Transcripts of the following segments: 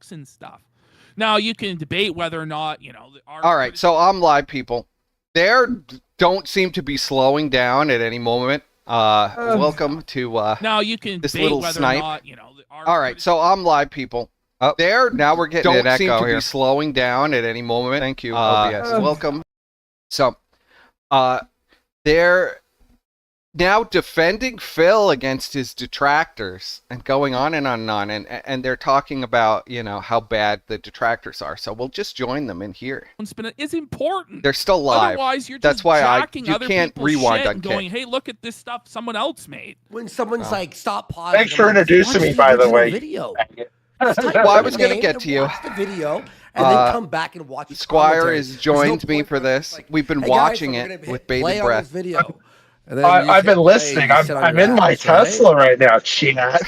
Doxing stuff. Now you can debate whether or not All right, so I'm live, people. Don't seem to be slowing down at any moment. Welcome to now you can this debate little whether snipe. Or not, all right, so I'm live, people. Now we're getting an echo seem to be slowing down at any moment. Thank you, OBS. Welcome. So, they're now defending Phil against his detractors and going on and on and on, and they're talking about how bad the detractors are. So we'll just join them in here. It's important. They're still live. Otherwise, you're just That's why jacking you other can't people's rewind shit on and going, Kick. hey, look at this stuff someone else made. When someone's like, stop pausing. Thanks for introducing me, by the way. Video. Well, I was going to get to you. Watch the video and then come back and watch. Squire has joined me for this. We've been watching it with bated breath. Video. I've been listening. I'm in my Tesla right now, chat.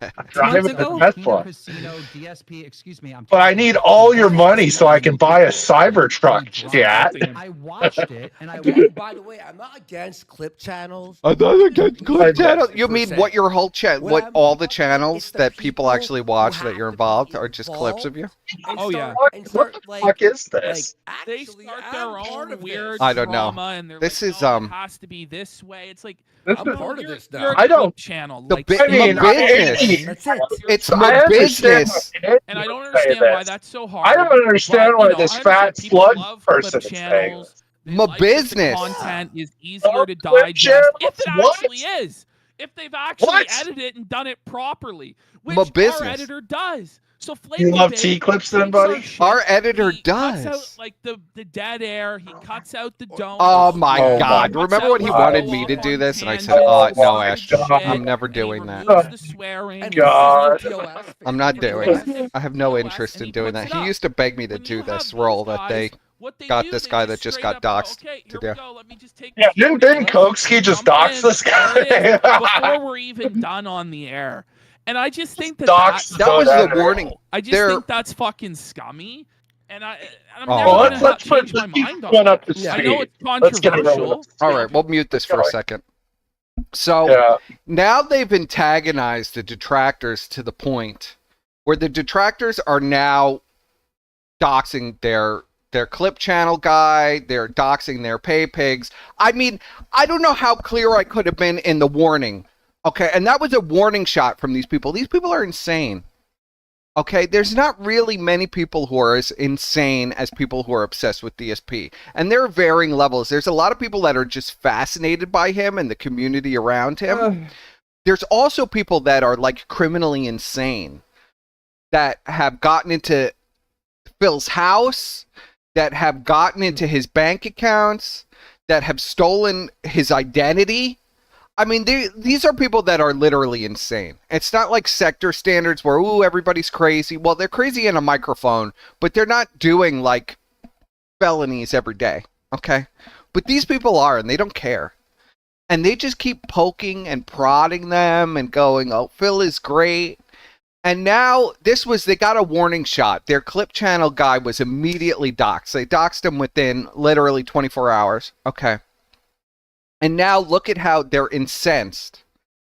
I'm driving a Tesla. DSP, excuse me, But I need all your money so I can buy a Cybertruck, chat. I watched it, and by the way, I'm not against clip channels. I'm not against clip channels. You mean what your whole chat? What all the channels that people actually watch that you're involved are just clips of you? Oh yeah. What the fuck is this? They start their own weird I don't know. drama, and they're This like, is, no, it has to be this way. It's like This I'm is- part of this now. You're a I don't- clip channel. The Like, bi- I mean, my business. That's it. It's I my understand business. and I don't say understand why this. that's so hard. I don't understand but, why you know, this I fat understand people slug love person clip is saying channels. They My like that the business. content is easier to clip digest channels? if it What? actually is. If they've actually What? edited it and done it properly, which My our business. editor does. So You love Debate T-clips then, takes our buddy? shit, Our editor he cuts does. out like the dead air. He cuts out the dome. Oh my Oh God! my Remember when he God. wanted me to do this, and I said, tangents, "No, stupid Ashton, shit, I'm never and he doing that. removes the swearing. And God. I'm not doing it. it. I have no interest in doing that." He used to beg me to do this role that they got this guy that just got doxed to do. Yeah, didn't Kokski just dox this guy? Before we're even done on the air. And I just think Dox that That was that the warning. I just They're- think that's fucking scummy. And I'm Oh. never Well, gonna let's change put my this mind on one it. up to Yeah. I speed. know it's Let's get it over controversial. with. All right, we'll mute this for a second. So Yeah. now they've antagonized the detractors to the point where the detractors are now doxing their clip channel guy, they're doxing their pay pigs. I mean, I don't know how clear I could have been in the warning. Okay, and that was a warning shot from these people. These people are insane. Okay, there's not really many people who are as insane as people who are obsessed with DSP. And there are varying levels. There's a lot of people that are just fascinated by him and the community around him. There's also people that are like criminally insane that have gotten into Phil's house, that have gotten into his bank accounts, that have stolen his identity. I mean, these are people that are literally insane. It's not like sector standards where, ooh, everybody's crazy. Well, they're crazy in a microphone, but they're not doing, like, felonies every day, okay? But these people are, and they don't care. And they just keep poking and prodding them and going, oh, Phil is great. And now, they got a warning shot. Their clip channel guy was immediately doxxed. They doxed him within literally 24 hours, okay? And now look at how they're incensed.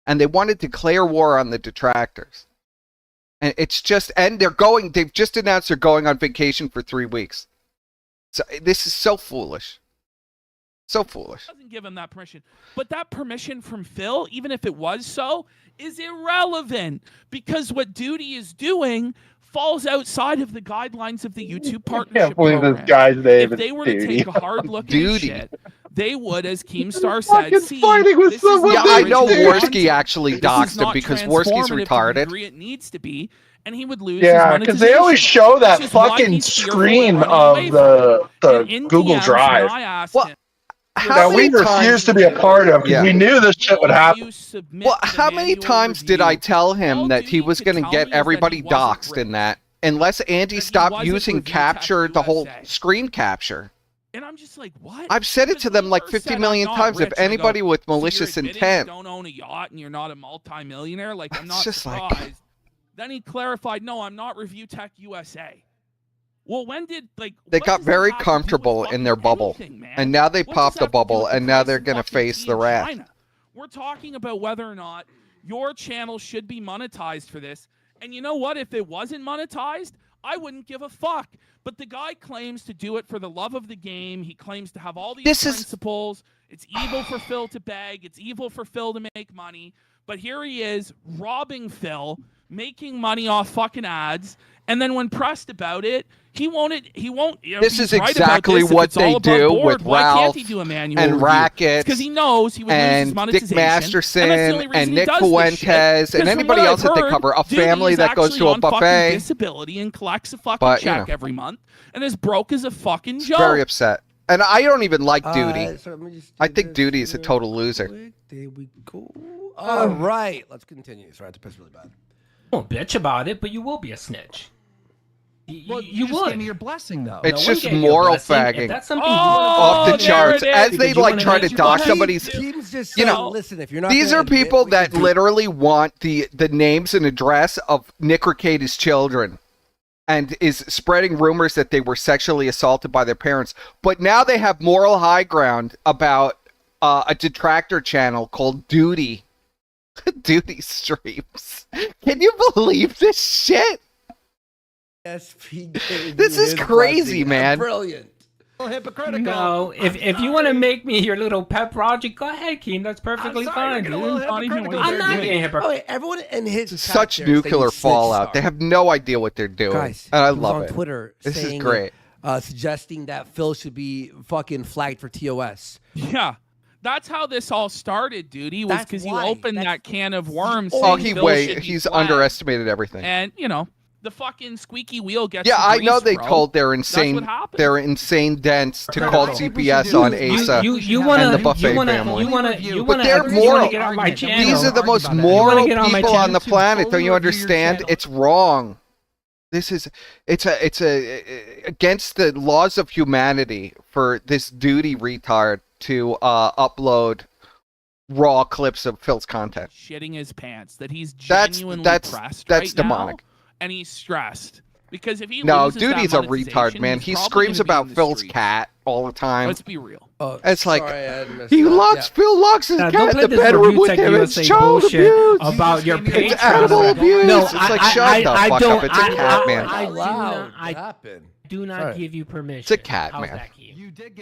And they want to declare war on the detractors. And it's just, and they've just announced they're going on vacation for 3 weeks. So this is so foolish. So foolish. Doesn't give him that permission. But that permission from Phil, even if it was so, is irrelevant. Because what Duty is doing falls outside of the guidelines of the YouTube I partnership can't believe program. this guy's name If they were is to Duty. take a hard look at Duty. shit, they would, as Keemstar Fucking said, see, fighting with this is someone not Yeah, I know original Worski content. actually This is doxed him not because Worski's transformative to the retarded. degree it needs to be, and he would lose Yeah, his because they always monetization, show that which is why fucking he's fearful screen running of away from it. the And in Google DMs, Drive. when I asked Well, him, how That we many times- refuse to be a part of because Yeah. we knew this shit would will happen. you submit Well, to the how many manual times did I review? tell him All that he Duty was could going to tell get me is that he everybody wasn't doxxed in ripped. that? Unless Andy That he stopped wasn't using Review capture, Tech the whole USA. screen capture. And I'm just like, what? I've said it Because to when them he like first 50 said, million "I'm not times. If rich," I go, anybody with "So you're malicious admitting intent, you don't own a yacht and you're not a multimillionaire?" Like, I'm It's not just like- surprised. Then he clarified, "No, I'm not Review Tech USA." Well, when did they what got does that very have to do with comfortable in their fucking bubble, anything, man? and now they What does popped that the have to do bubble, with the and now price they're of going to fucking face tea the in wrath. China? We're talking about whether or not your channel should be monetized for this, And you know what? If it wasn't monetized, I wouldn't give a fuck. But the guy claims to do it for the love of the game. He claims to have all these principles. It's evil for Phil to beg. It's evil for Phil to make money. But here he is robbing Phil, making money off fucking ads. And then when pressed about it, he won't. You know, this is exactly what they do with Ralph and Racket because he knows he would lose his monetization. Dick Masterson and Nick Fuentes and anybody else that they cover. A family that goes to a buffet. Disability and collects a fucking check every month and is broke as a fucking joke. Very upset. And I don't even like Duty. I think Duty is a total loser. There we go. All right, let's continue. Sorry, I have to piss really bad. Won't bitch about it, but you will be a snitch. You just gave me your blessing, though. It's just moral fagging That's something off the charts as they like try to dox somebody's. You know, listen, if you're not these are people that literally want the names and address of Nick Ricada's children, and is spreading rumors that they were sexually assaulted by their parents. But now they have moral high ground about a detractor channel called Duty. Duty streams. Can you believe this shit? DSP this is crazy, man. Brilliant. Hypocritical. No, if you want to make me your little pet project, go ahead, Keem. That's perfectly fine, dude. I'm not getting hypocritical. Oh, wait, everyone in his such nuclear fallout. They have no idea what they're doing. Guys, and I love on it. Twitter this saying, is great. Suggesting that Phil should be fucking flagged for TOS. Yeah. That's how this all started, dude. Was because you opened that can of worms. Oh, he's underestimated everything. And, you know, the fucking squeaky wheel gets I know they bro. told their insane dents to call CPS on Asa and the Buffet family. But they're moral. These are the most moral people on the planet. Don't you understand? It's wrong. It's against the laws of humanity for this Duty retard to upload raw clips of Phil's content. Shitting his pants. That he's genuinely pressed that's demonic. Now, and he's stressed. Because if he Duty's a retard, man. He screams about Phil's cat all the time. Let's be real. It's like Phil locks his cat in the bedroom with him. It's child abuse about your It's animal abuse. No, it's like shut the fuck up. It's a cat, man. I do not give you permission. It's a cat, man.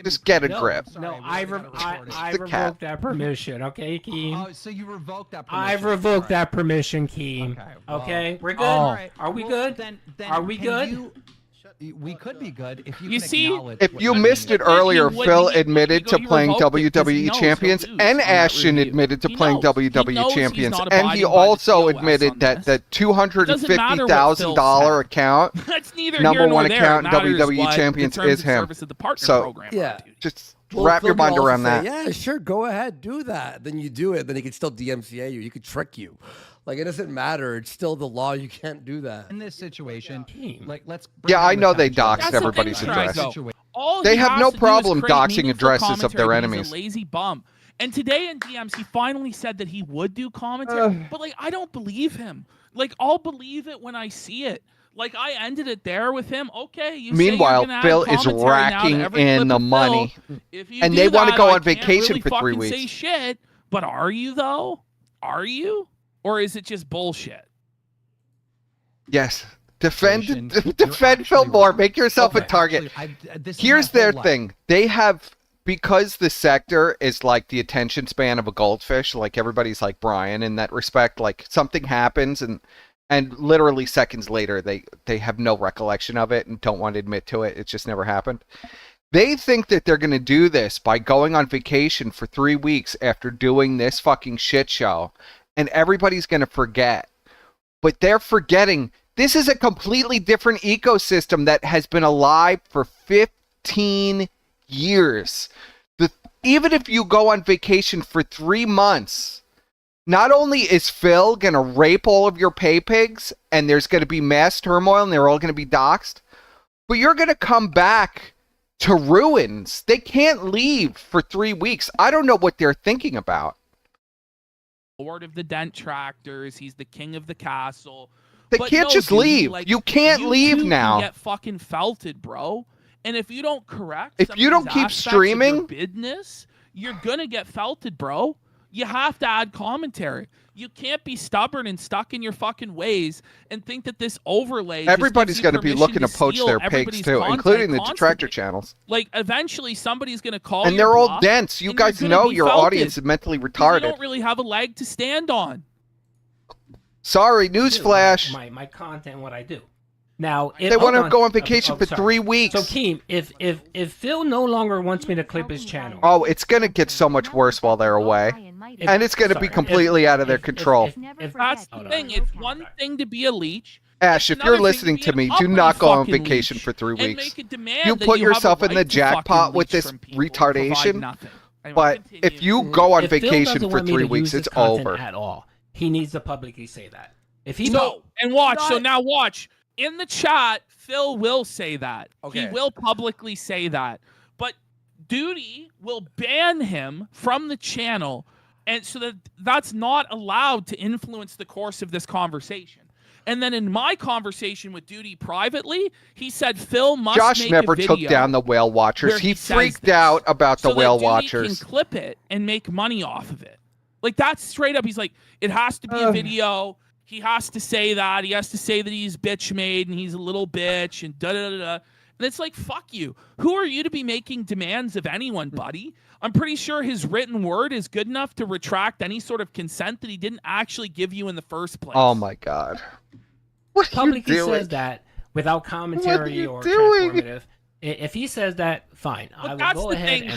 Just get a grip. No, I revoked that permission. Okay, Keem. So you revoked that permission. I've revoked that permission, Keem. Okay, we're good. Are we good? Then are we good? We could be good if you. You can see, acknowledge if you missed it earlier, Phil admitted to playing WWE Champions, and Ashton admitted to playing WWE Champions, and he also admitted that the $250,000 account, number one account in WWE Champions, is him. So just wrap your mind around that. Yeah, sure, go ahead, do that. Then you do it, then he can still DMCA you. He could trick you. Like, it doesn't matter. It's still the law. You can't do that. In this situation, like, let's. I know they doxed everybody's address. They have no problem doxing addresses of their enemies. He's a lazy bum. And today in DMs, he finally said that he would do commentary. But, like, I don't believe him. Like, I'll believe it when I see it. Like, I ended it there with him. Okay, meanwhile, Phil is racking in the money. And they want to go on vacation for 3 weeks. Say shit, but are you, though? Are you? Or is it just bullshit? Yes. Defend Phil more. Make yourself a target. Here's their thing. They have, because the sector is like the attention span of a goldfish, like everybody's like Brian in that respect, like something happens and literally seconds later they have no recollection of it and don't want to admit to it. It just never happened. They think that they're going to do this by going on vacation for 3 weeks after doing this fucking shit show. And everybody's going to forget. But they're forgetting this is a completely different ecosystem that has been alive for 15 years. Even if you go on vacation for 3 months, not only is Phil going to rape all of your pay pigs and there's going to be mass turmoil and they're all going to be doxxed, but you're going to come back to ruins. They can't leave for 3 weeks. I don't know what they're thinking about. Lord of the Detractors, he's the king of the castle. They can't just leave. Like, you can't leave now. You get fucking felted, bro. And if you don't correct, if you don't keep streaming business, you're gonna get felted, bro. You have to add commentary. You can't be stubborn and stuck in your fucking ways and think that this overlay. Everybody's going to be looking to poach their pigs too, including the Detractor channels. Like, eventually somebody's going to call and you. they're all dense. You guys know your audience is mentally retarded. You don't really have a leg to stand on. Sorry, newsflash. My content, what I do. Now, they want to go on vacation for 3 weeks. So, Keem, if Phil no longer wants me to clip his channel, oh, it's gonna get so much worse while they're away, and it's gonna be completely out of their control. If that's the thing, it's one thing to be a leech. Ash, if you're listening to me, do not go on vacation for 3 weeks. You put yourself in the jackpot with this retardation. But if you go on vacation for 3 weeks, it's over. At all, he needs to publicly say that. If he and watch. So now watch. In the chat, Phil will say that. Okay. He will publicly say that. But Duty will ban him from the channel, and so that's not allowed to influence the course of this conversation. And then in my conversation with Duty privately, he said Phil must Josh make never a video took down the whale watchers. He freaked this, out about the so whale that Duty watchers. can clip it and make money off of it. Like, that's straight up. He's like, it has to be a video. He has to say that. He has to say that he's bitch made and he's a little bitch and da-da-da-da. And it's like, fuck you. Who are you to be making demands of anyone, buddy? I'm pretty sure his written word is good enough to retract any sort of consent that he didn't actually give you in the first place. Oh, my God. What are you publicly doing? says that without commentary or doing? transformative. If he says that, fine. I will go ahead and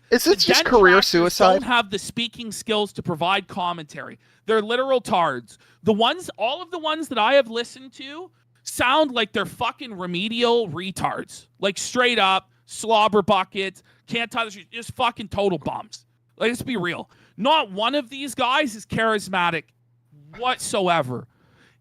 is it just career suicide? Don't have the speaking skills to provide commentary. They're literal tards. All of the ones that I have listened to sound like they're fucking remedial retards. Like, straight up slobber buckets, can't tie the street, just fucking total bums. Like, let's be real. Not one of these guys is charismatic whatsoever.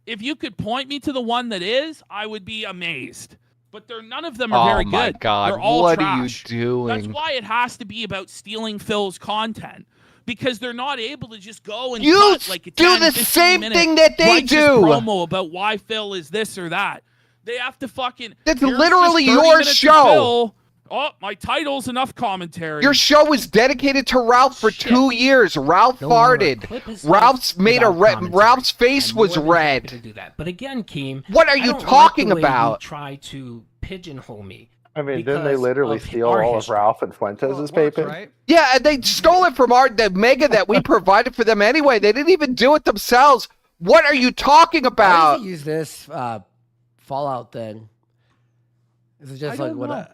If you could point me to the one that is, I would be amazed. But none of them are very good. Oh my God! They're all what trash. are you doing? That's why it has to be about stealing Phil's content, because they're not able to just go and you cut like a 10, do the same thing that they righteous do. Promo about why Phil is this or that. They have to fucking. That's here's literally just 30 your minutes of show. Phil. Oh, my title's enough commentary. Your show was dedicated to Ralph for 2 years. Ralph farted. Ralph's made a Ralph's face was red. To do that. But again, Keem, what are you talking about? Try to pigeonhole me. I mean, didn't they literally steal all of Ralph and Fuentes' paper? Right? Yeah, and they stole it from the mega that we provided for them anyway. They didn't even do it themselves. What are you talking about? Why does he use this Fallout thing? Is it just like what?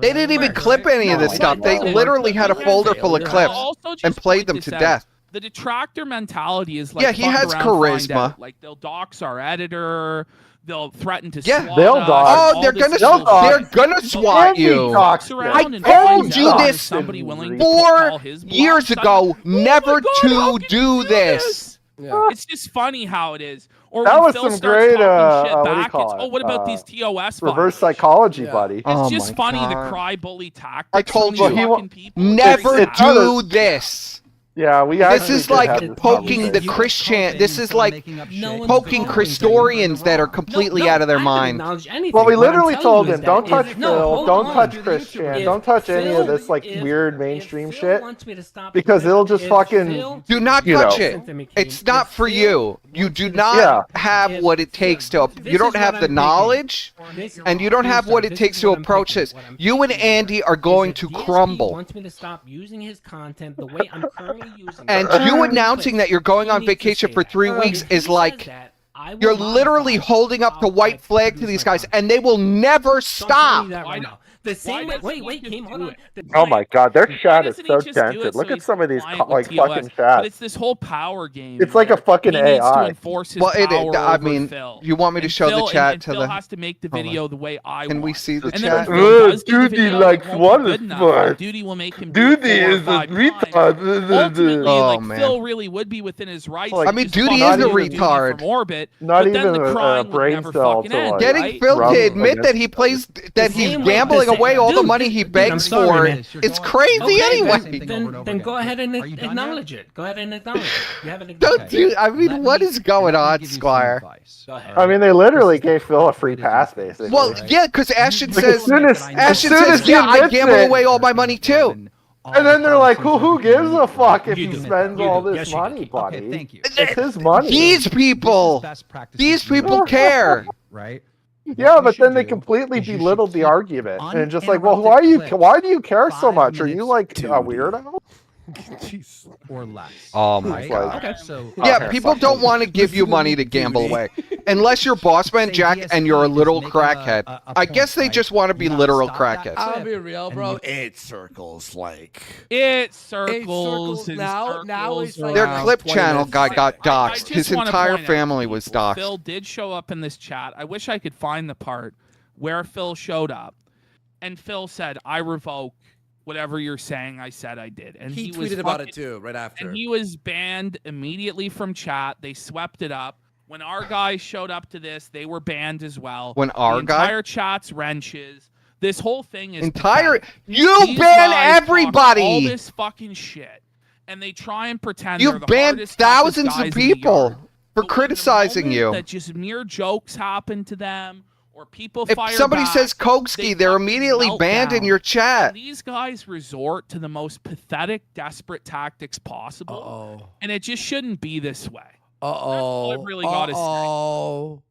They didn't even clip any of this stuff. They literally had a folder full of clips and played them to death. The detractor mentality is like, yeah, he has charisma. Like, they'll dox our editor. They'll threaten to yeah, swat they'll us. dox. Oh, they're gonna swat you. I told you this 4 years ago, never to do this. Yeah. It's just funny how it is. Or That when was Phil some starts great, talking shit what do you back, call it's, it? oh, what about these TOS Reverse files? psychology, Yeah. buddy. It's Oh just my funny the God. cry bully tactics. I told from you, these fucking people. never It's do this. Yeah, we This actually is did like have this poking the conversation. Christian. This is like No poking Christorians that are completely out of their mind. Well, we literally told him, don't touch Phil, don't touch Christian, don't touch any of this like weird mainstream shit, because it'll just fucking... Do not You touch know. it. It's not for you. You do not have what it takes to. You don't have the knowledge, and you don't have what it takes to approach this. You and Andy are going to crumble. Wants me to stop using his content the way I'm currently using And it. you announcing that you're going on vacation for 3 weeks is like you're literally holding up the white flag to these guys, and they will never stop. The same way. Why Wait, doesn't he Keem, just hold do on. it? Oh my God, their chat is doesn't he so just do dented. it Look so at he's some of these compliant like with TOS? fucking But chats. it's this whole power game. It's like a fucking he needs to AI. enforce his Well, power I over mean, Phil. you want me to And show the Phil- chat and to Phil the? has to make the Hold on. video the way I Can want. we see the And then chat? when Phil does do the Duty video, likes it won't be one good enough. spot. Duty will make him do it Duty 4 or is a 5 times. retard. Ultimately, Oh, like, man. Phil really would be within his rights. Like, to I mean, just Duty fucking is a remove Duty retard. from orbit, Not but then even the a crying would brain never cell fucking to, end, like, Getting right? Phil Rub to it admit against that he plays that he's same way- gambling the same- away all the dude, money he dude, begs I'm sorry, for. man. It's crazy Okay, anyway. Then go ahead and Are you done acknowledge it. Go ahead and acknowledge it. You haven't Don't acknowledged do. I mean, Let what me- is going let me on, give you some Squire? advice. Go ahead. I mean, they literally gave Phil a free pass, basically. Well, yeah, because Ashton Like, says, as soon as he yeah, I admits gamble it- away all my money too. And then they're like, well, who gives a fuck if You he do. spends You all do. this Yes, you do. money, buddy? Okay, thank you. It's his money. These people, these people care. Right? Yeah, What but you then they should do completely is you should belittled the keep argument, and just like, well, why do you care so 5 much? Are you minutes like a duty. weirdo? Jeez. or less. Oh my right? God. Okay. So Yeah, Okay, people fuck don't it. want to give you money to gamble away. Unless you're boss man Say Jack DSP and you're a is literal making crackhead. a I guess point, they just right? want to be You literal stop that crackheads. I'll clip be real, and bro. you- It circles like It circles and now it's like Their around. clip 20 channel minutes guy later. got I doxxed. just His wanna entire point out to family was people, doxxed. Phil did show up in this chat. I wish I could find the part where Phil showed up, and Phil said, "I revoke whatever you're saying. I said I did." And he was tweeted about fucking- it too, right after. And he was banned immediately from chat. They swept it up. When our guys showed up to this, they were banned as well. When our the guy- entire chat's wrenches. This whole thing is Entire pathetic. you These ban guys talk all everybody. this fucking shit, and they try and pretend You they're the banned hardest, toughest thousands guys of in the people yard. for But when the criticizing moment you. that just mere jokes happen to them, or people If fire somebody back, says they Koksky, they're fucking immediately melt banned in down. your chat. And these guys resort to the most pathetic, desperate tactics possible, Uh-oh. and it just shouldn't be this way. Uh-oh. I've really gotta say. Uh-oh.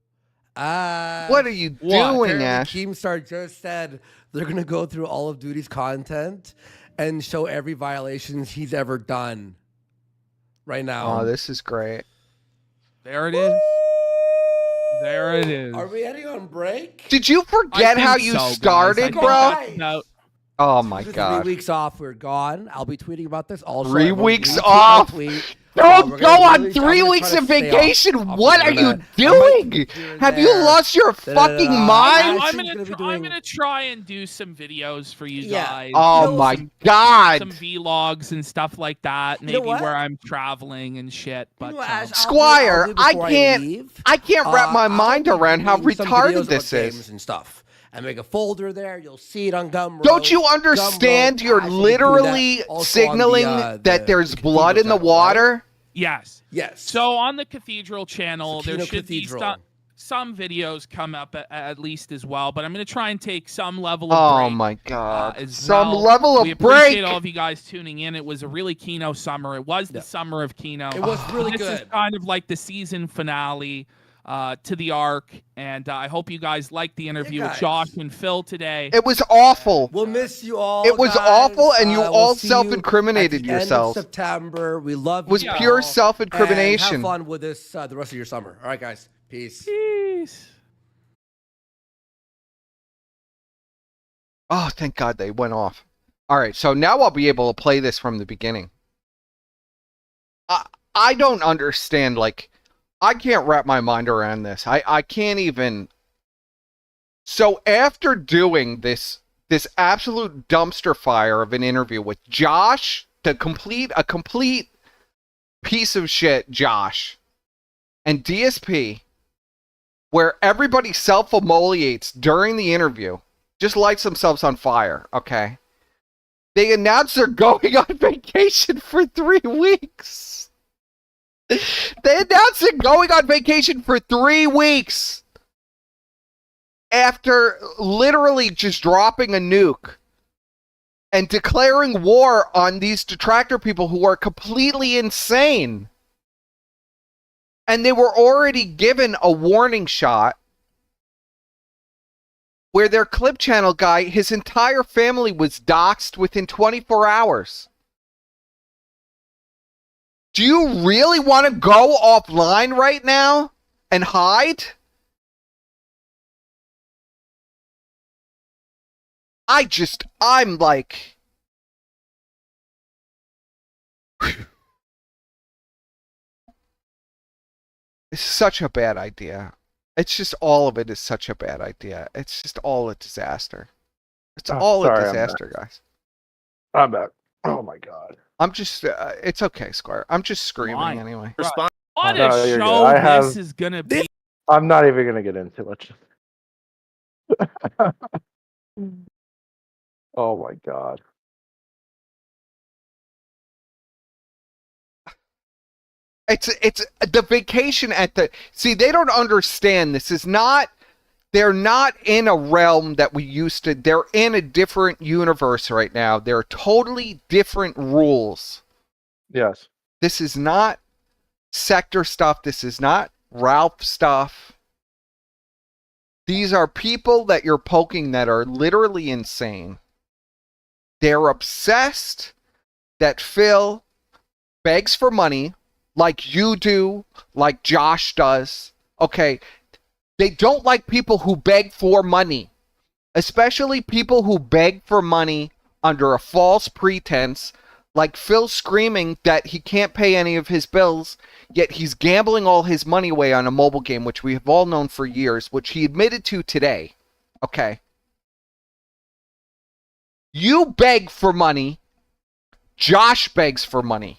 What are you What? doing, Apparently Ash? Keemstar just said they're going to go through all of Duty's content and show every violation he's ever done right now. Oh, this is great. There it is. There it is. Are we heading on break? Did you I forget think how you so, guys. I started, think bro? that's about- Oh my This is God. 3 weeks off. We're gone. I'll be tweeting about this. Also, 3 I will weeks retweet my off? tweet. Don't We're go gonna on really- 3 I'm gonna weeks try to of stay vacation. off What the are you internet. I might doing? be here and Have you there. lost your fucking Da-da-da-da. mind? I'm Actually gonna gonna be I'm doing- gonna try and do some videos for you Yeah. guys. Oh my God. Some vlogs and stuff like that. You know Maybe what? where I'm traveling and shit. But You know what, Ash, I'll do- Squire, I'll do I before can't- leave. I can't wrap my I'll mind be around how doing some retarded videos this about is. games and stuff. I make a folder there. You'll see it on Gumroad. Don't you understand? Gumroad, You're Ash will do literally that also on signaling the, that there's the blood in the Cathedral channel, right? water. yes. Yes. So on the Cathedral channel, there Sakino should Cathedral. be some videos come up at least as well. But I'm gonna try and take some level of Oh break. my God. As Some well. level We of break. appreciate all of you guys tuning in. It was a really Kino summer. It was the Yeah. summer of Kino. It was really This is good. kind of like the season finale to the arc, and I hope you guys liked the interview with guys. Josh and Phil today. It was awful. We'll miss you all. It was guys. awful, and you We'll all see you self-incriminated at the end of yourselves. September. We love It was you pure all. self-incrimination. And have fun with this the rest of your summer. All right, guys. Peace. Peace. Oh, thank God they went off. All right, so now I'll be able to play this from the beginning. I don't understand, like, I can't wrap my mind around this. I can't even. So after doing this absolute dumpster fire of an interview with Josh, a complete piece of shit, Josh, and DSP, where everybody self-immolates during the interview, just lights themselves on fire, okay? They announced they're going on vacation for 3 weeks. They announced they're going on vacation for 3 weeks after literally just dropping a nuke and declaring war on these detractor people who are completely insane. And they were already given a warning shot where their clip channel guy, his entire family was doxxed within 24 hours. Do you really want to go offline right now and hide? I'm like... It's such a bad idea. It's just all of it is such a bad idea. It's just all a disaster. It's all sorry, a I'm disaster, guys. I'm back. Oh my God. I'm just, it's okay, Squire. I'm just screaming Why? anyway. What No, a you're good. show I have- this is gonna be. I'm not even gonna get into it. Oh my God. It's the vacation at the, see, they don't understand. This is not they're not in a realm that we used to. They're in a different universe right now. They're totally different rules. Yes. This is not sector stuff. This is not Ralph stuff. These are people that you're poking that are literally insane. They're obsessed that Phil begs for money like you do, like Josh does. Okay, they don't like people who beg for money, especially people who beg for money under a false pretense, like Phil screaming that he can't pay any of his bills, yet he's gambling all his money away on a mobile game, which we have all known for years, which he admitted to today. Okay. You beg for money. Josh begs for money.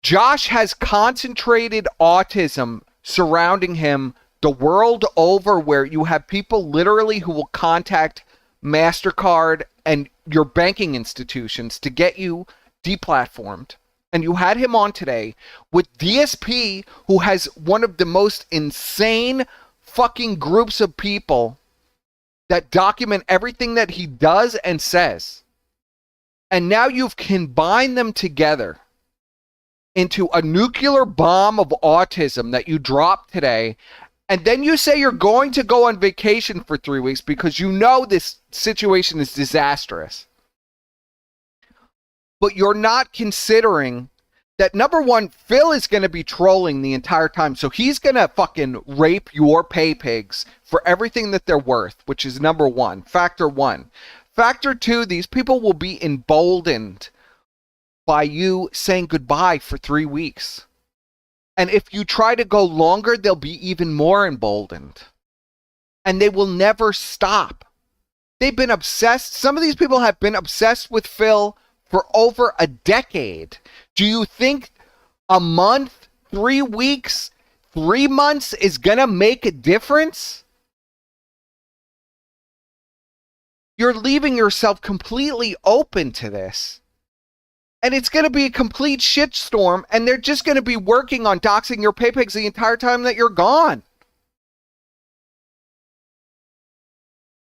Josh has concentrated autism surrounding him the world over, where you have people literally who will contact MasterCard and your banking institutions to get you deplatformed. And you had him on today with DSP, who has one of the most insane fucking groups of people that document everything that he does and says. And now you've combined them together into a nuclear bomb of autism that you dropped today. And then you say you're going to go on vacation for 3 weeks because you know this situation is disastrous. But you're not considering that, number one, Phil is going to be trolling the entire time. So he's going to fucking rape your pay pigs for everything that they're worth, which is number one. Factor one. Factor two, these people will be emboldened by you saying goodbye for 3 weeks. And if you try to go longer, they'll be even more emboldened. And they will never stop. They've been obsessed. Some of these people have been obsessed with Phil for over a decade. Do you think a month, 3 weeks, 3 months is gonna make a difference? You're leaving yourself completely open to this. And it's going to be a complete shitstorm, and they're just going to be working on doxing your pay pigs the entire time that you're gone.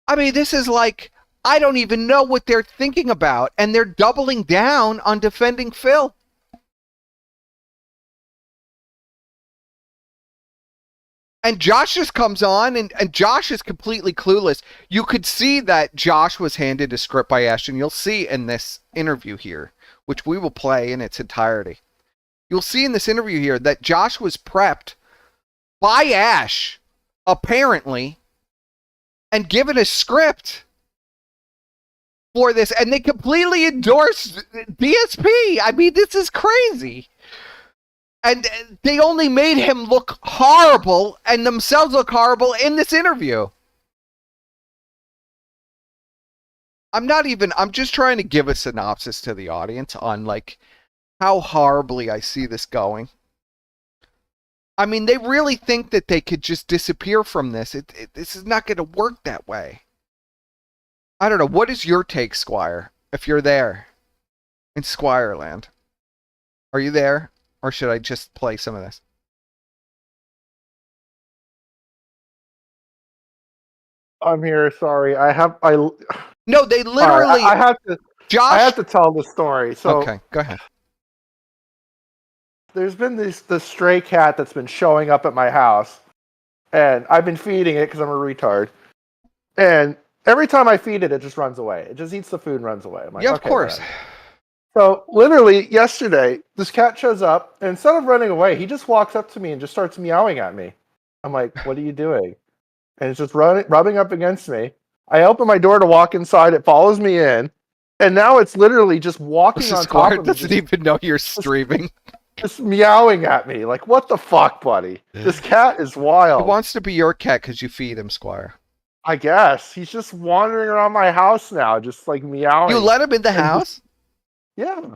I mean, this is like, I don't even know what they're thinking about, and they're doubling down on defending Phil. And Josh just comes on, and Josh is completely clueless. You could see that Josh was handed a script by Ashton. You'll see in this interview here, which we will play in its entirety. You'll see in this interview here that Josh was prepped by Ash, apparently, and given a script for this. And they completely endorsed DSP. I mean, this is crazy. And they only made him look horrible and themselves look horrible in this interview. I'm just trying to give a synopsis to the audience on like how horribly I see this going. I mean, they really think that they could just disappear from this. This is not going to work that way. I don't know. What is your take, Squire, if you're there in Squireland? Are you there? Or should I just play some of this? I'm here. Sorry, No, they literally. I have to. Josh, I have to tell the story. So okay, go ahead. There's been this stray cat that's been showing up at my house, and I've been feeding it because I'm a retard. And every time I feed it, it just runs away. It just eats the food and runs away. I'm like, yeah, of okay, course. man. So literally yesterday, this cat shows up, and instead of running away, he just walks up to me and just starts meowing at me. I'm like, what are you doing? And it's just rubbing up against me. I open my door to walk inside. It follows me in, and now it's literally just walking on top of me. Doesn't even know you're streaming. Just meowing at me. Like, what the fuck, buddy? This cat is wild. He wants to be your cat because you feed him, Squire. I guess. He's just wandering around my house now, just like meowing. You let him in the house? Yeah.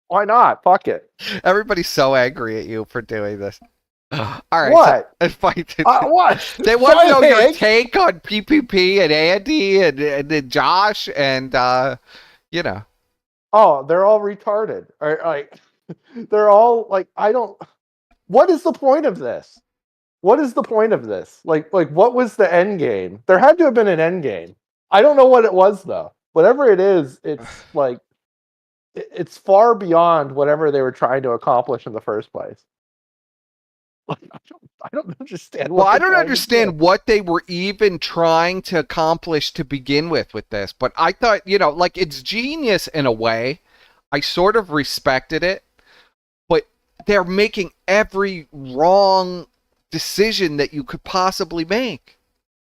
Why not? Fuck it. Everybody's so angry at you for doing this. All right. What? So, what? They want to know your take on PPP and Andy and Josh and, you know. Oh, they're all retarded. Like, they're all like, what is the point of this? what is the point of this? Like what was the end game? There had to have been an end game. I don't know what it was though. Whatever it is, it's like it's far beyond whatever they were trying to accomplish in the first place. I don't understand. Well, I don't understand what they were even trying to accomplish to begin with this. But I thought, like, it's genius in a way. I sort of respected it. But they're making every wrong decision that you could possibly make.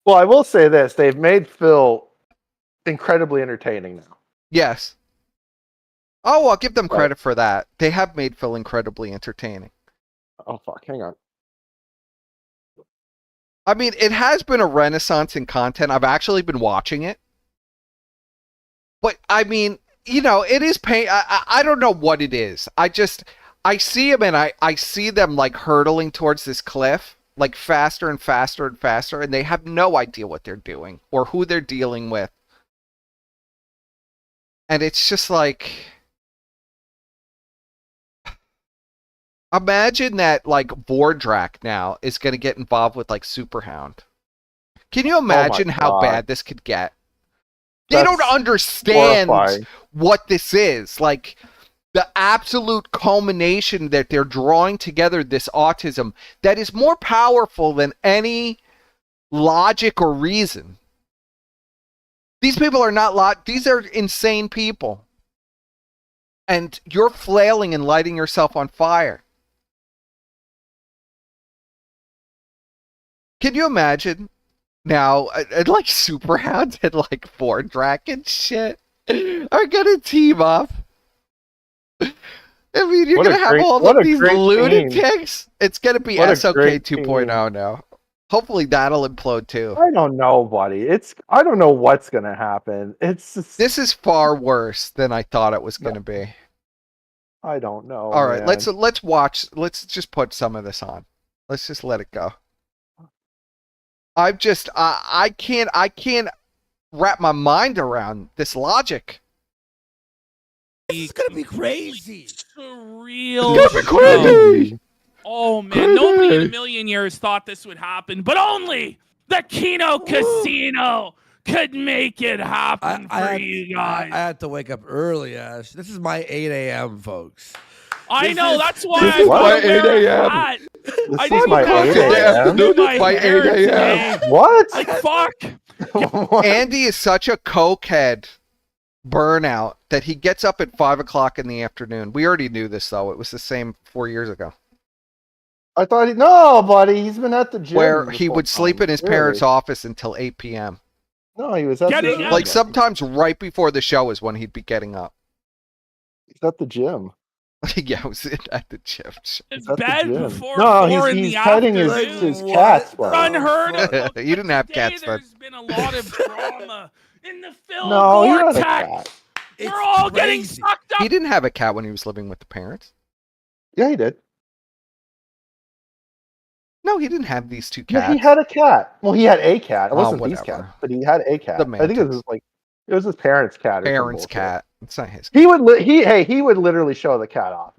Well, I will say this. They've made Phil incredibly entertaining now. Yes. Oh, I'll give them credit for that. They have made Phil incredibly entertaining. Oh, fuck. Hang on. I mean, it has been a renaissance in content. I've actually been watching it. But, I mean, it is pain. I don't know what it is. I see them and I see them, like, hurtling towards this cliff, like, faster and faster and faster, and they have no idea what they're doing or who they're dealing with. And it's just like... Imagine that, like, Vordrak now is going to get involved with, like, Superhound. Can you imagine how bad this could get? They don't understand what this is. Like, the absolute culmination that they're drawing together this autism that is more powerful than any logic or reason. These people are not these are insane people. And you're flailing and lighting yourself on fire. Can you imagine now, like, Superhound and, like, Vordrak and shit are gonna team up? I mean, you're gonna have all of these lunatics. It's gonna be SOK 2.0 now. Hopefully that'll implode too. I don't know, buddy. I don't know what's gonna happen. This is far worse than I thought it was gonna be. I don't know. All right, let's watch. Let's just put some of this on. Let's just let it go. I can't wrap my mind around this logic. This is gonna be crazy. Surreal. It's gonna be crazy. Oh man, nobody in a million years thought this would happen, but only the Kino Casino could make it happen for you guys. I had to wake up early, Ash. This is my 8 a.m., folks. I know, that's why this I is my 8 a.m. This is my 8 a.m. My 8 a.m. What? Like, fuck. Andy is such a cokehead burnout that he gets up at 5 o'clock in the afternoon. We already knew this, though. It was the same 4 years ago. I thought no, buddy. He's been at the gym. Where he would sleep in his parents' office until 8 p.m. No, he was at the gym. Like, sometimes right before the show is when he'd be getting up. He's at the gym. Yeah, I was at the gym. It's bad before no, 4 in he's the petting afternoon. his cats, bro. Unheard of. You didn't have cats, then. There's been a lot of drama in the film No, he had a vortex. cat. We're all getting sucked up. He didn't have a cat when he was living with the parents. Yeah, he did. No, he didn't have these two cats. Yeah, he had a cat. Well, he had a cat. It wasn't these whatever. cats, but he had a cat. I think it was his parents' cat. Parents' cat. It's not his. He would he would literally show the cat off.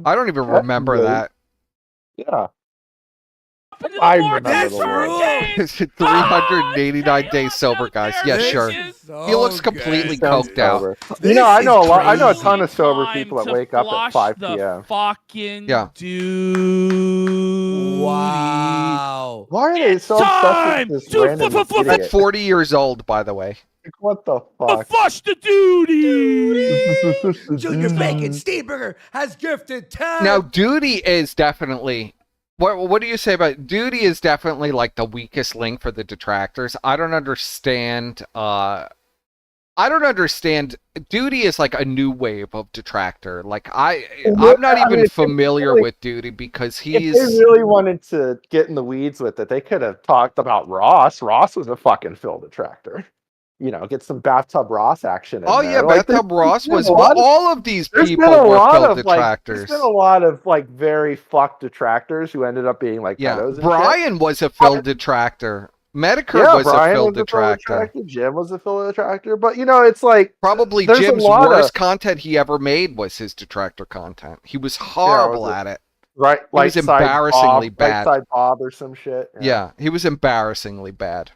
I don't even remember that. Yeah. I remember That's the hurricane. 389 days sober, guys. Yeah, sure. He looks completely coked out. You know, I know I know a crazy. ton of sober people that wake up at 5 The p.m. fucking Yeah. dude. Wow. Why are they so Time obsessed to with this random Like idiot? 40 years old, by the way. Like, what the The fuck? fush the duty. Junior Bacon Steenberger has gifted 10. Now, Duty is definitely... What do you say about... Duty is definitely, like, the weakest link for the detractors. I don't understand... Duty is like a new wave of detractor. Like, I'm not even familiar with Duty because he's... If they really wanted to get in the weeds with it, they could have talked about Ross. Ross was a fucking Phil detractor. You know, get some bathtub Ross action in Oh there. yeah, Like, Bathtub Ross was... a lot of- all of these There's people been a were lot Phil of detractors. there's been a lot of like very fucked detractors who ended up being like Yeah, pedos and shit. Brian was a Phil detractor. Medicare Yeah, was Brian a Phil was a Phil detractor. detractor. Jim was a Phil detractor. But you know, it's like Probably there's a Jim's lot worst of- content he ever made was his detractor content. He was horrible was it- at it. Right, He was embarrassingly bad. Right side Bob or some shit. Yeah, he was embarrassingly bad.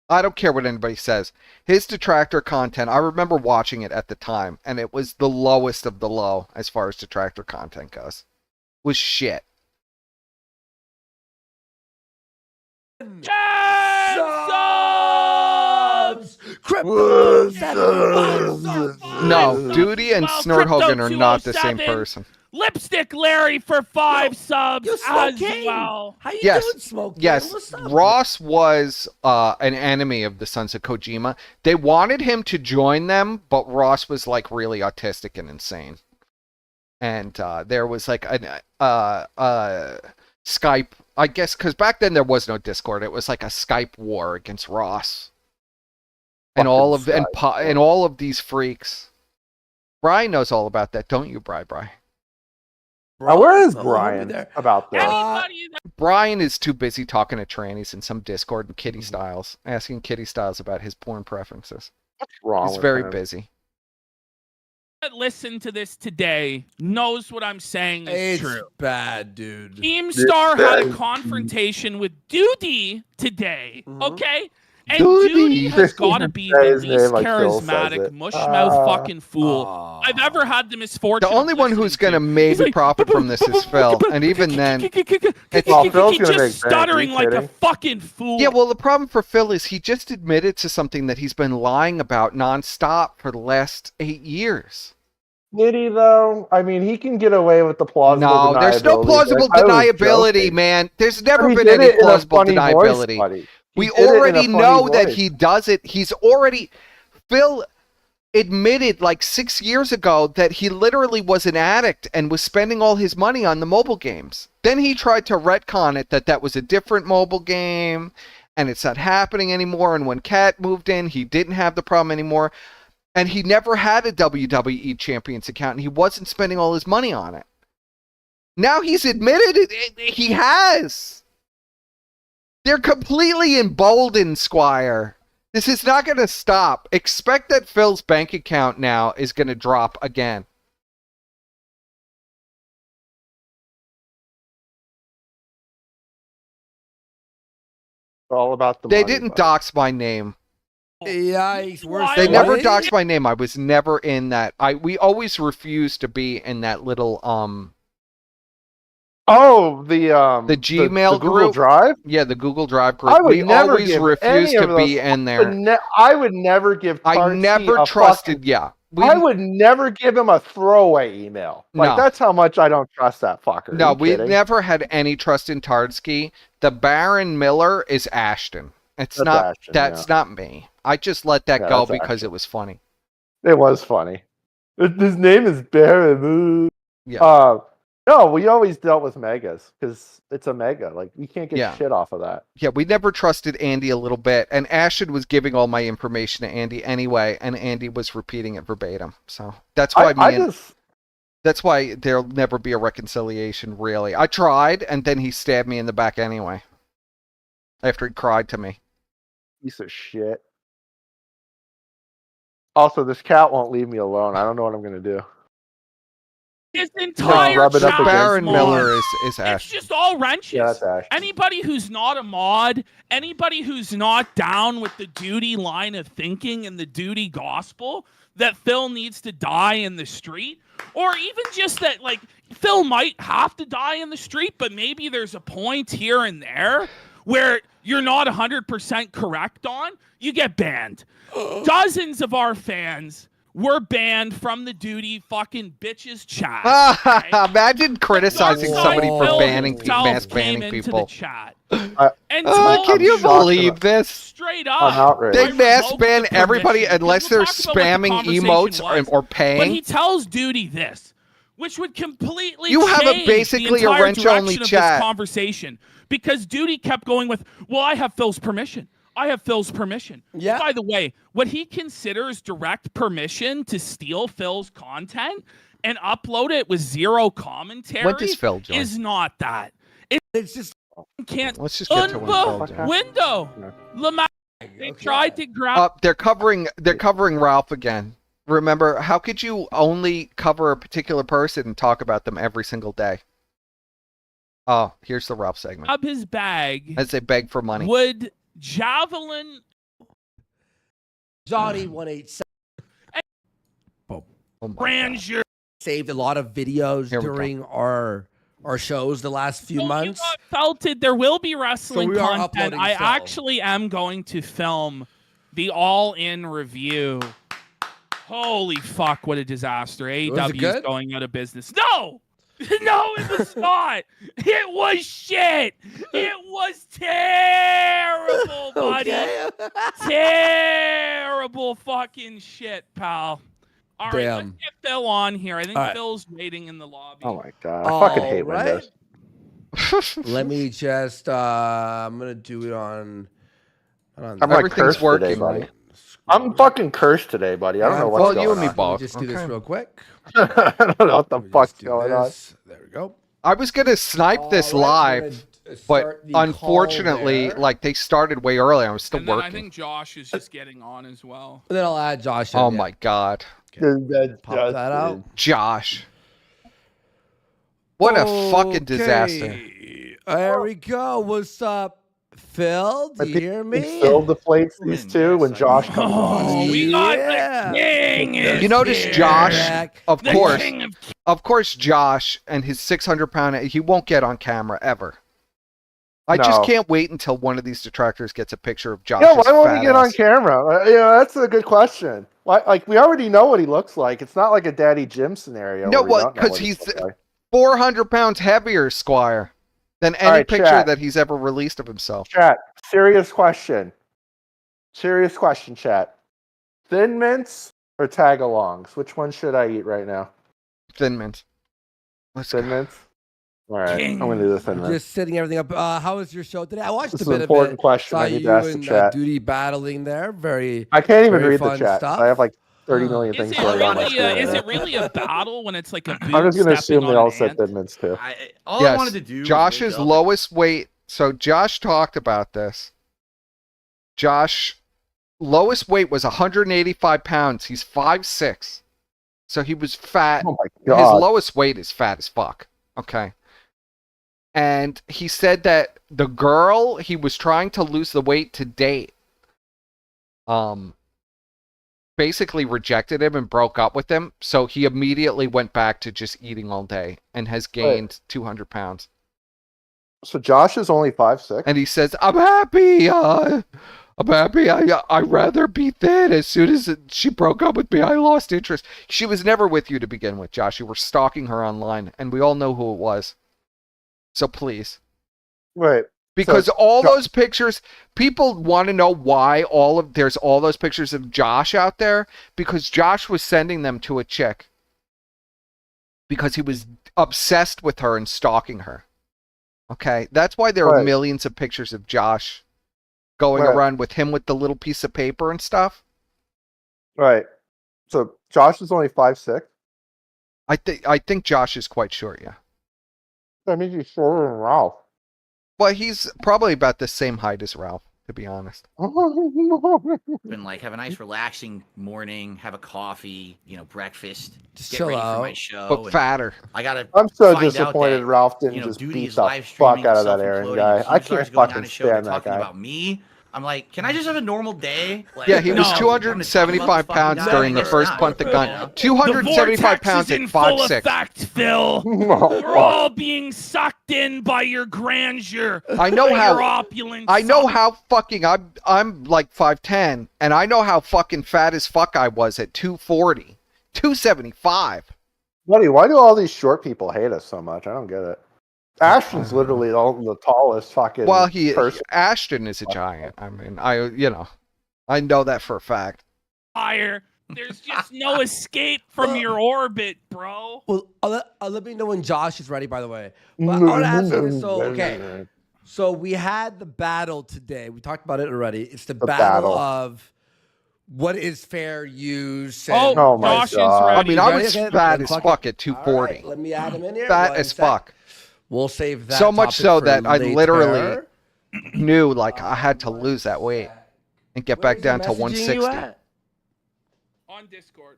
I don't care what anybody says. His Detractor content, I remember watching it at the time, and it was the lowest of the low as far as Detractor content goes. It was shit. No, Duty and Snorthogan are not the same person. Lipstick Larry for 5 subs as well. How you Yes, doing, Smoke? yes. What's up? Ross was an enemy of the Sons of Kojima. They wanted him to join them, but Ross was like really autistic and insane. And there was like an Skype, I guess, because back then there was no Discord. It was like a Skype war against Ross and all of these freaks. Brian knows all about that, don't you, Bri? Now, where is Bro, Brian there. about that? Anybody that Brian is too busy talking to trannies in some Discord and Kitty Styles, asking Kitty Styles about his porn preferences. What's wrong He's with very him? busy. listened to this today knows what I'm saying is It's true. bad, dude. Keemstar had a confrontation with Doody today, okay? And Doody. Doody has got to be Say the his name least like Phil says charismatic, it. mushmouth fucking fool Aw. I've ever had the misfortune The only of one who's listening going to maybe like, profit from this is Phil. And even then, Well, Phil's gonna just make stuttering bank, are you like a kidding? fucking fool. yeah, well, the problem for Phil is he just admitted to something that he's been lying about nonstop for the last 8 years. Did he though? I mean, he can get away with the plausible deniability. No, there's no but plausible I was deniability, joking. man. There's But never he been did any it in a plausible funny voice, deniability. buddy. He We did it in a already funny know that voice. he does it. He's already... Phil admitted like 6 years ago that he literally was an addict and was spending all his money on the mobile games. Then he tried to retcon it that was a different mobile game and it's not happening anymore. And when Kat moved in, he didn't have the problem anymore. And he never had a WWE Champions account and he wasn't spending all his money on it. Now he's admitted he has. They're completely emboldened, Squire. This is not going to stop. Expect that Phil's bank account now is going to drop again. It's all about the They money, didn't buddy. dox my name. Yikes, where's They What? never doxed my name. I was never in that. We always refused to be in that little Oh, the Gmail the Google group? Drive. yeah, the Google Drive group. I would We never always give refused any to of be those- in there. I would never give. I Tartsy never a trusted. fucking- Yeah, I would never give him a throwaway email. Like No. that's how much I don't trust that fucker. No, Are you we kidding? never had any trust in Tardsky. The Baron Miller is Ashton. It's That's not. Ashton, That's not me. I just let that Yeah, go that's because Ashton. it was funny. It was funny. His name is Baron. Yeah. No, we always dealt with megas because it's a mega. Like we can't get Yeah. shit off of that. Yeah, we never trusted Andy a little bit, and Ashton was giving all my information to Andy anyway, and Andy was repeating it verbatim. So that's why that's why there'll never be a reconciliation. Really, I tried, and then he stabbed me in the back anyway. After he cried to me. Piece of shit. Also, this cat won't leave me alone. I don't know what I'm gonna do. His entire rub it up chat against Baron me. Miller is It's Ashton. just all wrenches. Yeah, that's Ashton. Anybody who's not a mod, anybody who's not down with the duty line of thinking and the duty gospel that Phil needs to die in the street, or even just that, like, Phil might have to die in the street, but maybe there's a point here and there where you're not 100% correct on, you get banned. Dozens of our fans were banned from the duty fucking bitches chat. Okay? Imagine criticizing somebody for Phil banning himself mass came banning into people. the chat I- and Oh, told can you me believe this? straight I'm up. outraged. They I mass revoked ban the everybody permission. unless We'll they're talk about what the spamming conversation emotes was. or But paying. he tells Duty this, which would completely You have a change basically the a entire wrench-only direction of chat. this conversation, because Duty kept going with, "Well, I have Phil's permission. I have Phil's permission." Yeah. By the way, what he considers direct permission to steal Phil's content and upload it with zero commentary When does Phil join? is not that. It's just Can't Let's just get to when Phil joins. window. Lamar, they tried to grab. They're covering Ralph again. Remember, how could you only cover a particular person and talk about them every single day? Oh, here's the Ralph segment. Up his bag. As they beg for money. Would Javelin Johnny 187 Oh my God. Grandeur saved a lot of videos Here we go. during our shows the last few months. Felted, there will be wrestling we are content. uploading I film. actually am going to film the all-in review. Holy fuck, what a disaster. AEW is good? going out of business. No! No, it was not. It was shit. It was terrible, buddy. Okay. Terrible fucking shit, pal. All right, let's Damn. get Phil on here. I think All right. Phil's waiting in the lobby. Oh my god, I fucking hate All right. Windows. Let me just I'm gonna do it on I'm like Everything's cursed working, today, buddy. right? I'm fucking cursed today, buddy. I don't know what's Well, going you and me on. both. Just do this Okay. real quick. I don't know what the Let me fuck's just do going on. this. There we go. I was gonna snipe this All right, we're live, gonna but start the call unfortunately, there. like they started way early. I was still And then I working. think Josh is just getting on as well. And then I'll add Josh. in, Oh yeah. my God, Pop that out. Josh! What a fucking disaster. Okay. There we go. What's up, Phil? Do you hear me? Phil deflates these two when Josh comes on. Oh, we got Yeah. the king. is You notice here. Josh, Back. of The course, king of Josh and his 600-pound, he won't get on camera ever. I just No. can't wait until one of these detractors gets a picture of Josh. Yeah, why won't he get on camera? That's a good question. Why? Like, we already know what he looks like. It's not like a Daddy Jim scenario. No, where we well, don't know 'cause what he he's looks like. 400 pounds heavier, Squire, than any right, picture chat. that he's ever released of himself. Chat. Serious question. Serious question, chat. Thin mints or tag-alongs? Which one should I eat right now? Thin Mint. Let's Thin go. mints? All right, King. I'm going to do the thin mints. Just setting everything up. How was your show today? I watched This a is an bit of important it. question. Saw I need you to ask the and chat. Duty battling there. Very. I can't even Very read the fun chat. stuff. I have like 30 million Is things it going on my really? screen. Is right it really a battle when it's like a boot now. I'm just going to stepping assume they on all an said ant? thin mints too. All Yes, I wanted to do was Josh's wake up lowest weight. So Josh talked about this. Josh, lowest weight was 185 pounds. He's 5'6". So he was fat. Oh my His god. lowest weight is fat as fuck. Okay. And he said that the girl he was trying to lose the weight to date, basically rejected him and broke up with him. So he immediately went back to just eating all day and has gained 200 pounds. So Josh is only 5'6"? And he says, "I'm happy. I'm happy. I'd rather be thin. As soon as she broke up with me, I lost interest." She was never with you to begin with, Josh. You were stalking her online, and we all know who it was. So please. Right. Because all those pictures, people want to know why there's all those pictures of Josh out there, because Josh was sending them to a chick because he was obsessed with her and stalking her. Okay, that's why there are Right. millions of pictures of Josh going Right. around with him with the little piece of paper and stuff. Right. So Josh is only 5'6"? I think Josh is quite short, yeah. That means he's shorter than Ralph. Well, he's probably about the same height as Ralph, to be honest. and like have a nice relaxing morning, have a coffee, breakfast, Just get chill ready for out. my show. But and fatter. I gotta. I'm so find out disappointed that, Ralph didn't just Duty beat is the live fuck streaming out of and that Aaron self-imploding, guy. and I Keemstar's can't going on fucking his show, they're stand that talking guy. about me. I'm like, can I just have a normal day? Like, Yeah, he was No. 275 pounds during the first punt the gun. 275 pounds at in full 5'6". effect, Phil. Oh, We're all being sucked in by your grandeur. I know by how- your opulence. I know how fucking I'm like 5'10", and I know how fucking fat as fuck I was at 240, 275. Buddy, why do all these short people hate us so much? I don't get it. Ashton's literally the tallest fucking Well, person. Ashton is a giant. I mean, I know that for a fact. fire. There's just no escape from your orbit, bro. Well, let me know when Josh is ready. By the way, but I want to ask you this. So okay, so we had the battle today. We talked about it already. It's the battle battle. of what is fair use. Oh, and- Oh my Josh is God. ready. I mean, I ready? was Okay, fat then as fuck fuck it. at 240. All right, let me add him in here. Fat One as sec. fuck. We'll save that. So much topic so for that I later. literally knew like I had to lose that weight and get Where back is he down to messaging you 160. at? On Discord.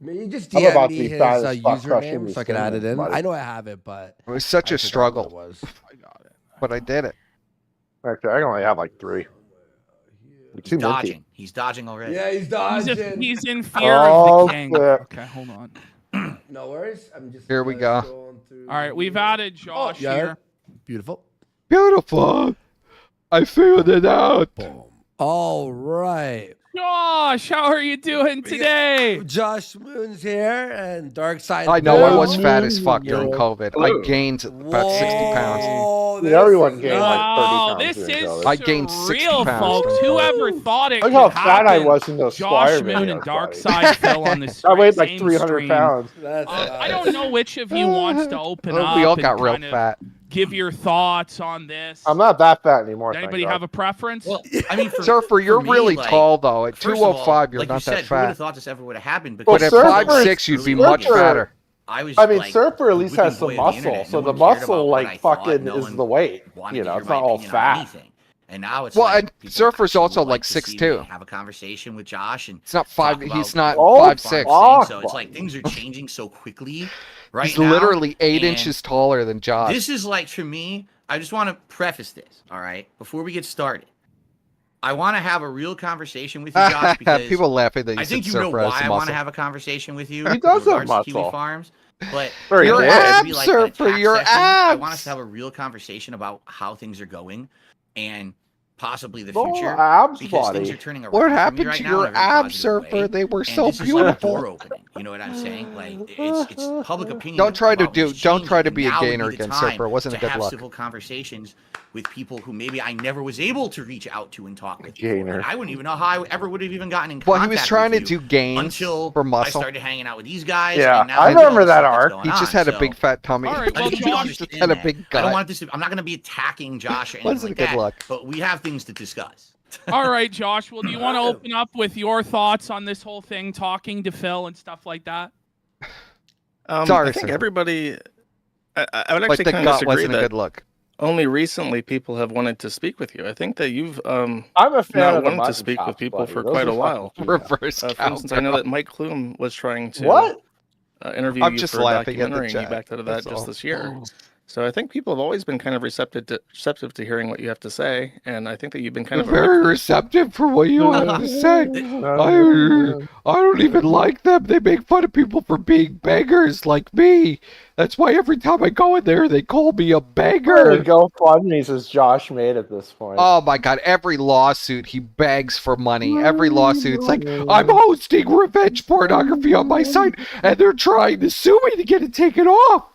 You just I'm DM about me to be his fat as fuck crushing username these so I can add it in. buddy. I know I have it, but It was such I a forgot struggle, what it was. I got it. but I did it. Actually, I only have like 3. He's Too minty. dodging. He's dodging already. Yeah, he's dodging. He's in fear Oh, of the king. flip. Okay, hold on. No worries. I'm just Here we go. going through All right, we've added Josh yeah. here. Beautiful. Beautiful. I figured it out. Boom. All right. Josh, how are you doing today? Josh Moon's here and Dark Side. I know I was Yeah. fat as fuck during Yeah. COVID. I gained about 60 pounds. Whoa, Dude, everyone this is gained like 30 Wow, pounds. this during is COVID. I gained 60 surreal, pounds. folks. Whoever thought it Look could how fat I happen. was in those Josh Squire Moon and videos, Dark buddy. Side fell on the I weighed like same 300 stream. pounds. That's I don't know which of you wants to open up. We all and got real kind of fat. Give your thoughts on this. I'm not that fat anymore. Does thank anybody God. have a preference? Well, I mean, Surfer, you're me, really like, tall though. At first of all, 205, you're like not you said, that who would have fat. thought this ever would have happened? Well, But at Because Surfer- 5'6", you'd be Surfer- much fatter. I was I mean, like, Surfer at least whipping has some boy of the muscle, internet. so No the one cared muscle about what I like thought. fucking No is one the weight. wanted You to know, hear it's my not all opinion on fat. anything. And now it's Well, like, and people Surfer's actually also would like to see 6'2". me Have a conversation with Josh and It's not 5. talk He's about not Oh, 5'6". fuck. So it's like things are changing so quickly right He's now. literally 8 and inches taller than Josh. This is like, for me, I just want to preface this, all right, before we get started. I want to have a real conversation with you, Josh, because People laughing that you I think said you know Surfer has why some I want to muscle. have a conversation with you. He in does have regards to Kiwi muscle. Farms, but Very Your good. abs, be like an Surfer, attack your session. I want us abs. to have a real conversation about how things are going and possibly the Oh, future. abs, Because things buddy. are turning around. What for me happened right to now your in a very abs, positive Surfer? way. They were And so this is like a beautiful. door opening. You know what I'm saying? Like it's public opinion. Don't try to about what's don't try to changing, be a and now would gainer be the against time Surfer. It wasn't a to good have look. civil conversations with people who maybe I never was able to reach out to and talk with. before. Gainer. And I wouldn't even know how I ever would have even gotten in Well, contact. he was trying to with you do gains until for I muscle. started hanging out with these guys. Yeah, and now I I know all remember the that stuff that's arc. going He just on, had a so big fat tummy. All right, I well, think you Josh just understand had a that. big I don't gut. want this. I'm not going to be attacking Josh or anything Wasn't a like good that. look. But we have things to discuss. All right, Josh. Well, do you want to open up with your thoughts on this whole thing, talking to Phil and stuff like that? Sorry, I think sir. everybody. I would Like actually the kind of gut disagree wasn't a that good look. only recently people have wanted to speak with you. I think that you've I'm a fan not of the wanted to mutton speak chops, with people buddy. for Those quite are a while. fucking- Reverse For instance, I know that Mike Klum was trying to What? interview I'm you just for a laughing at the documentary, and chat, you backed out of that that's just all. this year. So I think people have always been kind of receptive to hearing what you have to say, and I think that you've been kind of Very receptive for what you have to say. I don't even like them. They make fun of people for being beggars like me. That's why every time I go in there, they call me a beggar. GoFundMe's as Josh made at this point. Oh my god, every lawsuit he begs for money. Every lawsuit's like, I'm hosting revenge pornography on my site, and they're trying to sue me to get it taken off.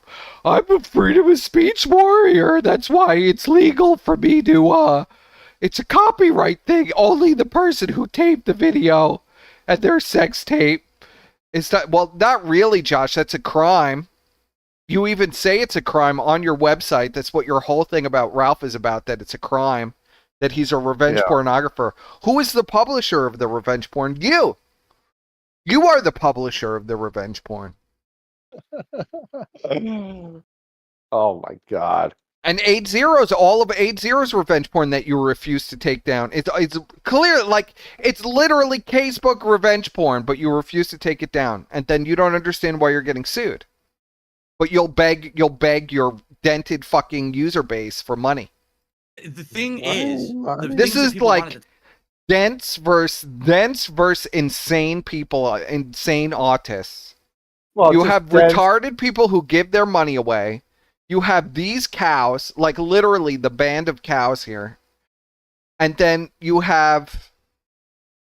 I'm a freedom of speech warrior. That's why it's legal for me to, it's a copyright thing. Only the person who taped the video and their sex tape is not, well, not really, Josh. That's a crime. You even say it's a crime on your website. That's what your whole thing about Ralph is about, that it's a crime, that he's a revenge pornographer. Who is the publisher of the revenge porn? You. You are the publisher of the revenge porn. Oh my god. And 8-0's all of 8-0's revenge porn that you refuse to take down. It's clear, like, it's literally casebook revenge porn, but you refuse to take it down. And then you don't understand why you're getting sued. But you'll beg your dented fucking user base for money. The thing is, the This things that is people like wanted to- dense versus insane people, insane autists. Well, You just have dense- retarded people who give their money away. You have these cows, like literally the band of cows here. And then you have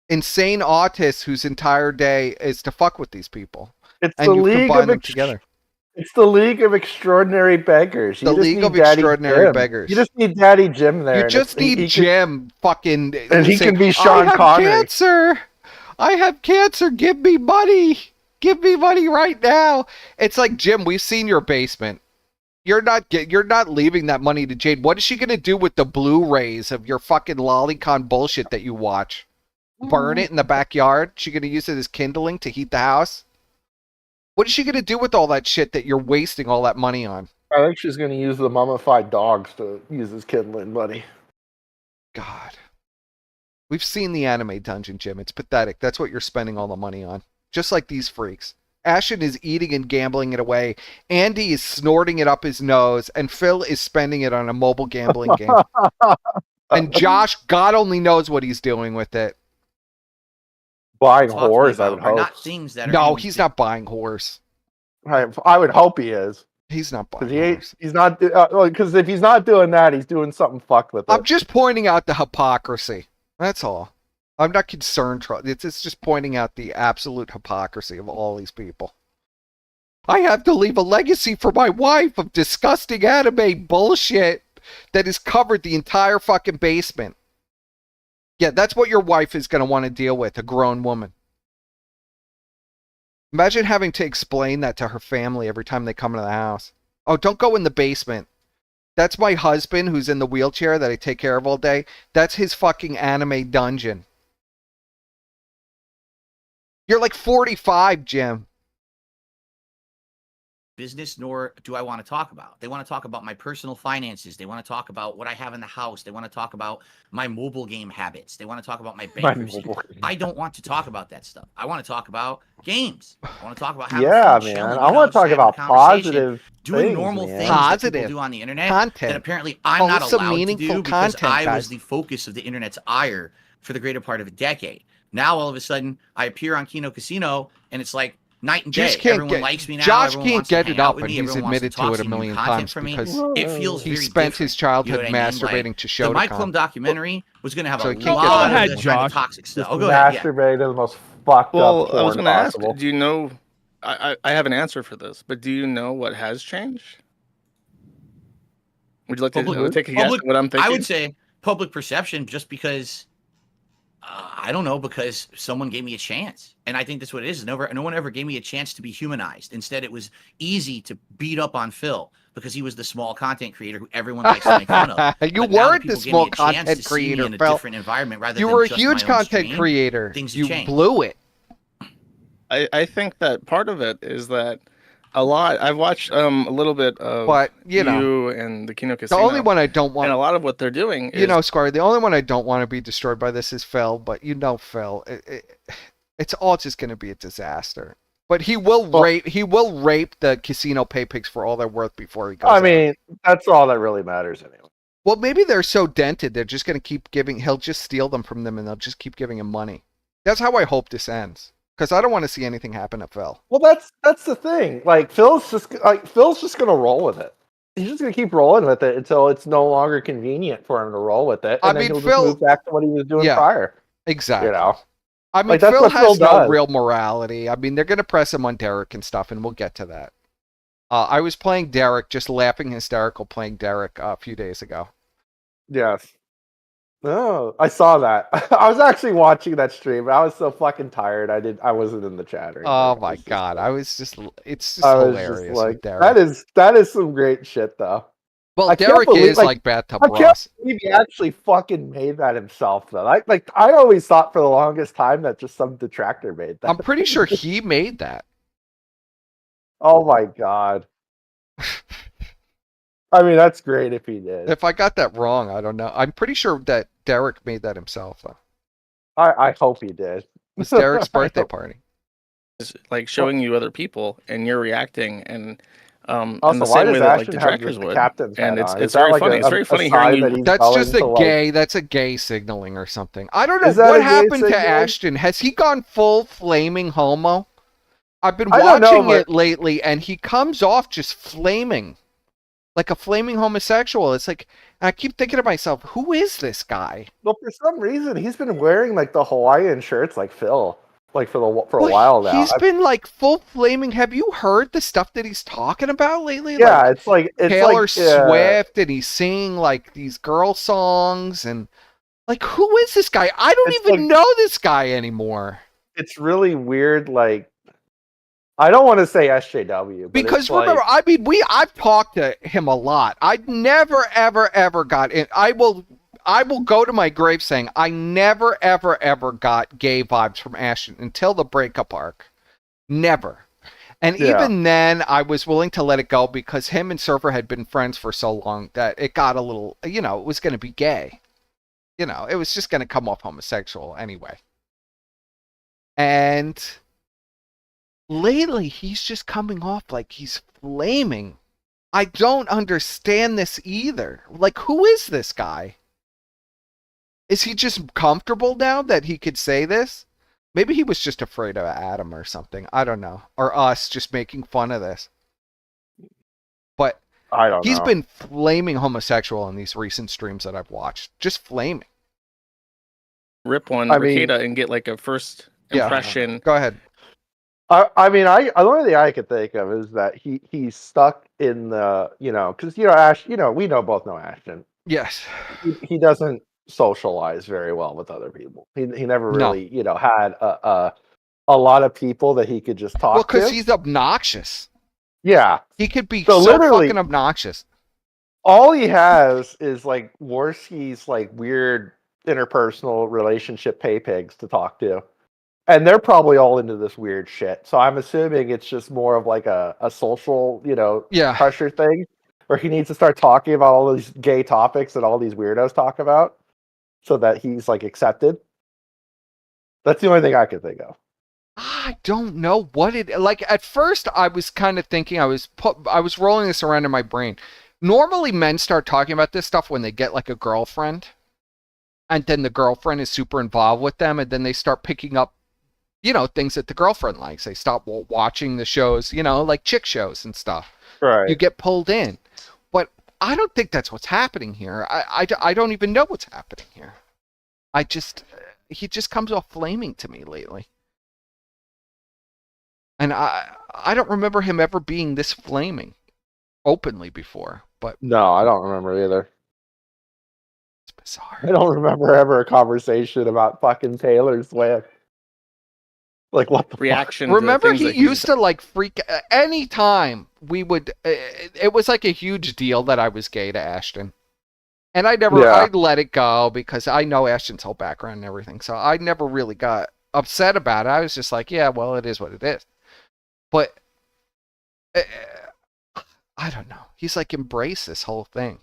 insane autists whose entire day is to fuck with these people. It's And the you league combine of them together. It's the League of Extraordinary Beggars. You The just League need of Daddy Extraordary Jim. Beggars. You just need Daddy Jim there. You and just he need can- Jim fucking... and he say, can be Sean I have Connery. cancer. I have cancer. Give me money. Give me money right now. It's like, Jim, we've seen your basement. You're not leaving that money to Jade. What is she going to do with the Blu-rays of your fucking lolicon bullshit that you watch? Burn it in the backyard? She going to use it as kindling to heat the house? What is she going to do with all that shit that you're wasting all that money on? I think she's going to use the mummified dogs to use as kindling money. God. We've seen the anime dungeon, Jim. It's pathetic. That's what you're spending all the money on. just like these freaks. Ashton is eating and gambling it away. Andy is snorting it up his nose, and Phil is spending it on a mobile gambling game. And Josh, God only knows what he's doing with it. Buying whores, I would are hope. not things that are No, he's not buying whores. I would hope he is. He's not buying whores. He's not, because if he's not doing that, he's doing something fucked with it. I'm just pointing out the hypocrisy. That's all. I'm not concerned. It's just pointing out the absolute hypocrisy of all these people. I have to leave a legacy for my wife of disgusting anime bullshit that has covered the entire fucking basement. Yeah, that's what your wife is going to want to deal with, a grown woman. Imagine having to explain that to her family every time they come into the house. Oh, don't go in the basement. That's my husband who's in the wheelchair that I take care of all day. That's his fucking anime dungeon. You're like 45, Jim. Business, nor do I want to talk about. They want to talk about my personal finances. They want to talk about what I have in the house. They want to talk about my mobile game habits. They want to talk about my bankruptcy. I don't want to talk about that stuff. I want to talk about games. I want to talk about having fun, man. chilling, I want to talk about positive doing things, normal man. things Positive that people do on the internet content. that apparently I'm not Wholesome, allowed to meaningful do because content, I was guys. the focus of the internet's ire for the greater part of a decade. Now all of a sudden I appear on Kino Casino and it's like night and day. Everyone likes me now. Josh Everyone can't wants to get hang it out up, with and me. he's Everyone wants to admitted to talk it a new million content times from me. because It feels he very spent his different. childhood You know what I mean? masturbating Like, to the Showtime. Mike Plum documentary was going to have So a he can't lot get of it. ahead, this kind Josh. of toxic stuff. Just Oh, go ahead. Yeah. masturbate to the most fucked Well, up I was porn going to ask, possible. do you know? I have an answer for this, but do you know what has changed? Would you like to take a guess at what I'm thinking? I would say public perception, just because I don't know, because someone gave me a chance, and I think that's what it is. No one ever gave me a chance to be humanized. Instead, it was easy to beat up on Phil because he was the small content creator who everyone likes to make fun of. You But now that weren't the people gave me small a chance content to see me creator, in a Phil. different environment rather You than were a just huge my own content stream, creator. things have You changed. blew it. I think that part of it is that a lot. I've watched a little bit of But, you know, and the Kino The Casino. only one I don't want, and a lot of what they're doing is, you know, Squire, the only one I don't want to be destroyed by this is Phil, but you know Phil. It's all just going to be a disaster. But he will rape the casino pay pigs for all they're worth before he goes I out. mean, that's all that really matters anyway. Well, maybe they're so dented, they're just going to keep giving, he'll just steal them from them and they'll just keep giving him money. That's how I hope this ends. Because I don't want to see anything happen to Phil. Well, that's the thing. Like Phil's just gonna roll with it. He's just gonna keep rolling with it until it's no longer convenient for him to roll with it. And then he'll just move back to what he was doing prior. Exactly. You know. I mean, Like, that's Phil what Phil has no does. real morality. I mean, they're going to press him on Derek and stuff, and we'll get to that. I was playing Derek, just laughing hysterical playing Derek a few days ago. Yes. Oh, I saw that. I was actually watching that stream, but I was so fucking tired. I wasn't in the chat or anything. Oh my god, it's just I was hilarious just with like, Derek. that is some great shit though. Well, I can't Derek believe, is like Bathtub I can't Ross. believe he actually fucking made that himself though. I always thought for the longest time that just some detractor made that. I'm pretty sure he made that. Oh my god. I mean, that's great if he did. If I got that wrong, I don't know. I'm pretty sure that Derek made that himself, though. I hope he did. It was Derek's birthday party. It's like showing you other people and you're reacting and in Also, the why same way does that like Ashton have detractors the would. captain's And hat it's on? Is it's that very like funny. a- It's very a funny sign hearing that you. he's That's just a going to, gay. That's a gay signaling or something. I don't know Is that what a gay happened to signal? Ashton. Has he gone full flaming homo? I've been I don't know, watching but- it lately, and he comes off just flaming, like a flaming homosexual. It's like I keep thinking to myself, who is this guy? Well, for some reason, he's been wearing like the Hawaiian shirts like Phil, like for a while now. He's been like full flaming. Have you heard the stuff that he's talking about lately? Yeah, Like, it's like Taylor yeah. Swift, and he's singing like these girl songs, and like, who is this guy? I don't It's even like- know this guy anymore. It's really weird. Like, I don't want to say SJW, but Because it's like, remember, I mean, I've talked to him a lot. I never, ever, ever got in. I will go to my grave saying I never, ever, ever got gay vibes from Ashton until the breakup arc. Never. And Yeah. even then, I was willing to let it go because him and Surfer had been friends for so long that it got a little, it was going to be gay. It was just going to come off homosexual anyway. And lately he's just coming off like he's flaming. I don't understand this either. Like, who is this guy? Is he just comfortable now that he could say this? Maybe he was just afraid of Adam or something. I don't know. Or us just making fun of this. But I don't know. he's been flaming homosexual in these recent streams that I've watched. Just flaming. Rip one, Ricada, and get like a first impression. Go ahead. I mean, the only thing I could think of is that he's stuck in the, because Ash, we both know Ashton. Yes. He doesn't socialize very well with other people. He never really, had a lot of people that he could just talk to. Well, because he's obnoxious. Yeah. He could be so fucking obnoxious. All he has is like Worski's like weird interpersonal relationship pay pigs to talk to. And they're probably all into this weird shit. So I'm assuming it's just more of like a social, pressure thing where he needs to start talking about all these gay topics that all these weirdos talk about so that he's like accepted. That's the only thing I could think of. I don't know what it like. At first, I was kind of thinking I was rolling this around in my brain. Normally, men start talking about this stuff when they get like a girlfriend, and then the girlfriend is super involved with them, and then they start picking up, things that the girlfriend likes. They stop watching the shows, like chick shows and stuff. Right. You get pulled in, but I don't think that's what's happening here. I don't even know what's happening here. He just comes off flaming to me lately. And I don't remember him ever being this flaming openly before, but no, I don't remember either. It's bizarre. I don't remember ever a conversation about fucking Taylor Swift. Like, what the reaction? Remember, he used to like freak anytime we would. It was like a huge deal that I was gay to Ashton, and I'd let it go because I know Ashton's whole background and everything, so I never really got upset about it. I was just like, yeah, well, it is what it is. But I don't know. He's like embraced this whole thing.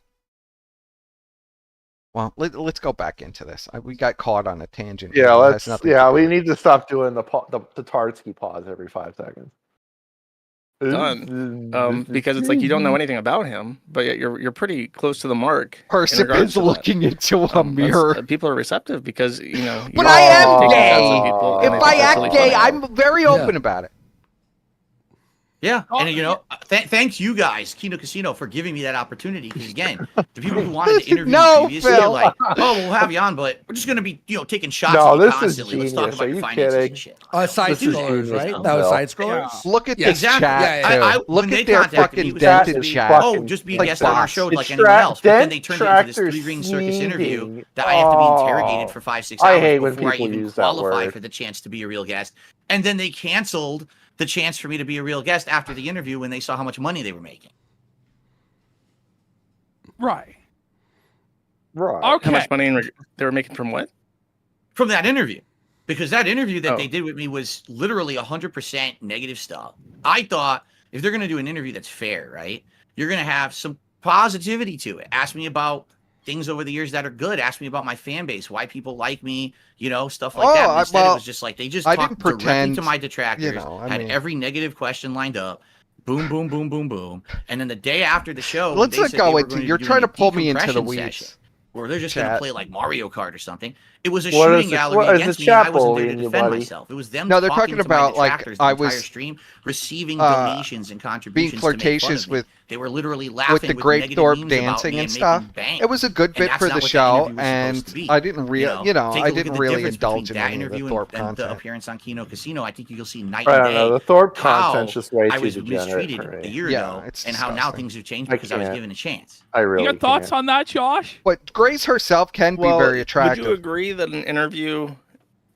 Well, let's go back into this. We got caught on a tangent. Yeah, we need to stop doing the Tartsky pause every 5 seconds. Done. Because it's like you don't know anything about him, but yet you're pretty close to the mark. Person is looking into a mirror. People are receptive because But I am gay. If I act gay, I'm very open about it. Yeah, and thanks you guys, Kino Casino, for giving me that opportunity. Because again, the people who wanted to interview previously are like, "Oh, we'll have you on, but we're just going to be, taking shots at you constantly. Let's talk about your finances and shit." Side scrollers, right? That was side scrollers. Look at this chat. Yeah. Look at their fucking dented chat. Oh, just be a guest on our show like anyone else. But then they turned it into this 3-ring circus interview that I have to be interrogated for 5-6 hours before I even qualify for the chance to be a real guest. And then they canceled the chance for me to be a real guest after the interview when they saw how much money they were making. Right. Okay. How much money they were making from what? From that interview. Because that interview that they did with me was literally 100% negative stuff. I thought if they're going to do an interview that's fair, right, you're going to have some positivity to it. Ask me about things over the years that are good. Ask me about my fan base, why people like me, stuff like that. Instead, it was just like they just talked directly to my detractors, had every negative question lined up. Boom, boom, boom, boom, boom. And then the day after the show, let's not go into. You're trying to pull me into the weeds. Or they're just going to play like Mario Kart or something. It was a shooting gallery against me. I wasn't there to defend myself. It was them. No, they're talking about like I was stream receiving donations and contributions. Being flirtatious with. They were literally laughing with the Grape Thorpe dancing and stuff. It was a good bit for the show, and I didn't really, I didn't really indulge in any of the Thorpe content. The appearance on Kino Casino, I think you'll see night and day. I don't know. The Thorpe content's just way too I was degenerate mistreated a year ago, and how now things have changed because I was given a chance. I really. You got thoughts on that, Josh? But Grace herself can be very attractive. Would you agree that an interview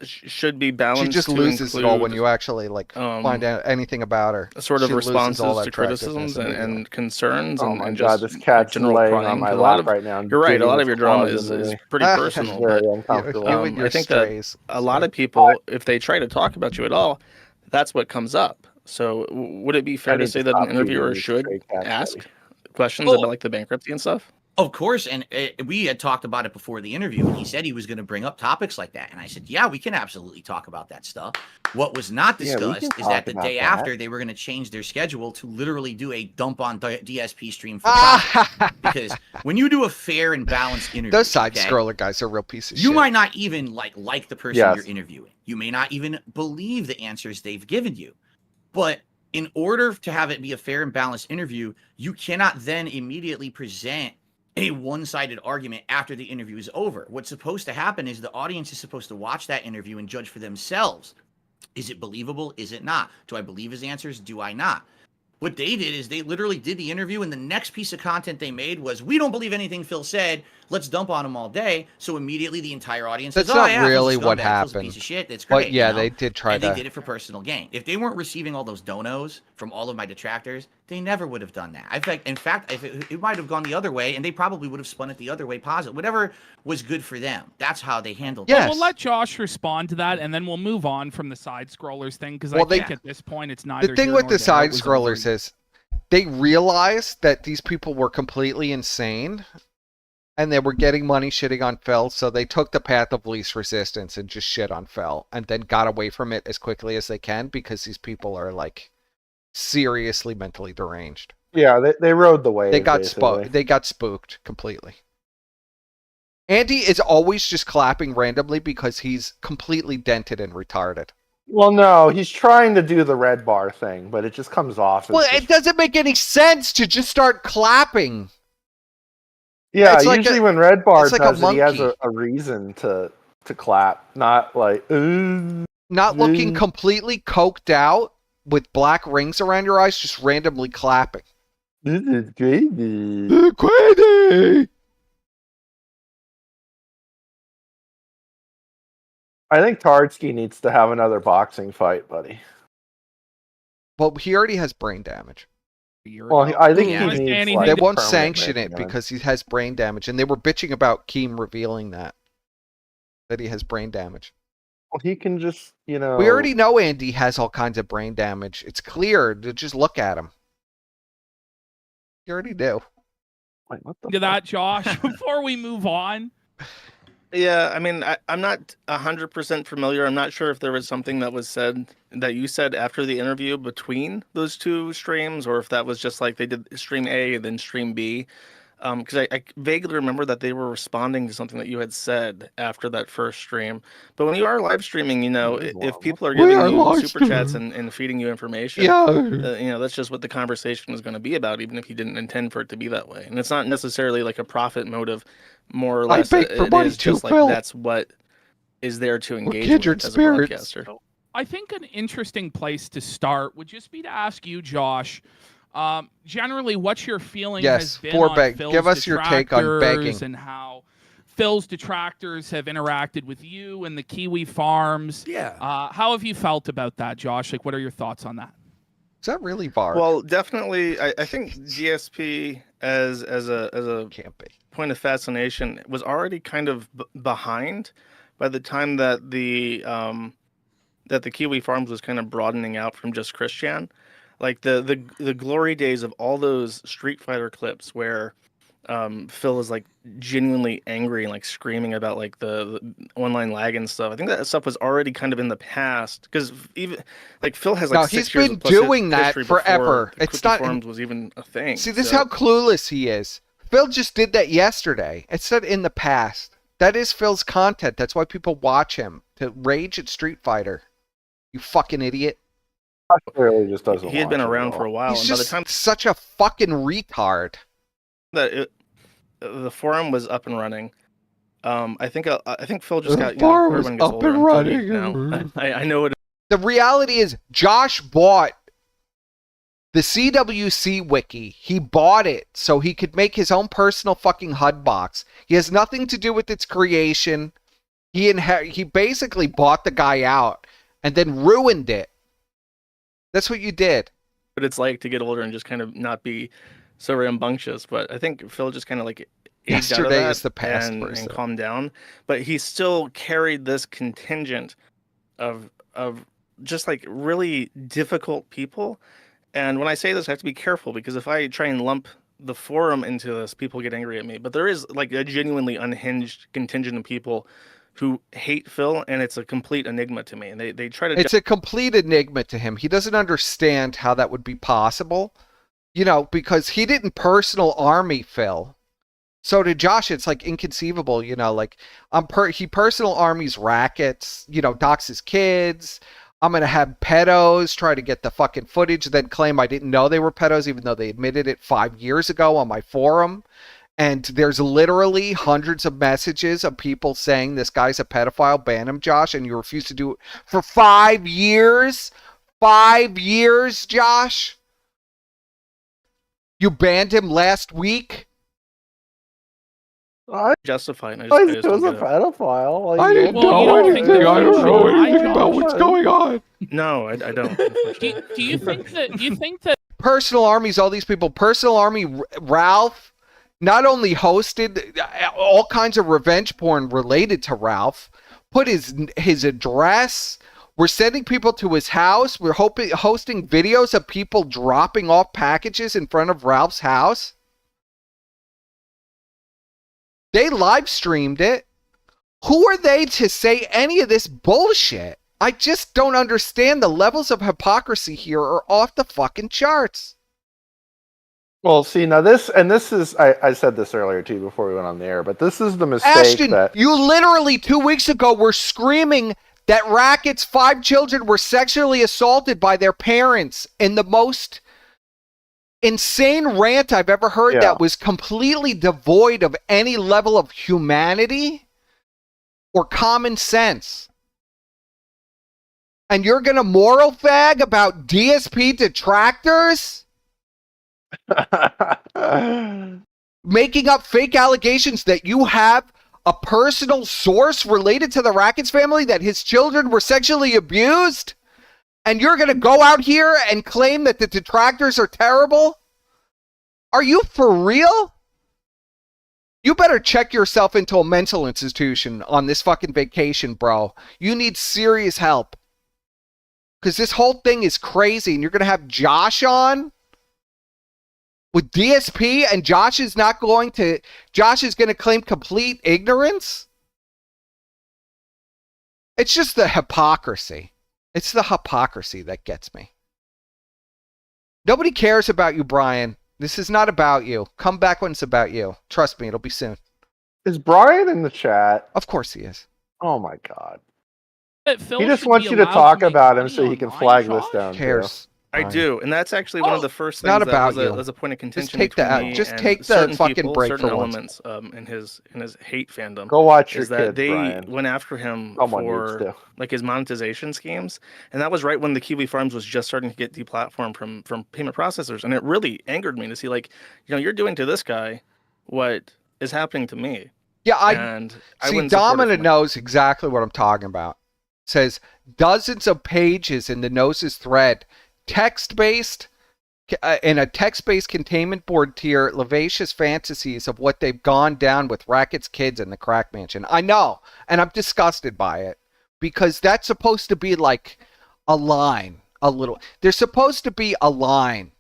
should be balanced? She just loses it all when you actually find out anything about her. Sort of responses to criticisms and concerns. Oh my and God, just this cat's general laying crying. on my lap right now. You're right. A lot of your drama is pretty personal. Very uncomfortable. I think that a lot of people, if they try to talk about you at all, that's what comes up. So would it be fair to say that an interviewer should ask questions about like the bankruptcy and stuff? Of course, and we had talked about it before the interview, and he said he was going to bring up topics like that, and I said, yeah, we can absolutely talk about that stuff. What was not discussed is that the day after they were going to change their schedule to literally do a dump on DSP stream for profit. Because when you do a fair and balanced interview, those side scroller guys are a real piece of shit. You might not even like the person you're interviewing. You may not even believe the answers they've given you, but in order to have it be a fair and balanced interview, you cannot then immediately present a one-sided argument after the interview is over. What's supposed to happen is the audience is supposed to watch that interview and judge for themselves. Is it believable? Is it not? Do I believe his answers? Do I not? What they did is they literally did the interview, and the next piece of content they made was, we don't believe anything Phil said. Let's dump on him all day. So immediately the entire audience That's says, not yeah, really Phil's a what scumbag. happened. Phil's a piece of shit. That's great. But yeah, you know? they did try and to. they did it for personal gain. If they weren't receiving all those donos from all of my detractors, they never would have done that. In fact, if it might have gone the other way, and they probably would have spun it the other way positive. Whatever was good for them. That's how they handled it. Well, we'll let Josh respond to that, and then we'll move on from the side scrollers thing, because I think at this point it's neither. The thing with the side scrollers is they realized that these people were completely insane and they were getting money shitting on Phil, so they took the path of least resistance and just shit on Phil and then got away from it as quickly as they can because these people are like seriously mentally deranged. Yeah, they rode the wave. They got spooked completely. Andy is always just clapping randomly because he's completely dented and retarded. Well, no, he's trying to do the red bar thing, but it just comes off. Well, it doesn't make any sense to just start clapping. Yeah, it's usually when red bar like does it, he has a reason to clap, not like not looking completely coked out with black rings around your eyes, just randomly clapping. This is crazy. Crazy. I think Tardsky needs to have another boxing fight, buddy. Well, he already has brain damage. Well, I think he needs, they won't sanction it because he has brain damage, and they were bitching about Keem revealing that he has brain damage. Well, he can just, We already know Andy has all kinds of brain damage. It's clear to just look at him. You already do. Wait, what the that, Josh, before we move on. Yeah, I mean, I'm not 100% familiar. I'm not sure if there was something that was said that you said after the interview between those two streams, or if that was just like they did stream A and then stream B. Because I vaguely remember that they were responding to something that you had said after that first stream. But when you are live streaming, if people are giving you super chats and feeding you information, that's just what the conversation is going to be about, even if you didn't intend for it to be that way. And it's not necessarily like a profit motive, more or less. It is just like that's what is there to engage with as a broadcaster. I think an interesting place to start would just be to ask you, Josh. Generally, what's your feeling has been on Phil's give us your take on begging and how Phil's detractors have interacted with you and the Kiwi Farms. Yeah. How have you felt about that, Josh? Like, what are your thoughts on that? Is that really Bard? Well, definitely, I think DSP as a point of fascination was already kind of behind by the time that the Kiwi Farms was kind of broadening out from just Christian. Like the glory days of all those Street Fighter clips where Phil is like genuinely angry and like screaming about like the online lag and stuff. I think that stuff was already kind of in the past because even like Phil has like he's been doing that forever. It's not Forms was even a thing. See, this is how clueless he is. Phil just did that yesterday. It said in the past. That is Phil's content. That's why people watch him to rage at Street Fighter. You fucking idiot. Really just doesn't. He had been around for a while. He's and just by the time such a fucking retard. That the forum was up and running, I think Phil just got forum was up and running. Now. I know it. The reality is, Josh bought the CWC wiki. He bought it so he could make his own personal fucking HUD box. He has nothing to do with its creation. He basically bought the guy out and then ruined it. That's what you did. But it's like to get older and just kind of not be so rambunctious. But I think Phil just kind of like aged out of that is the past and calmed down. But he still carried this contingent of just like really difficult people. And when I say this, I have to be careful because if I try and lump the forum into this, people get angry at me, but there is like a genuinely unhinged contingent of people who hate Phil, and it's a complete enigma to me. And they try to. It's a complete enigma to him. He doesn't understand how that would be possible, you know, because he didn't personal army Phil. So to Josh, it's like inconceivable, you know, like he personal armies rackets, you know, doxes kids. I'm going to have pedos try to get the fucking footage, then claim I didn't know they were pedos, even though they admitted it 5 years ago on my forum. And there's literally hundreds of messages of people saying this guy's a pedophile, ban him, Josh, and you refuse to do it for 5 years? 5 years, Josh? You banned him last week? I justify it. I was a pedophile. Like, I didn't know anything. I don't know anything about what's going on. No, I don't. Do you think that Personal armies, all these people, personal army Ralph, not only hosted all kinds of revenge porn related to Ralph, put his address. We're sending people to his house. We're hosting videos of people dropping off packages in front of Ralph's house. They live streamed it. Who are they to say any of this bullshit? I just don't understand. The levels of hypocrisy here are off the fucking charts. Well, see, now this is, I said this earlier too before we went on the air, but this is the mistake Ashton, that... you literally 2 weeks ago were screaming that Racket's 5 children were sexually assaulted by their parents in the most insane rant I've ever heard that was completely devoid of any level of humanity or common sense. And you're going to moral fag about DSP detractors? Making up fake allegations that you have a personal source related to the Rackets family, that his children were sexually abused? And you're going to go out here and claim that the detractors are terrible? Are you for real? You better check yourself into a mental institution on this fucking vacation, bro. You need serious help. Because this whole thing is crazy, and you're going to have Josh on with DSP, and Josh is going to claim complete ignorance? It's just the hypocrisy. It's the hypocrisy that gets me. Nobody cares about you, Brian. This is not about you. Come back when it's about you. Trust me, it'll be soon. Is Brian in the chat? Of course he is. Oh my god. Phil He just should wants be you to allowed talk make about him money so he can online, flag Josh? this down. Who cares? I do, and that's actually one of the first things not that about was you. was a point of contention take between that- me just and take the certain fucking people, break certain for once. elements in his hate fandom. Go watch your is that kids, they Brian. went after him Someone needs for to. like his monetization schemes, and that was right when the Kiwi Farms was just starting to get deplatformed from payment processors, and it really angered me to see, like, you know, you're doing to this guy what is happening to me. Yeah, I see. see. Dominant knows exactly what I'm talking about. Says dozens of pages in the Gnosis thread, text-based, in a text-based containment board tier, lavacious fantasies of what they've gone down with Racket's kids in the crack mansion. I know, and I'm disgusted by it, because that's supposed to be like a line, a little. There's supposed to be a line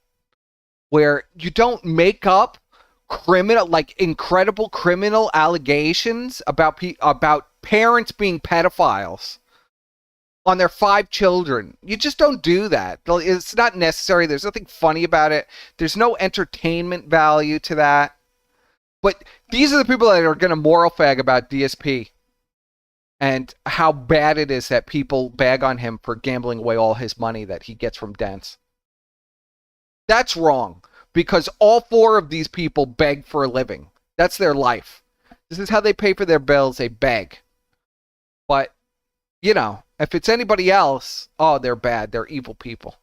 where you don't make up incredible criminal allegations about parents being pedophiles on their 5 children. You just don't do that. It's not necessary. There's nothing funny about it. There's no entertainment value to that. But these are the people that are going to moral fag about DSP and how bad it is that people bag on him for gambling away all his money that he gets from dents. That's wrong, because all 4 of these people beg for a living. That's their life. This is how they pay for their bills. They beg. But, you know, if it's anybody else, oh, they're bad. They're evil people.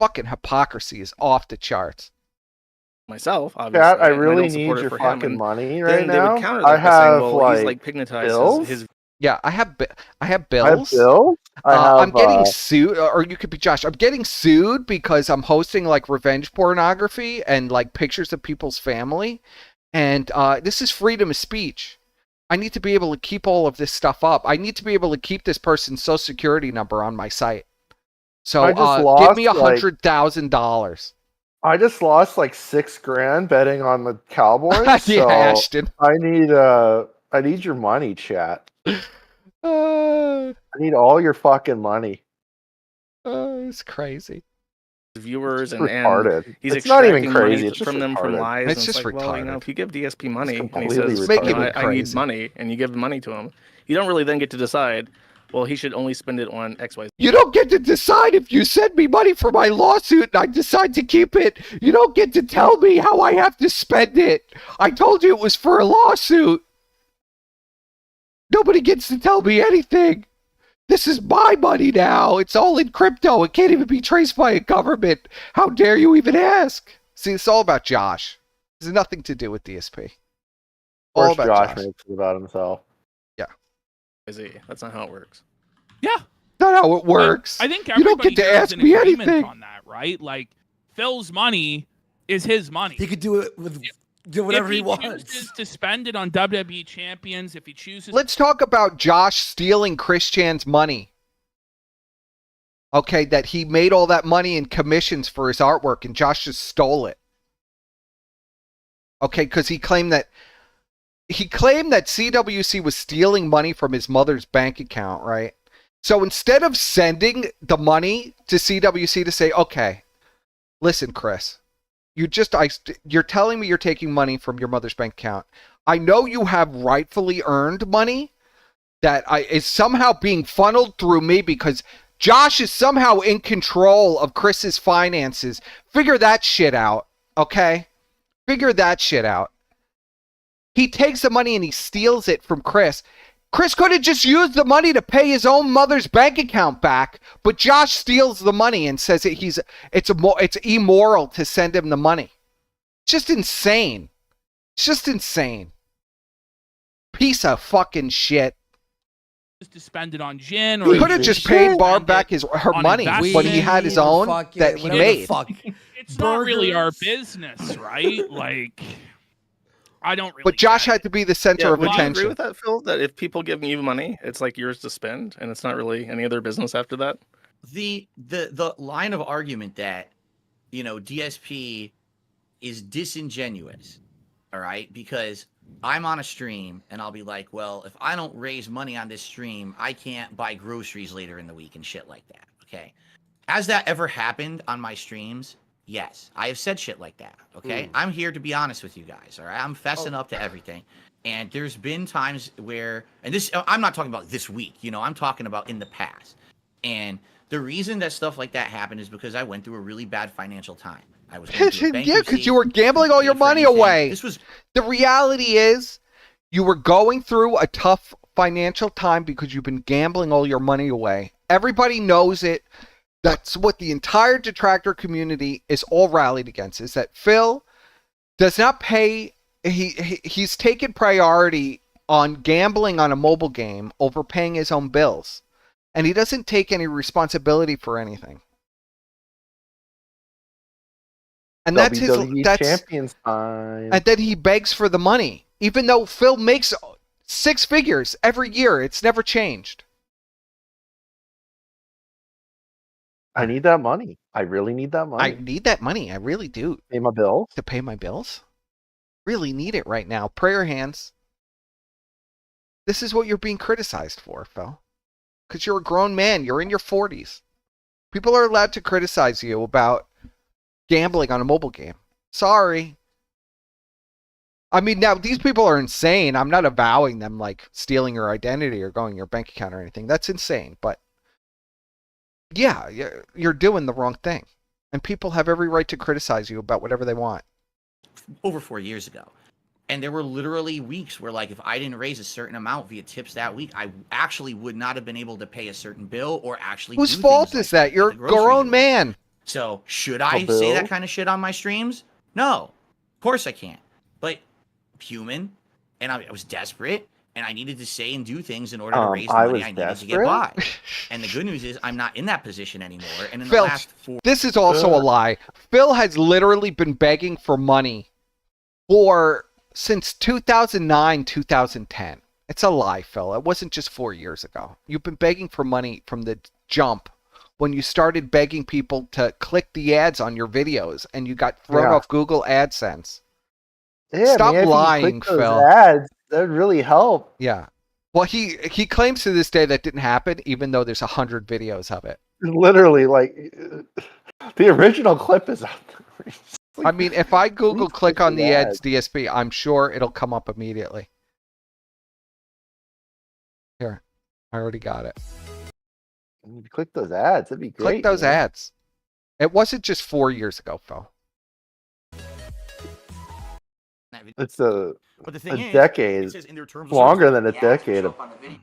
Fucking hypocrisy is off the charts. Myself, obviously. Chat, I and really don't support need it your for him, fucking and money then right they now. would counter that I by have saying, well, like he's like pignatized bills. his Yeah, I have bills. I have bills. I'm getting sued, or you could be Josh. I'm getting sued because I'm hosting like revenge pornography and like pictures of people's family, and this is freedom of speech. I need to be able to keep all of this stuff up. I need to be able to keep this person's social security number on my site. So I just give lost, me $100,000. I just lost like $6,000 betting on the Cowboys. Yeah, so Ashton. I need your money, chat. Uh, I need all your fucking money. it's crazy. Viewers It's and retarded. he's It's not even extracting crazy. money It's just from them from retarded. lies. It's and just like, well, you know, retarded. if you give DSP money and he completely says, Making you know, it I need crazy. money, and you give money to him, you don't really then get to decide, well, he should only spend it on XYZ. You don't get to decide if you send me money for my lawsuit and I decide to keep it. You don't get to tell me how I have to spend it. I told you it was for a lawsuit. Nobody gets to tell me anything. This is my money now. It's all in crypto. It can't even be traced by a government. How dare you even ask? See, it's all about Josh. It has nothing to do with DSP. Of All course, about Josh Josh. makes it about himself. That's not how it works. Yeah. Not how it works. I think You don't everybody get to here is ask in me agreement anything. on that, right? Like, Phil's money is his money. He could do it with do whatever he wants. chooses to spend it on WWE champions, if he chooses Let's talk about Josh stealing Chris Chan's money. Okay, that he made all that money in commissions for his artwork and Josh just stole it. Okay, because he claimed that CWC was stealing money from his mother's bank account, right? So instead of sending the money to CWC to say, okay, listen, Chris, you're telling me you're taking money from your mother's bank account. I know you have rightfully earned money that is somehow being funneled through me because Josh is somehow in control of Chris's finances. Figure that shit out, okay? Figure that shit out. He takes the money and he steals it from Chris. Chris could have just used the money to pay his own mother's bank account back, but Josh steals the money and says that it's immoral to send him the money. It's just insane. It's just insane. Piece of fucking shit. to spend it on gin. Or He could have just paid Barb back her money when he had his own that he made. It's not really our business, right? Like, I don't really. But Josh had to be the center of would you agree attention. with that, Phil? That if people give you money, it's like yours to spend, and it's not really any other business after that. The line of argument that, you know, DSP is disingenuous, all right? Because I'm on a stream and I'll be like, well, if I don't raise money on this stream, I can't buy groceries later in the week and shit like that. Okay. Has that ever happened on my streams? Yes. I have said shit like that. Okay. I'm here to be honest with you guys. All right. I'm fessing up to everything. And there's been times where, and this, I'm not talking about this week, you know, I'm talking about in the past. And the reason that stuff like that happened is because I went through a really bad financial time. I was going through a Yeah, because bankruptcy, you were gambling all your paid for money anything. away. This was The reality is you were going through a tough financial time because you've been gambling all your money away. Everybody knows it. That's what the entire Detractor community is all rallied against, is that Phil does not pay. He's taken priority on gambling on a mobile game over paying his own bills. And he doesn't take any responsibility for anything. And that's his champions time. And then he begs for the money. Even though Phil makes 6 figures every year, it's never changed. I need that money. I really need that money. I need that money. I really do. Pay my bills. To pay my bills? Really need it right now. Prayer hands. This is what you're being criticized for, Phil. Because you're a grown man. You're in your 40s. People are allowed to criticize you about gambling on a mobile game. Sorry. I mean, now, these people are insane. I'm not avowing them like stealing your identity or going your bank account or anything. That's insane. But yeah, you're doing the wrong thing. And people have every right to criticize you about whatever they want. over 4 years ago. And there were literally weeks where, like, if I didn't raise a certain amount via tips that week, I actually would not have been able to pay a certain bill or actually. Whose fault is that? You're a grown man. So should I say that kind of shit on my streams? No, of course I can't. But human, and I was desperate, and I needed to say and do things in order to raise the money I needed to get by. And the good news is I'm not in that position anymore. And in the Phil, last 4 this is also a lie. Phil has literally been begging for money since 2009, 2010. It's a lie, Phil. It wasn't just 4 years ago. You've been begging for money from the jump when you started begging people to click the ads on your videos and you got thrown off Google AdSense. Yeah, Stop man, lying, if you click those Phil. ads, that would really help. Yeah. Well, he claims to this day that didn't happen, even though there's 100 videos of it. Literally, like the original clip is out there. I mean, if I Google click on the ads ads. DSP, I'm sure it'll come up immediately. Here, I already got it. You click those ads, that'd be great. Click those man. ads. It wasn't just 4 years ago, Phil. It's a thing decade. it says in their terms of Longer service, than a the ads decade. show up on the video.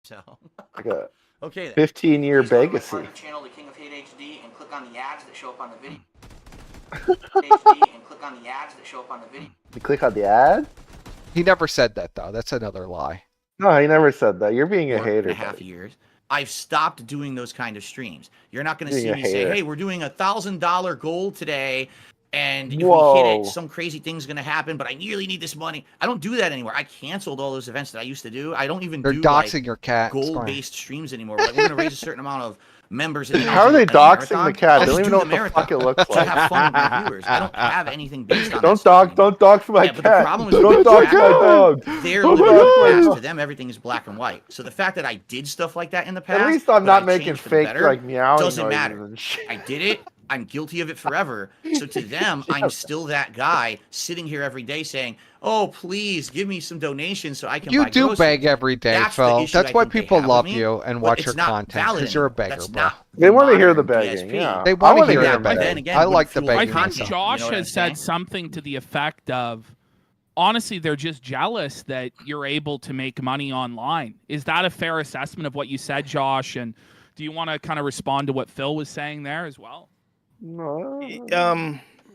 So, Like a okay. 15-year Please go to my legacy. party channel, the King of Hate HD, and click on the ads that show up on the video. HD and click on the ads that show up on the video. You click on the ad? He never said that, though. That's another lie. No, he never said that. You're being a hater. 4.5 buddy. years. I've stopped doing those kind of streams. You're not going to Being see a me say, hater. "Hey, we're doing $1,000 goal today, and if we hit Whoa. it, some crazy thing's going to happen. But I really need this money." I don't do that anymore. I canceled all those events that I used to do. I don't even They're do doxing your cat. It's fine. goal-based streams anymore. Like, we're going to raise a certain amount of members. In How are they doxing the cat? I don't even know what the marathon fuck it looks to like. have fun with my viewers. I don't have anything based on Don't that stuff dox my Yeah, but the cat. problem is Don't with dox my Detractor, dog. They're Oh my living in the God. past. To them, everything is black and white. So the fact that I did stuff like that in the past, At least I'm but not I making changed for the fake better, like meowing doesn't noises matter. and shit. I did it. I'm guilty of it forever. So to them, I'm still that guy sitting here every day saying, "Oh, please give me some donations so I can buy You do groceries." beg every day, That's the Phil. issue That's I why think they people have love with me, you and but watch it's your not content, valid because you're a anymore. beggar, That's bro. not They want to hear the modern begging. DSP. Yeah. They I wanna wanna hear hear the the begging. Then begging. again, I wouldn't like the fuel my I begging think content, Josh you know what I'm has said saying? something to the effect of, honestly, they're just jealous that you're able to make money online. Is that a fair assessment of what you said, Josh? And do you want to kind of respond to what Phil was saying there as well? No.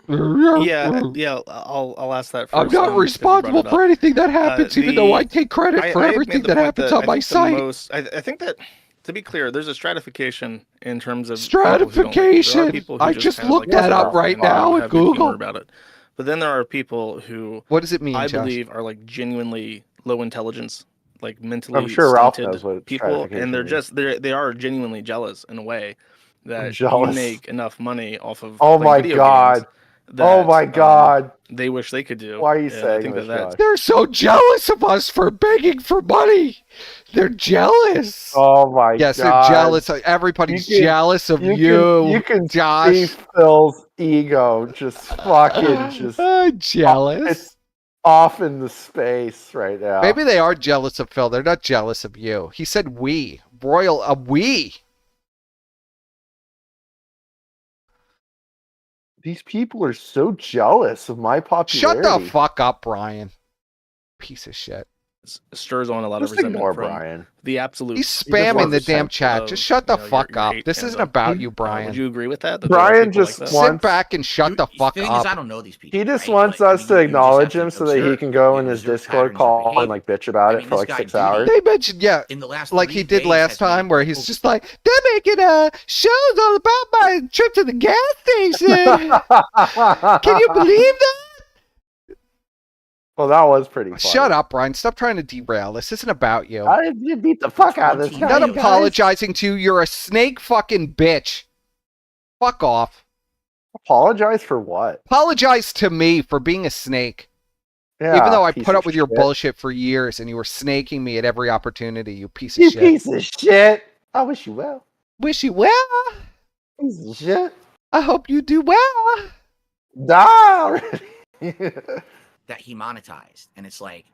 Yeah. I'll ask that first. I'm not since you brought responsible it for up. anything that happens, even though I the- take credit for I had everything made the that point happens that on I my think the site. I think that, to be clear, there's a stratification in terms of people who don't like it. There are Stratification. people who I just just kind of looked like that up laugh right and now have at good humor Google. about it. But then there are people who What does it mean, I Josh? believe are like genuinely low intelligence, like mentally I'm sure Ralph stunted knows what people, stratification and they're means. just they are genuinely jealous in a way that you jealous. make enough money off of. Oh like, my video God. games Oh that, my God. they wish they could do. Why are you And I saying think this, that Josh? They're so jealous of us for begging for money. They're jealous. Oh my Yes, God. they're jealous. Everybody's You can- jealous of You you, can see Josh. Phil's ego just fucking just Jealous. It's off in the space right now. Maybe they are jealous of Phil. They're not jealous of you. He said we. Royal, we. These people are so jealous of my popularity. Shut the fuck up, Brian. Piece of shit. stirs on a lot Just of resentment ignore from Brian. the absolute. He's spamming the damn chat. of, Just shut the you know, fuck your up. hate This and isn't stuff. about you, Would Brian. you agree with that? That there are Brian people just like that? wants- Sit back and shut the fuck thing up. is, I don't know these people. He just right? wants Like, I us mean, to you just acknowledge have to him so that he observe, can go you in know, his observe Discord patterns of call behavior. and like bitch about I it mean, for this like guy 6 Judy- hours. They mentioned, yeah, In the last like 3 he did days last has time, made where he's people- just like, they're making shows all about my trip to the gas station. Can you believe that? Well, that was pretty funny. Shut up, Brian. Stop trying to derail. This isn't about you. You beat the fuck out of this guy. I'm not you guys. apologizing to you. You're a snake fucking bitch. Fuck off. Apologize for what? Apologize to me for being a snake. Yeah, Even though I piece put of up with your shit. bullshit for years and you were snaking me at every opportunity, you piece of You shit. piece of shit. I wish you well. Wish you well. Piece of shit. I hope you do well. Die already. that he monetized, and it's like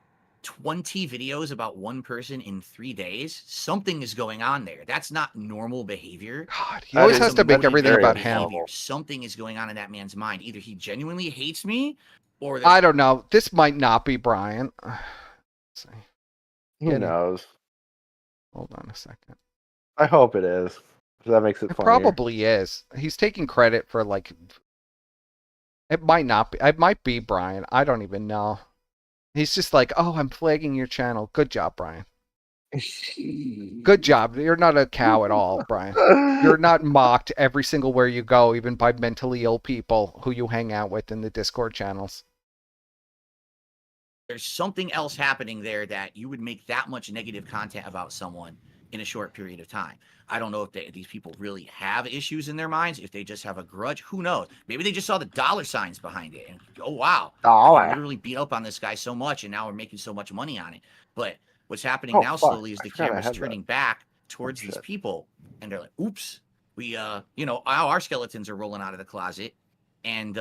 20 videos about one person in 3 days. Something is going on there. That's not normal behavior. God, he That always is has to make everything very about him. abnormal. Something is going on in that man's mind. Either he genuinely hates me, or I don't know. This might not be Brian. Let's see. Who knows? Hold on a second. I hope it is. 'Cause that makes it It funnier. probably is. He's taking credit for like. It might not be. It might be Brian. I don't even know. He's just like, oh, I'm flagging your channel. Good job, Brian. Good job. You're not a cow at all, Brian. You're not mocked every single where you go, even by mentally ill people who you hang out with in the Discord channels. there's something else happening there that you would make that much negative content about someone in a short period of time. I don't know if these people really have issues in their minds, if they just have a grudge. Who knows? Maybe they just saw the dollar signs behind it and, oh, wow, I literally beat up on this guy so much and now we're making so much money on it. But what's happening now slowly is the camera's turning back towards these people and they're like, oops, we, our skeletons are rolling out of the closet and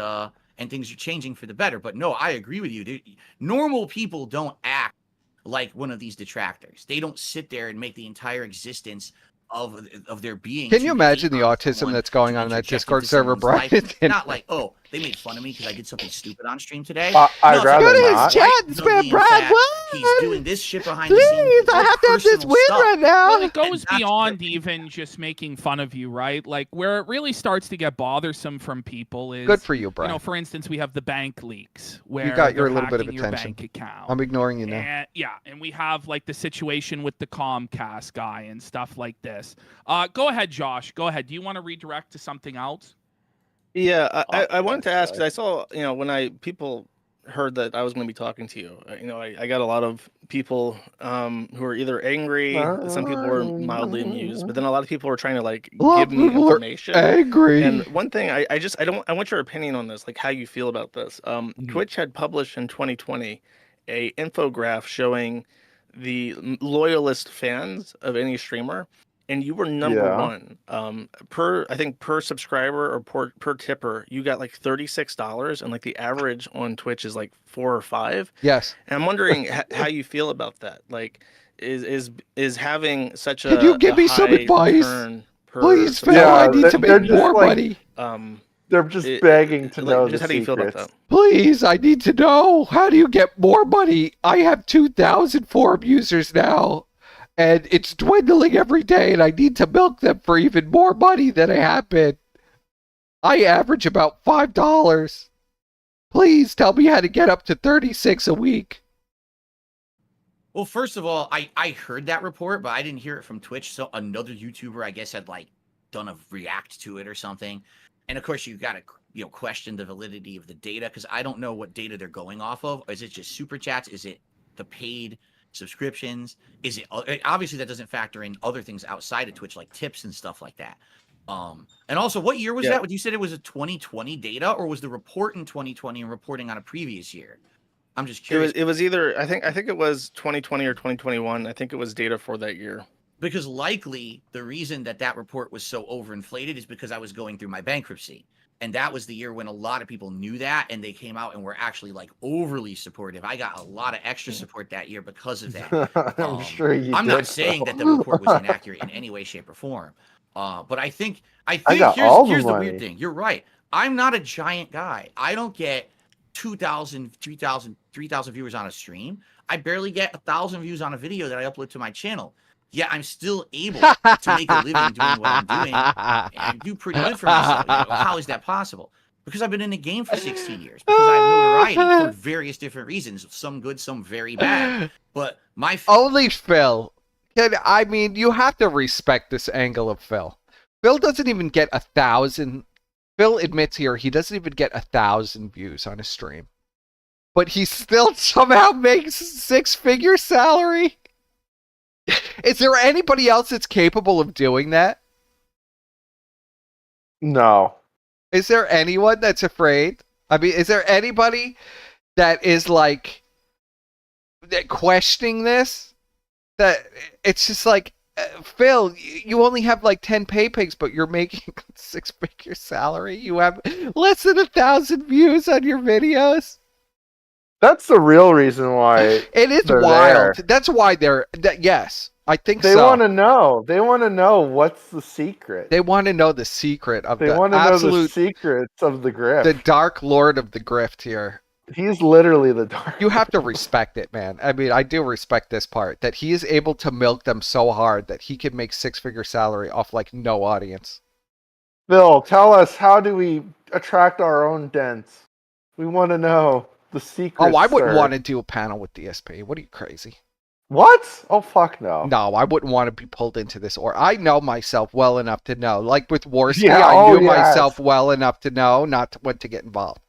things are changing for the better. But no, I agree with you. Normal people don't act like one of these detractors. They don't sit there and make the entire existence of their being. Can you imagine the autism that's going on in that Discord server, Brian? Not like, oh, they made fun of me because I did something stupid on stream today. I'd rather not. Chat and spam Brad. He's doing this shit behind the scenes. I have to have this win right now. Well, it goes beyond even just making fun of you, right? Like where it really starts to get bothersome from people is good for you, Brian. You know, for instance, we have the bank leaks where you got your they're little bit of hacking your attention. bank account. I'm ignoring you now. And, and we have like the situation with the Comcast guy and stuff like this. Go ahead, Josh. Go ahead. Do you want to redirect to something else? Yeah, I wanted to ask, 'cause I saw, when people heard that I was going to be talking to you, I got a lot of people who are either angry, some people were mildly amused, but then a lot of people were trying to like give me information. Angry. And one thing I want your opinion on this, like how you feel about this. Twitch had published in 2020 a infograph showing the loyalist fans of any streamer. And you were number one. Per subscriber or per tipper, you got like $36, and like the average on Twitch is like 4 or 5. Yes. And I'm wondering how you feel about that. Like, is having such a Can you give me some advice? Please, Phil, I need to make more money. They're just begging to know just the how do you feel about secrets. that? Please, I need to know. How do you get more money? I have 2,000 forum users now. And it's dwindling every day, and I need to milk them for even more money than I have been. I average about $5. Please tell me how to get up to 36 a week. Well, first of all, I heard that report, but I didn't hear it from Twitch. So another YouTuber, I guess, had like done a react to it or something. And of course, you got to question the validity of the data, because I don't know what data they're going off of. Is it just super chats? Is it the paid subscriptions? Is it obviously that doesn't factor in other things outside of Twitch like tips and stuff like that. And also, what year was that? You said it was a 2020 data, or was the report in 2020 and reporting on a previous year? I'm just curious. It was either I think it was 2020 or 2021. I think it was data for that year. Because likely the reason that report was so overinflated is because I was going through my bankruptcy. And that was the year when a lot of people knew that, and they came out and were actually like overly supportive. I got a lot of extra support that year because of that. I'm sure you I'm did, not saying that the report was inaccurate in any way, shape, or form. But I think got here's the money. weird thing. You're right. I'm not a giant guy. I don't get 2,000, 3,000 viewers on a stream. I barely get 1,000 views on a video that I upload to my channel. Yeah, I'm still able to make a living doing what I'm doing and do pretty good for myself. How is that possible? Because I've been in the game for 16 years. Because I have notoriety for various different reasons. Some good, some very bad. But my... Only Phil. I mean, you have to respect this angle of Phil. Phil doesn't even get 1,000. Phil admits here he doesn't even get 1,000 views on a stream. But he still somehow makes 6-figure salary. Is there anybody else that's capable of doing that? No. Is there anyone that's afraid? I mean, is there anybody that is like questioning this? That it's just like, Phil, you only have like 10 pay pigs, but you're making 6-figure salary. You have less than 1,000 views on your videos. That's the real reason why it is wild. That's why yes, I think they so. want to know. They want to know what's the secret. They want to know the secret of they the want to absolute, know the secrets of the grift. The dark lord of the grift here. He's literally the dark. You have to respect it, man. I mean, I do respect this part, that he is able to milk them so hard that he can make 6-figure salary off like no audience. Phil, tell us, how do we attract our own dents? We want to know the secret. Oh, I wouldn't want to do a panel with DSP. What are you, crazy? What? Oh, fuck no. No, I wouldn't want to be pulled into this. Or I know myself well enough to know. Like with Warski, I knew myself well enough to know not when to get involved.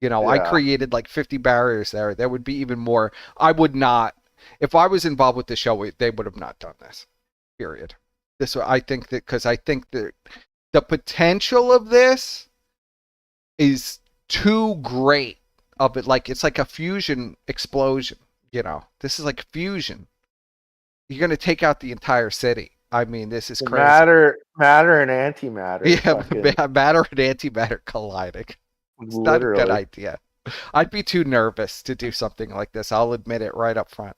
You know, I created like 50 barriers there. There would be even more. I would not. If I was involved with the show, they would have not done this. Period. I think that because I think that the potential of this is too great of it. Like it's like a fusion explosion. You know, this is like fusion. You're gonna take out the entire city. I mean, this is crazy. Matter and antimatter. Yeah, matter and antimatter colliding. It's not a good idea. I'd be too nervous to do something like this. I'll admit it right up front.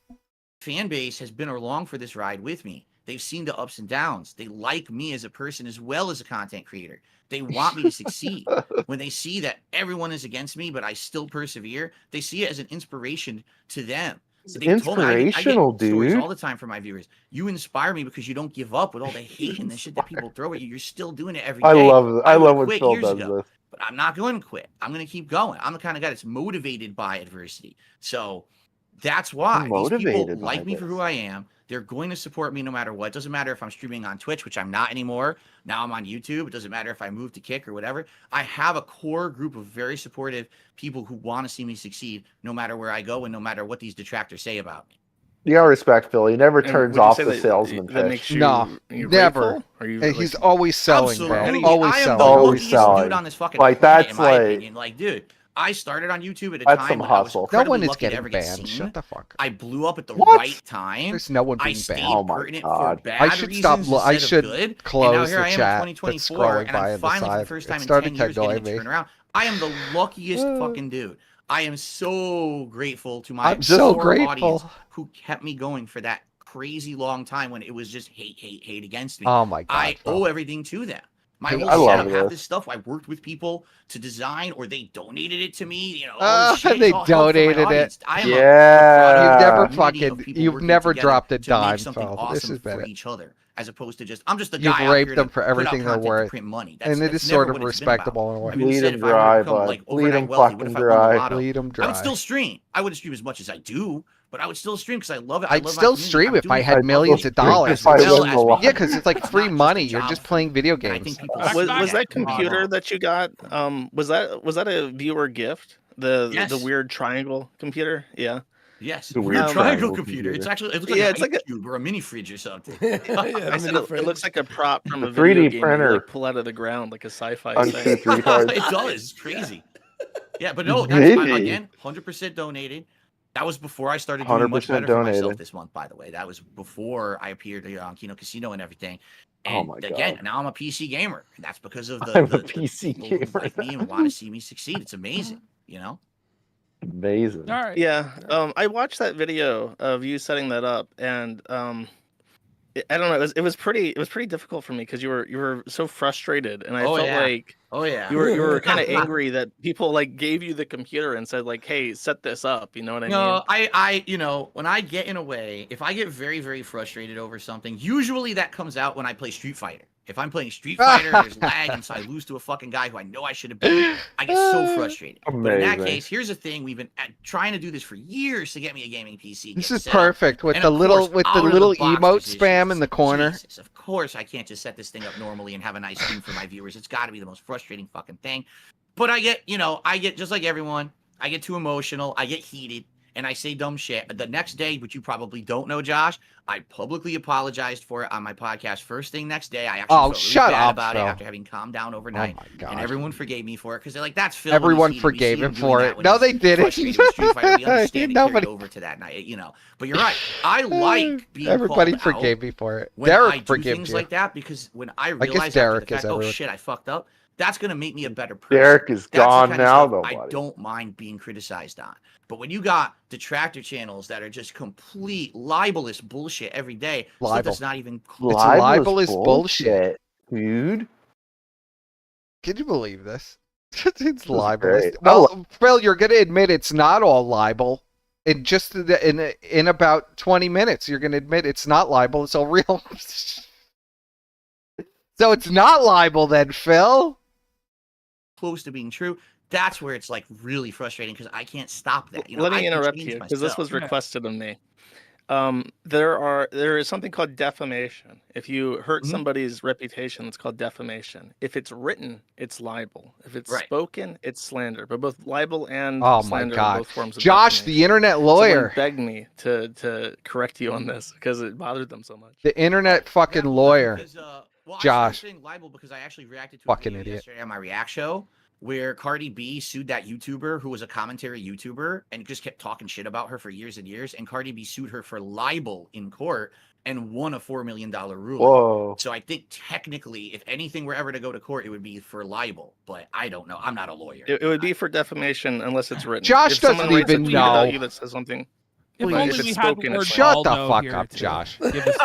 Fan base has been along for this ride with me. They've seen the ups and downs. They like me as a person as well as a content creator. They want me to succeed. When they see that everyone is against me, but I still persevere, they see it as an inspiration to them. It's inspirational, I get stories dude. all the time from my viewers. You inspire me because you don't give up with all the hate and the shit that people throw at you. You're still doing it every day. I love when quit Phil years does ago, this. but I'm not going to quit. I'm going to keep going. I'm the kind of guy that's motivated by adversity. So that's why these people like me for who I am. They're going to support me no matter what. It doesn't matter if I'm streaming on Twitch, which I'm not anymore. Now I'm on YouTube. It doesn't matter if I move to Kick or whatever. I have a core group of very supportive people who want to see me succeed no matter where I go and no matter what these detractors say about me. You gotta respect Phil. He never turns off the salesman pitch. No, never. He's always selling, man. Always selling. I am the luckiest dude on this fucking like planet, that's in my like opinion. Like, dude, I started on YouTube at a that's time some when hustle. I was No one is lucky to getting ever get banned. seen. Shut the fuck up. I blew up at the What? right time. There's no one being I stayed banned. Oh my pertinent God. for bad I should stop. reasons I instead should of good. close and now here the I am chat in that's 2024, scrolling and by I'm on the finally for the side. first It time in started 10 to years getting annoy it to me. turn around. I am the luckiest fucking dude. I am so grateful to my I'm so core grateful. audience who kept me going for that crazy long time when it was just hate against me. Oh my God, I bro. owe everything to them. My I whole love setup, half this. this stuff, I worked with people to design, or they donated it to me. You know, all this shit They is all help from my donated it. audience. I am Yeah. You've never dropped a to make dime, something Phil. This awesome has been for it. each other, as opposed to just I'm just the You've guy out raped here them to for put out everything they're content to worth. print money. And it that's is never sort of what it's been about. respectable in a way. I mean, Bleed said them if I were dry, to become bud. like Bleed overnight them wealthy, what fucking if I won the dry. lotto? Bleed them I would dry. still stream. I wouldn't stream as much as I do, but I would still stream because I love it. I'd love my still community. stream I'm if doing I it had for millions of love dollars. If I as well win as the lotto. Yeah, because it's like It's free not just money. a You're job just for playing me. video And I games. think people Was see that come on. computer that you got? Was that a viewer gift? The Yes. weird triangle computer? Yeah. Yes, a weird weird triangle triangle computer. It's computer. actually it looks like Yeah, an it's like ice a- cube or a mini fridge or something. Yeah, I said it looks like a prop from a A video 3D game printer. you like pull out of the ground, like a sci-fi Uncouth thing. retard. It does. It's crazy. Yeah, but no, that's Maybe. again 100% donated. That was before I started doing much 100% better for myself donated. this month, by the way. That was before I appeared on Kino Casino and everything. Oh And my again, God. now I'm a PC gamer, and that's because of I'm a the PC people who gamer. like me and want to see me succeed. It's amazing, you know. Amazing. All right. Yeah. I watched that video of you setting that up, and I don't know. It was pretty difficult for me because you were so frustrated, and I Oh, felt yeah. like Oh yeah. you were kind of angry that people like gave you the computer and said like, "Hey, set this up." You know what I mean? No, I, you know, when I get in a way, if I get very, very frustrated over something, usually that comes out when I play Street Fighter. If I'm playing Street Fighter, there's lag, and so I lose to a fucking guy who I know I should have beat. I get so frustrated. But in that Amazing. case, here's the thing: we've been trying to do this for years to get me a gaming PC. This get is set up. perfect with And the of little course, out of the emote box, there's spam issues. in the corner. Jesus, of course, I can't just set this thing up normally and have a nice stream for my viewers. It's got to be the most frustrating fucking thing. But I get just like everyone, I get too emotional, I get heated, and I say dumb shit. The next day, which you probably don't know, Josh, I publicly apologized for it on my podcast. First thing next day, I actually felt really shut bad up, about Phil. it after having calmed down overnight. Oh my God. And everyone forgave me for it because they're like, "That's Phil." when he's Everyone heated. We forgave see him doing for that it. when No, he's they didn't. frustrated with Street Fighter. We understand it Nobody- carried over to that night, you know. But you're right. I like being Everybody called out forgave me for it. when I Derek do forgave things you. like that, because when I guess realize Derek after the is fact, oh everyone. shit, I fucked up, that's gonna make me a better person. Derek is That's the gone kind of now, stuff though, I buddy. don't mind being criticized on. But when you got detractor channels that are just complete libelous bullshit every day, stuff Libel. that's not even It's libelous bullshit. dude. Can you believe this? It's is libelous. great. Well, Phil, you're going to admit it's not all libel. In about 20 minutes, you're going to admit it's not libel. It's all real. So it's not libel then, Phil. close to being true. That's where it's like really frustrating because I can't stop that. You know, Let I me can interrupt change you because this myself. was requested of me. There is something called defamation. If you hurt Mhm. somebody's reputation, it's called defamation. If it's written, it's libel. If it's Right. spoken, it's slander. But both libel and Oh my slander are God. both forms of Josh, the defamation. internet Someone lawyer. begged me to correct you on this because it bothered them so much. The internet fucking Yeah, lawyer. Because, well, I Josh. started saying libel because I actually reacted to Fucking a video idiot. yesterday on my React show where Cardi B sued that YouTuber who was a commentary YouTuber and just kept talking shit about her for years and years. And Cardi B sued her for libel in court and won a $4 million ruling. Whoa. So I think technically, if anything were ever to go to court, it would be for libel. But I don't know. I'm not a lawyer. It would be for defamation unless it's written. Josh If someone doesn't writes a even tweet about know. you that says something. If Please, only if we it's had spoken, Lord it's Shut the Waldo fuck here up, to Josh. give us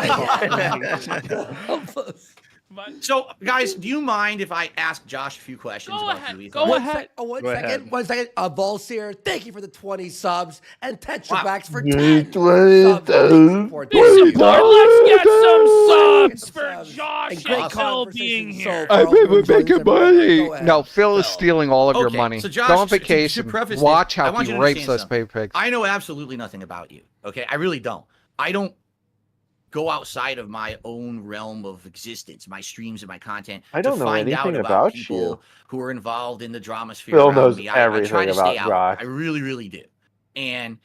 But So, guys, do you mind if I ask Josh a few questions Go about ahead. Kiwi Go Farms? ahead. One Go second. ahead. 1 second. Volseer, thank you for the 20 subs and Tetrabacks for Yeah, 10 20 subs. Big support. big Thank you. support. Let's get some Let's subs get for some subs. Josh And great and Phil being conversation here. so far. Hope you enjoyed this, everybody. Go ahead. No, Phil is Phil. stealing all of your Okay, money. so Josh, Go on to vacation. preface this, Watch I how want he you to rapes understand those pay pigs. I know absolutely nothing about you. Okay, I really don't. I don't go outside of my own realm of existence, my streams and my content, I don't to know find out anything about about people you. who are involved in the drama sphere Phil around knows me. I try everything to stay about out. Josh. I really, really do. And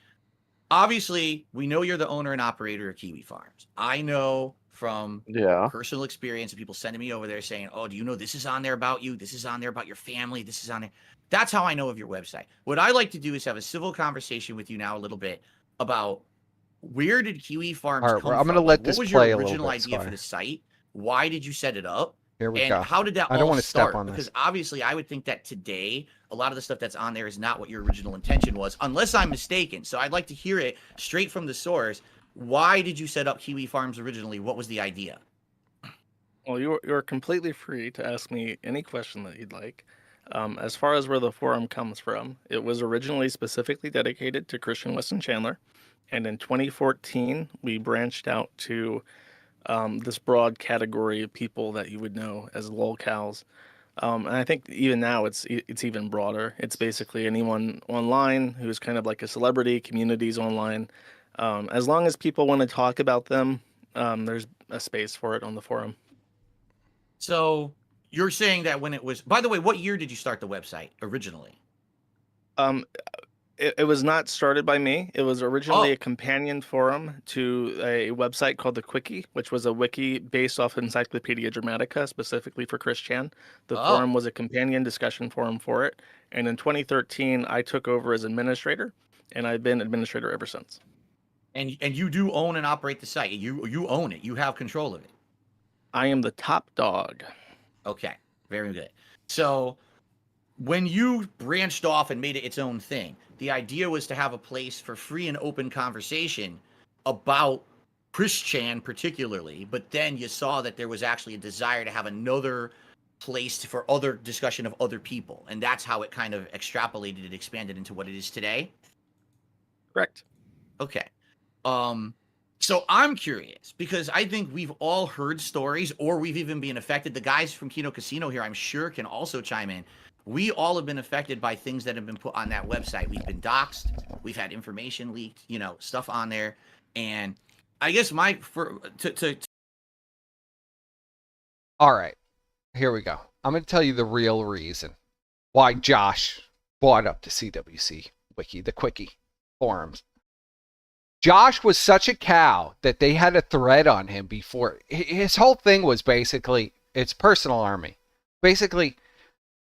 obviously, we know you're the owner and operator of Kiwi Farms. I know from Yeah. personal experience of people sending me over there saying, oh, do you know this is on there about you? This is on there about your family. This is on there. That's how I know of your website. What I like to do is have a civil conversation with you now a little bit about where did Kiwi Farms All right, come I'm from? gonna let What this was play your a little original bit, idea for Squire. the site? Why did you set it up? Here we And go. how did that I don't all wanna step start? on this. Because obviously, I would think that today, a lot of the stuff that's on there is not what your original intention was, unless I'm mistaken. So I'd like to hear it straight from the source. Why did you set up Kiwi Farms originally? What was the idea? Well, you're completely free to ask me any question that you'd like. As far as where the forum comes from, it was originally specifically dedicated to Christian Weston Chandler. And in 2014, we branched out to this broad category of people that you would know as lolcows. And I think even now it's even broader. It's basically anyone online who's kind of like a celebrity, communities online. As long as people want to talk about them, there's a space for it on the forum. So you're saying that when it was, by the way, what year did you start the website originally? It was not started by me. It was originally Oh. a companion forum to a website called the Quickie, which was a wiki based off Encyclopedia Dramatica, specifically for Chris Chan. The Oh. forum was a companion discussion forum for it. And in 2013, I took over as administrator, and I've been administrator ever since. And you do own and operate the site. You own it. You have control of it. I am the top dog. Okay, very good. So when you branched off and made it its own thing, the idea was to have a place for free and open conversation about Chris Chan particularly, but then you saw that there was actually a desire to have another place for other discussion of other people, and that's how it kind of extrapolated and expanded into what it is today. Correct. Okay. So I'm curious because I think we've all heard stories or we've even been affected. The guys from Kino Casino here, I'm sure, can also chime in. We all have been affected by things that have been put on that website. We've been doxxed. We've had information leaked, stuff on there. And I guess All right, here we go. I'm going to tell you the real reason why Josh brought up the CWC wiki, the Quickie forums. Josh was such a cow that they had a thread on him before. His whole thing was basically, it's personal army. Basically,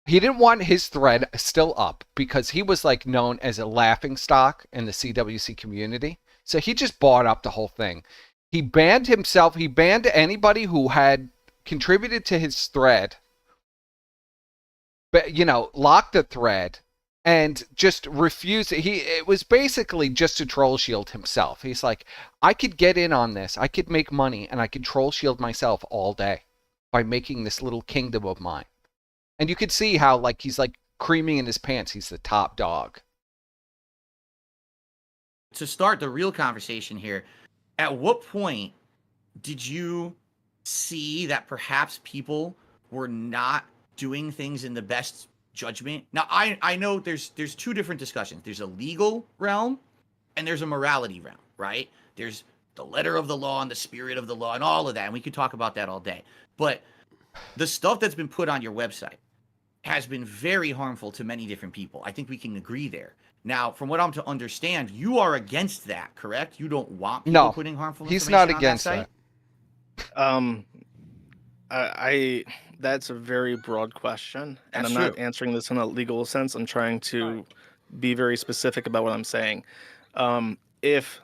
he didn't want his thread still up because he was like known as a laughing stock in the CWC community. So he just bought up the whole thing. He banned himself. He banned anybody who had contributed to his thread, but locked the thread and just refused it. It was basically just to troll shield himself. He's like, I could get in on this. I could make money and I could troll shield myself all day by making this little kingdom of mine. And you could see how he's creaming in his pants. He's the top dog. to start the real conversation here, at what point did you see that perhaps people were not doing things in the best judgment? Now, I know there's two different discussions. There's a legal realm and there's a morality realm, right? There's the letter of the law and the spirit of the law and all of that. And we could talk about that all day. But the stuff that's been put on your website has been very harmful to many different people. I think we can agree there. Now, from what I'm to understand, you are against that, correct? You don't want people putting harmful information he's not on against that I that's a very broad question, and I'm not answering this in a legal sense. I'm trying to be very specific about what I'm saying. If,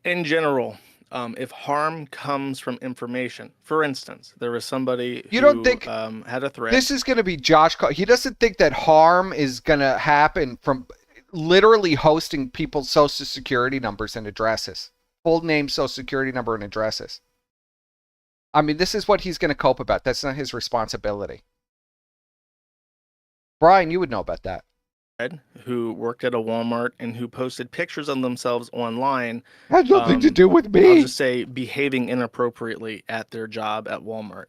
in general, if harm comes from information, for instance, there was somebody You who don't think had a threat. this is going to be Josh? He doesn't think that harm is going to happen from literally hosting people's social security numbers and addresses, full name, social security number, and addresses. I mean, this is what he's going to cope about. That's not his responsibility. Brian, you would know about that. Who worked at a Walmart and who posted pictures of themselves online. Has nothing to do with me. I'll just say behaving inappropriately at their job at Walmart.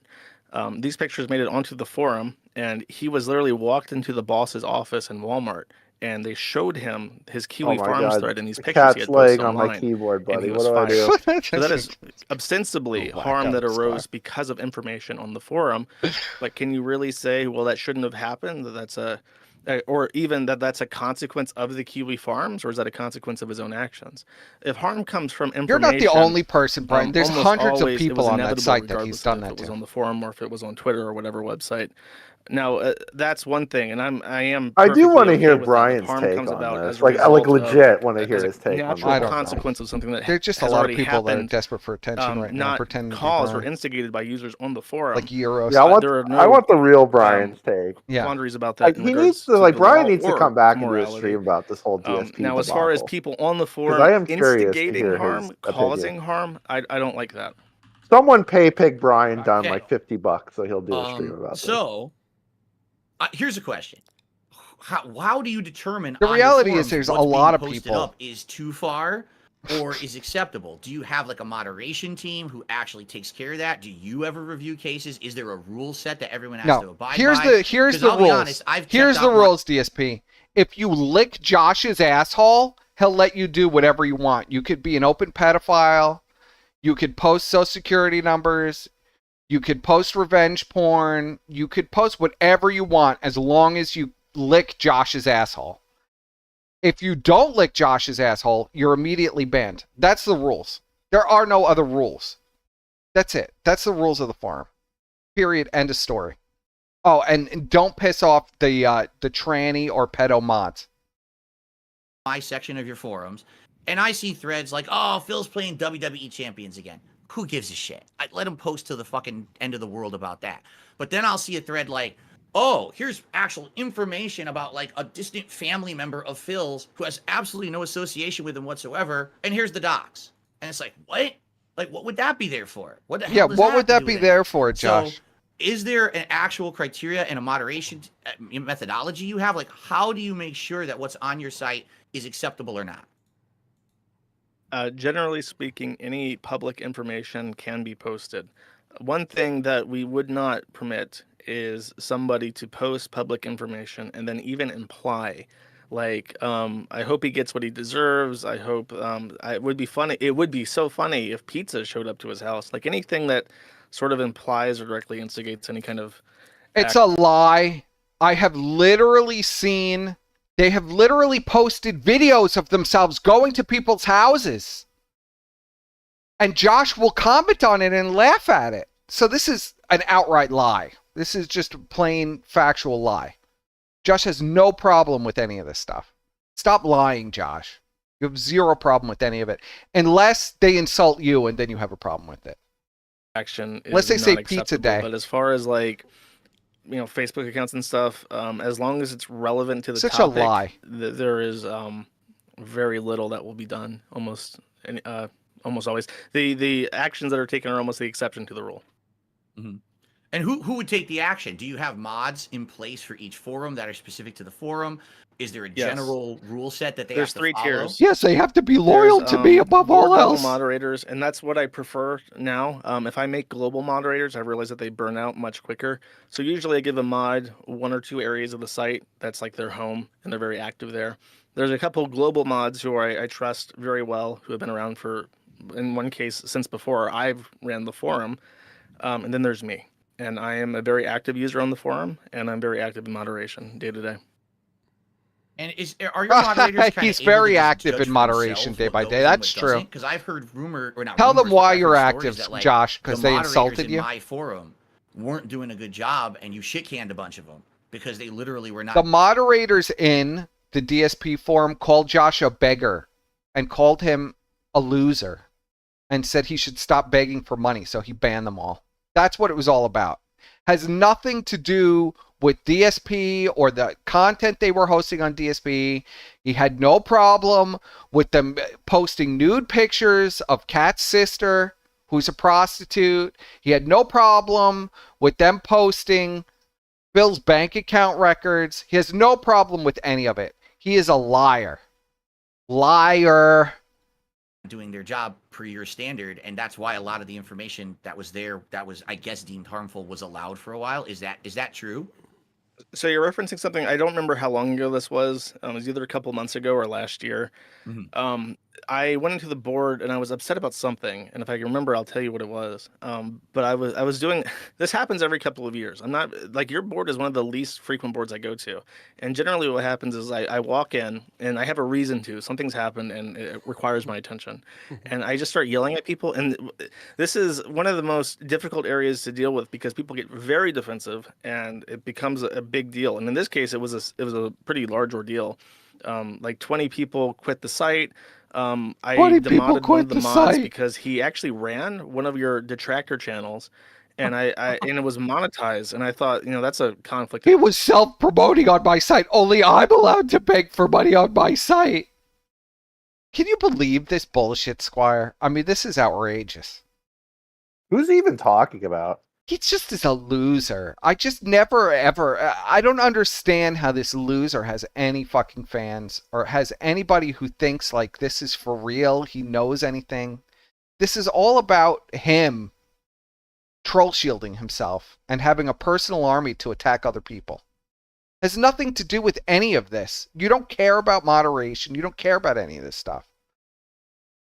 These pictures made it onto the forum, and he was literally walked into the boss's office in Walmart, and they showed him his Kiwi Farms thread in these pictures. Cat's he had laying posted on my online, keyboard, and he buddy. was What do I fired. do? So that is ostensibly harm that arose because of information on the forum. But can you really say, well, that shouldn't have happened? That's a or even that's a consequence of the Kiwi Farms, or is that a consequence of his own actions? If harm comes from information, you're not the only person, Brian. There's almost hundreds always of people on that site that he's done if that it was to. on the forum or if it was on Twitter or whatever website. Now that's one thing, and I do want to hear with Brian's harm take comes on about this. as a Like result legit of, want to hear as a his take on natural this. consequence of something that There's just a has lot of already people that are happened, desperate for attention right now, not pretending to be caused or Brian. instigated by users on the forum. Like Euros. Yeah, there are no, I want the real Brian's take. Yeah. quandaries about that. Like in he regards needs to, like the Brian law needs to or come back and do a morality. stream about this whole DSP Now, as far as debacle. people on the 'Cause forum I am curious to instigating hear harm, his causing opinion. harm, I don't like that. Someone pay Pig Brian down Okay. like $50 so he'll do a stream about this. So, here's a question. How do you determine The on your reality is forums there's a what's lot being of posted people. up is too far or is acceptable? Do you have like a moderation team who actually takes care of that? Do you ever review cases? Is there a rule set that everyone has to abide by? Here's the I'll be rules. honest, I've Here's checked the out my- rules, DSP. If you lick Josh's asshole, he'll let you do whatever you want. You could be an open pedophile. You could post social security numbers. You could post revenge porn. You could post whatever you want as long as you lick Josh's asshole. If you don't lick Josh's asshole, you're immediately banned. That's the rules. There are no other rules. That's it. That's the rules of the forum. Period. End of story. Oh, and don't piss off the tranny or pedo mods. My section of your forums, and I see threads like, "Oh, Phil's playing WWE champions again." Who gives a shit? I let him post to the fucking end of the world about that. But then I'll see a thread like, "Oh, here's actual information about like a distant family member of Phil's who has absolutely no association with him whatsoever, and here's the docs." And it's like, what? Like, what would that be there for? What the hell does what that would have that to do be with there anything? for, Josh? So, is there an actual criteria and a moderation methodology you have? Like, how do you make sure that what's on your site is acceptable or not? Generally speaking, any public information can be posted. One thing that we would not permit is somebody to post public information and then even imply, like, I hope he gets what he deserves. I hope it would be funny. It would be so funny if pizza showed up to his house. Like anything that sort of implies or directly instigates any kind of. It's a lie. I have literally seen. They have literally posted videos of themselves going to people's houses. And Josh will comment on it and laugh at it. So this is an outright lie. This is just a plain factual lie. Josh has no problem with any of this stuff. Stop lying, Josh. You have zero problem with any of it. Unless they insult you and then you have a problem with it. Action is Unless they say not pizza acceptable. day. But as far as like, Facebook accounts and stuff, as long as it's relevant to the Such topic, a lie. There is very little that will be done. Almost always. The actions that are taken are almost the exception to the rule. Mm-hmm. And who would take the action? Do you have mods in place for each forum that are specific to the forum? Is there a general rule set that they There's have to 3 follow? tiers. Yes, they have to be loyal to me above all board level else. moderators, and that's what I prefer now. If I make global moderators, I realize that they burn out much quicker. So usually I give a mod 1 or 2 areas of the site that's like their home, and they're very active there. There's a couple global mods who I trust very well, who have been around for in one case since before I've ran the forum, and then there's me, and I am a very active user on the forum, and I'm very active in moderation day to day. And are your moderators kind He's very active in moderation day by day. That's true. Because I've heard Tell them why you're active, Josh, because they insulted you. The my forum weren't doing a good job, and you shit canned a bunch of them because they literally were not. The moderators in the DSP forum called Josh a beggar and called him a loser and said he should stop begging for money, so he banned them all. That's what it was all about. Has nothing to do with DSP or the content they were hosting on DSP. He had no problem with them posting nude pictures of Kat's sister, who's a prostitute. He had no problem with them posting Bill's bank account records. He has no problem with any of it. He is a liar. Liar. Doing their job per your standard, and that's why a lot of the information that was there that was, I guess, deemed harmful was allowed for a while. Is that true? So you're referencing something, I don't remember how long ago this was. It was either a couple months ago or last year. I went into the board and I was upset about something, and if I can remember, I'll tell you what it was. But I was doing this happens every couple of years. I'm not like your board is one of the least frequent boards I go to, and generally what happens is I walk in and I have a reason to. Something's happened and it requires my attention, and I just start yelling at people. And this is one of the most difficult areas to deal with because people get very defensive and it becomes a big deal. And in this case, it was a pretty large ordeal. Like 20 people quit the site. I demoted one of the mods because he actually ran one of your Detractor channels, and and it was monetized, and I thought, that's a conflict. He was self-promoting on my site. Only I'm allowed to beg for money on my site. Can you believe this bullshit, Squire? I mean, this is outrageous. Who's he even talking about? He just is a loser. I just never, ever... I don't understand how this loser has any fucking fans or has anybody who thinks like this is for real, he knows anything. This is all about him troll shielding himself and having a personal army to attack other people. It has nothing to do with any of this. You don't care about moderation. You don't care about any of this stuff.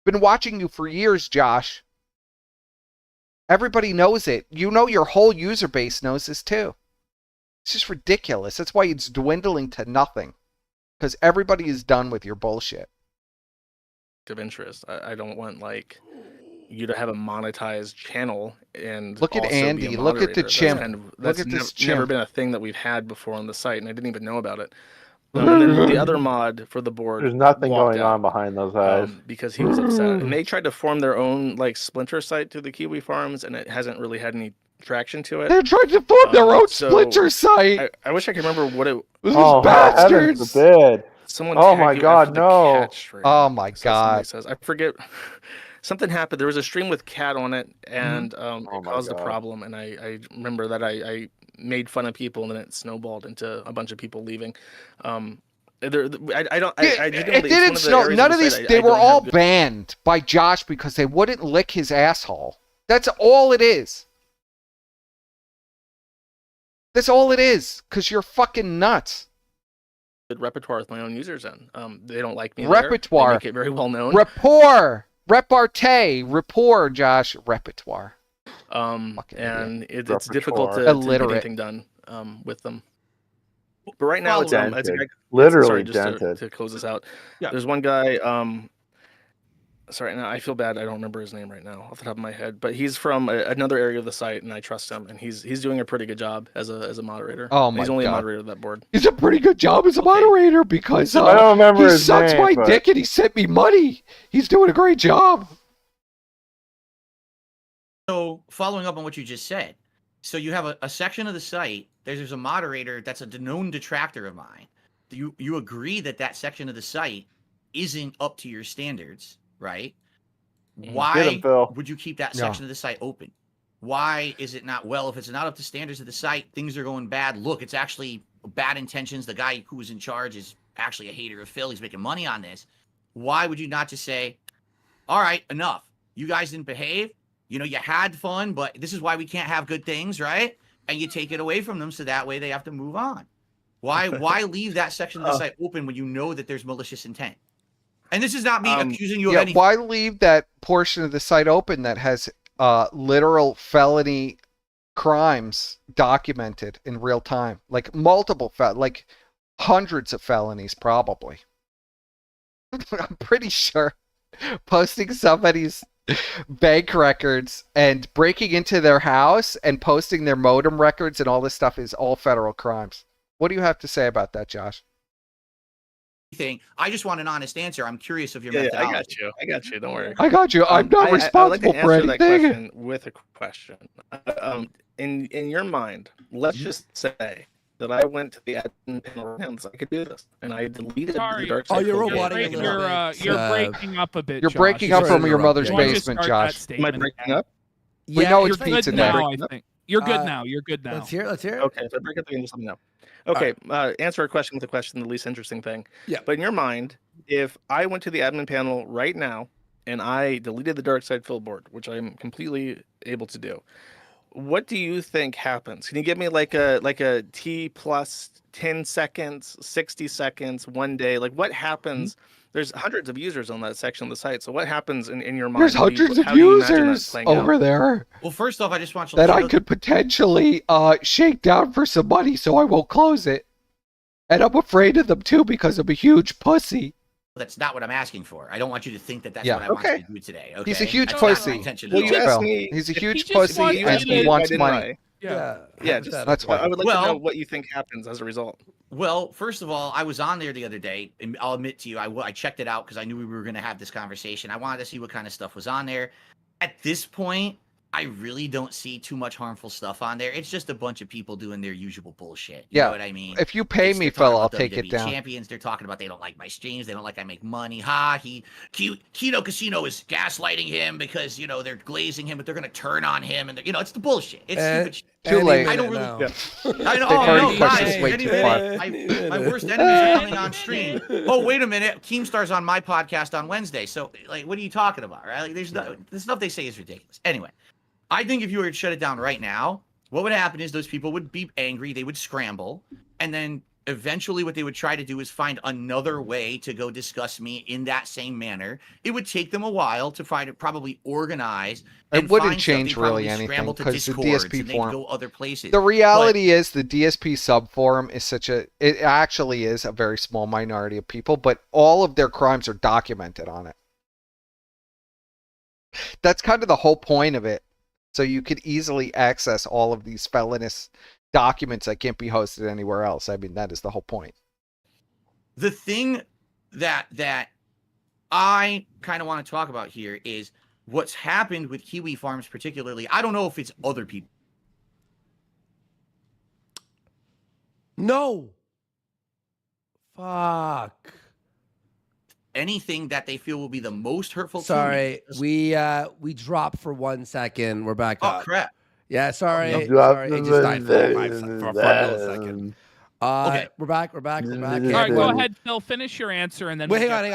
Been watching you for years, Josh. Everybody knows it. You know your whole user base knows this too. It's just ridiculous. That's why it's dwindling to nothing. Because everybody is done with your bullshit. Of interest. I don't want you to have a monetized channel and look at Andy. Look at the chimp. Look at this chimp. Never been a thing that we've had before on the site, and I didn't even know about it. And then the other mod for the board. There's nothing going on behind those eyes. Because he was upset. And they tried to form their own splinter site to the Kiwi Farms, and it hasn't really had any traction to it. They're trying to form their own splinter site. I wish I could remember what it was. Oh, bastards! Someone oh my god, no! Oh my god! Says I forget. Something happened. There was a stream with Cat on it, and it caused a problem. And I remember that I made fun of people, and then it snowballed into a bunch of people leaving. It didn't snow. None of these. They were all banned by Josh because they wouldn't lick his asshole. That's all it is. That's all it is. Because you're fucking nuts. Repertoire with my own users in. They don't like me. Repertoire. They make it very well known. Rapport, Josh. Repertoire. And it's difficult to get anything done with them. But right now, it's literally dented. To close this out, there's one guy. Sorry, now I feel bad. I don't remember his name right now off the top of my head, but he's from another area of the site, and I trust him, and he's doing a pretty good job as a moderator. Oh my god, he's only a moderator of that board. He's a pretty good job as a moderator because I don't remember he his sucks name, my dick and he sent me money. He's doing a great job. So, following up on what you just said, so you have a section of the site. There's a moderator that's a known detractor of mine. Do you agree that section of the site isn't up to your standards? Right? Why would you keep that section of the site open? Why is it not? Well, if it's not up to standards of the site, things are going bad. Look, it's actually bad intentions. The guy who was in charge is actually a hater of Phil. He's making money on this. Why would you not just say, all right, enough. You guys didn't behave. You had fun, but this is why we can't have good things, right? And you take it away from them so that way they have to move on. Why leave that section of the site open when you know that there's malicious intent? And this is not me accusing you of Yeah, anything. why leave that portion of the site open that has literal felony crimes documented in real time? Like multiple, like hundreds of felonies, probably. I'm pretty sure posting somebody's bank records and breaking into their house and posting their modem records and all this stuff is all federal crimes. What do you have to say about that, Josh? Thing. I just want an honest answer. I'm curious of your Yeah, methodology. I got you. Don't worry. I got you. I'm not responsible I would like to for answer that anything. question with a question. In your mind, let's just say that I went to the admin panel hands. I could do this, and I deleted the dark side. you're folder. roboting You're breaking up a bit. You're Josh. breaking up from your mother's Why don't you basement, start Josh. that statement? Am I breaking up? We know You're it's pizza good day. now, I think. You're good now. You're good now. Let's hear it. Okay, if I break up, then just let me know. Okay, answer a question with a question, the least interesting thing. Yeah. But in your mind, if I went to the admin panel right now and I deleted the dark side fill board, which I'm completely able to do, what do you think happens? Can you give me like a T plus 10 seconds, 60 seconds, 1 day? Like what happens? There's hundreds of users on that section of the site. So what happens in your mind? There's hundreds of users over there Well, first off, I just want you that to I could potentially shake down for some money, so I won't close it. And I'm afraid of them too because I'm a huge pussy. That's not what I'm asking for. I don't want you to think that that's Yeah. what I want you to do today. Okay? He's a huge That's not my pussy. intention at Well, all. you asked me. He's a He huge just pussy wants and you he to- wants didn't money. Yeah. That's why. I would like to Well- know what you think happens as a result. Well, first of all, I was on there the other day, and I'll admit to you, I checked it out because I knew we were going to have this conversation. I wanted to see what kind of stuff was on there. At this point, I really don't see too much harmful stuff on there. It's just a bunch of people doing their usual bullshit. You know what I mean? If you pay me, They're talking Phil, I'll about take it WWE down. Champions. They're talking about they don't like my streams. They don't like I make money. Kino Casino is gaslighting him because they're glazing him, but they're gonna turn on him, and it's the bullshit. It's stupid shit. Too late. I don't really. I know. They've already Oh, no, pushed guys. this way too Anyway, far. my worst enemies are coming on stream. Oh, wait a minute. Keemstar's on my podcast on Wednesday. So, what are you talking about, right? Like, the stuff they say is ridiculous. Anyway, I think if you were to shut it down right now, what would happen is those people would be angry. They would scramble. And then eventually what they would try to do is find another way to go discuss me in that same manner. It would take them a while to probably organize. It wouldn't change really anything because the DSP forum. Go other places. The reality is the DSP sub forum is it actually is a very small minority of people, but all of their crimes are documented on it. That's kind of the whole point of it. So you could easily access all of these felonious documents that can't be hosted anywhere else. I mean, that is the whole point. The thing that I kind of want to talk about here is what's happened with Kiwi Farms particularly. I don't know if it's other people. No. Fuck. Anything that they feel will be the most hurtful Sorry, to me. we dropped for 1 second. We're back Oh, up. crap. Yeah, sorry. You Sorry, dropped it just died for the- a millisecond. Okay. We're back. We're back. All right, go ahead, Phil. Finish your answer, and then. Wait, we'll hang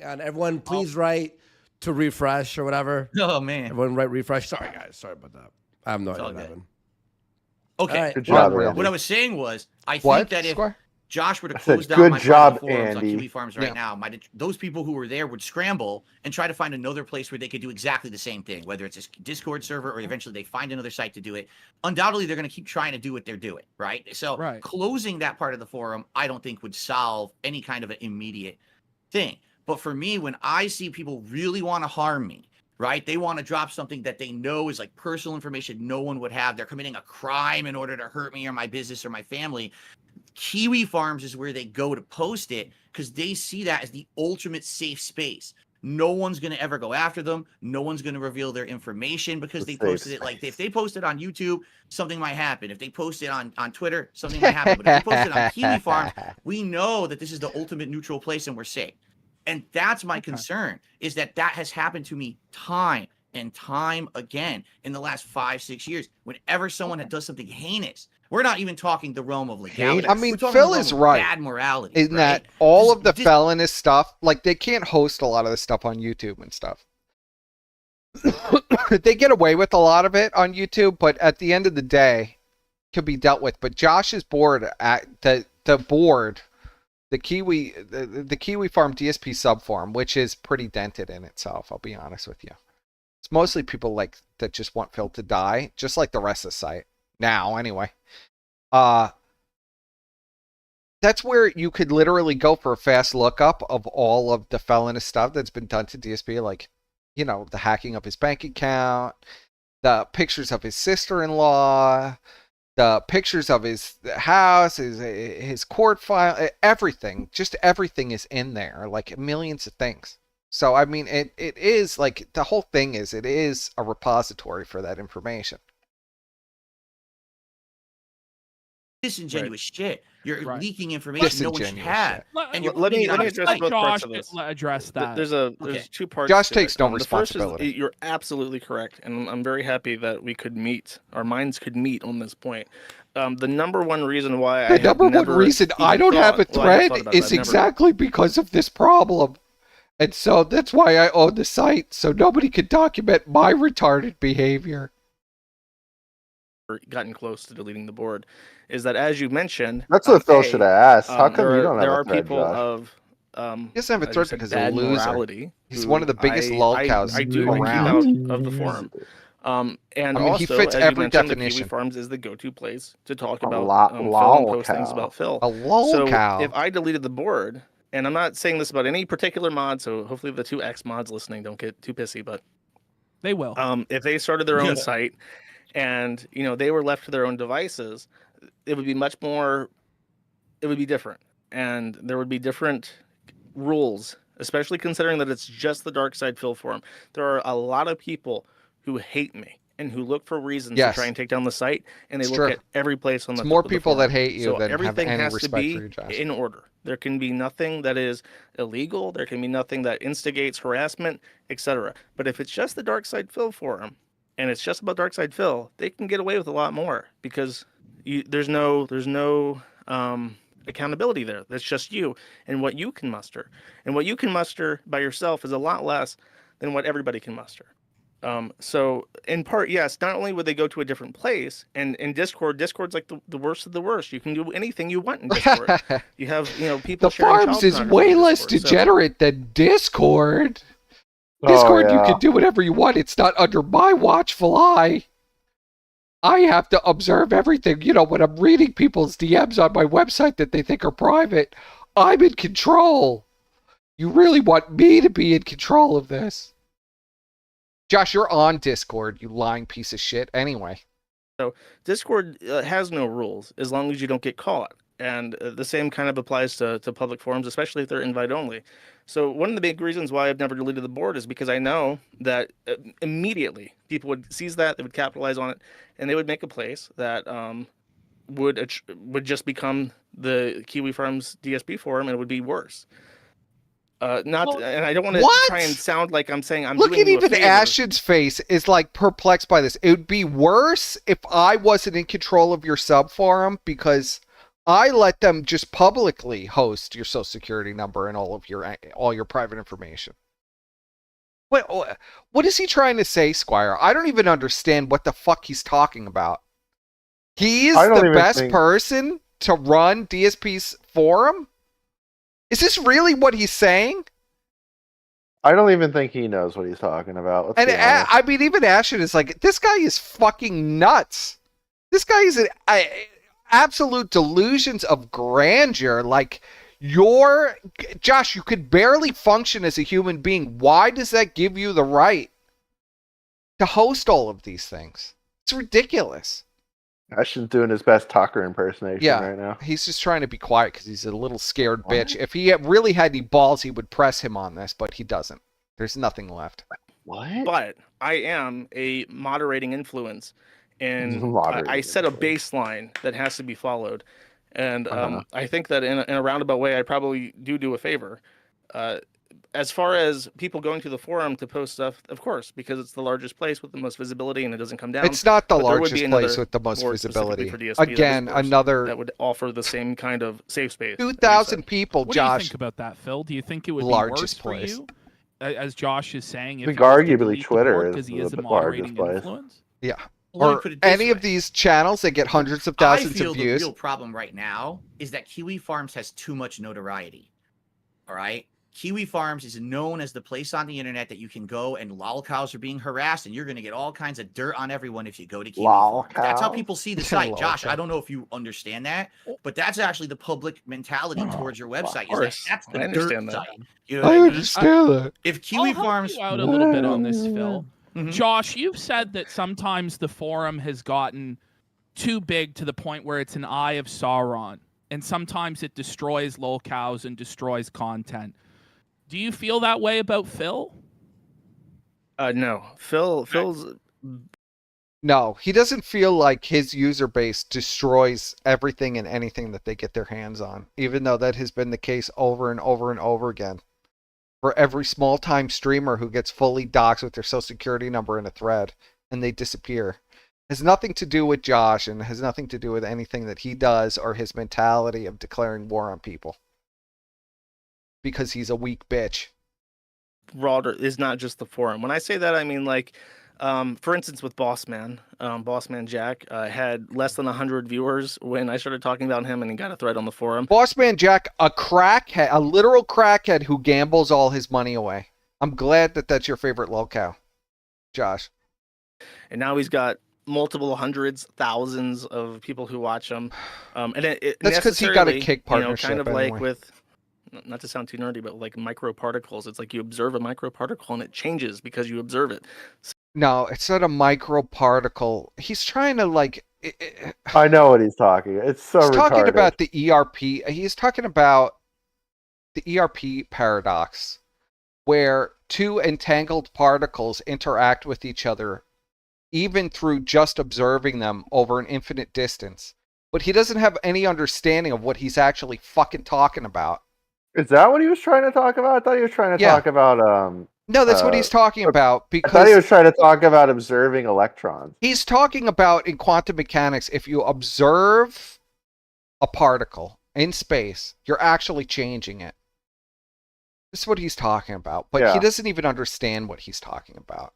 on. Everyone, please write to refresh or whatever. Oh, man. Everyone write refresh. Sorry, guys. Sorry about that. I have no It's all idea what good. happened. Okay. All right. Good job, Unreal. Randy. What I was saying was, I What? think that if Square? Josh were to I said, close down "Good my job, private forums on Andy." Kiwi Farms right now, those people who were there would scramble and try to find another place where they could do exactly the same thing, whether it's a Discord server or eventually they find another site to do it. Undoubtedly, they're going to keep trying to do what they're doing, right? So closing that part of the forum, I don't think would solve any kind of an immediate thing. But for me, when I see people really want to harm me, right? They want to drop something that they know is like personal information no one would have. They're committing a crime in order to hurt me or my business or my family. Kiwi Farms is where they go to post it because they see that as the ultimate safe space. No one's going to ever go after them. No one's going to reveal their information because they posted it. Like if they posted on YouTube, something might happen. If they posted on Twitter, something might happen. But if they posted on Kiwi Farms, we know that this is the ultimate neutral place and we're safe. And that's my concern, is that has happened to me time and time again in the last 5-6 years. Whenever someone does something heinous, we're not even talking the realm of legality. I mean, We're talking Phil the realm is of right bad morality. in that all of the felonious stuff, like they can't host a lot of this stuff on YouTube and stuff. They get away with a lot of it on YouTube, but at the end of the day, it can be dealt with. But Josh's board, the board the Kiwi Farm DSP subforum, which is pretty dented in itself, I'll be honest with you. It's mostly people like that just want Phil to die, just like the rest of the site. Now, anyway. That's where you could literally go for a fast lookup of all of the felonious stuff that's been done to DSP, like, you know, the hacking of his bank account, the pictures of his sister-in-law, the pictures of his house, his court file, everything. Just everything is in there, like millions of things. So, I mean, it is, like, the whole thing is, it is a repository for that information. Disingenuous shit. You're leaking information no one should have. And let me address both parts of this. Address that. There's two parts. Josh takes no the responsibility. First is, you're absolutely correct, and I'm very happy that we could meet. Our minds could meet on this point. The number one reason why I don't have a thread is exactly because of this problem. And so that's why I own the site, so nobody can document my retarded behavior. Gotten close to deleting the board is that, as you mentioned, that's what Phil should have asked. How come you don't have a thread, there are people Josh? of he doesn't have a thread because he's a loser. Morality, he's one of the biggest lolcows I do around. keep out of the forum. And I mean, also, he fits as every you mentioned, definition. the Kiwi Farms is the go-to place to talk about Phil and post things about Phil. A lolcow. So if I deleted the board, and I'm not saying this about any particular mod, so hopefully the two X mods listening don't get too pissy, but they will. If they started their own site, and they were left to their own devices, it would be much more. It would be different, and there would be different rules, especially considering that it's just the Dark Side Phil forum. There are a lot of people who hate me and who look for reasons to try and take down the site, and they look at every place on the. It's more people that hate you so than everything have any has respect to be for you, Josh. in order. There can be nothing that is illegal. There can be nothing that instigates harassment, etc. But if it's just the Dark Side Phil forum, and it's just about Dark Side Phil, they can get away with a lot more because there's no accountability there. That's just you and what you can muster. And what you can muster by yourself is a lot less than what everybody can muster. So in part, yes, not only would they go to a different place, and in Discord's like the worst of the worst. You can do anything you want in Discord. You have, people the Farms is way less degenerate than Discord. Discord, you can do whatever you want. It's not under my watchful eye. I have to observe everything. When I'm reading people's DMs on my website that they think are private, I'm in control. You really want me to be in control of this? Josh, you're on Discord, you lying piece of shit. Anyway. So Discord has no rules as long as you don't get caught. And the same kind of applies to public forums, especially if they're invite only. So one of the big reasons why I've never deleted the board is because I know that immediately people would seize that, they would capitalize on it, and they would make a place that would just become the Kiwi Farms DSP forum, and it would be worse. And I don't want to try and sound like I'm saying I'm Look doing at you a even favor. Ashton's face is like perplexed by this. It would be worse if I wasn't in control of your sub forum because I let them just publicly host your social security number and all your private information. What is he trying to say, Squire? I don't even understand what the fuck he's talking about. He is the best person to run DSP's forum? Is this really what he's saying? I don't even think he knows what he's talking about. And I mean, even Ashton is like, this guy is fucking nuts. This guy is an absolute delusions of grandeur. Like, Josh, you could barely function as a human being. Why does that give you the right to host all of these things? It's ridiculous. Ashton's doing his best Tucker impersonation right now. He's just trying to be quiet because he's a little scared bitch. If he really had any balls, he would press him on this, but he doesn't. There's nothing left. What? But I am a moderating influence, and I set a baseline that has to be followed. And I think that in a roundabout way, I probably do a favor. As far as people going to the forum to post stuff, of course, because it's the largest place with the most visibility and it doesn't come down. It's not the largest place with the most visibility. Again, another that would offer the same kind of safe space. 2,000 people, Josh. Josh. What do you think about that, Phil? Do you think it would be worse for you, as Josh is saying? I think arguably Twitter is because he is the a moderating largest place. influence. Yeah. Let me or put it this any of way. these channels that get hundreds of I thousands feel of the views. real problem right now is that Kiwi Farms has too much notoriety. All right. Kiwi Farms is known as the place on the internet that you can go and lol cows are being harassed, and you're going to get all kinds of dirt on everyone if you go to Kiwi Lol Farms. That's how cow? people see the site. Lol Josh, cow. I don't know if you understand that, but that's actually the public mentality towards your website. Is that course. that's the I dirt understand that. site. You know what I I mean? understand that. If Kiwi I'll help Farms, you out a little bit on this, Phil. Mhm. Josh, you've said that sometimes the forum has gotten too big to the point where it's an eye of Sauron, and sometimes it destroys lolcows and destroys content. Do you feel that way about Phil? No, Phil's No, he doesn't feel like his user base destroys everything and anything that they get their hands on, even though that has been the case over and over and over again. For every small-time streamer who gets fully doxxed with their social security number in a thread and they disappear. Has nothing to do with Josh and has nothing to do with anything that he does or his mentality of declaring war on people. Because he's a weak bitch. broader is not just the forum. When I say that, I mean like, for instance, with Bossman Jack had less than 100 viewers when I started talking about him, and he got a thread on the forum. Bossman Jack, a crackhead, a literal crackhead who gambles all his money away. I'm glad that that's your favorite lolcow, Josh. And now he's got multiple hundreds, thousands of people who watch him. And That's because he got a necessarily, kick partnership. kind of anyway. like with, not to sound too nerdy, but like microparticles. It's like you observe a microparticle and it changes because you observe it. No, it's not a microparticle. He's trying to like. I know what he's talking. It's so He's talking retarded. about the ERP. He's talking about the ERP paradox, where two entangled particles interact with each other, even through just observing them over an infinite distance. But he doesn't have any understanding of what he's actually fucking talking about. Is that what he was trying to talk about? I thought he was trying to talk about No, that's what he's talking about, I thought he because was trying to talk about observing electrons. he's talking about in quantum mechanics, if you observe a particle in space, you're actually changing it. This is what he's talking about, but he Yeah. doesn't even understand what he's talking about.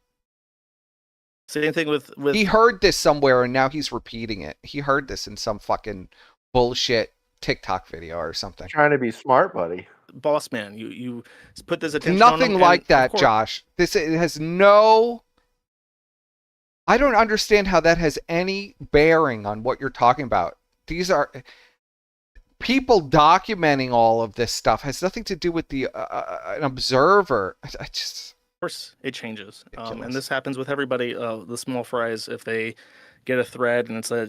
Same thing with He heard this somewhere and now he's repeating it. He heard this in some fucking bullshit TikTok video or something. Trying to be smart, buddy. Bossman. You put this attention on Nothing him, like and of that, course- Josh. This it has no. I don't understand how that has any bearing on what you're talking about. These are people documenting all of this stuff. Has nothing to do with the an observer. I just. Of course, it changes, Ridiculous. and this happens with everybody. The small fries, if they get a thread and it's a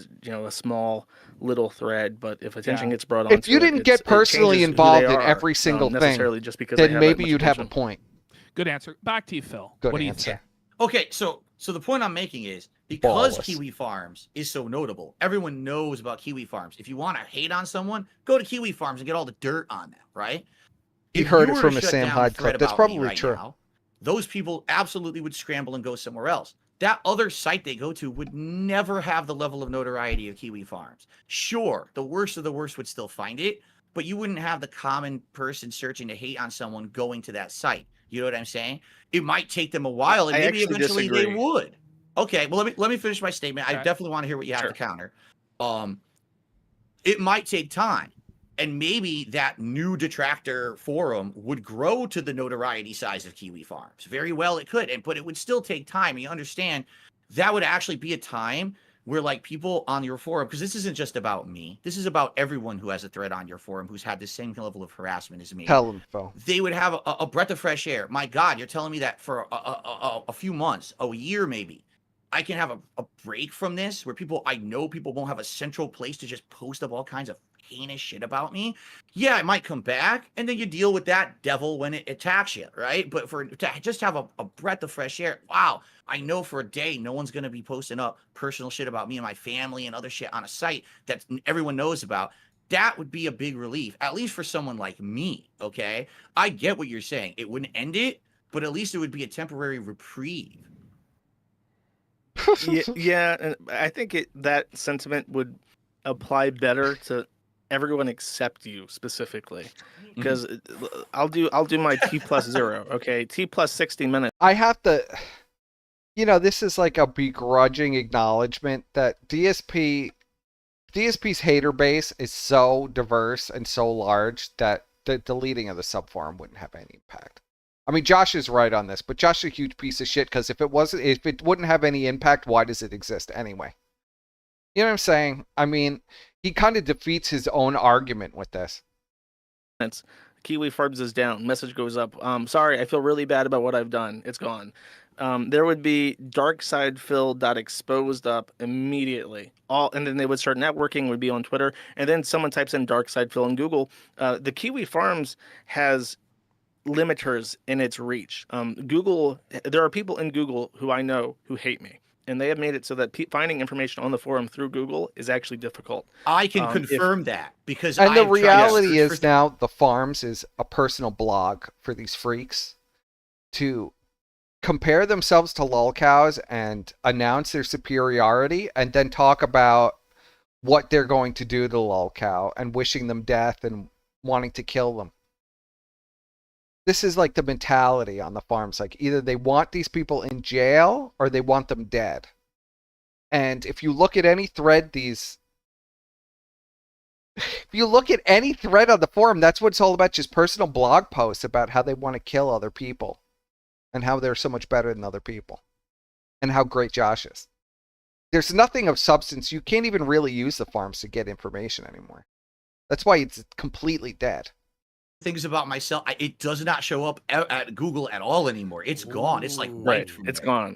small little thread, but if attention gets brought on, If you didn't get personally involved in every single thing, necessarily just because they then have that maybe much you'd have a attention. point. Good answer. Back to you, Phil. Good what do you answer. think? Okay, so the point I'm making is because Ballless. Kiwi Farms is so notable, everyone knows about Kiwi Farms. If you want to hate on someone, go to Kiwi Farms and get all the dirt on them, right? You If heard you it were from to a shut Sam down Hyde thread clip. That's about me probably right true. now, those people absolutely would scramble and go somewhere else. That other site they go to would never have the level of notoriety of Kiwi Farms. Sure, the worst of the worst would still find it, but you wouldn't have the common person searching to hate on someone going to that site. You know what I'm saying? It might take them a while, and I maybe actually eventually they disagree. would. Okay, well let me finish my statement. I Okay. definitely want to hear what you have Sure. to counter. It might take time. And maybe that new Detractor forum would grow to the notoriety size of Kiwi Farms. Very well, it could, but it would still take time. You understand? That would actually be a time where, like, people on your forum, because this isn't just about me. This is about everyone who has a thread on your forum who's had the same level of harassment as me. Tell him, Phil. They would have a breath of fresh air. My God, you're telling me that for a few months, a year maybe, I can have a break from this where I know people won't have a central place to just post up all kinds of heinous shit about me. Yeah, it might come back, and then you deal with that devil when it attacks you, right? But to just have a breath of fresh air, wow, I know for a day no one's going to be posting up personal shit about me and my family and other shit on a site that everyone knows about. That would be a big relief, at least for someone like me, okay? I get what you're saying. It wouldn't end it, but at least it would be a temporary reprieve. Yeah, and I think that sentiment would apply better to everyone except you specifically, because I'll do my T+0. Okay, T+60 minutes. I have to. you know, this is like a begrudging acknowledgement that DSP's hater base is so diverse and so large that the deleting of the subforum wouldn't have any impact. I mean, Josh is right on this, but Josh is a huge piece of shit because if it wouldn't have any impact, why does it exist anyway? You know what I'm saying? I mean, he kind of defeats his own argument with this. Kiwi Farms is down. Message goes up. Sorry, I feel really bad about what I've done. It's gone. There would be darksidefill.exposed up immediately. And then they would start networking, would be on Twitter. And then someone types in darksidefill in Google. The Kiwi Farms has limiters in its reach. Google, there are people in Google who I know who hate me. And they have made it so that finding information on the forum through Google is actually difficult. I can confirm that because and the reality is now the farms is a personal blog for these freaks to compare themselves to lolcows and announce their superiority and then talk about what they're going to do to lolcow and wishing them death and wanting to kill them. This is like the mentality on the farms. Like either they want these people in jail or they want them dead. And if you look at any thread, if you look at any thread on the forum, that's what it's all about. Just personal blog posts about how they want to kill other people and how they're so much better than other people and how great Josh is. There's nothing of substance. You can't even really use the farms to get information anymore. That's why it's completely dead. Things about myself, it does not show up at Google at all anymore. It's gone. It's like right. It's gone.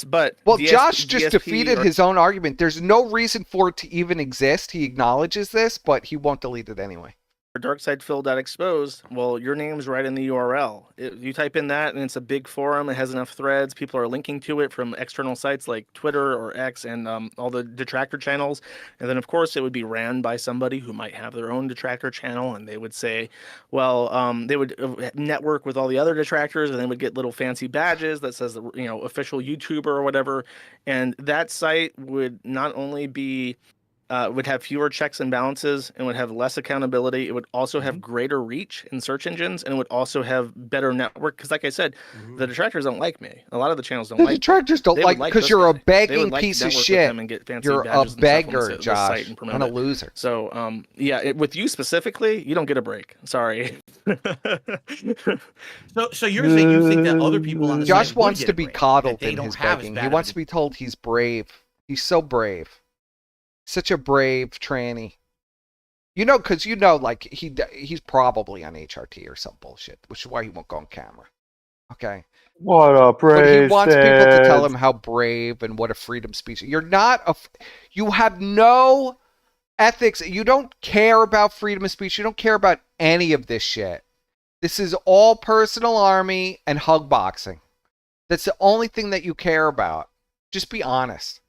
But Josh just defeated his own argument. There's no reason for it to even exist. He acknowledges this, but he won't delete it anyway. darksidefill.exposed, well, your name's right in the URL. You type in that, and it's a big forum. It has enough threads. People are linking to it from external sites like Twitter or X and all the Detractor channels. And then, of course, it would be ran by somebody who might have their own Detractor channel, and they would say, well, they would network with all the other Detractors, and they would get little fancy badges that says, you know, official YouTuber or whatever. And that site would not only be would have fewer checks and balances and would have less accountability. It would also have greater reach in search engines, and it would also have better network. Because, like I said, the Detractors don't like me. A lot of the channels don't like me. The Detractors don't like because you're a begging piece of shit. You're a beggar, Josh, and a loser. So, yeah, with you specifically, you don't get a break. Sorry. So you're saying you think that other people on the Josh site wants would to get a be break, coddled that they in don't his have as begging. bad He of wants a- to be told he's brave. He's so brave. Such a brave tranny. You know, because you know, like, he's probably on HRT or some bullshit, which is why he won't go on camera. Okay? What a brave But he wants people to tell stand. him how brave and what a freedom speech. You're not you have no ethics. You don't care about freedom of speech. You don't care about any of this shit. This is all personal army and hug boxing. That's the only thing that you care about. Just be honest.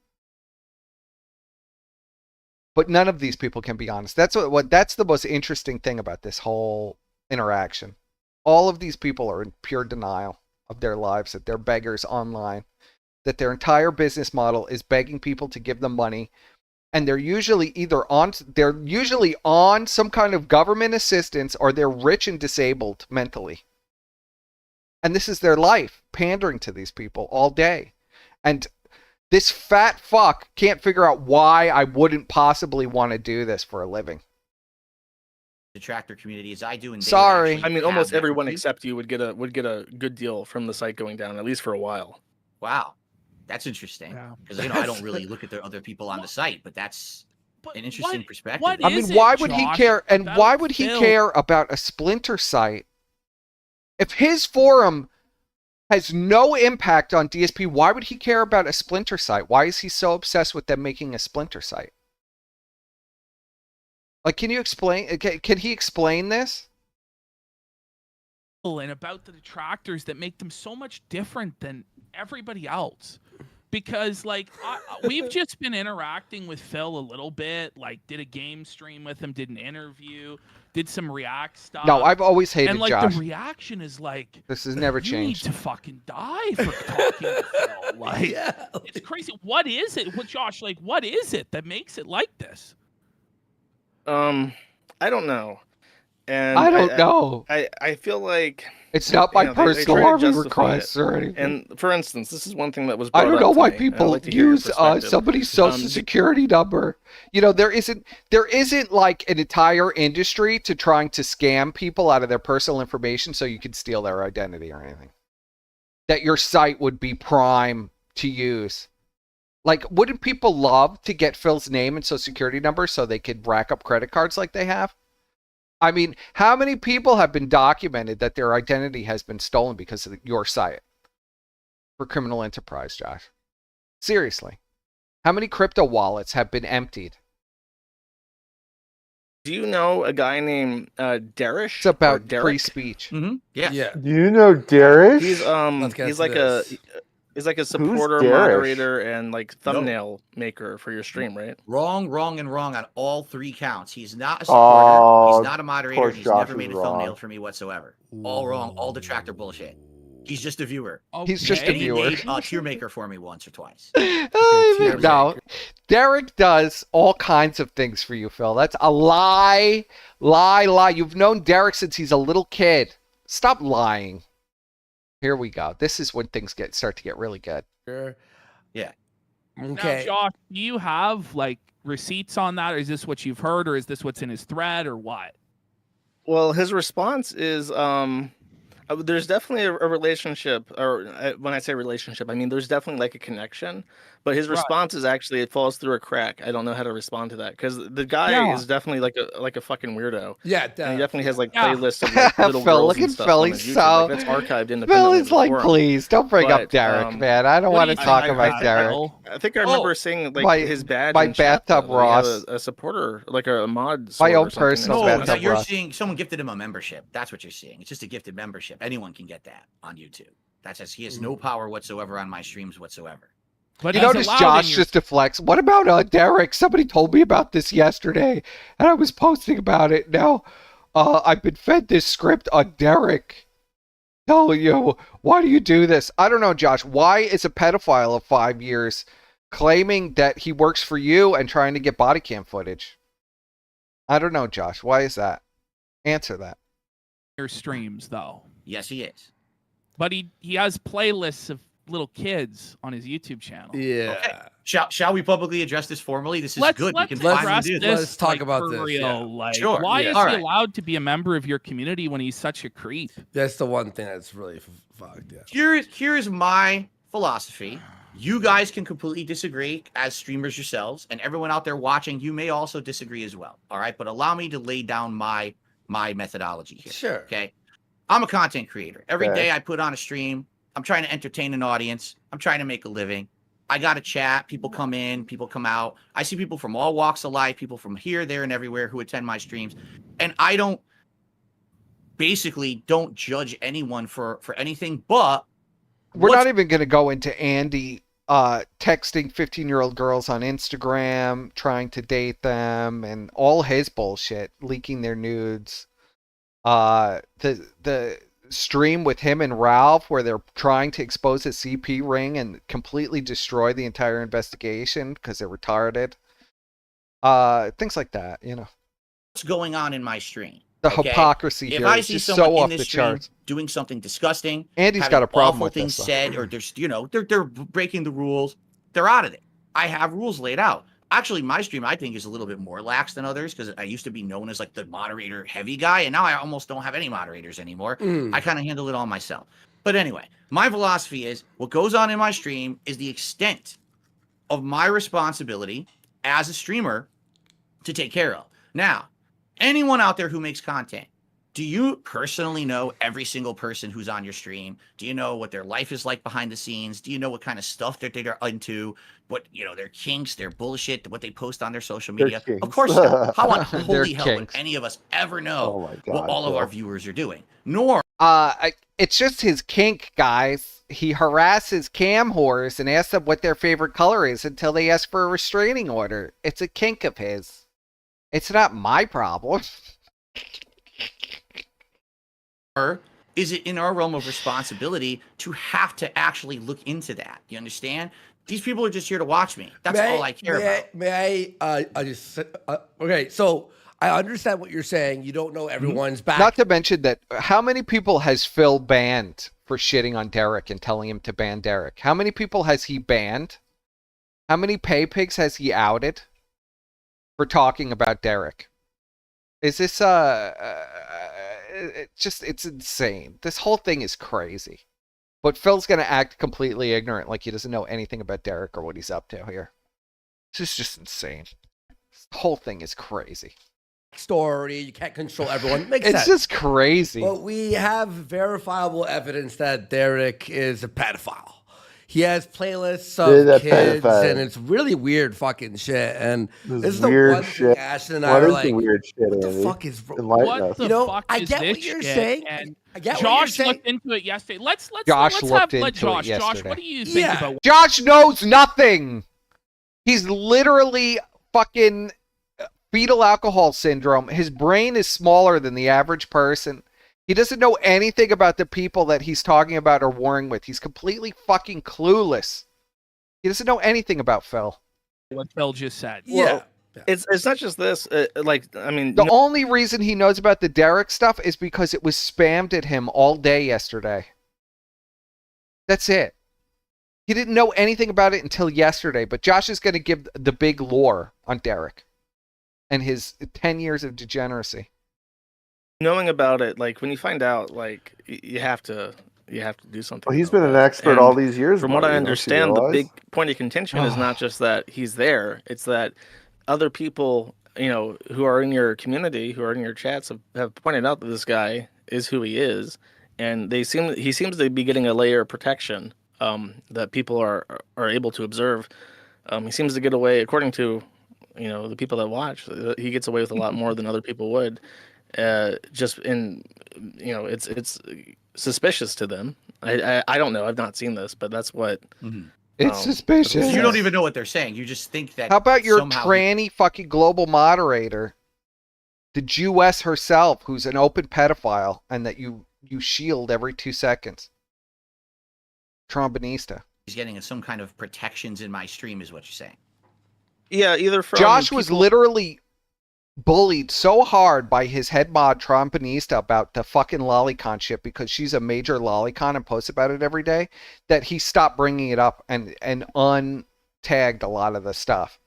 But none of these people can be honest. That's that's the most interesting thing about this whole interaction. All of these people are in pure denial of their lives, that they're beggars online, that their entire business model is begging people to give them money, and they're usually on some kind of government assistance, or they're rich and disabled mentally. And this is their life, pandering to these people all day. And this fat fuck can't figure out why I wouldn't possibly want to do this for a living. Detractor community as I do. And sorry, I mean, almost everyone except you would get a good deal from the site going down, at least for a while. Wow, that's interesting. Because I don't really look at the other people on the site, but that's an interesting perspective. I mean, why would he care? And why would he care about a splinter site if his forum has no impact on DSP? Why would he care about a splinter site? Why is he so obsessed with them making a splinter site? Like, can you explain? Can he explain this? And about the detractors that make them so much different than everybody else. Because, like, we've just been interacting with Phil a little bit. Like, did a game stream with him, did an interview, did some React stuff. No, I've always hated and, like, Josh. the reaction is like, this has never changed. You need to fucking die for talking to Phil. Like, it's crazy. What is it? What, Josh, like, what is it that makes it like this? I don't know. And I don't know. I feel like It's not my they personal try to harming justify requests it. or anything. And for instance, this is one thing that was I brought don't up know to why me, and I'd people like to hear your use perspective. somebody's social security number. You know, there isn't like an entire industry to trying to scam people out of their personal information so you can steal their identity or anything. That your site would be prime to use. Like, wouldn't people love to get Phil's name and social security number so they could rack up credit cards like they have? I mean, how many people have been documented that their identity has been stolen because of your site for criminal enterprise, Josh? Seriously. How many crypto wallets have been emptied? Do you know a guy named Darish? It's about Derek? free speech. Mm-hmm. Yeah. Yeah. Do you know Darish? He's like a supporter, Darish? moderator, and like thumbnail maker for your stream, right? Wrong on all 3 counts. He's not a supporter. He's not a moderator. He's never made a thumbnail for me whatsoever. All wrong. All detractor bullshit. He's just a viewer. Okay. He's just a viewer. He made tier maker for me once or twice. No, Derek does all kinds of things for you, Phil. That's a lie. You've known Derek since he's a little kid. Stop lying. Here we go. This is when things start to get really good. Sure. Yeah. Okay. Now, Josh, do you have like receipts on that? Or is this what you've heard, or is this what's in his thread, or what? Well, his response is there's definitely a relationship, or when I say relationship, I mean there's definitely like a connection. But his response is actually it falls through a crack. I don't know how to respond to that because the guy is definitely like a fucking weirdo. Yeah, and he definitely has like playlists of like, little Phil, girls look and at stuff Phil. on He's his so YouTube. Like, that's archived independently. Phil of is the like, forum. please don't bring up But, Derek, man. I don't want to talk about Derek. I think I remember seeing like my- his badge. my in chat, bathtub though. He had Ross. a supporter, like a mod. My sword own or something. personal No, bathtub no, you're Ross. seeing someone gifted him a membership. That's what you're seeing. It's just a gifted membership. Anyone can get that on YouTube. He has no power whatsoever on my streams whatsoever. But You he's notice allowed Josh in your- just deflects. What about Derek? Somebody told me about this yesterday, and I was posting about it. Now, I've been fed this script on Derek. Tell you, why do you do this? I don't know, Josh. Why is a pedophile of 5 years claiming that he works for you and trying to get body cam footage? I don't know, Josh. Why is that? Answer that. your streams though. Yes, he is. But he has playlists of little kids on his YouTube channel. Yeah. Okay. Shall we publicly address this formally? This is good. We can Let's finally do this. Let's talk like, about for this, real. yeah. Like, Sure. why Yeah. is All he right. allowed to be a member of your community when he's such a creep? That's the one thing that's really fucked. Yeah. Here's my philosophy. You guys can completely disagree as streamers yourselves, and everyone out there watching, you may also disagree as well. All right, but allow me to lay down my methodology here. Sure. Okay. I'm a content creator. Every Okay. day I put on a stream. I'm trying to entertain an audience. I'm trying to make a living. I got to chat. People come in, people come out. I see people from all walks of life, people from here, there, and everywhere who attend my streams. And I don't judge anyone for anything, but We're not even going to go into Andy texting 15-year-old girls on Instagram, trying to date them, and all his bullshit, leaking their nudes. The stream with him and Ralph where they're trying to expose his CP ring and completely destroy the entire investigation because they're retarded. Things like that, you know. what's going on in my stream? The Okay? hypocrisy If here I is see just someone so in off this the stream charts. doing something disgusting, Andy's having got a problem awful with things this, though. said, or they're breaking the rules, they're out of it. I have rules laid out. Actually, my stream I think is a little bit more lax than others because I used to be known as like the moderator heavy guy, and now I almost don't have any moderators anymore. I kind of handle it all myself. But anyway, my philosophy is what goes on in my stream is the extent of my responsibility as a streamer to take care of. Now, anyone out there who makes content, do you personally know every single person who's on your stream? Do you know what their life is like behind the scenes? Do you know what kind of stuff that they're into? What, their kinks, their bullshit, what they post on their social Their media? Of kinks. course not. How on Their holy hell would kinks. any of us ever know Oh my God, what all of Phil. our viewers are doing? Nor It's just his kink, guys. He harasses cam whores and asks them what their favorite color is until they ask for a restraining order. It's a kink of his. It's not my problem. is it in our realm of responsibility to have to actually look into that? You understand? These people are just here to watch me. That's all I care about. May I just okay, so I understand what you're saying. You don't know everyone's back. Not to mention that how many people has Phil banned for shitting on Derek and telling him to ban Derek? How many people has he banned? How many pay pigs has he outed for talking about Derek? Is this it's insane. This whole thing is crazy. But Phil's gonna act completely ignorant, like he doesn't know anything about Derek or what he's up to here. This is just insane. This whole thing is crazy. Story, you can't control everyone. Makes sense. It's just crazy. But we have verifiable evidence that Derek is a pedophile. He has playlists of kids, and it's really weird fucking shit. And this is the one thing Ashton and I are like, weird shit, what the Andy? fuck is wrong? What the fuck I is get this what you're shit? saying. And I get what Josh you're saying. looked into it yesterday. Let's Josh let looked into Josh. it Josh, yesterday. what do you think about? Josh knows nothing. He's literally fucking fetal alcohol syndrome. His brain is smaller than the average person. He doesn't know anything about the people that he's talking about or warring with. He's completely fucking clueless. He doesn't know anything about Phil. What Phil just said. Yeah. It's not just this. The only reason he knows about the Derek stuff is because it was spammed at him all day yesterday. That's it. He didn't know anything about it until yesterday, but Josh is going to give the big lore on Derek and his 10 years of degeneracy. Knowing about it, like when you find out, like you have to do something. Well, he's been an expert all these years. From what I understand, the big point of contention is not just that he's there; it's that other people, who are in your community, who are in your chats, have pointed out that this guy is who he is, and he seems to be getting a layer of protection that people are able to observe. He seems to get away, according to the people that watch, he gets away with a lot more than other people would. Just in, it's suspicious to them. I don't know. I've not seen this, but that's what. It's suspicious. You don't even know what they're saying. You just think that. How about your tranny fucking global moderator, the Jewess herself, who's an open pedophile, and that you shield every 2 seconds? Trombonista. He's getting some kind of protections in my stream, is what you're saying. Yeah, either from Josh was literally bullied so hard by his head mod Trombonista about the fucking lolicon shit because she's a major lolicon and posts about it every day that he stopped bringing it up and untagged a lot of the stuff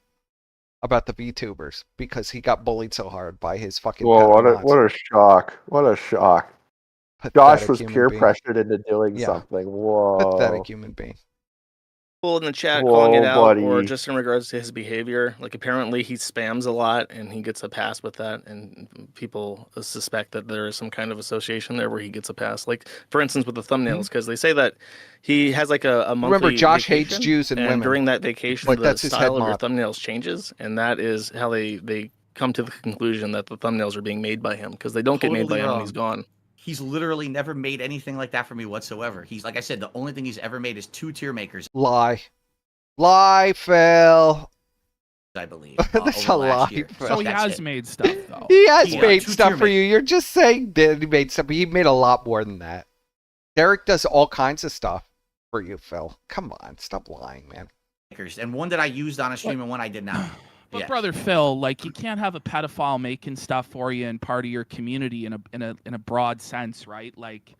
about the VTubers because he got bullied so hard by his fucking. Whoa! What a shock! What a shock! Pathetic Josh was peer pressured into doing something. Whoa! Pathetic human being. People in the chat calling it out, or just in regards to his behavior. Like apparently he spams a lot and he gets a pass with that, and people suspect that there is some kind of association there where he gets a pass. Like for instance with the thumbnails, because they say that he has like a monthly. Remember, Josh vacation, hates Jews and women. During that vacation, like, the style of your thumbnails changes, and that is how they come to the conclusion that the thumbnails are being made by him because they don't get made by him when he's gone. He's literally never made anything like that for me whatsoever. He's, like I said, the only thing he's ever made is 2 tier makers. Lie, Phil. I believe. That's a lie. So he has made stuff, though. He has made stuff for you. You're just saying that he made stuff. He made a lot more than that. Derek does all kinds of stuff for you, Phil. Come on, stop lying, man. And one that I used on a stream and one I did not. But brother Phil, like you can't have a pedophile making stuff for you and part of your community in a broad sense, right? Like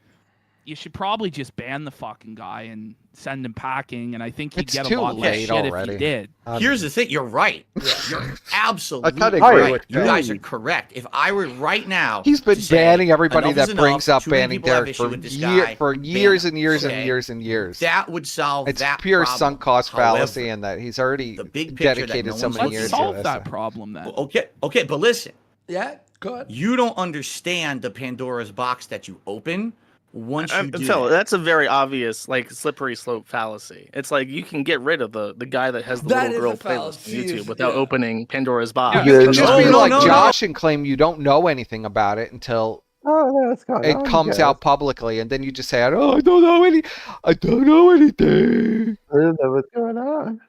you should probably just ban the fucking guy and send him packing. And I think he'd get a lot less shit if he did. Here's the thing: you're right. You're absolutely right. You guys are correct. If I were right now, he's been banning everybody that brings up banning Derek for years and years and years and years. That would solve it's that pure problem. sunk cost fallacy, and that he's already dedicated so many years to solve that problem then. Okay, but listen. Yeah, go ahead. You don't understand the Pandora's box that you open. Once you do Phil, that's a very obvious, like, slippery slope fallacy. It's like you can get rid of the guy that has the little girl playlist on YouTube without opening Pandora's box. You can just be like Josh and claim you don't know anything about it until it comes out publicly, and then you just say, I don't know anything. I don't know what's going on.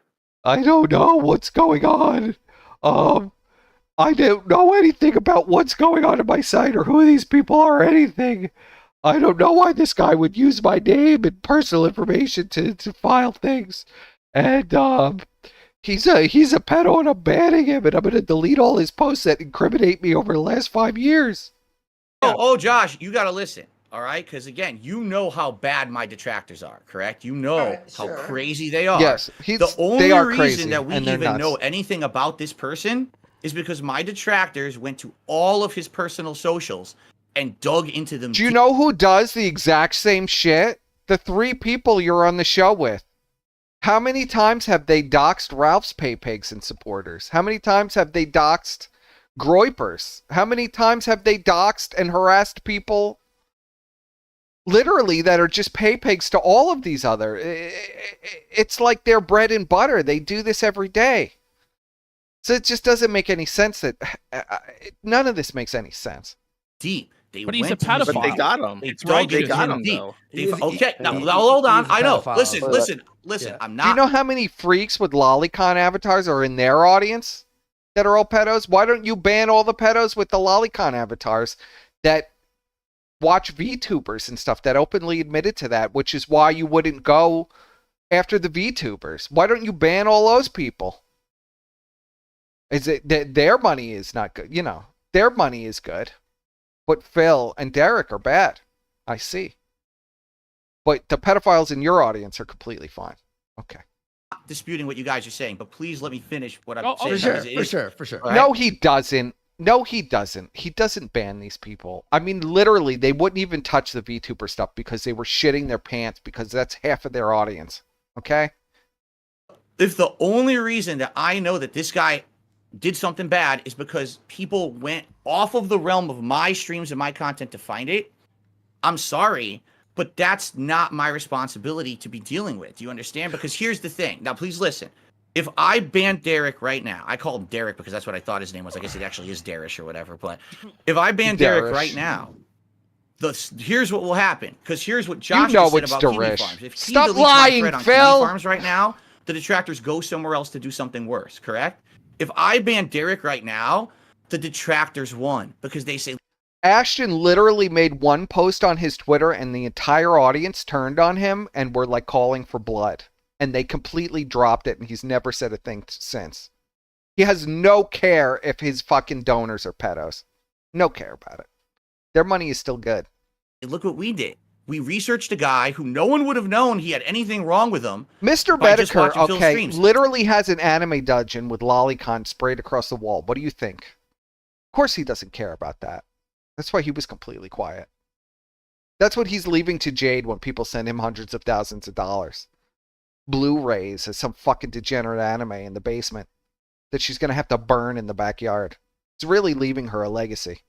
I don't know what's going on. I don't know anything about what's going on in my site or who these people are or anything. I don't know why this guy would use my name and personal information to file things. And He's a pedo and I'm banning him and I'm going to delete all his posts that incriminate me over the last 5 years. Oh, Josh, you got to listen. All right, because again, you know how bad my detractors are, correct? You know how crazy they are. Yes, the only reason crazy, that we even know anything about this person is because my detractors went to all of his personal socials and dug into them. Do you know who does the exact same shit? The 3 people you're on the show with. How many times have they doxed Ralph's pay pigs and supporters? How many times have they doxed Groypers? How many times have they doxed and harassed people? Literally, that are just pay pigs to all of these other. It's like their bread and butter. They do this every day. So it just doesn't make any sense that none of this makes any sense. Deep. But he's a pedophile. But they got him. They got him deep. Okay, now hold on. I know. Listen. I'm not. Do you know how many freaks with lolicon avatars are in their audience that are all pedos? Why don't you ban all the pedos with the lolicon avatars that watch VTubers and stuff that openly admitted to that, which is why you wouldn't go after the VTubers. Why don't you ban all those people? Is it that their money is not good? You know, their money is good, but Phil and Derek are bad. I see. But the pedophiles in your audience are completely fine. Okay. Disputing what you guys are saying, but please let me finish what I'm saying. For sure. Right? No, he doesn't. No, he doesn't. He doesn't ban these people. I mean, literally, they wouldn't even touch the VTuber stuff because they were shitting their pants because that's half of their audience. Okay? If the only reason that I know that this guy did something bad is because people went off of the realm of my streams and my content to find it, I'm sorry, but that's not my responsibility to be dealing with. Do you understand? Because here's the thing. Now, please listen. If I ban Derek right now, I call him Derek because that's what I thought his name was. I guess it actually is Darish or whatever. But if I ban Derek right now, here's what will happen. Because here's what Josh said about Kiwi Farms. If he Stop lying, on Phil. Kiwi Farms right now, the detractors go somewhere else to do something worse, correct? If I ban Derek right now, the detractors won because they say Ashton literally made one post on his Twitter and the entire audience turned on him and were like calling for blood. And they completely dropped it and he's never said a thing since. He has no care if his fucking donors are pedos. No care about it. Their money is still good. Look what we did. We researched a guy who no one would have known he had anything wrong with him. Mr. Bedecker, okay, literally has an anime dungeon with lolicon sprayed across the wall. What do you think? Of course he doesn't care about that. That's why he was completely quiet. That's what he's leaving to Jade when people send him hundreds of thousands of dollars. Blu-rays as some fucking degenerate anime in the basement that she's going to have to burn in the backyard. It's really leaving her a legacy.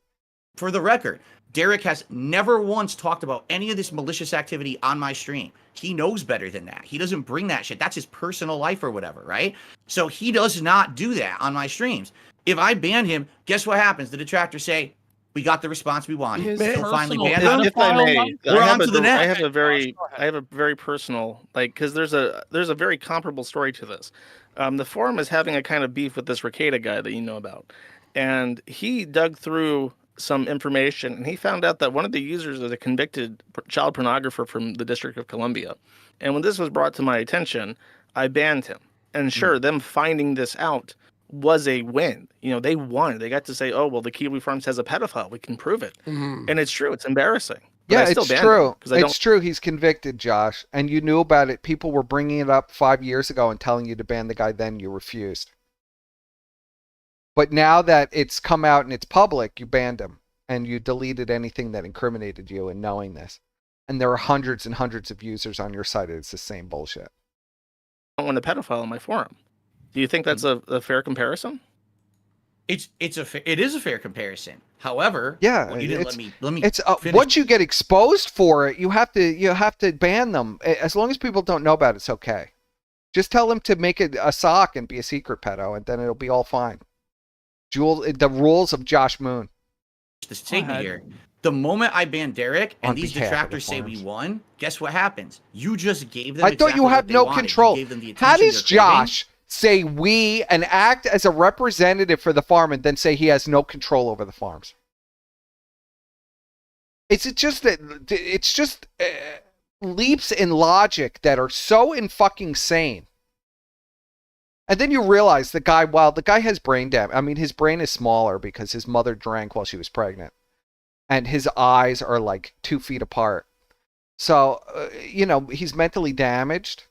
For the record, Derek has never once talked about any of this malicious activity on my stream. He knows better than that. He doesn't bring that shit. That's his personal life or whatever, right? So he does not do that on my streams. If I ban him, guess what happens? The detractors say, we got the response we wanted. He'll finally ban him. If I may, we're on to the next. I have a very personal, because there's a very comparable story to this. The forum is having a kind of beef with this Ricada guy that you know about, and he dug through some information and he found out that one of the users is a convicted child pornographer from the District of Columbia. And when this was brought to my attention, I banned him. And sure, them finding this out was a win. You know, they won. They got to say, oh, well, the Kiwi Farms has a pedophile. We can prove it. And it's true. It's embarrassing. Yeah, it's true. It's true. He's convicted, Josh. And you knew about it. People were bringing it up 5 years ago and telling you to ban the guy. Then you refused. But now that it's come out and it's public, you banned him. And you deleted anything that incriminated you in knowing this. And there are hundreds and hundreds of users on your site. It's the same bullshit. I don't want a pedophile on my forum. Do you think that's a fair comparison? It is a fair comparison. However, yeah, well, you didn't let me. It's once you get exposed for it, you have to ban them. As long as people don't know about it, it's okay. Just tell them to make it a sock and be a secret pedo, and then it'll be all fine. The rules of Josh Moon. The statement here. The moment I ban Derek and these detractors say we won, guess what happens? You just gave them. I thought you have no control. How does Josh say we and act as a representative for the farm and then say he has no control over the farms? It's just leaps in logic that are so fucking sane. And then you realize the guy has brain damage. I mean, his brain is smaller because his mother drank while she was pregnant. And his eyes are like 2 feet apart. So, he's mentally damaged.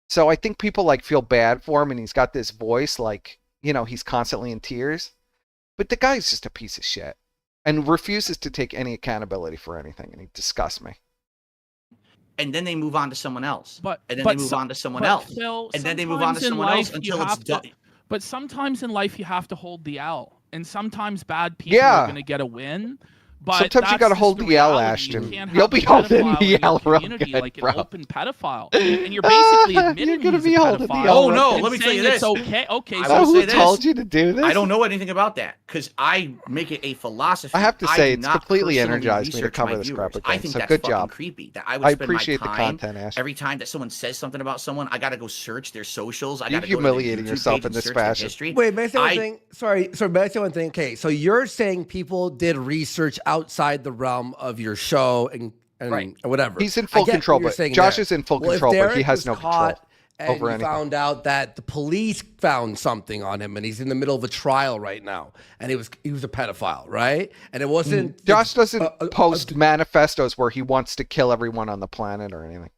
So I think people like feel bad for him, and he's got this voice like, he's constantly in tears. But the guy's just a piece of shit and refuses to take any accountability for anything, and he disgusts me. And then they move on to someone else. Phil, and then they move on to someone else. Until it's done. But sometimes in life you have to hold the L. And sometimes bad people are going to get a win. But sometimes you got to hold the L, Ashton. You'll be holding the L real good, like bro. an open pedophile. And you're basically admitting you're gonna he's be a holding the pedophile. L Oh, no, let me tell you this. It's okay. Okay, I so will who say this. told you to do this? I don't know anything about that because I make it a philosophy. I have to say, do it's not completely personally energized me to research cover my this viewers. crap again. I think So that's good fucking job. creepy. That I would I spend appreciate my the time, content, Ashton. every time that someone says something about someone, I got to go search their socials. I You're got to go humiliating to their YouTube yourself page in and this search their fashion. history. Wait, may I say one thing? Sorry, may I say one thing? Okay, so you're saying people did research outside the realm of your show and Right. whatever. He's in full control, but Josh is in full control, but he has no control over anything. Found out that the police found something on him, and he's in the middle of a trial right now, and he was a pedophile, right? And it wasn't. Josh doesn't post manifestos where he wants to kill everyone on the planet or anything.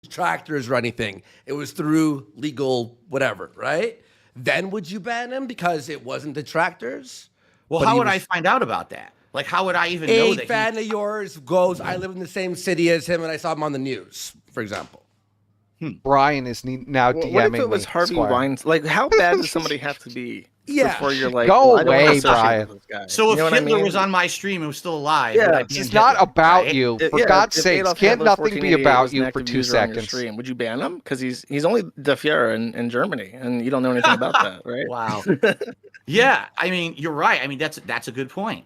Tractors or anything. It was through legal whatever, right? Then would you ban him because it wasn't detractors? Well, But how he would was- I find out about that? Like, how would I even know A that? fan of yours goes, I live in the same city as him, and I saw him on the news, for example. Brian is now DMing What if it was me, Harvey Squire. Weinstein? Like, how bad does somebody have to be before you're like, Go well, I don't wanna away, associate Brian. with this guy? So You if know what I Hitler mean? was on my stream and was still alive, Yeah, would I be It's in not Hitler, about right? you. For Yeah, God's if sakes, Adolf can't Hitler nothing be 1488 about was an you for active 2 user on your seconds? stream, would you ban him? Because he's only the Führer in Germany, and you don't know anything about that, right? Wow. Yeah, I mean, you're right. I mean, that's a good point.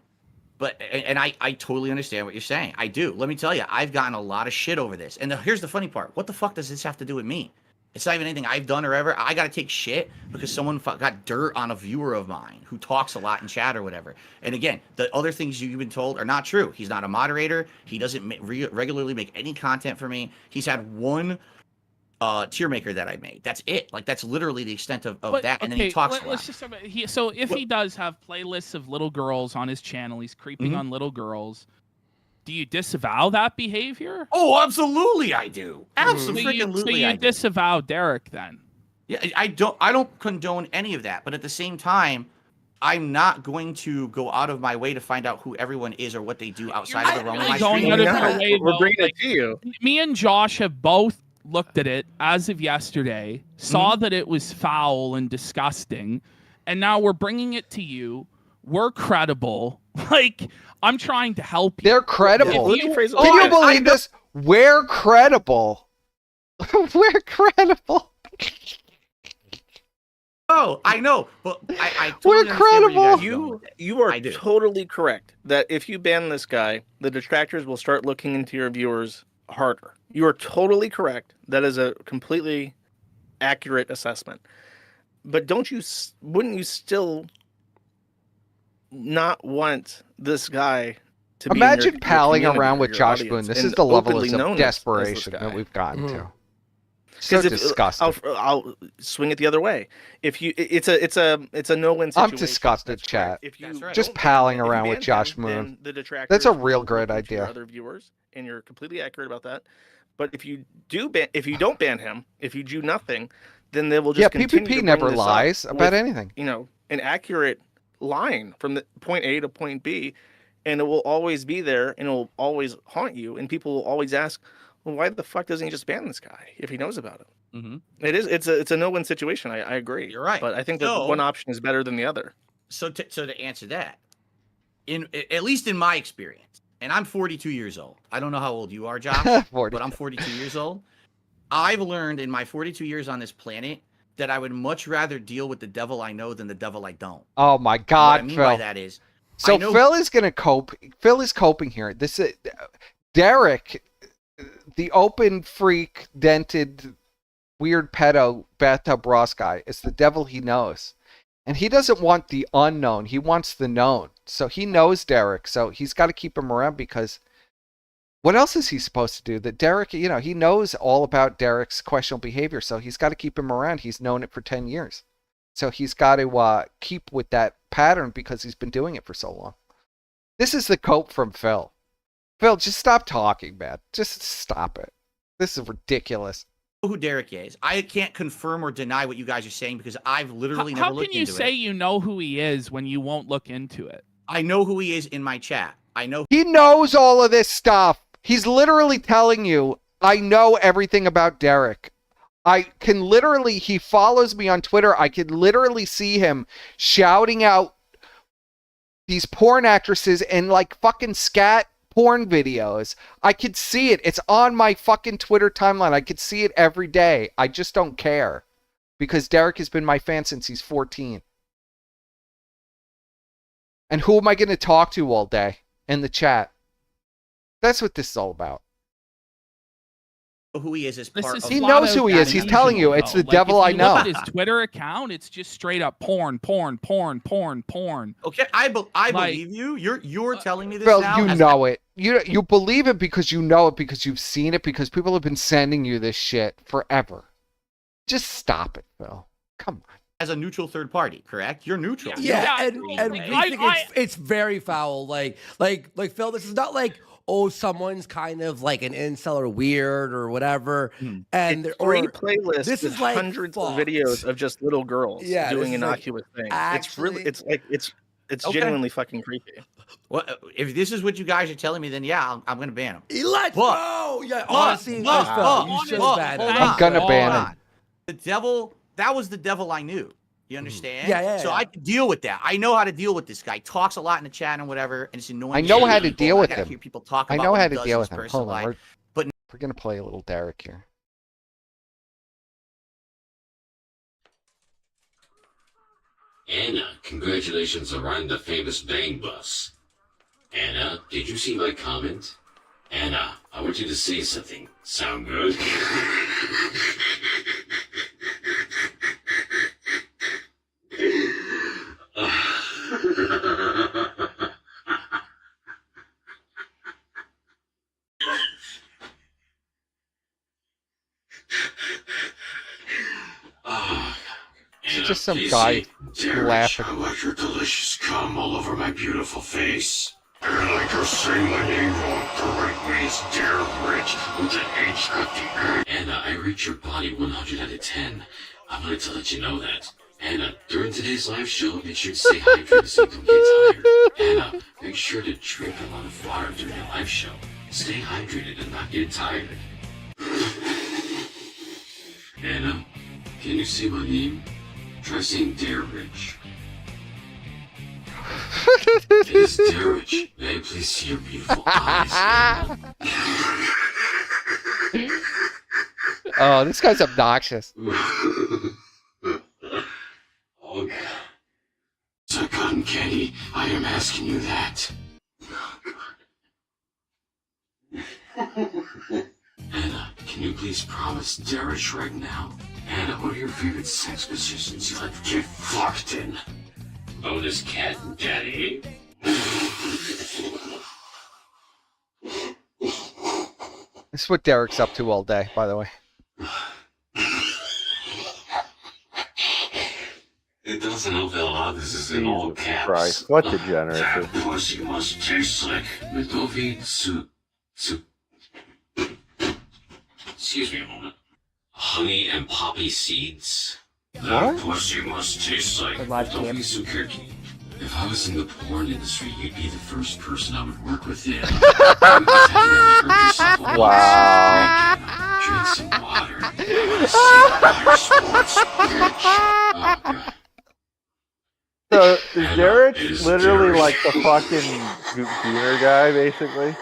But and I totally understand what you're saying. I do. Let me tell you, I've gotten a lot of shit over this. And here's the funny part. What the fuck does this have to do with me? It's not even anything I've done or ever. I got to take shit because someone got dirt on a viewer of mine who talks a lot in chat or whatever. And again, the other things you've been told are not true. He's not a moderator. He doesn't regularly make any content for me. He's had one tier maker that I made. That's it. Like, that's literally the extent of that. And then he talks a lot. Let's just talk about, so if he does have playlists of little girls on his channel, he's creeping on little girls. Do you disavow that behavior? Oh, absolutely, I do. Absolutely, So you disavow Derek then? Yeah, I don't condone any of that. But at the same time, I'm not going to go out of my way to find out who everyone is or what they do outside of the realm of my going stream. out of your way, We're though, bringing like, it to you. Me and Josh have both looked at it as of yesterday, saw that it was foul and disgusting, and now we're bringing it to you. We're credible. Like, I'm trying to help you. They're credible. If you- Can you believe this? We're credible. We're credible. Oh, I know, but I We're totally understand where credible. you guys are going with it. You are I do. totally correct that if you ban this guy, the detractors will start looking into your viewers harder. You are totally correct. That is a completely accurate assessment. But wouldn't you still not want this guy to Imagine be in your palling community around or with your Josh audience Boone. This and is the level openly of known as desperation this that guy? we've gotten to. So 'Cause disgusting. I'll swing it the other way. If you, it's a no-win situation. I'm disgusted, That's correct. chat. If you That's right. Just don't ban palling him, if you around with ban Josh him, Moon. then the detractors That's a will real look great into your idea. Other viewers, and you're completely accurate about that. But if you don't ban him, if you do nothing, then they will just Yeah, continue to PPP bring never this up lies about with, anything. You know, an accurate line from the point A to point B, and it will always be there, and it will always haunt you, and people will always ask, well, why the fuck doesn't he just ban this guy if he knows about it? Mm-hmm. It's a no-win situation. I agree. You're right. But I think that So- one option is better than the other. So to answer that, at least in my experience, and I'm 42 years old. I don't know how old you are, Josh, 40. but I'm 42 years old. I've learned in my 42 years on this planet that I would much rather deal with the devil I know than the devil I don't. Oh my What I God, mean Phil. by that is, So I know- Phil is gonna cope. Phil is coping here. This is Derek, the open freak, dented, weird pedo bathtub Ross guy. Is the devil he knows, and he doesn't want the unknown. He wants the known. So he knows Derek. So he's got to keep him around because What else is he supposed to do? That Derek, he knows all about Derek's questionable behavior, so he's got to keep him around. He's known it for 10 years. So he's got to keep with that pattern because he's been doing it for so long. This is the cope from Phil. Phil, just stop talking, man. Just stop it. This is ridiculous. Who Derek is. I can't confirm or deny what you guys are saying because I've literally never looked into it. How can you say you know who he is when you won't look into it? I know who he is in my chat. I know. He knows all of this stuff. He's literally telling you, I know everything about Derek. He follows me on Twitter. I can literally see him shouting out these porn actresses and like fucking scat porn videos. I could see it. It's on my fucking Twitter timeline. I could see it every day. I just don't care because Derek has been my fan since he's 14. And who am I going to talk to all day in the chat? That's what this is all about. Who he is part of. He knows who he is. He's telling you it's the devil I know. Look at his Twitter account. It's just straight up porn. Okay, I believe you. You're telling me this Well, now. you know it. You believe it because you know it because you've seen it because people have been sending you this shit forever. Just stop it, Phil. Come on. As a neutral third party, correct? You're neutral. Yeah, and we think it's very foul. Like Phil, this is not like, oh, someone's kind of like an incel or weird or whatever. And it's free playlists. This is like hundreds of videos of just little girls doing innocuous things. It's genuinely fucking creepy. Well, if this is what you guys are telling me, then yeah, I'm gonna ban him. Let's go. Yeah, honestly, you should ban him. I'm gonna ban him. The devil. That was the devil I knew. You understand? Yeah. So I can deal with that. I know how to deal with this guy. He talks a lot in the chat and whatever, and it's annoying. I know how to deal with him. Hear people talk I about know what how he to does deal in with his him. personal Hold on. life. We're gonna play a little Derek here. Anna, congratulations on riding the famous Bang Bus. Anna, did you see my comment? Anna, I want you to say something. Sound good? It's just some guy laughing. I like your delicious cum all over my beautiful face. I like to say my name wrong correctly. It's Derek Rich with an H at the end. Anna, I rate your body 100 out of 10. I wanted to let you know that. Anna, during today's live show, make sure to stay hydrated so you don't get tired. Anna, make sure to drink a lot of water during your live show. Stay hydrated and not get tired. Anna, can you say my name? Try saying Dare Rich. It is Dare Rich. May I please see your beautiful eyes, Anna? Oh, this guy's obnoxious. Oh, God. So, Cotton Candy, I am asking you that. Anna, can you please promise Derek right now? Anna, what are your favorite sex positions you like to get fucked in? Bonus cat and daddy? This is what Derek's up to all day, by the way. It doesn't help that a lot of this is in all caps. Christ, what degeneracy. That pussy must taste like Medovi soup. Excuse me a moment. Honey and poppy seeds? That pussy must taste like Medovi soup. If I was in the porn industry, you'd be the first person I would work with. Wow. Drink some water. Sports. Oh, God. So is Derek literally like the fucking gooner guy, basically?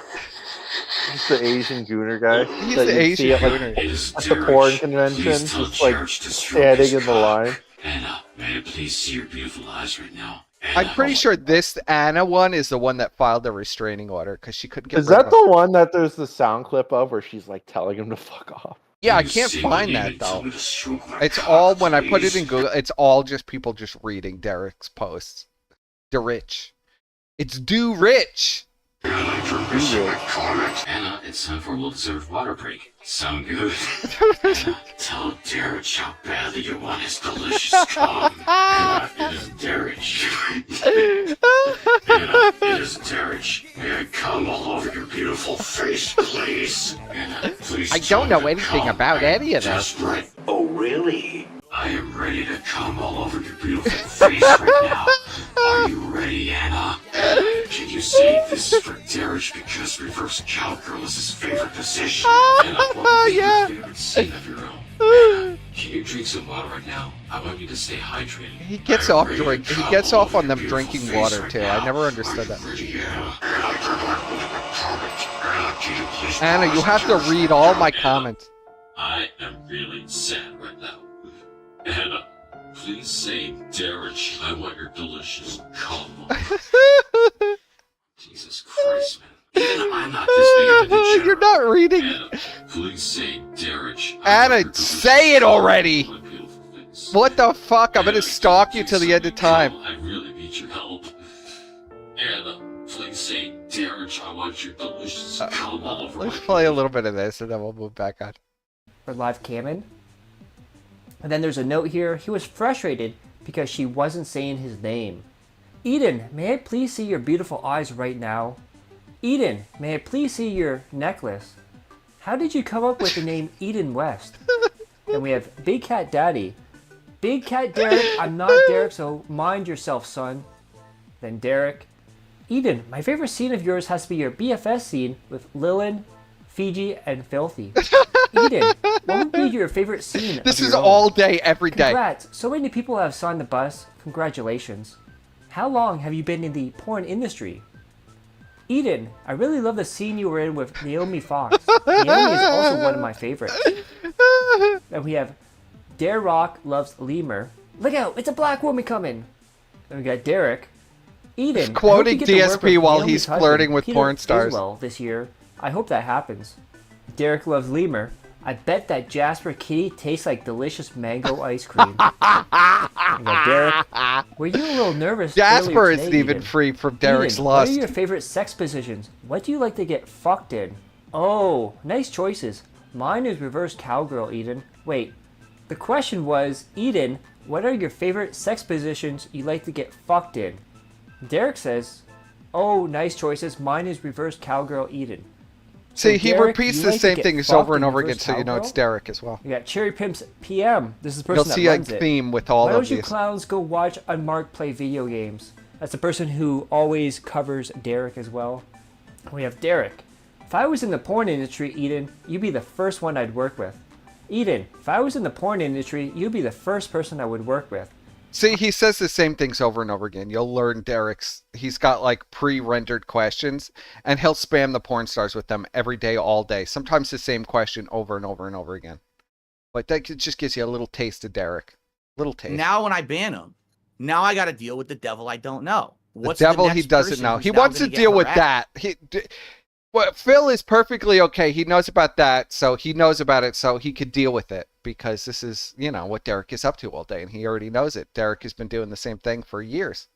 Just the Asian gooner guy. He's the Asian gooner. At the porn convention, just like standing in the line. Anna, may I please see your beautiful eyes right now? I'm pretty sure this Anna one is the one that filed the restraining order because she couldn't get. Is that the one that there's the sound clip of where she's like telling him to fuck off? Yeah, I can't find that though. It's all when I put it in Google. It's all just people just reading Derek's posts. Do Rich. It's Do Rich. Thanks for missing my comment. Anna, it's time for a well-deserved water break. Sound good? Anna, tell Derek how badly you want his delicious cum. Anna, it is Derek. Anna, it is Derek. May I come all over your beautiful face, please? Anna, please. I don't know anything about any of this. Just right. Oh, really? I am ready to come all over your beautiful face right now. Are you ready, Anna? Can you say this is for Derek because reverse cowgirl is his favorite position? Anna, what would be your favorite scene of your own? Anna, can you drink some water right now? I want you to stay hydrated. He gets off on them drinking water too. I never understood that. Anna, you have to read all my comments. I am really sad right now. Anna, please say Derek, I want your delicious cum. Jesus Christ, man. Anna, I'm not this big of a degenerate. You're not reading. Anna, please say Derek. Anna, say it already. What the fuck? I'm gonna stalk you till the end of time. I really need your help. Anna, please say Derek, I want your delicious cum all over. Let's play a little bit of this and then we'll move back on. For live camming. And then there's a note here. He was frustrated because she wasn't saying his name. Eden, may I please see your beautiful eyes right now? Eden, may I please see your necklace? How did you come up with the name Eden West? Then we have Big Cat Daddy. Big Cat Derek, I'm not Derek, so mind yourself, son. Then Derek. Eden, my favorite scene of yours has to be your BFS scene with Lilin, Fiji, and Filthy. Eden, what would be your favorite scene? This is all day, every day. Congrats, so many people have signed the bus. Congratulations. How long have you been in the porn industry? Eden, I really love the scene you were in with Naomi Fox. Naomi is also one of my favorites. Then we have Dare Rock loves Lemur. Look out, it's a black woman coming. Then we got Derek. Eden, he's quoting DSP while he's flirting with porn stars. This year. I hope that happens. Derek loves Lemur. I bet that Jasper kitty tastes like delicious mango ice cream. Derek, were you a little nervous? Jasper isn't even free from Derek's Eden, lust. What are your favorite sex positions? What do you like to get fucked in? Oh, nice choices. Mine is reverse cowgirl, Eden. Wait, the question was, Eden, what are your favorite sex positions you like to get fucked in? Derek says, oh, nice choices. Mine is reverse cowgirl, Eden. See, So he Derek, repeats you the like to same get things fucked over and in over again, reverse so you know it's cowgirl? Derek as well. We got Cherry Pimps PM. This is the You'll person see that a runs it. theme with all Why of don't you these. clowns go watch Unmarked play video games? That's the person who always covers Derek as well. We have Derek. If I was in the porn industry, Eden, you'd be the first one I'd work with. Eden, if I was in the porn industry, you'd be the first person I would work with. See, he says the same things over and over again. You'll learn Derek's. He's got like pre-rendered questions, and he'll spam the porn stars with them every day, all day. Sometimes the same question over and over and over again. But that just gives you a little taste of Derek. Little taste. Now when I ban him, now I got to deal with the devil I don't know. What's the devil the he next doesn't person know. who's He now wants to gonna get deal with harassed? that. Well, Phil is perfectly okay. He knows about that, so he knows about it, so he could deal with it because this is, you know, what Derek is up to all day, and he already knows it. Derek has been doing the same thing for years,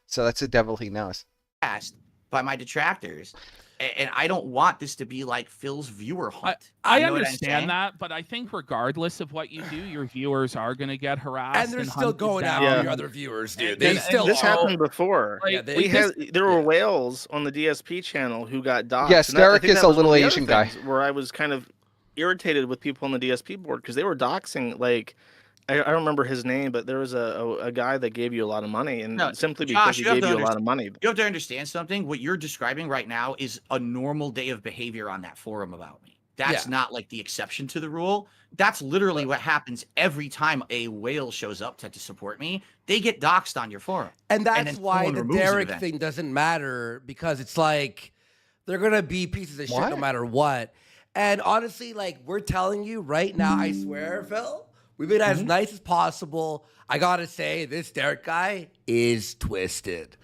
so that's the devil he knows. Asked by my detractors, and I don't want this to be like Phil's viewer hunt. I You know what I'm understand saying? that, but I think regardless of what you do, your viewers are going to get harassed. And they're still hunted going down. after Yeah. your other viewers, dude. And- They and still This are. happened before. Like, Yeah, they- We had there were yeah. whales on the DSP channel who got doxxed. Yes, And I Derek think is that a was one little of the Asian other guy. things where I was kind of irritated with people on the DSP board because they were doxing. Like, I don't remember his name, but there was a guy that gave you a lot of money, and No, simply Josh, because he you have gave to you a lot of money. You have to understand something. What you're describing right now is a normal day of behavior on that forum about me. That's Yeah. not like the exception to the rule. That's literally what happens every time a whale shows up to support me. They get doxxed on your forum. And then that's why someone the removes it Derek eventually. thing doesn't matter, because it's like they're gonna be pieces of shit no What? matter what. And honestly, like, we're telling you right now, I swear, Phil, we've been as nice as possible. I gotta say, this Derek guy is twisted.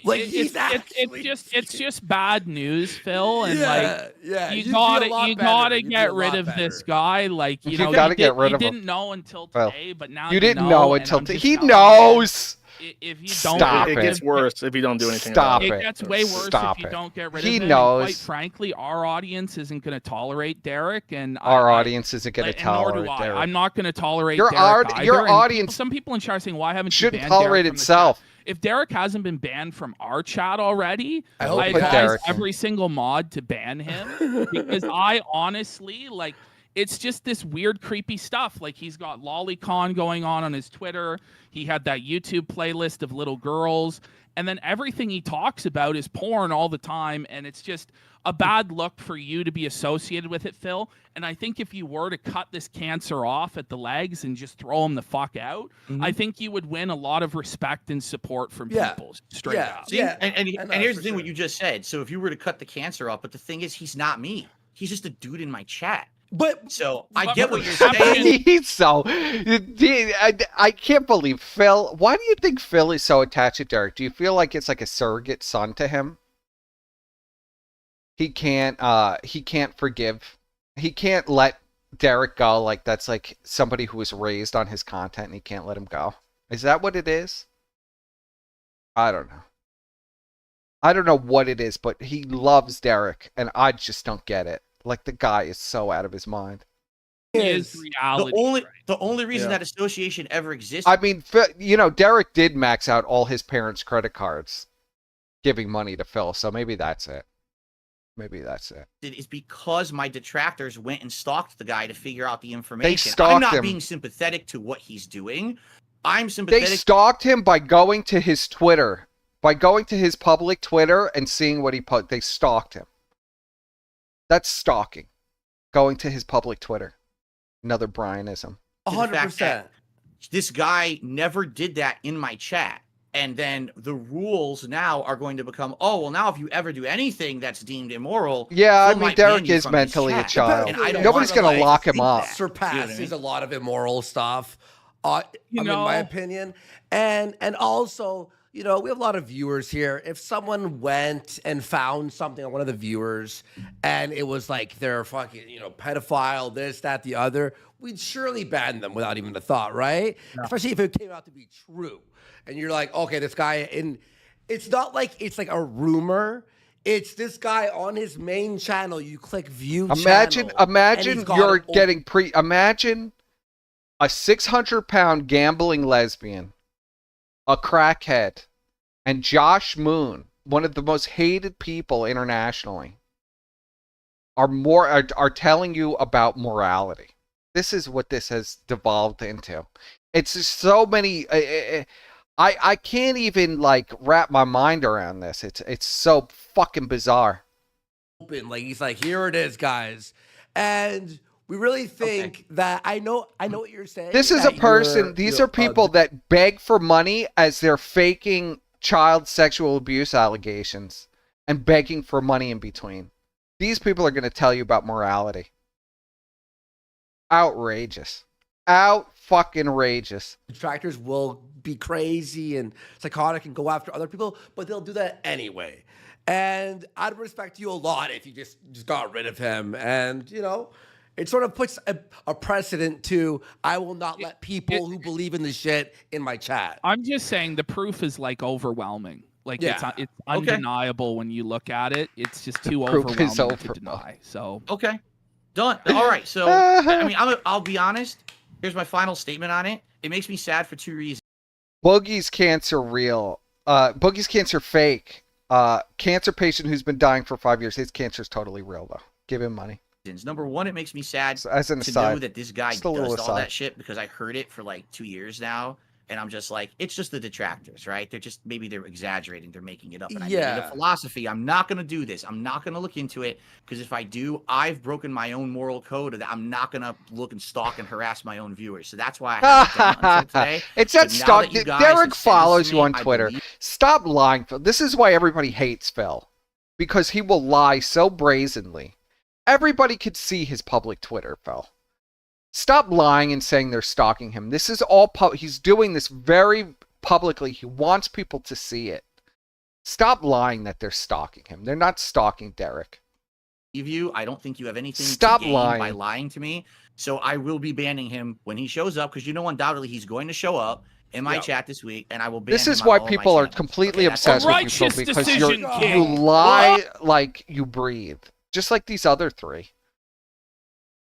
Like, It's just bad news, Phil, and yeah, you you'd be a gotta lot better. gotta You'd be get a rid lot of this better. guy. Like, you You know, gotta you get rid of him. didn't know until Well, today, but now You didn't know know and until I'm just he telling you. knows. if you don't, Stop it gets worse if you don't do anything. Stop about it. It gets way worse Stop if you it. don't get rid He of him. knows. And quite frankly, our audience isn't going to tolerate Derek, and Our audience isn't going to and nor do tolerate I. Derek. I'm not going to tolerate Your Derek either. your And audience some people in chat are saying, why haven't you shouldn't banned tolerate Derek from the itself. chat? If Derek hasn't been banned from our chat already, I hope I he advise Derek. every single mod to ban him because I honestly like. It's just this weird, creepy stuff. Like he's got lolicon going on his Twitter. He had that YouTube playlist of little girls, and then everything he talks about is porn all the time. And it's just a bad look for you to be associated with it, Phil. And I think if you were to cut this cancer off at the legs and just throw him the fuck out, I think you would win a lot of respect and support from people straight up. See, and here's the thing: what you just said. So if you were to cut the cancer off, but the thing is, he's not me. He's just a dude in my chat. But so I get what you're saying. He's so. I can't believe Phil. Why do you think Phil is so attached to Derek? Do you feel like it's like a surrogate son to him? He can't forgive. He can't let Derek go. Like that's like somebody who was raised on his content and he can't let him go. Is that what it is? I don't know. I don't know what it is, but he loves Derek and I just don't get it. Like the guy is so out of his mind. Is reality. The only reason that association ever exists. I mean, you know, Derek did max out all his parents' credit cards, giving money to Phil. So maybe that's it. Maybe that's it. Is because my detractors went and stalked the guy to figure out the information. They stalked I'm not him. being sympathetic to what he's doing. I'm sympathetic. They stalked him by going to his Twitter, by going to his public Twitter and seeing what he put. They stalked him. That's stalking. Going to his public Twitter. Another Brianism. 100%. This guy never did that in my chat. And then the rules now are going to become, oh, well, now if you ever do anything that's deemed immoral. Yeah, I Phil mean, might ban Derek you is from his mentally a chat. child. And I don't Nobody's want going to lock him up. Surpasses a lot of immoral stuff, in know? my opinion. And also, you know, we have a lot of viewers here. If someone went and found something on one of the viewers and it was like they're fucking, you know, pedophile, this, that, the other, we'd surely ban them without even a thought, right? Yeah. Especially if it came out to be true. And you're like, okay, this guy, and it's not like it's like a rumor. It's this guy on his main channel. You click view Imagine you're getting imagine a 600-pound gambling lesbian, a crackhead, and Josh Moon, one of the most hated people internationally, are telling you about morality. This is what this has devolved into. It's just so many. I can't even like wrap my mind around this. It's so fucking bizarre. Open, like he's like, here it is, guys, and we really think that I know what you're saying. This is a person. These are people that beg for money as they're faking child sexual abuse allegations and begging for money in between. These people are going to tell you about morality. Outrageous. Out-fucking-rageous. Detractors will be crazy and psychotic and go after other people, but they'll do that anyway. And I'd respect you a lot if you just got rid of him. And, you know, it sort of puts a precedent to I will not let people who believe in the shit in my chat. I'm just saying the proof is like overwhelming. Like it's undeniable when you look at it. It's just too overwhelming to deny. So okay, done. All right. So I mean, I'll be honest. Here's my final statement on it. It makes me sad for two reasons. Boogie's cancer real. Boogie's cancer fake. Cancer patient who's been dying for 5 years. His cancer is totally real though. Give him money. Number one, it makes me sad as an aside, to know that this guy does all that shit because I heard it for like 2 years now. And I'm just like, it's just the detractors, right? Maybe they're exaggerating. They're making it up. And I made a philosophy. I'm not going to do this. I'm not going to look into it because if I do, I've broken my own moral code that I'm not going to look and stalk and harass my own viewers. So that's why I haven't done it until today. It's that stalk. Derek follows you on Twitter. Stop lying, Phil. This is why everybody hates Phil. Because he will lie so brazenly. Everybody could see his public Twitter, Phil. Stop lying and saying they're stalking him. This is all he's doing this very publicly. He wants people to see it. Stop lying that they're stalking him. They're not stalking Derek. I don't think you have anything Stop to gain lying. by lying to me. So I will be banning him when he shows up because you know undoubtedly he's going to show up in my chat this week, and I will ban This is him on why all my people are channels. completely Okay, that's obsessed A with you, Phil, righteous because decision, you King. lie like you breathe, just like these other three.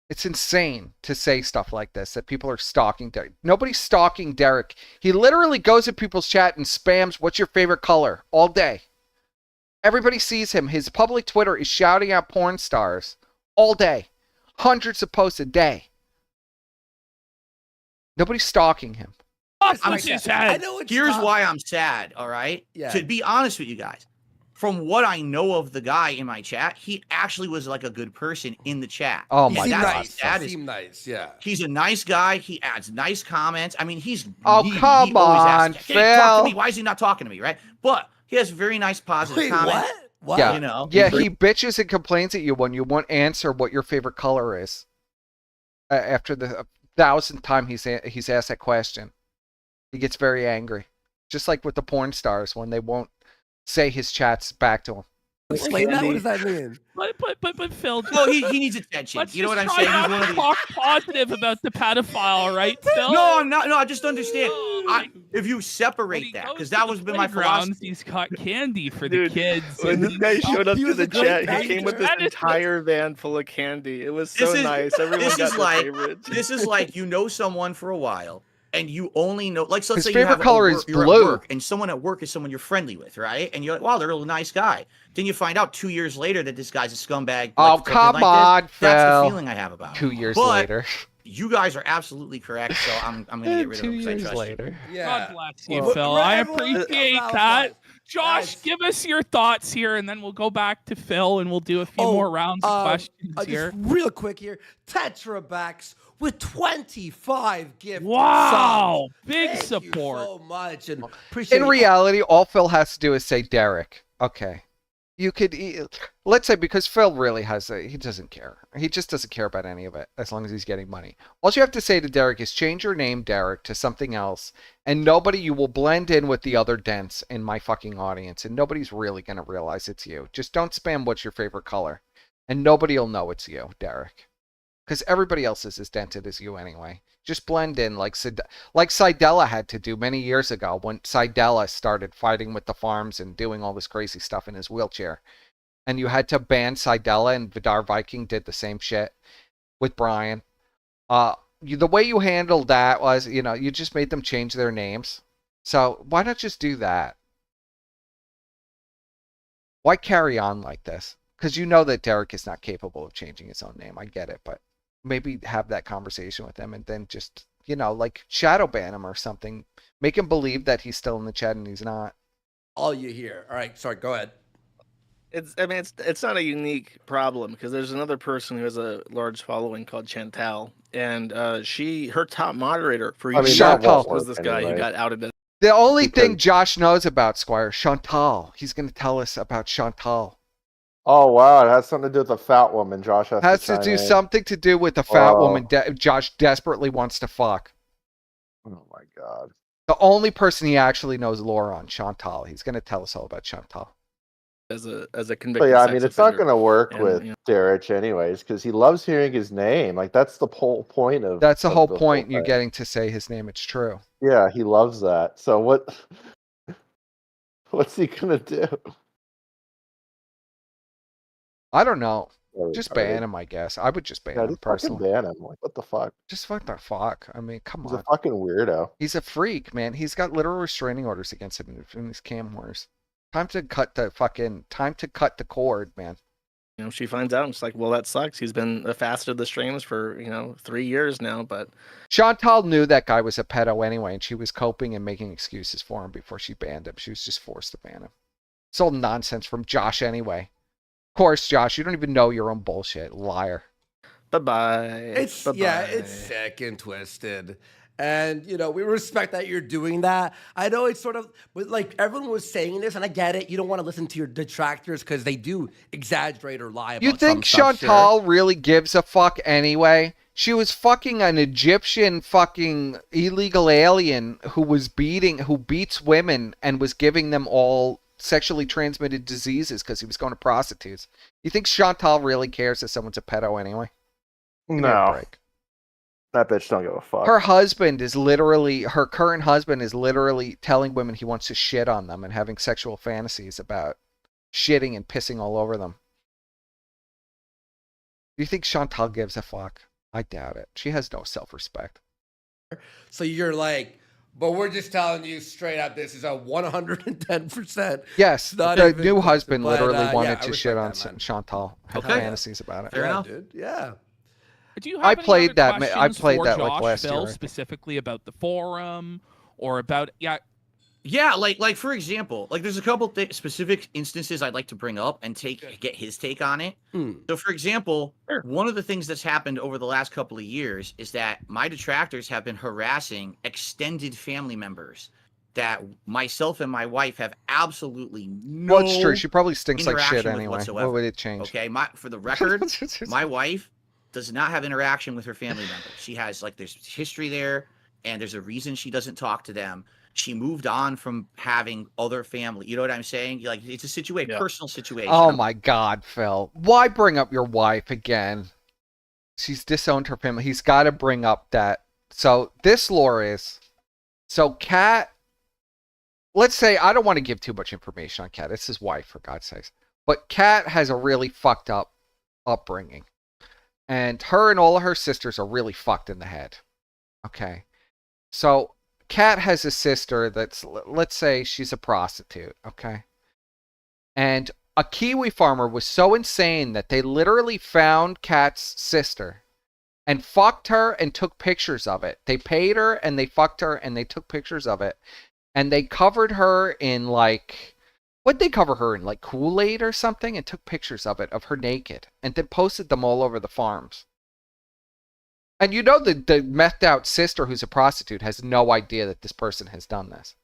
It's insane to say stuff like this, that people are stalking Derek. Nobody's stalking Derek. He literally goes in people's chat and spams, "What's your favorite color?" all day. Everybody sees him. His public Twitter is shouting out porn stars all day. Hundreds of posts a day. Nobody's stalking him. I'm sad. Here's why I'm sad, all right? Yeah. To be honest with you guys, from what I know of the guy in my chat, he actually was like a good person in the chat. Oh He my seemed God. nice. He seemed nice. Yeah. He's a nice guy. He adds nice comments. I mean, he's Oh, come he always on, asks, "Hey, talk to Phil." me. Why is he not talking to me?" Right? But he has very nice positive Wait, comments. what? Yeah, You know? yeah. He bitches and complains at you when you won't answer what your favorite color is. After the 1,000th time he's asked that question, he gets very angry. Just like with the porn stars when they won't say his chats back to him. Explain that. What does that mean? But Phil, No, he needs attention. let's You know what I'm just saying? try He's not one to of the... talk positive about the pedophile, right, Phil? No, I'm not. No, I just understand. If you separate that, because that was been my Playgrounds, philosophy. he's got candy for Dude, the kids. When this guy showed up He to was the a great chat, he came with this manager. entire van full of candy. It was so This is- nice. Everyone this got is their like- favorites. This is like you know someone for a while, and you only know, like, so let's His say you favorite have color a is you're blue. at work, and someone at work is someone you're friendly with, right? And you're like, wow, they're a nice guy. Then you find out 2 years later that this guy's a scumbag. Oh, something come like on, this. That's Phil. the feeling I have about 2 him. years But later. You guys are absolutely correct, so I'm gonna get rid of him because I trust you. Yeah. God bless you, Well, Phil. right, I everyone- appreciate Ralph, that. Josh, Guys. give us your thoughts here, and then we'll go back to Phil, and we'll do a few more rounds of questions here. Just real quick here. Tetrabacks with 25 gift Wow, subs. big Thank support. You so much, and appreciate In it. reality, all Phil has to do is say Derek. Okay. You could, let's say, because Phil really he doesn't care. He just doesn't care about any of it as long as he's getting money. All you have to say to Derek is change your name, Derek, to something else, and you will blend in with the other dents in my fucking audience, and nobody's really going to realize it's you. Just don't spam what's your favorite color, and nobody will know it's you, Derek. Because everybody else is as dented as you anyway. Just blend in like Seidella had to do many years ago when Seidella started fighting with the farms and doing all this crazy stuff in his wheelchair. And you had to ban Seidella, and Vidar Viking did the same shit with Brian. The way you handled that was, you just made them change their names. So why not just do that? Why carry on like this? Because you know that Derek is not capable of changing his own name. I get it, but maybe have that conversation with him and then just, like shadow ban him or something. Make him believe that he's still in the chat and he's not. All you hear. All right, sorry, go ahead. It's not a unique problem because there's another person who has a large following called Chantal, and her top moderator for Chantal was this guy who got outed. The only thing Josh knows about Squire, Chantal. He's going to tell us about Chantal. Oh wow, it has something to do with a fat woman. Josh has to chime do in. something to do with the fat woman Josh desperately wants to fuck. Oh my god. The only person he actually knows lore on, Chantal. He's going to tell us all about Chantal. As a convicted But yeah, I sex mean, it's not offender. going to work And, with Derek anyways, because he loves hearing his name. Like that's the whole point of. That's the of whole the point. thing. You're getting to say his name. It's true. Yeah, he loves that. So what? What's he gonna do? I don't know. Oh, Just sorry. ban him, I guess. I would just ban Yeah, him just fucking personally. ban him. Like, what the fuck? Just fuck the fuck. I mean, come He's on. a fucking weirdo. He's a freak, man. He's got literal restraining orders against him in these cam wars. Time to cut the cord, man. She finds out and she's like, well, that sucks. He's been a fast of the streams for 3 years now, but Chantal knew that guy was a pedo anyway, and she was coping and making excuses for him before she banned him. She was just forced to ban him. It's all nonsense from Josh anyway. Of course, Josh, you don't even know your own bullshit. Liar. bye-bye. It's sick and twisted. And, we respect that you're doing that. I know it's sort of, but like everyone was saying this, and I get it. You don't want to listen to your detractors because they do exaggerate or lie about You think some stuff, Chantal sure. really gives a fuck anyway? She was fucking an Egyptian fucking illegal alien who beats women and was giving them all sexually transmitted diseases because he was going to prostitutes. You think Chantal really cares if someone's a pedo anyway? Give me a No. break. That bitch don't give a fuck. Her current husband is literally telling women he wants to shit on them and having sexual fantasies about shitting and pissing all over them. Do you think Chantal gives a fuck? I doubt it. She has no self-respect. So you're like, but we're just telling you straight up, this is a 110%. Yes, the new husband literally wanted to I shit on respect that, man. Chantal. Had Okay. fantasies about it. Fair enough. Dude. Yeah. Do you have I any played other that- I questions played for that, like, Josh last Phil, year, I think. specifically about the forum or about Yeah, like for example, like there's a couple specific instances I'd like to bring up and get his take on it. So for example, one of the things that's happened over the last couple of years is that my detractors have been harassing extended family members that myself and my wife have absolutely no Well, it's true. She probably stinks like shit interaction with anyway. whatsoever. What would it change? Okay, for the record, my wife does not have interaction with her family members. She has there's history there, and there's a reason she doesn't talk to them. She moved on from having other family. You know what I'm saying? Like, it's a situation, personal situation. Oh my God, Phil. Why bring up your wife again? She's disowned her family. He's got to bring up that. So this lore is, so Kat, let's say, I don't want to give too much information on Kat. It's his wife, for God's sakes. But Kat has a really fucked up upbringing. And her and all of her sisters are really fucked in the head. Okay. So Kat has a sister that's, let's say she's a prostitute, okay? And a Kiwi farmer was so insane that they literally found Kat's sister and fucked her and took pictures of it. They paid her and they fucked her and they took pictures of it. And they covered her in what'd they cover her in? Like Kool-Aid or something? And took pictures of it, of her naked. And then posted them all over the farms. And you know the methed out sister who's a prostitute has no idea that this person has done this.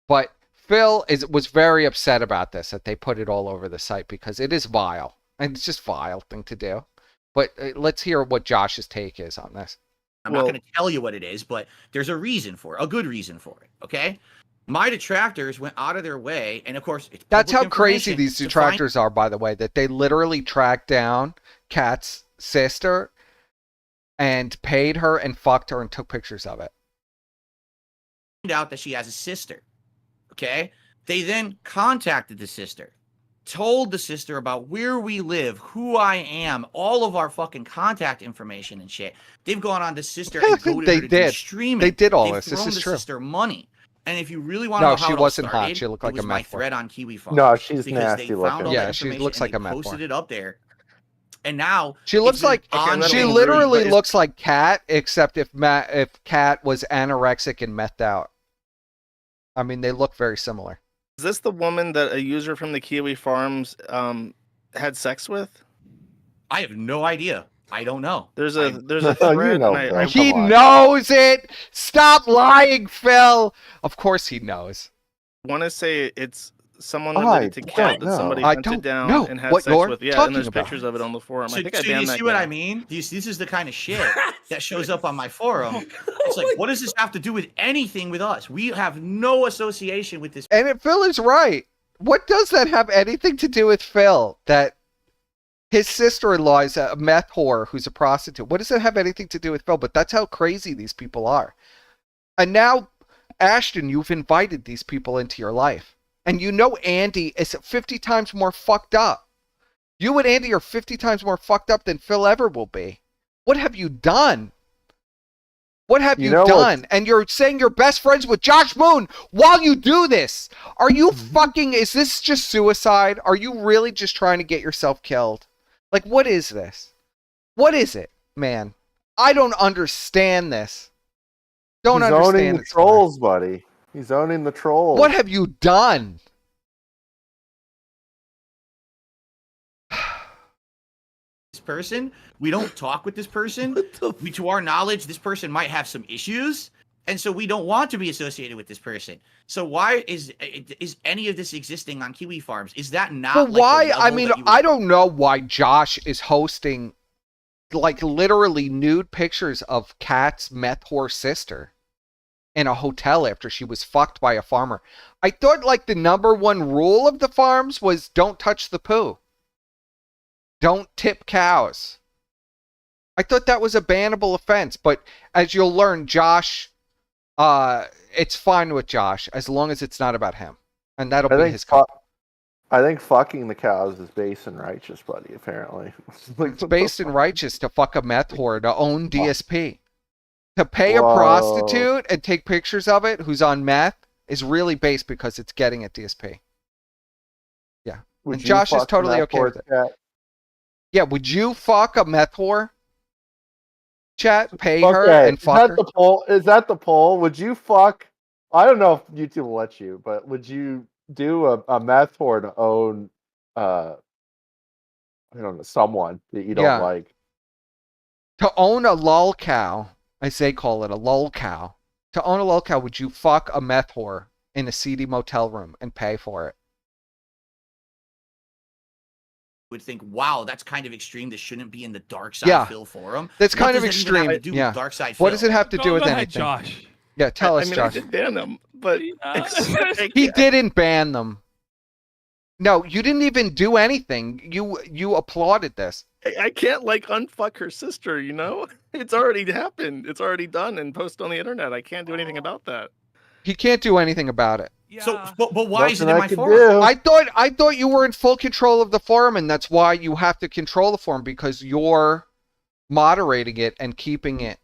But Phil was very upset about this, that they put it all over the site, because it is vile. And it's just vile thing to do. But let's hear what Josh's take is on this. I'm not going to tell you what it is, but there's a reason for it, a good reason for it, okay? My detractors went out of their way, and of course, it's That's how public crazy information these to detractors are, by the way, that they literally tracked down Kat's sister and paid her and fucked her and took pictures of it. Find out that she has a sister, okay? They then contacted the sister, told the sister about where we live, who I am, all of our fucking contact information and shit. They've gone on the sister and goaded her to do streaming. They did all They've this. This thrown is the true. sister money. And if you really want to know how she it all wasn't started, hot. She looked like it was a my meth whore. thread on Kiwi Farms. No, she's because nasty they found looking. all Yeah, that she information looks like and a meth whore. posted it up there. And now She looks like she literally but looks like Kat, except if Kat was anorexic and methed out. I mean, they look very similar. Is this the woman that a user from the Kiwi Farms had sex with? I have no idea. I don't know. There's a You thread. know, and Phil. He Come on. knows it. Stop lying, Phil. Of course he knows. want to say it's someone I related to don't Cat that know. somebody I hunted don't down know and had what sex you're with. Yeah, talking and there's about. pictures of it on the forum. So, I think I so you banned that see what guy. I mean? This is the kind of shit that shows up on my forum. It's like, what does this have to do with anything with us? We have no association with this. And Phil is right. What does that have anything to do with Phil? That his sister-in-law is a meth whore who's a prostitute. What does that have anything to do with Phil? But that's how crazy these people are. And now, Ashton, you've invited these people into your life. And you know Andy is 50 times more fucked up. You and Andy are 50 times more fucked up than Phil ever will be. What have you done? What have you done? And you're saying you're best friends with Josh Moon while you do this. Are you fucking, is this just suicide? Are you really just trying to get yourself killed? Like, what is this? What is it, man? I don't understand this. Don't He's understand owning the trolls, buddy. He's owning the trolls. What have you done? This person, we don't talk with this person. To our knowledge, this person might have some issues, and so we don't want to be associated with this person. So why is any of this existing on Kiwi Farms? Is that not? But like, why? the I level mean, that you would- I don't know why Josh is hosting, like, literally nude pictures of Kat's meth whore sister in a hotel after she was fucked by a farmer. I thought, like, the #1 rule of the farms was don't touch the poo. Don't tip cows. I thought that was a bannable offense, but as you'll learn, Josh, it's fine with Josh as long as it's not about him, and that'll be his call. I think fucking the cows is base and righteous, buddy. Apparently, It's based and righteous to fuck a meth whore, to own DSP, to pay a prostitute and take pictures of it who's on meth is really based because it's getting at DSP. Yeah, and Josh is totally okay with it. Yeah, would you fuck a meth whore? Chat, pay her and fuck her. Is that the poll? Would you fuck? I don't know if YouTube will let you, but would you do a meth whore to own? I don't know, someone that you don't like. To own a lol cow, as they call it, a lol cow. To own a lol cow, would you fuck a meth whore in a seedy motel room and pay for it? Would think, wow, that's kind of extreme. This shouldn't be in the Dark Side Phil forum. That's kind of extreme. Dark Side Phil? What does it have to do with anything? Josh. Yeah, tell us, Josh. I did ban them, but he didn't ban them. No, you didn't even do anything. You applauded this. I can't unfuck her sister. You know, it's already happened. It's already done and posted on the internet. I can't do anything about that. He can't do anything about it. Yeah. So, but why is it in my forum? I thought you were in full control of the forum, and that's why you have to control the forum, because you're moderating it and keeping it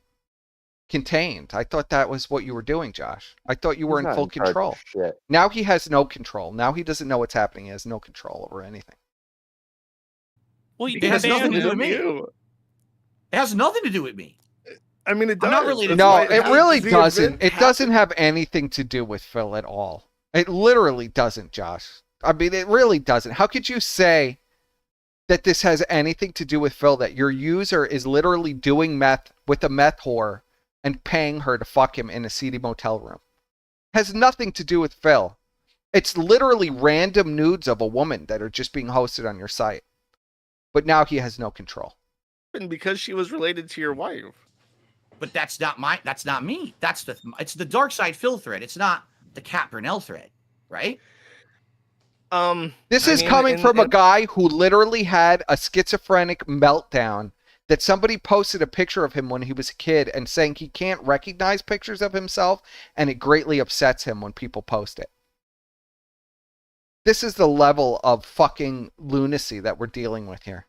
contained. I thought that was what you were doing, Josh. I thought you were in full control. Now he has no control. Now he doesn't know what's happening. He has no control over anything. Well, it has nothing to do with me. It has nothing to do with me. I mean, it does. I'm not related. No, it really doesn't. It doesn't have anything to do with Phil at all. It literally doesn't, Josh. I mean, it really doesn't. How could you say that this has anything to do with Phil, that your user is literally doing meth with a meth whore and paying her to fuck him in a seedy motel room? It has nothing to do with Phil. It's literally random nudes of a woman that are just being hosted on your site. But now he has no control. And because she was related to your wife. But that's not me. It's the Dark Side Phil thread. It's not the Cat Burnell thread, right? This is coming from a guy who literally had a schizophrenic meltdown, that somebody posted a picture of him when he was a kid and saying he can't recognize pictures of himself, and it greatly upsets him when people post it. This is the level of fucking lunacy that we're dealing with here.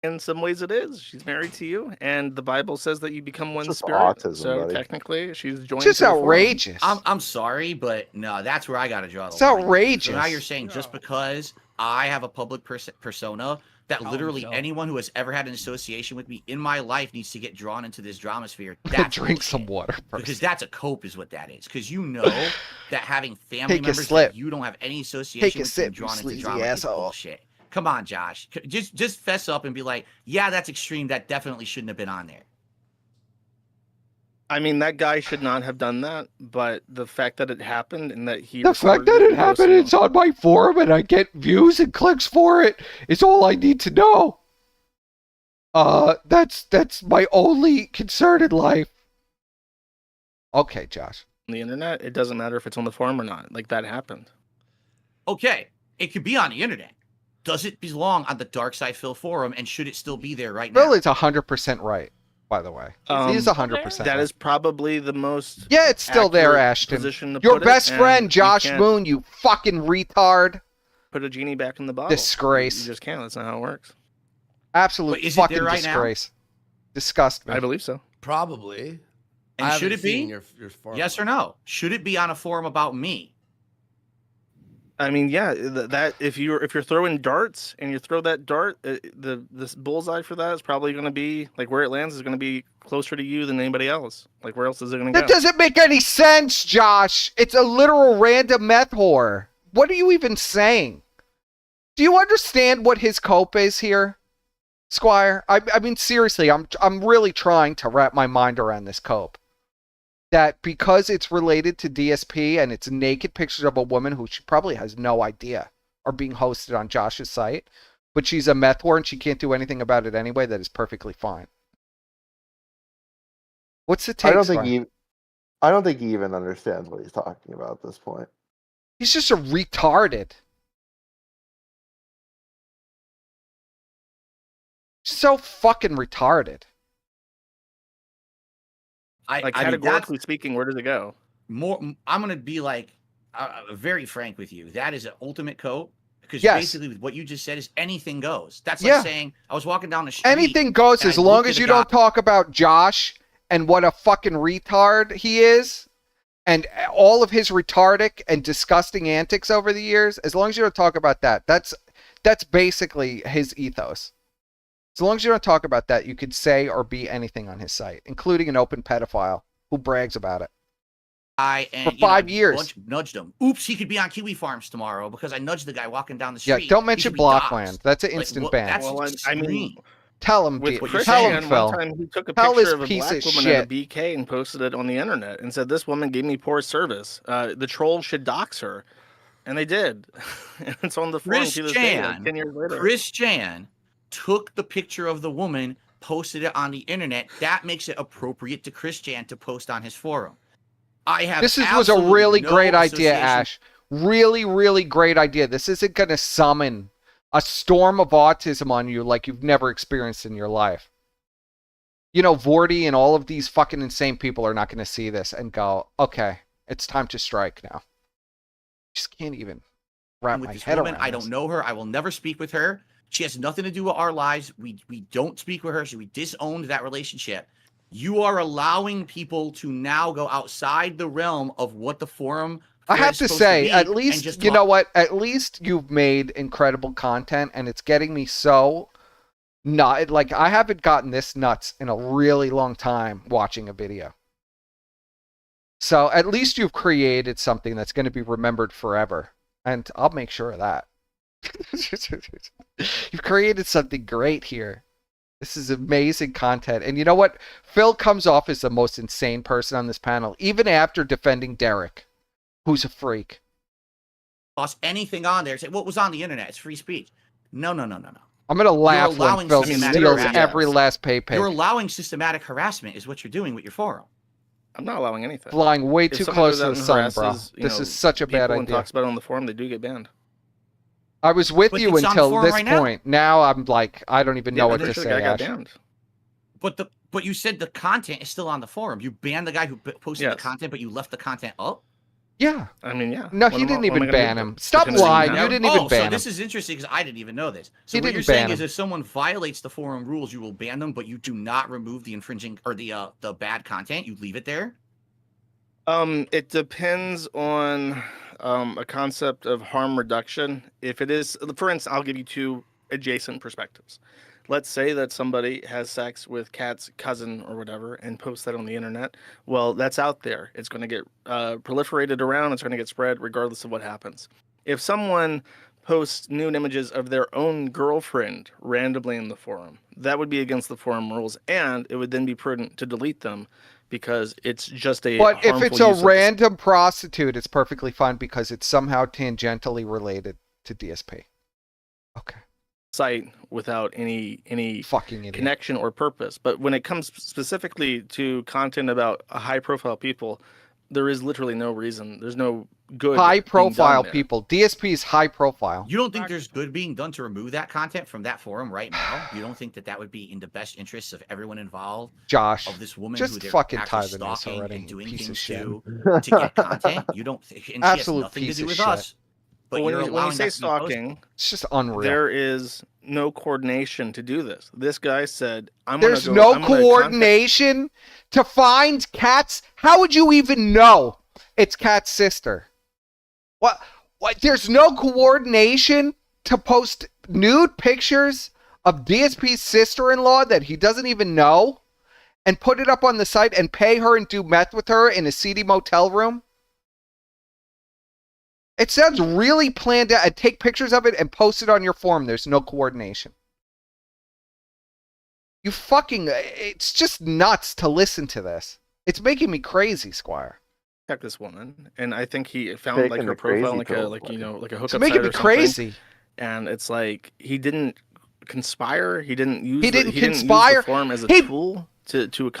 In some ways it is. She's married to you, and the Bible says that you become one spirit. Autism, so buddy. Technically, she's joined. It's just outrageous. I'm sorry, but no, that's where I got to draw the line. It's outrageous. So now you're saying just because I have a public persona, that literally anyone who has ever had an association with me in my life needs to get drawn into this drama sphere. That's drink some water first. Because that's a cope is what that is. Because you know that having family members that you don't have any association with being drawn into drama is bullshit. Come on, Josh. Just fess up and be like, yeah, that's extreme. That definitely shouldn't have been on there. I mean, that guy should not have done that, but the fact that it happened and that he... The fact that it happened, it's on my forum and I get views and clicks for it is all I need to know. That's my only concern in life. Okay, Josh. On the internet, it doesn't matter if it's on the forum or not. Like, that happened. Okay, it could be on the internet. Does it belong on the Dark Side Phil forum, and should it still be there right now? Phil is 100% right, by the way. He's 100%. That is probably the most. Yeah, it's still there, Ashton. Your best friend, Josh Moon, you fucking retard. Put a genie back in the bottle. Disgrace. You just can't. That's not how it works. Absolute fucking disgrace. Disgust me. I believe so. Probably. And should it be? Your Yes or no? Should it be on a forum about me? I mean, yeah, that if you're throwing darts and you throw that dart, this bullseye for that is probably going to be like where it lands is going to be closer to you than anybody else. Like where else is it going to go? That doesn't make any sense, Josh. It's a literal random meth whore. What are you even saying? Do you understand what his cope is here, Squire? I mean, seriously, I'm really trying to wrap my mind around this cope. That because it's related to DSP and it's naked pictures of a woman who she probably has no idea are being hosted on Josh's site, but she's a meth whore and she can't do anything about it anyway, that is perfectly fine. What's the take? I don't think he even understands what he's talking about at this point. He's just a retarded. So fucking retarded. Categorically speaking, where does it go? I'm going to be like very frank with you. That is an ultimate coat. Because basically what you just said is anything goes. That's like saying I was walking down the street. Anything goes as long as you don't talk about Josh and what a fucking retard he is and all of his retardic and disgusting antics over the years. As long as you don't talk about that, that's basically his ethos. As long as you don't talk about that, you could say or be anything on his site, including an open pedophile who brags about it. For 5 years. Nudged him. Oops, he could be on Kiwi Farms tomorrow because I nudged the guy walking down the street. Yeah, don't mention Blockland. That's an instant ban. That's I mean, tell him, tell him, Phil. One time he took a picture of a black woman at a BK and posted it on the internet and said, "This woman gave me poor service. The trolls should dox her," and they did. And it's on the forum to this day, like 10 years later. Chris Chan took the picture of the woman, posted it on the internet. That makes it appropriate to Chris Chan to post on his forum. This was a really great idea, Ash. Really, really great idea. This isn't going to summon a storm of autism on you like you've never experienced in your life. You know, Vorty and all of these fucking insane people are not going to see this and go, okay, it's time to strike now. Just can't even wrap my head around this. I don't know her. I will never speak with her. She has nothing to do with our lives. We don't speak with her. So we disowned that relationship. You are allowing people to now go outside the realm of what the forum. I have to say, at least, you know what? At least you've made incredible content, and it's getting me so not like I haven't gotten this nuts in a really long time watching a video. So at least you've created something that's going to be remembered forever, and I'll make sure of that. You've created something great here. This is amazing content. And you know what? Phil comes off as the most insane person on this panel, even after defending Derek, who's a freak. Toss anything on there. Say, what was on the internet? It's free speech. No. I'm going to laugh when Phil steals every last pay. You're allowing systematic harassment is what you're doing with your forum. I'm not allowing anything. Flying way too close to the sun, bro. This is such a bad idea. People talks about it on the forum, they do get banned. I was with you until this point. Now I'm like, I don't even know what to say. Got banned. But you said the content is still on the forum. You banned the guy who posted the content, but you left the content up. Yeah. I mean, yeah. No, he didn't even ban him. Stop lying. You didn't even ban him. This is interesting because I didn't even know this. So what you're saying is if someone violates the forum rules, you will ban them, but you do not remove the infringing or the bad content. You leave it there. It depends on a concept of harm reduction. If it is, for instance, I'll give you two adjacent perspectives. Let's say that somebody has sex with Kat's cousin or whatever and posts that on the internet. Well, that's out there. It's going to get proliferated around. It's going to get spread regardless of what happens. If someone posts nude images of their own girlfriend randomly in the forum, that would be against the forum rules, and it would then be prudent to delete them because it's just a But if it's a random prostitute, it's perfectly fine because it's somehow tangentially related to DSP. Okay. Site without any fucking idiot. Connection or purpose. But when it comes specifically to content about high profile people, there is literally no reason. There's no good high profile people. DSP is high profile. You don't think there's good being done to remove that content from that forum right now? You don't think that would be in the best interests of everyone involved? Josh, of this woman just who they're fucking actually tired of this stalking already. and doing Piece of things shit. to get content? You don't think and absolute she has nothing piece to do of with shit. us. But when you say stalking, it's just unreal. There is no coordination to do this. This guy said, There's no coordination to find Kat's. How would you even know it's Kat's sister? What? There's no coordination to post nude pictures of DSP's sister-in-law that he doesn't even know and put it up on the site and pay her and do meth with her in a seedy motel room? It sounds really planned out. And take pictures of it and post it on your forum. There's no coordination. It's just nuts to listen to this. It's making me crazy, Squire. Check this woman, and I think he found like her profile, like a hookup. It's making me crazy. And it's like he didn't conspire. He didn't use. He didn't use conspire. the forum as a tool to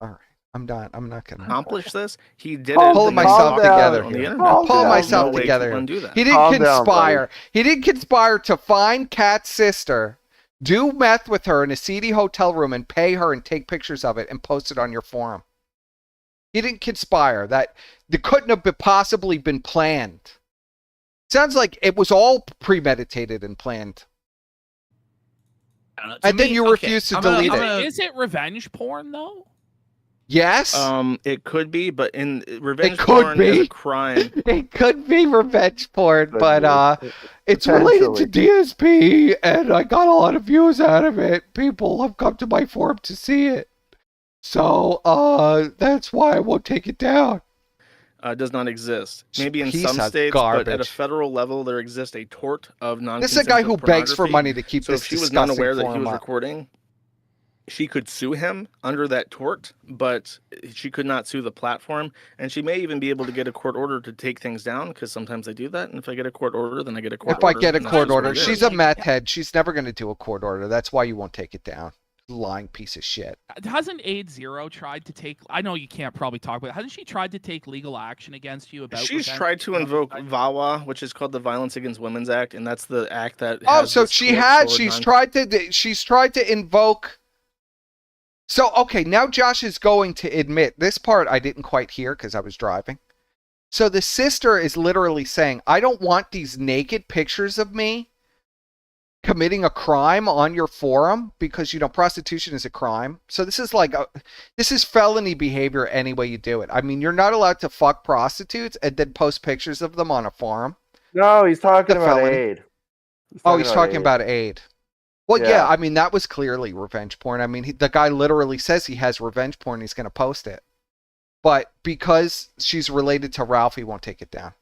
All right. I'm done. I'm not going to accomplish this. He did pulling myself together. Pulling myself together. He didn't conspire. He didn't conspire to find Kat's sister, Do meth with her in a seedy hotel room and pay her and take pictures of it and post it on your forum. He didn't conspire. That couldn't have possibly been planned. Sounds like it was all premeditated and planned. I don't know. And then you refuse to delete it. Is it revenge porn though? Yes. It could be, but in revenge porn is a crime. It could be revenge porn, but it's related to DSP, and I got a lot of views out of it. People have come to my forum to see it, so that's why I won't take it down. Does not exist. Maybe in Piece some of states, garbage. but at a federal level, there exists a tort of non. This is a guy who begs for money to keep so this if she was disgusting not aware that he forum was up. recording, she could sue him under that tort, but she could not sue the platform. And she may even be able to get a court order to take things down, because sometimes I do that. And if I get a court order, then I get a court order. If I get a and that's court just what order, it is. she's a meth head. She's never going to do a court order. That's why you won't take it down. Lying piece of shit. Hasn't Aid Zero tried to take? I know you can't probably talk about it. Hasn't she tried to take legal action against you about? She's revenge? tried to invoke VAWA, which is called the Violence Against Women's Act, and that's the act that. Oh, has so this she court had. sword She's tried to invoke. So okay, now Josh is going to admit this part I didn't quite hear because I was driving. So the sister is literally saying, "I don't want these naked pictures of me committing a crime on your forum because prostitution is a crime." So this is this is felony behavior any way you do it. I mean, you're not allowed to fuck prostitutes and then post pictures of them on a forum. No, he's talking about felony. aid. He's talking about aid. Well, yeah, I mean, that was clearly revenge porn. I mean, the guy literally says he has revenge porn. He's going to post it. But because she's related to Ralph, he won't take it down.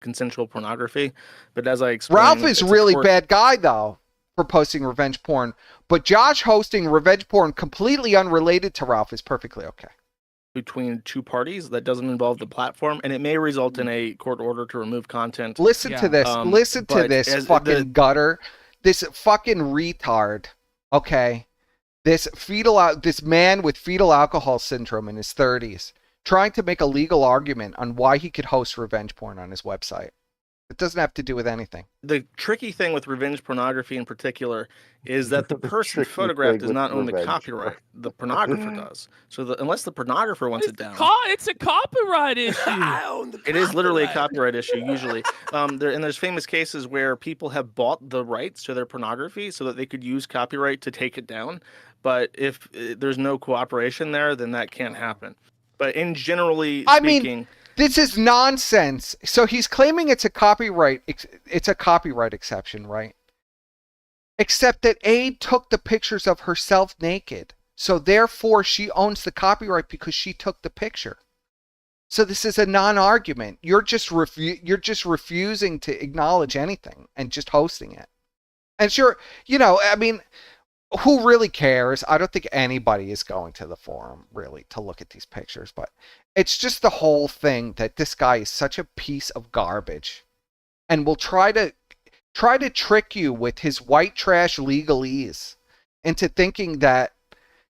consensual pornography. But as I explained, Ralph is really bad guy, though, for posting revenge porn. But Josh hosting revenge porn completely unrelated to Ralph is perfectly okay. Between two parties that doesn't involve the platform, and it may result in a court order to remove content. Listen to this. Listen to this fucking gutter. This fucking retard. Okay. This man with fetal alcohol syndrome in his 30s trying to make a legal argument on why he could host revenge porn on his website. It doesn't have to do with anything. The tricky thing with revenge pornography in particular is that the person photographed does not own the copyright. The pornographer does. So unless the pornographer wants it down. It's a copyright issue. It is literally a copyright issue usually. There's famous cases where people have bought the rights to their pornography so that they could use copyright to take it down. But if there's no cooperation there, then that can't happen. But in generally speaking, this is nonsense. So he's claiming it's a copyright exception, right? Except that Aid took the pictures of herself naked. So therefore she owns the copyright because she took the picture. So this is a non-argument. You're just refusing to acknowledge anything and just hosting it. And sure, I mean, who really cares? I don't think anybody is going to the forum really to look at these pictures, but it's just the whole thing that this guy is such a piece of garbage and will try to trick you with his white trash legalese into thinking that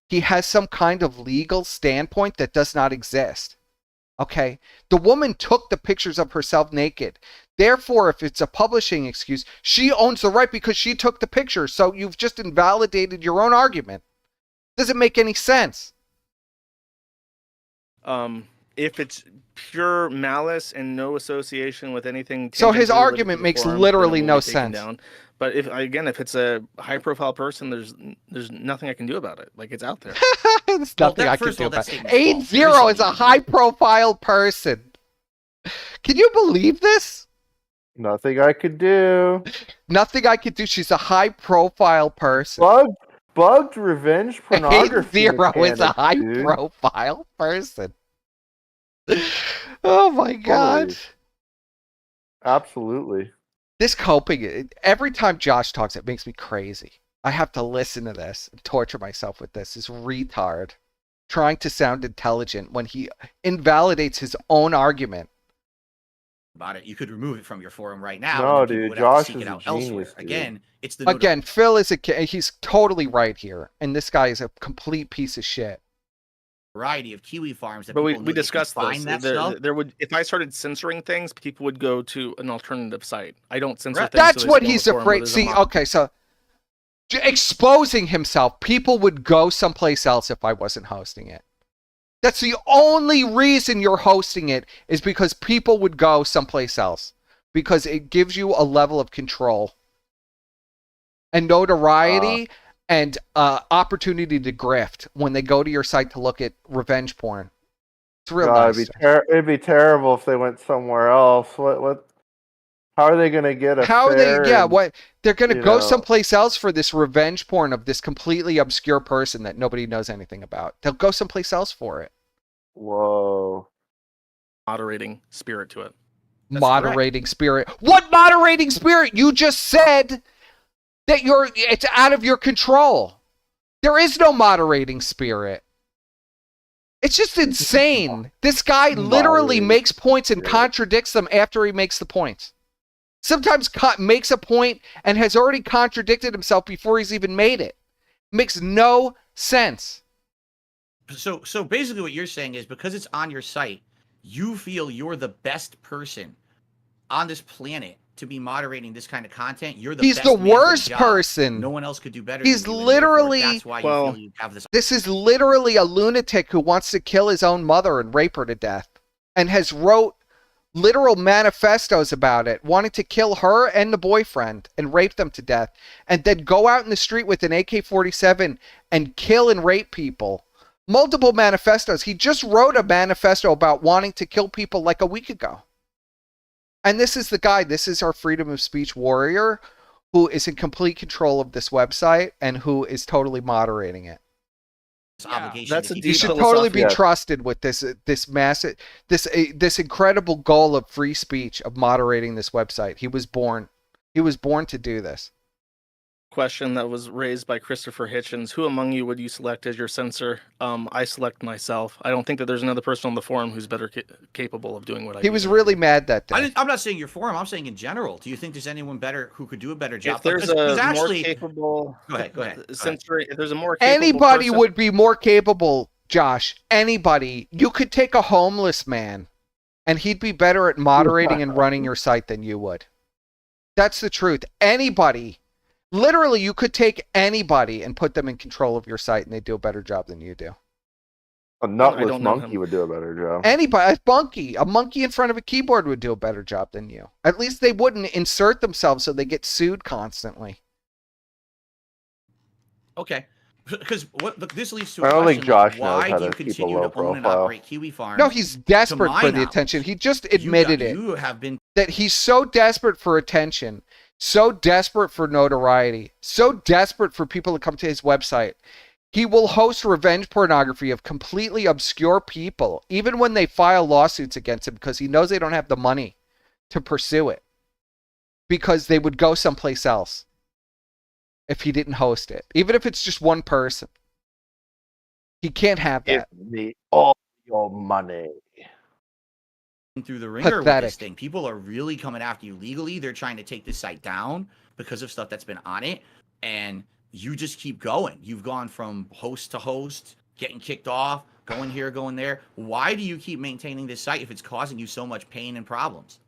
he has some kind of legal standpoint that does not exist. Okay? The woman took the pictures of herself naked. Therefore, if it's a publishing excuse, she owns the right because she took the picture. So you've just invalidated your own argument. Doesn't make any sense. If it's pure malice and no association with anything, so his argument makes literally no sense. But if it's a high-profile person, there's nothing I can do about it. Like, it's out there. There's nothing I can do about it. 8-0 is a high-profile person. Can you believe this? Nothing I could do. Nothing I could do. She's a high-profile person. Bugged revenge pornography. 8-0 is a high-profile person. Oh my god. Totally. Absolutely. This coping, every time Josh talks, it makes me crazy. I have to listen to this and torture myself with this. This retard trying to sound intelligent when he invalidates his own argument. About it, you could remove it from your forum right now. No, dude, Josh is a genius. Again, it's the again. Phil is he's totally right here, and this guy is a complete piece of shit. Variety of Kiwi Farms. That but we discussed this. There would, if I started censoring things, people would go to an alternative site. I don't censor things. That's what he's afraid. See, okay, so exposing himself. People would go someplace else if I wasn't hosting it. That's the only reason you're hosting it, is because people would go someplace else, because it gives you a level of control and notoriety and opportunity to grift when they go to your site to look at revenge porn. It's real nice. It'd be terrible if they went somewhere else. What? How are they going to get a? How are they? Yeah, and, what? They're going to go someplace else for this revenge porn of this completely obscure person that nobody knows anything about. They'll go someplace else for it. Whoa. Moderating spirit to it. That's moderating spirit. What moderating spirit? You just said that it's out of your control. There is no moderating spirit. It's just insane. This guy literally makes points and contradicts them after he makes the points. Sometimes makes a point and has already contradicted himself before he's even made it. Makes no sense. So basically what you're saying is, because it's on your site, you feel you're the best person on this planet to be moderating this kind of content. You're the He's best the man for worst job. person. No one else could do better. He's than you, literally. That's why you feel you have this. This is literally a lunatic who wants to kill his own mother and rape her to death, and has wrote literal manifestos about it, wanting to kill her and the boyfriend and rape them to death, and then go out in the street with an AK-47 and kill and rape people. Multiple manifestos. He just wrote a manifesto about wanting to kill people like a week ago. And this is the guy, this is our freedom of speech warrior, who is in complete control of this website and who is totally moderating it. Obligation. That's He should totally be trusted with this massive, this incredible goal of free speech, of moderating this website. He was born to do this. Question that was raised by Christopher Hitchens: who among you would you select as your censor? I select myself. I don't think that there's another person on the forum who's better capable of doing what I do. He was really mad that day. I'm not saying your forum. I'm saying in general. Do you think there's anyone better who could do a better job? If there's more capable, go ahead. Censoring. If there's a more capable anybody person, would be more capable, Josh. Anybody. You could take a homeless man, and he'd be better at moderating and running your site than you would. That's the truth. Anybody. Literally, you could take anybody and put them in control of your site, and they'd do a better job than you do. A nutless monkey would do a better job. Anybody, a monkey in front of a keyboard would do a better job than you. At least they wouldn't insert themselves so they get sued constantly. Okay. Because this leads to a I don't think question, Josh knows why how do you to keep a continue low to own and profile. operate Kiwi Farms? No, he's desperate for the knowledge, attention. He just admitted you have been that he's so desperate for attention, so desperate for notoriety, so desperate for people to come to his website. He will host revenge pornography of completely obscure people, even when they file lawsuits against him, because he knows they don't have the money to pursue it, because they would go someplace else if he didn't host it, even if it's just one person. He can't have that. Give me all your money. Through the ringer with this thing. People are really coming after you legally. They're trying to take this site down because of stuff that's been on it, and you just keep going. You've gone from host to host, getting kicked off, going here, going there. Why do you keep maintaining this site if it's causing you so much pain and problems?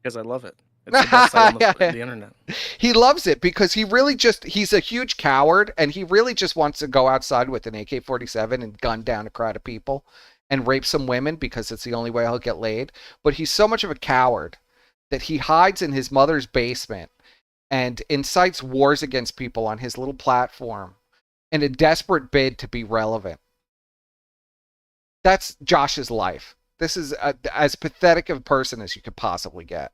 Because I love it. It's the best site on the internet. He loves it because he's a huge coward, and he really just wants to go outside with an AK-47 and gun down a crowd of people and rape some women because it's the only way he'll get laid. But he's so much of a coward that he hides in his mother's basement and incites wars against people on his little platform in a desperate bid to be relevant. That's Josh's life. This is as pathetic of a person as you could possibly get.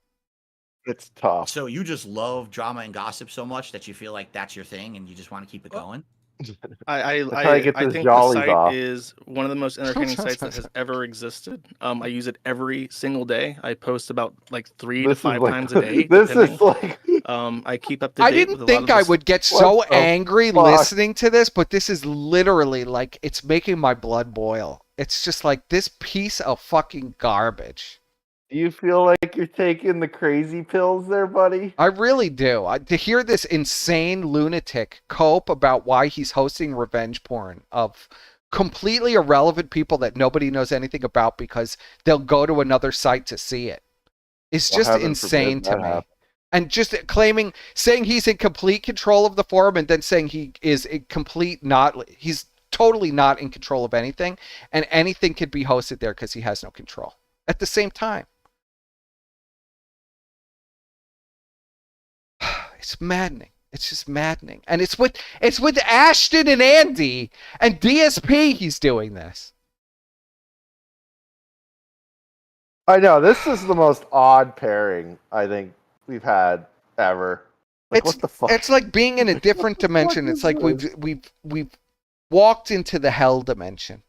It's tough. So you just love drama and gossip so much that you feel like that's your thing and you just want to keep it going? I think the site is one of the most entertaining sites that has ever existed. I use it every single day. I post about like 3 to 5 times a day. This is like I keep up to date. I didn't think I would get so angry listening to this, but this is literally like, it's making my blood boil. It's just like this piece of fucking garbage. Do you feel like you're taking the crazy pills there, buddy? I really do. To hear this insane lunatic cope about why he's hosting revenge porn of completely irrelevant people that nobody knows anything about because they'll go to another site to see it. It's just insane to me. And just saying he's in complete control of the forum, and then saying he is he's totally not in control of anything, and anything could be hosted there because he has no control at the same time. It's maddening. It's just maddening. And it's with Ashton and Andy and DSP he's doing this. I know, this is the most odd pairing I think we've had ever. Like, what the fuck? It's like being in a different dimension. It's like we've walked into the hell dimension.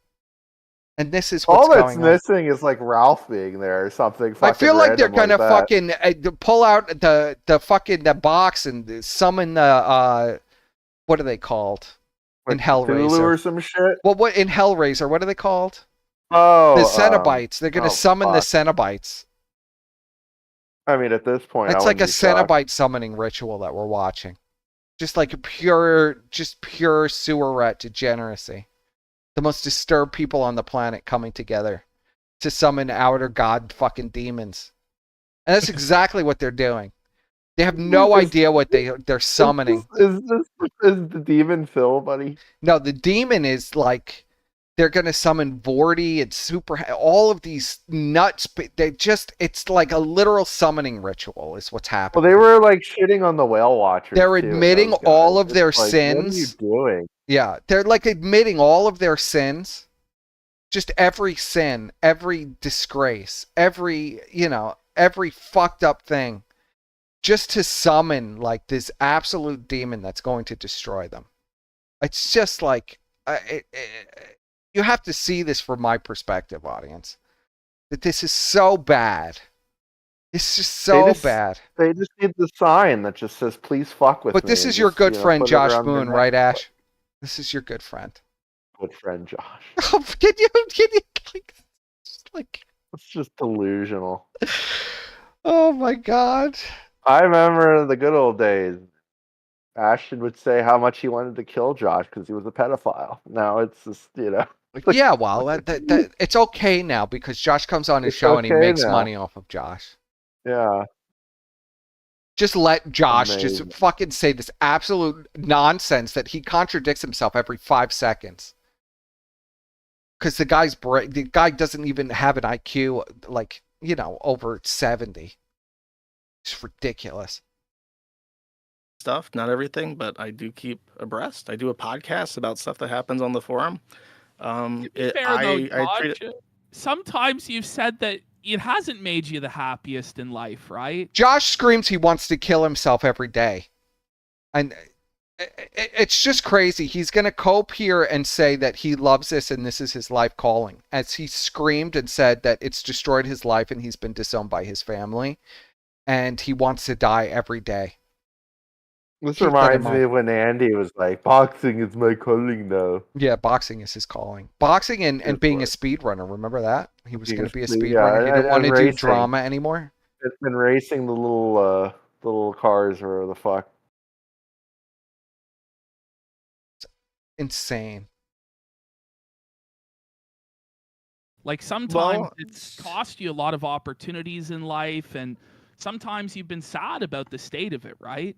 And this is what's all that's going on. missing is like Ralph being there or something. I feel like they're gonna like fucking pull out the box and summon the what are they called in Hellraiser? Cthulhu or some shit. Well, what in Hellraiser? What are they called? Oh, the Cenobites. They're gonna summon the Cenobites. I mean, at this point, it's like a Cenobite summoning ritual that we're watching. Just like pure sewer rat degeneracy. The most disturbed people on the planet coming together to summon outer god fucking demons. And that's exactly what they're doing. They have no idea what they're summoning. Is the demon Phil, buddy? No, the demon is like they're gonna summon Vorty and all of these nuts. It's like a literal summoning ritual is what's happening. Well, they were like shitting on the Whale Watchers. They're admitting all of their sins. What are you doing? Yeah, they're like admitting all of their sins. Just every sin, every disgrace, every fucked up thing. Just to summon like this absolute demon that's going to destroy them. It's just like you have to see this from my perspective, audience. That this is so bad. It's just so bad. They just need the sign that just says, "Please fuck with me." But this is your good friend Josh Boone, right, Ash? This is your good friend. Good friend Josh. Oh, can you like? It's just delusional. Oh my god. I remember the good old days. Ashton would say how much he wanted to kill Josh because he was a pedophile. Now it's just, Yeah, well, it's okay now because Josh comes on his show and he makes money off of Josh. Yeah. Just let Josh just fucking say this absolute nonsense that he contradicts himself every 5 seconds. Because the guy doesn't even have an IQ like, over 70. It's ridiculous. Stuff, not everything, but I do keep abreast. I do a podcast about stuff that happens on the forum. Sometimes you've said that it hasn't made you the happiest in life, right? Josh screams he wants to kill himself every day. And it's just crazy. He's going to cope here and say that he loves this and this is his life calling. As he screamed and said that it's destroyed his life and he's been disowned by his family. And he wants to die every day. This reminds me of when Andy was like, "Boxing is my calling now." Yeah, boxing is his calling. Boxing and being a speedrunner. Remember that? He was going to be a speedrunner. He didn't want to do drama anymore. It's been racing the little cars or the fuck. It's insane. Like sometimes it's cost you a lot of opportunities in life, and sometimes you've been sad about the state of it, right?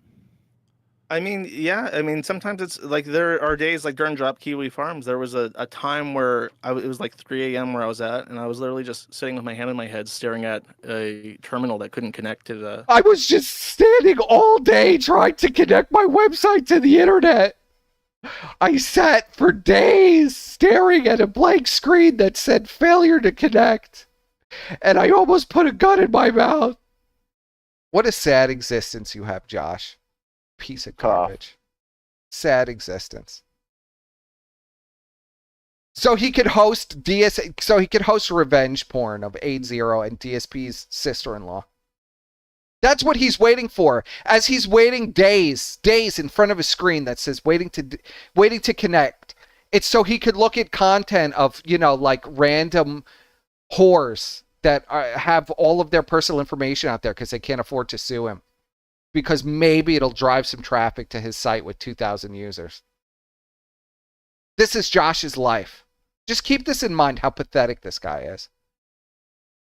I mean, yeah. I mean, sometimes it's like there are days like during Drop Kiwi Farms, there was a time where it was like 3 a.m. where I was at, and I was literally just sitting with my hand in my head staring at a terminal that couldn't connect to the... I was just standing all day trying to connect my website to the internet. I sat for days staring at a blank screen that said failure to connect. And I almost put a gun in my mouth. What a sad existence you have, Josh. Piece of garbage. Sad existence. So he could host revenge porn of 8-0 and DSP's sister-in-law. That's what he's waiting for. As he's waiting days in front of a screen that says waiting to connect. It's so he could look at content of, like random whores that have all of their personal information out there because they can't afford to sue him. Because maybe it'll drive some traffic to his site with 2,000 users. This is Josh's life. Just keep this in mind, how pathetic this guy is.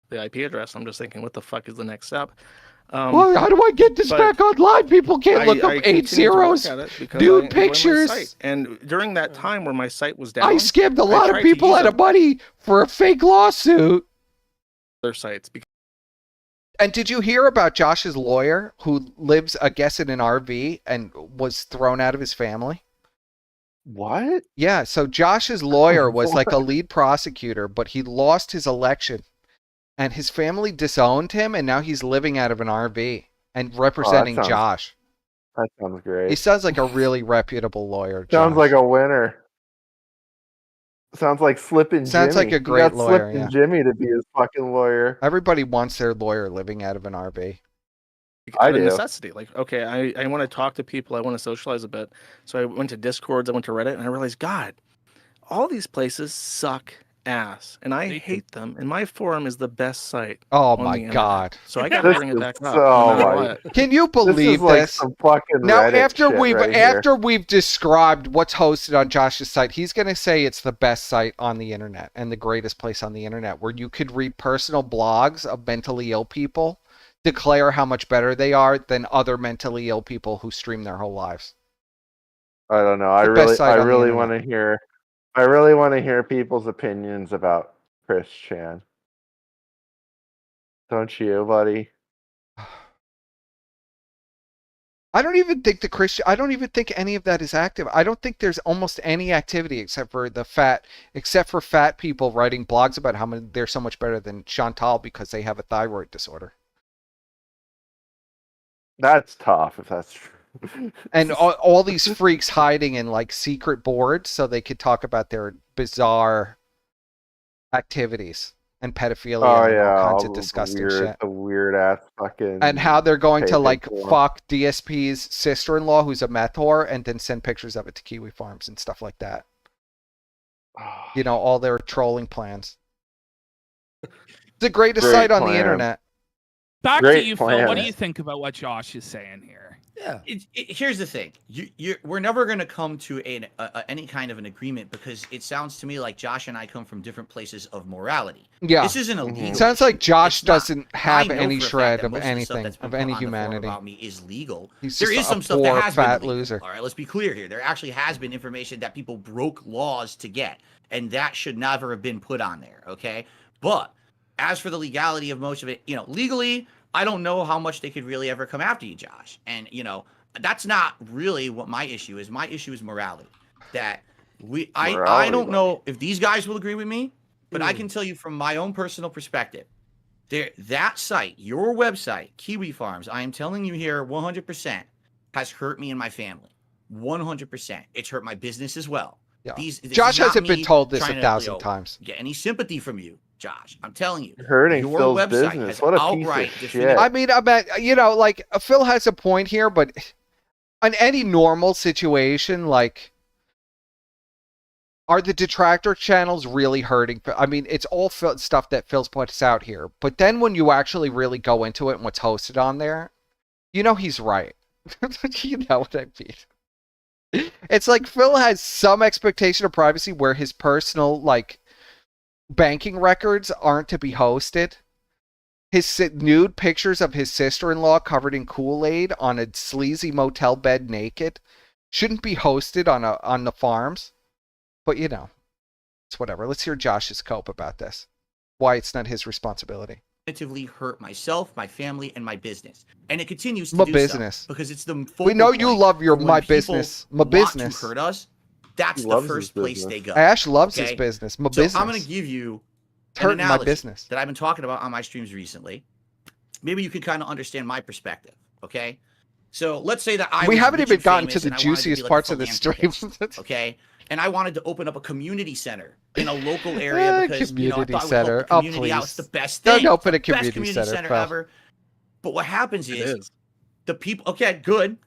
The IP address, I'm just thinking, what the fuck is the next step? Well, how do I get this back online? People can't look up 8 zeros, nude pictures. And during that time where my site was down, I scammed a lot of people out of money for a fake lawsuit. Their sites. And did you hear about Josh's lawyer who lives, I guess, in an RV and was thrown out of his family? What? Yeah, so Josh's lawyer was like a lead prosecutor, but he lost his election. And his family disowned him, and now he's living out of an RV and representing Josh. That sounds great. He sounds like a really reputable lawyer. Sounds like a winner. Sounds like Slippin' Jimmy. Sounds like a great lawyer. Slippin' Jimmy to be his fucking lawyer. Everybody wants their lawyer living out of an RV. I do. Necessity. Like, okay, I want to talk to people. I want to socialize a bit. So I went to Discords. I went to Reddit, and I realized, God, all these places suck ass, and I hate them. And my forum is the best site. Oh my God! So I got to bring it back up. So Can you believe this? Some fucking now, Reddit after shit we've described what's hosted on Josh's site, he's going to say it's the best site on the internet and the greatest place on the internet, where you could read personal blogs of mentally ill people declare how much better they are than other mentally ill people who stream their whole lives. I don't know. I really want to hear. I really want to hear people's opinions about Chris Chan. Don't you, buddy? I don't even think any of that is active. I don't think there's almost any activity except for fat people writing blogs about how they're so much better than Chantal because they have a thyroid disorder. That's tough if that's true. And all these freaks hiding in like secret boards so they could talk about their bizarre activities and pedophilia and all kinds of disgusting shit. The weird ass fucking. And how they're going to like fuck DSP's sister-in-law who's a meth whore and then send pictures of it to Kiwi Farms and stuff like that. You know, all their trolling plans. It's the greatest site on the internet. Back to you, Phil. What do you think about what Josh is saying here? Yeah. Here's the thing. We're never going to come to any kind of an agreement because it sounds to me like Josh and I come from different places of morality. Yeah. This isn't illegal. It sounds like Josh doesn't have any shred of anything, of any humanity. About me is legal. There is some stuff that has been illegal. Loser. All right, let's be clear here. There actually has been information that people broke laws to get, and that should never have been put on there, okay? But as for the legality of most of it, legally, I don't know how much they could really ever come after you, Josh. And, that's not really what my issue is. My issue is morality. I don't know if these guys will agree with me, but I can tell you from my own personal perspective, that site, your website, Kiwi Farms, I am telling you here 100% has hurt me and my family. 100%. It's hurt my business as well. Yeah. Josh hasn't been told this 1,000 times. Get any sympathy from you, Josh. I'm telling you. Hurting your Phil's website business. What a piece of shit. I mean, like, Phil has a point here, but in any normal situation, like, are the Detractor channels really hurting? I mean, it's all stuff that Phil's puts out here. But then when you actually really go into it and what's hosted on there, he's right. You know what I mean? It's like Phil has some expectation of privacy where his personal, like, banking records aren't to be hosted. His nude pictures of his sister-in-law covered in Kool-Aid on a sleazy motel bed naked shouldn't be hosted on the farms. But, it's whatever. Let's hear Josh's cope about this. Why it's not his responsibility. Hurt myself, my family, and my business, and it continues to do business so because it's the. We know you love your my business. My business. To hurt us. That's the first place they go. Ash loves his business. My business. I'm going to give you an hurting analogy my business that I've been talking about on my streams recently. Maybe you can kind of understand my perspective. Okay, so let's say that we haven't even gotten to the juiciest parts of the stream. Okay. And I wanted to open up a community center in a local area because I thought it would help the community out. It's the best thing. Don't open a community center ever. But what happens is the people. Okay, good.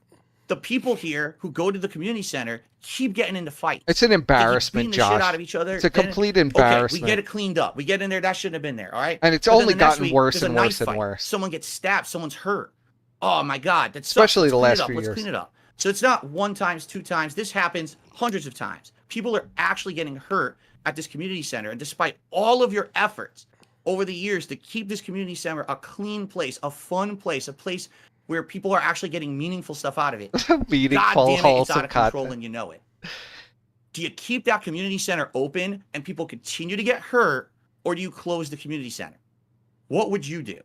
The people here who go to the community center keep getting into fights. It's an embarrassment, Josh. The shit out of each other. It's a complete embarrassment. Okay, we get it cleaned up. We get in there. That shouldn't have been there. All right. And it's only gotten worse and worse and worse. Someone gets stabbed. Someone's hurt. Oh my God. That's especially the last few years. Let's clean it up. So it's not 1 time, 2 times. This happens hundreds of times. People are actually getting hurt at this community center. And despite all of your efforts, over the years to keep this community center a clean place, a fun place, a place where people are actually getting meaningful stuff out of it. Meaningful, God damn it, it's wholesome out of control content. and you know it. Do you keep that community center open and people continue to get hurt, or do you close the community center? What would you do?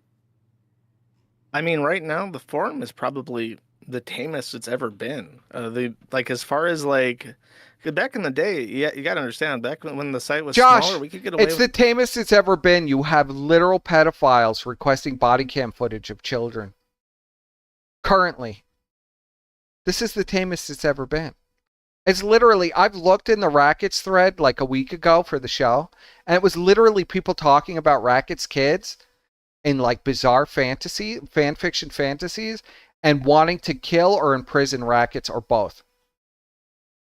I mean, right now the forum is probably the tamest it's ever been. As far as like back in the day, you got to understand, back when the site was smaller, we could get away it's the tamest it's ever been. You have literal pedophiles requesting body cam footage of children. Currently. This is the tamest it's ever been. It's literally, I've looked in the Rackets thread like a week ago for the show, and it was literally people talking about Rackets kids in like bizarre fan fiction fantasies, and wanting to kill or imprison Rackets or both.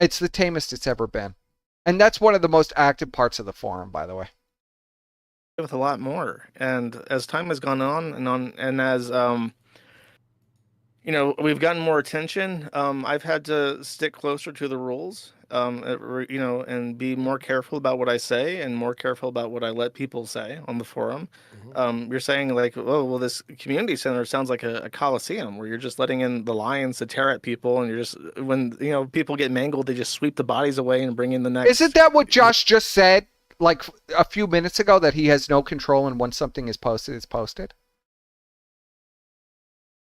It's the tamest it's ever been. And that's one of the most active parts of the forum, by the way. with a lot more. And as time has gone on, and as we've gotten more attention, I've had to stick closer to the rules, and be more careful about what I say and more careful about what I let people say on the forum. You're saying like, oh, well, this community center sounds like a coliseum where you're just letting in the lions to tear at people, and you're just, when people get mangled, they just sweep the bodies away and bring in the next. Isn't that what Josh just said like a few minutes ago, that he has no control, and once something is posted, it's posted?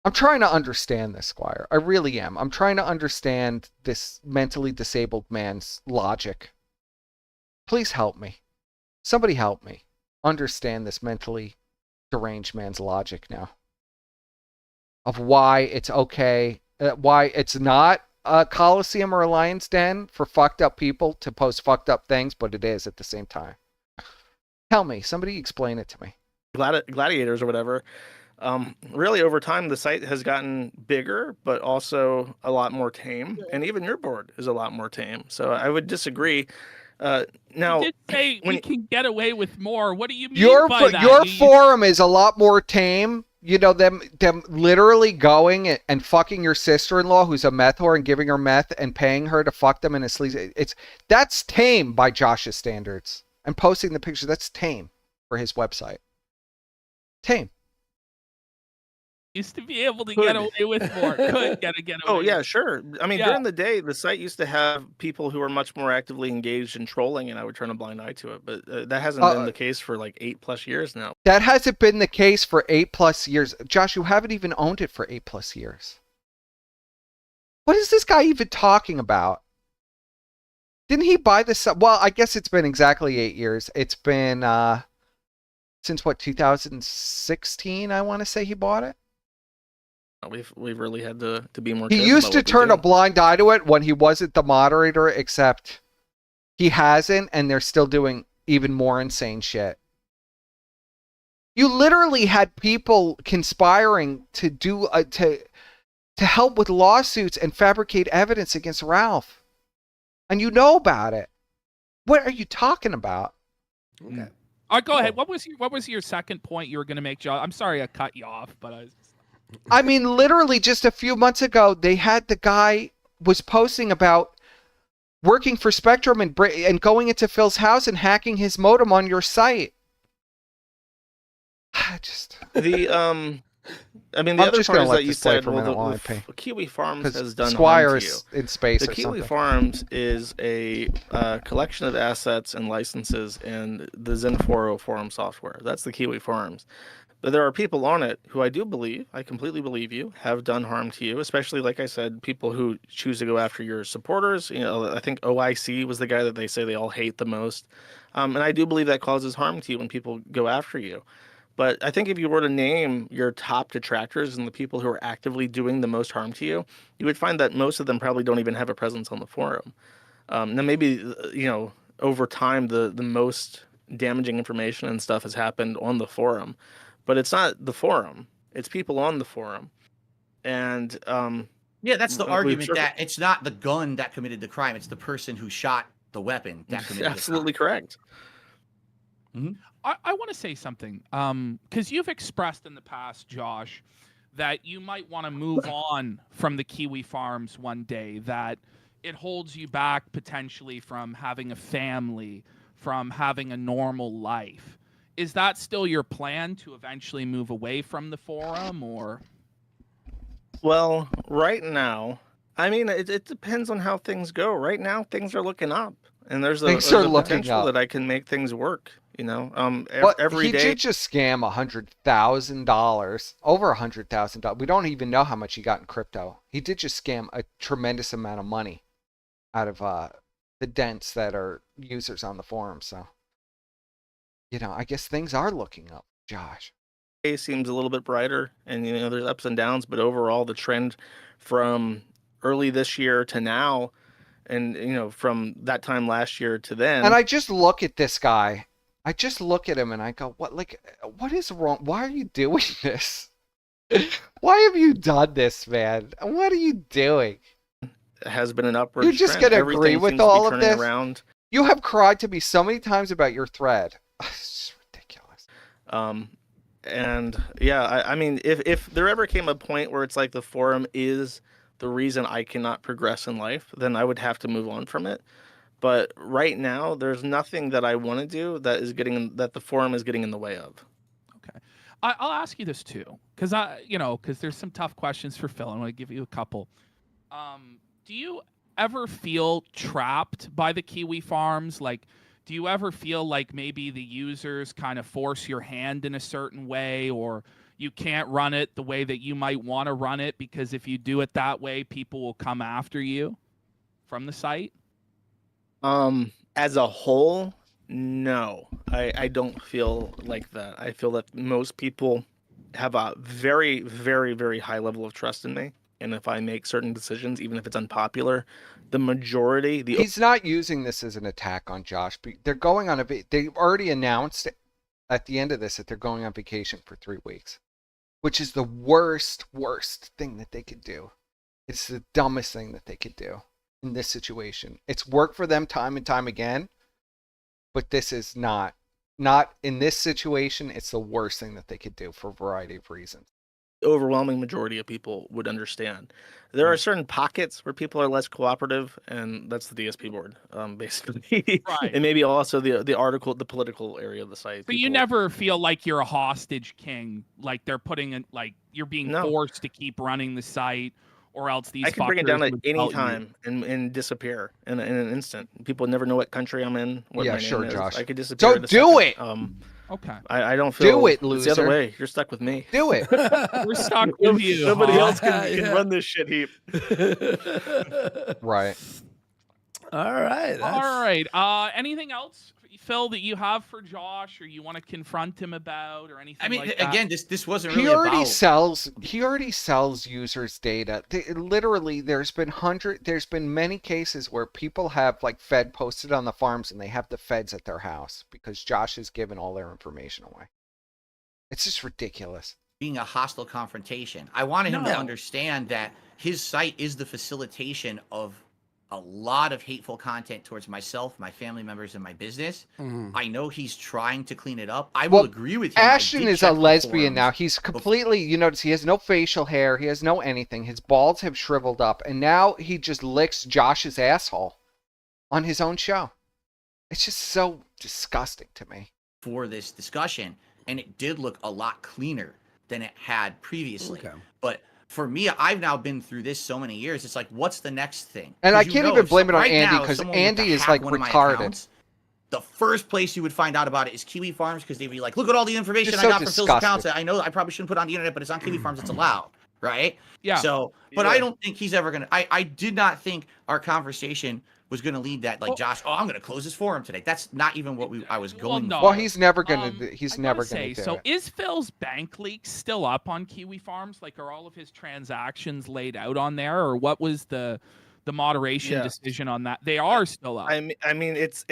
I'm trying to understand this, Squire. I really am. I'm trying to understand this mentally disabled man's logic. Please help me. Somebody help me understand this mentally deranged man's logic now. Of why it's okay, why it's not a Coliseum or a lion's den for fucked up people to post fucked up things, but it is at the same time. Tell me. Somebody explain it to me. Gladiators or whatever. Really, over time, the site has gotten bigger, but also a lot more tame, and even your board is a lot more tame. So I would disagree. Now, you did say we can get away with more. What do you mean by that? Your forum is a lot more tame. You know, them literally going and fucking your sister-in-law, who's a meth whore, and giving her meth and paying her to fuck them in a sleaze. That's tame by Josh's standards. And posting the picture, that's tame for his website. Tame. Used to be able to get away with more. Could get away. Oh yeah, sure. I mean, during the day, the site used to have people who were much more actively engaged in trolling, and I would turn a blind eye to it. But that hasn't been the case for like 8+ years now. That hasn't been the case for 8+ years. Josh, you haven't even owned it for 8+ years. What is this guy even talking about? Didn't he buy this? Well, I guess it's been exactly 8 years. It's been since what, 2016? I want to say he bought it. We've really had to be more. He used to turn a blind eye to it when he wasn't the moderator, except he hasn't, and they're still doing even more insane shit. You literally had people conspiring to do to help with lawsuits and fabricate evidence against Ralph, and you know about it. What are you talking about? Okay. Go ahead. What was your second point you were going to make, Joe? I'm sorry I cut you off, but I mean, literally just a few months ago, they had the guy was posting about working for Spectrum and going into Phil's house and hacking his modem on your site. The other part is that you said, well, the Kiwi Farms has done Squire harm to you. Is in space. The Kiwi Farms is a collection of assets and licenses and the Zen4o forum software. That's the Kiwi Farms. But there are people on it who I completely believe you, have done harm to you, especially, like I said, people who choose to go after your supporters. I think OIC was the guy that they say they all hate the most. And I do believe that causes harm to you when people go after you. But I think if you were to name your top detractors and the people who are actively doing the most harm to you, you would find that most of them probably don't even have a presence on the forum. Now, maybe, over time, the most damaging information and stuff has happened on the forum. But it's not the forum. It's people on the forum. And that's the argument that it's not the gun that committed the crime. It's the person who shot the weapon that committed absolutely the crime. Correct. Mm-hmm. I want to say something. Because you've expressed in the past, Josh, that you might want to move on from the Kiwi Farms one day, that it holds you back potentially from having a family, from having a normal life. is that still your plan to eventually move away from the forum, or? Well, right now, I mean, it depends on how things go. Right now, things are looking up, and there's a potential that I can make things work. You know, every day. He did just scam $100,000, over $100,000. We don't even know how much he got in crypto. He did just scam a tremendous amount of money out of the dents that are users on the forum. So, you know, I guess things are looking up, Josh. It seems a little bit brighter, and you know, there's ups and downs, but overall, the trend from early this year to now, and you know, from that time last year to then. And I just look at this guy. I just look at him and I go, what is wrong? Why are you doing this? Why have you done this, man? What are you doing? It has been an upward trend. You're just going to agree with all of this? Around. You have cried to me so many times about your thread. It's just ridiculous. And yeah, I mean, if there ever came a point where it's like the forum is the reason I cannot progress in life, then I would have to move on from it. But right now, there's nothing that I want to do that the forum is getting in the way of. Okay, I'll ask you this too, because there's some tough questions for Phil. I want to give you a couple. Do you ever feel trapped by the Kiwi Farms? Like, do you ever feel like maybe the users kind of force your hand in a certain way, or you can't run it the way that you might want to run it because if you do it that way, people will come after you from the site? As a whole, no, I don't feel like that. I feel that most people have a very, very, very high level of trust in me. And if I make certain decisions, even if it's unpopular, the majority... He's not using this as an attack on Josh. They're going on they already announced at the end of this that they're going on vacation for 3 weeks, which is the worst thing that they could do. It's the dumbest thing that they could do in this situation. It's worked for them time and time again, but this is not in this situation. It's the worst thing that they could do for a variety of reasons. Overwhelming majority of people would understand. There are certain pockets where people are less cooperative, and that's the DSP board, basically. Right. And maybe also the political area of the site. But you never feel like you're a hostage king, like they're putting in, like you're being forced to keep running the site, or else these. I can bring it down at any time and disappear in an instant. People never know what country I'm in. What my name is. Josh. I could disappear. So do it. Okay. I don't feel. Do it, loser. It's the other way. You're stuck with me. Do it. We're stuck with you. Nobody else can run this shit heap. Right. All right. All right. Anything else, Phil, that you have for Josh, or you want to confront him about, or anything? I mean, like that? again, this wasn't really He already about... sells users' data. Literally, there's been many cases where people have like Fed posted on the farms, and they have the feds at their house because Josh has given all their information away. It's just ridiculous. Being a hostile confrontation. I wanted him to understand that his site is the facilitation of a lot of hateful content towards myself, my family members, and my business. I know he's trying to clean it up. I will agree with you. Ashton is a lesbian now. He's completely, you notice he has no facial hair. He has no anything. His balls have shriveled up. And now he just licks Josh's asshole on his own show. It's just so disgusting to me. For this discussion, and it did look a lot cleaner than it had previously. Okay. But for me, I've now been through this so many years. It's like, what's the next thing? And I can't even blame it on Andy because Andy is like retarded. The first place you would find out about it is Kiwi Farms, because they'd be like, look at all the information I got from Phil's accounts. I know I probably shouldn't put it on the internet, but it's on Kiwi Farms. It's allowed, right? Yeah. So, but I don't think he's ever going to, I did not think our conversation was going to lead that, like, Josh, I'm going to close this forum today. That's not even what I was going no. Well, he's never going to, he's never going to do so it. Is Phil's bank leak still up on Kiwi Farms? Like, are all of his transactions laid out on there, or what was the moderation decision on that? They are still up. I mean, it's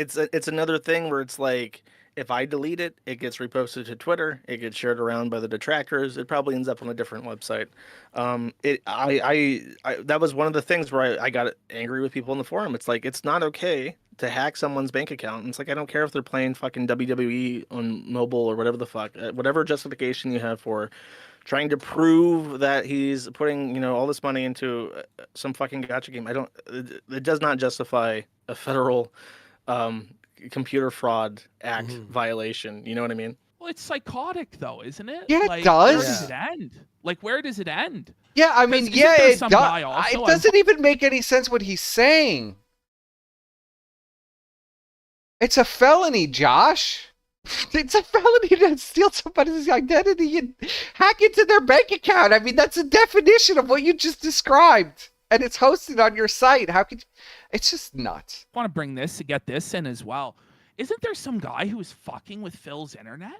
another thing where it's like, if I delete it, it gets reposted to Twitter. It gets shared around by the detractors. It probably ends up on a different website. That was one of the things where I got angry with people in the forum. It's like, it's not okay to hack someone's bank account. And it's like, I don't care if they're playing fucking WWE on mobile or whatever the fuck, whatever justification you have for trying to prove that he's putting, all this money into some fucking gotcha game. It does not justify a federal, computer fraud act violation. You know what I mean? Well, it's psychotic though, isn't it? Yeah, like, it does. Where does it end? Like, where does it end? Yeah, I mean, Isn't yeah, there it some does. guy also? It doesn't even make any sense what he's saying. It's a felony, Josh. It's a felony to steal somebody's identity and hack into their bank account. I mean, that's a definition of what you just described. And it's hosted on your site. How could you... It's just nuts. I want to bring this to get this in as well. Isn't there some guy who was fucking with Phil's internet?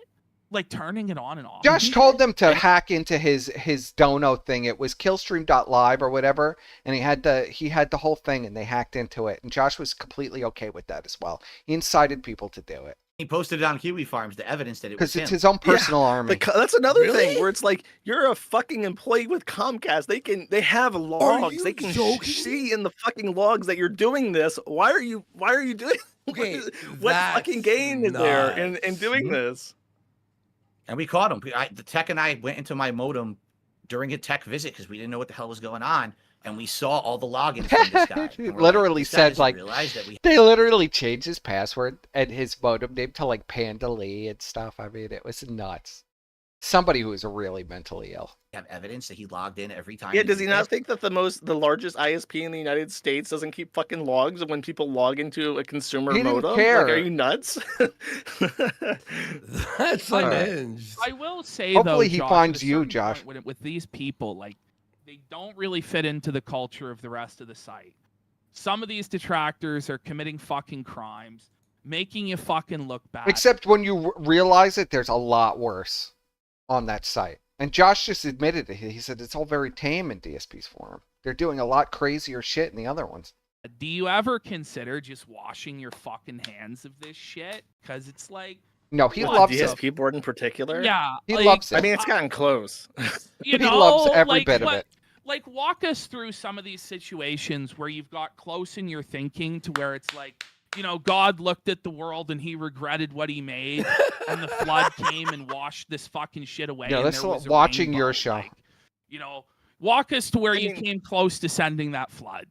Like turning it on and off? Josh told them to hack into his dono thing. It was killstream.live or whatever, and he had the whole thing, and they hacked into it. And Josh was completely okay with that as well. He incited people to do it. He posted it on Kiwi Farms, the evidence that it was Because it's him. his own personal army. That's another thing where it's like you're a fucking employee with Comcast. They have logs. They can see in the fucking logs that you're doing this. Why are you doing? Okay, what fucking gain is there in doing this? And we caught him. The tech and I went into my modem during a tech visit because we didn't know what the hell was going on. And we saw all the logins from this guy. It literally said, like, they literally changed his password and his modem name to, like, Panda Lee and stuff. I mean, it was nuts. Somebody who was really mentally ill. Have evidence that he logged in every time. Yeah, does he not think that the largest ISP in the United States doesn't keep fucking logs of when people log into a consumer modem? Care. Like, are you nuts? That's unhinged. I will say, hopefully though, he Josh, finds at a you, certain Josh. point with these people, like, they don't really fit into the culture of the rest of the site. Some of these detractors are committing fucking crimes, making you fucking look bad. Except when you realize it, there's a lot worse on that site. And Josh just admitted it. He said it's all very tame in DSP's forum. They're doing a lot crazier shit in the other ones. Do you ever consider just washing your fucking hands of this shit? Because it's like... No, he loves it. DSP board in particular? Yeah. He loves it. I mean, it's gotten close. You know, he loves every bit of it. Like, walk us through some of these situations where you've got close in your thinking to where it's like, you know, God looked at the world and he regretted what he made, and the flood came and washed this fucking shit away. Yeah, and that's there was a watching rainbow. your show. Like, you know, walk us to where you came close to sending that flood.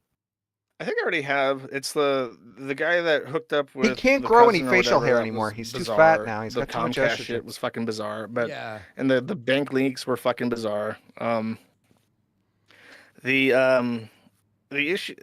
I think I already have. It's the guy that hooked up with. He can't the grow any cousin or facial whatever. hair That anymore. was He's too bizarre. fat now. He's the got too much Comcast estrogen. shit was fucking bizarre, but Yeah. and the bank leaks were fucking bizarre. The issue.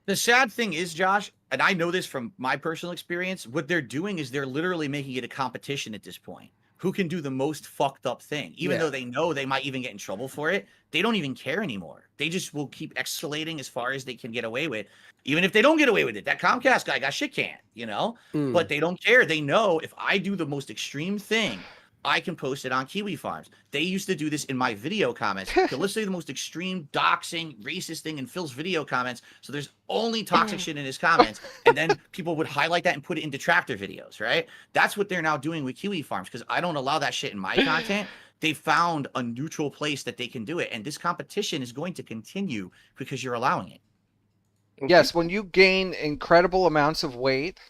The sad thing is, Josh, and I know this from my personal experience, what they're doing is they're literally making it a competition at this point. Who can do the most fucked up thing? Even though they know they might even get in trouble for it, they don't even care anymore. They just will keep escalating as far as they can get away with. Even if they don't get away with it, that Comcast guy got shit canned, you know? But they don't care. They know if I do the most extreme thing, I can post it on Kiwi Farms. They used to do this in my video comments. So let's say the most extreme doxing, racist thing in Phil's video comments. So there's only toxic shit in his comments. And then people would highlight that and put it in Detractor videos, right? That's what they're now doing with Kiwi Farms because I don't allow that shit in my content. They found a neutral place that they can do it. And this competition is going to continue because you're allowing it. Yes, when you gain incredible amounts of weight,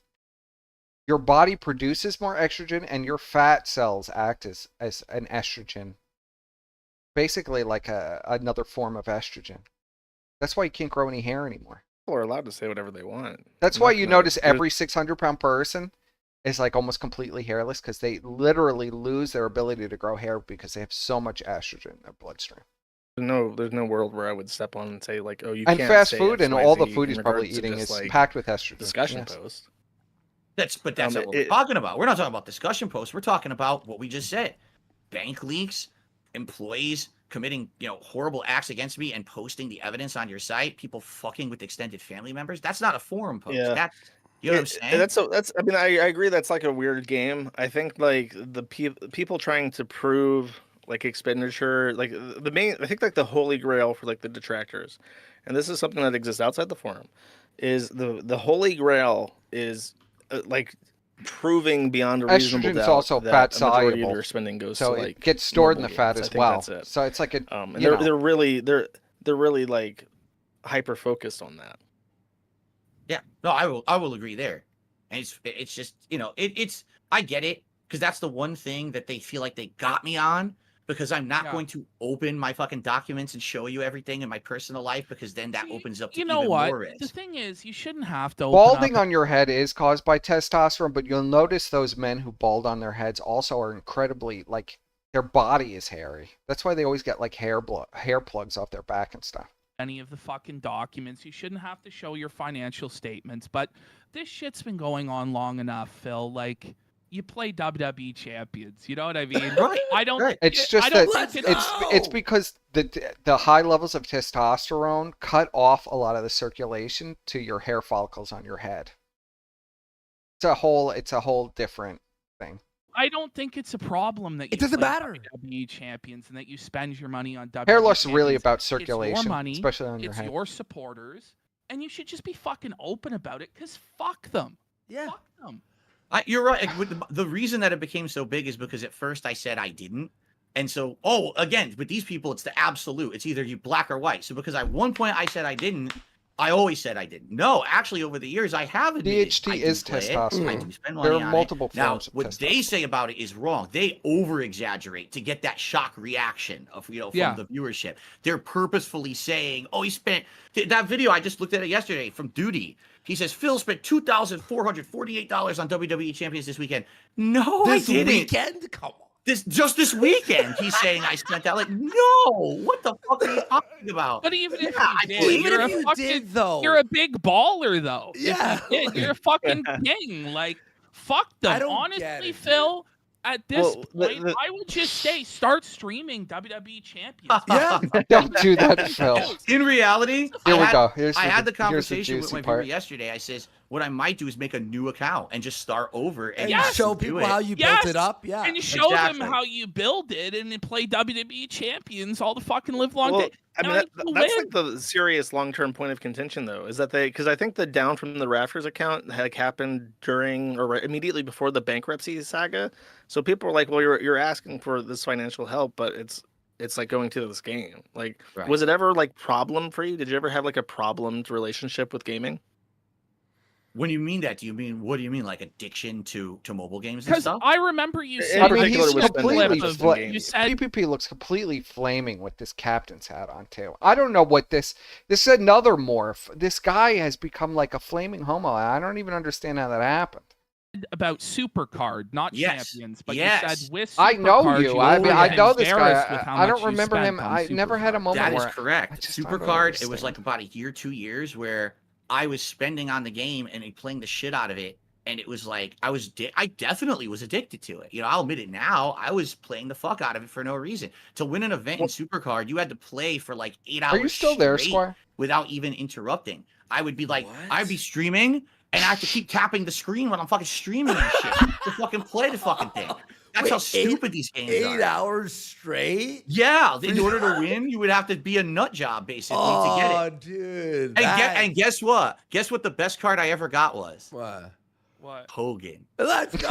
your body produces more estrogen and your fat cells act as an estrogen. Basically like another form of estrogen. That's why you can't grow any hair anymore. People are allowed to say whatever they want. That's why you notice every 600-pound person is like almost completely hairless because they literally lose their ability to grow hair because they have so much estrogen in their bloodstream. There's no world where I would step on and say like, oh, you and can't fast say food and XYZ all the food in he's probably regards to eating just, is like, packed with estrogen. discussion Yes. post. That's not what we're talking about. We're not talking about discussion posts. We're talking about what we just said. Bank leaks, employees committing, horrible acts against me and posting the evidence on your site, people fucking with extended family members. That's not a forum post. Yeah. You know what I'm saying? That's I mean, I agree that's like a weird game. I think like the people trying to prove like expenditure, like I think like the holy grail for like the detractors, and this is something that exists outside the forum, is the holy grail is like proving beyond a reasonable Estrogen doubt is also that fat a majority soluble, of your spending goes so to it like gets stored in the normal fat gains. as I think well. that's it. So it's like a and they're really like hyper focused on that. Yeah, no, I will agree there, and it's just it's I get it because that's the one thing that they feel like they got me on, because I'm not going to open my fucking documents and show you everything in my personal life, because then that opens up to even more risk. The thing is, you shouldn't have to. Balding on your head is caused by testosterone, but you'll notice those men who bald on their heads also are incredibly, like, their body is hairy. That's why they always get like hair plugs off their back and stuff. Any of the fucking documents. You shouldn't have to show your financial statements, but this shit's been going on long enough, Phil. Like, you play WWE champions, you know what I mean? Right. I don't. Right. It's just it's because the high levels of testosterone cut off a lot of the circulation to your hair follicles on your head. It's a whole different thing. I don't think it's a problem that you doesn't matter. WWE champions and that you spend your money on WWE. Hair loss is champions. really about It's circulation, your money, especially on your it's head. your supporters, and you should just be fucking open about it. Cause fuck them. Yeah. Fuck them. You're right. Like, the reason that it became so big is because at first I said I didn't. And so, again, with these people, it's the absolute. It's either you black or white. So because at one point I said I didn't, I always said I didn't. No, actually, over the years, I have admitted DHT I do is play it. testosterone. I do spend money There are on multiple it. Now, forms of what testosterone. they say about it is wrong. They over-exaggerate to get that shock reaction of from the viewership. They're purposefully saying, he spent that video. I just looked at it yesterday from Duty. He says Phil spent $2,448 on WWE Champions this weekend. No, This I didn't. weekend? Come on. This weekend, he's saying I spent that. Like, no, what the fuck are you talking about? But even if I you did, did. Even you're if a you fucking, did, though. you're a big baller, though. Yeah. If you did, you're a fucking king. Like, fuck them. I don't Honestly, get it, Phil, at this point, the- I would just say start streaming WWE Champions. Yeah. Don't do that, Phil. In reality, Here we go. I had the here's conversation with juicy my part. viewer yesterday. I says, what I might do is make a new account and just start over and And just show do people it. how you Yes. built it up. Yeah. And you show them Exactly. how you build it and then play WWE Champions all the fucking live long Well, day. I mean, Now that, you that's win. like the serious long-term point of contention, though, is that because I think the down from the rafters account like happened during or immediately before the bankruptcy saga. So people were like, "Well, you're asking for this financial help, but it's like going to this game." Like, Right. was it ever like problem for you? Did you ever have like a problemed relationship with gaming? When you mean that, what do you mean? Like addiction to mobile games and Because stuff? I remember you In saying I mean, particular, he's with spending completely money. clip of- games. you said PPP looks completely flaming with this captain's hat on too. I don't know what this is another morph. This guy has become like a flaming homo. I don't even understand how that happened. about Supercard, not Yes. Champions, but Yes. you said with I know Supercard, you. I mean, were I know this embarrassed guy. with how I much don't you remember spent him. on I never had a Supercard. moment That is where I correct. just don't Supercard, it understand. was like about a year, 2 years where I was spending on the game and playing the shit out of it. And it was like, I definitely was addicted to it. I'll admit it now. I was playing the fuck out of it for no reason. To win an event in Supercard, you had to play for like 8 hours Are you still there, straight Squire? without even interrupting. I would be like, I'd be streaming and I have to keep tapping the screen when I'm fucking streaming and shit to fucking play the fucking thing. That's Wait, how stupid these games are. 8 hours straight? Yeah, in order to win, you would have to be a nut job basically to get it. Dude. And guess what? Guess what the best card I ever got was? What? What? Hogan. Let's go.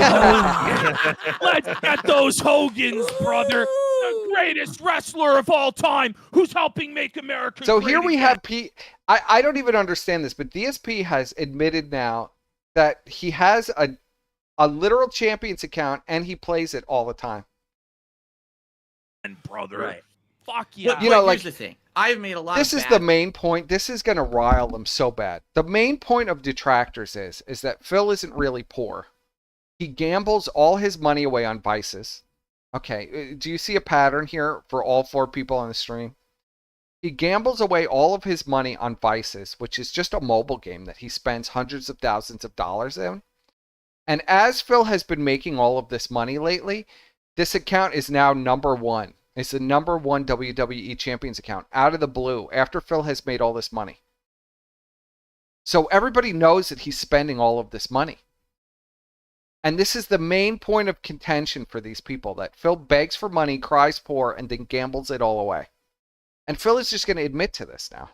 Let's get those Hogans, brother. The greatest wrestler of all time, who's helping make America So great here we again. have I don't even understand this, but DSP has admitted now that he has a literal Champions account and he plays it all the time. And brother, Right. fuck yeah. But, You know, here's like, the thing. I've made a lot This of is bad the main point. This is going to rile them so bad. The main point of Detractors is that Phil isn't really poor. He gambles all his money away on vices. Okay, do you see a pattern here for all 4 people on the stream? He gambles away all of his money on vices, which is just a mobile game that he spends hundreds of thousands of dollars in. And as Phil has been making all of this money lately, this account is now number 1. It's the number 1 WWE Champions account out of the blue after Phil has made all this money. So everybody knows that he's spending all of this money. And this is the main point of contention for these people, that Phil begs for money, cries poor, and then gambles it all away. And Phil is just going to admit to this now.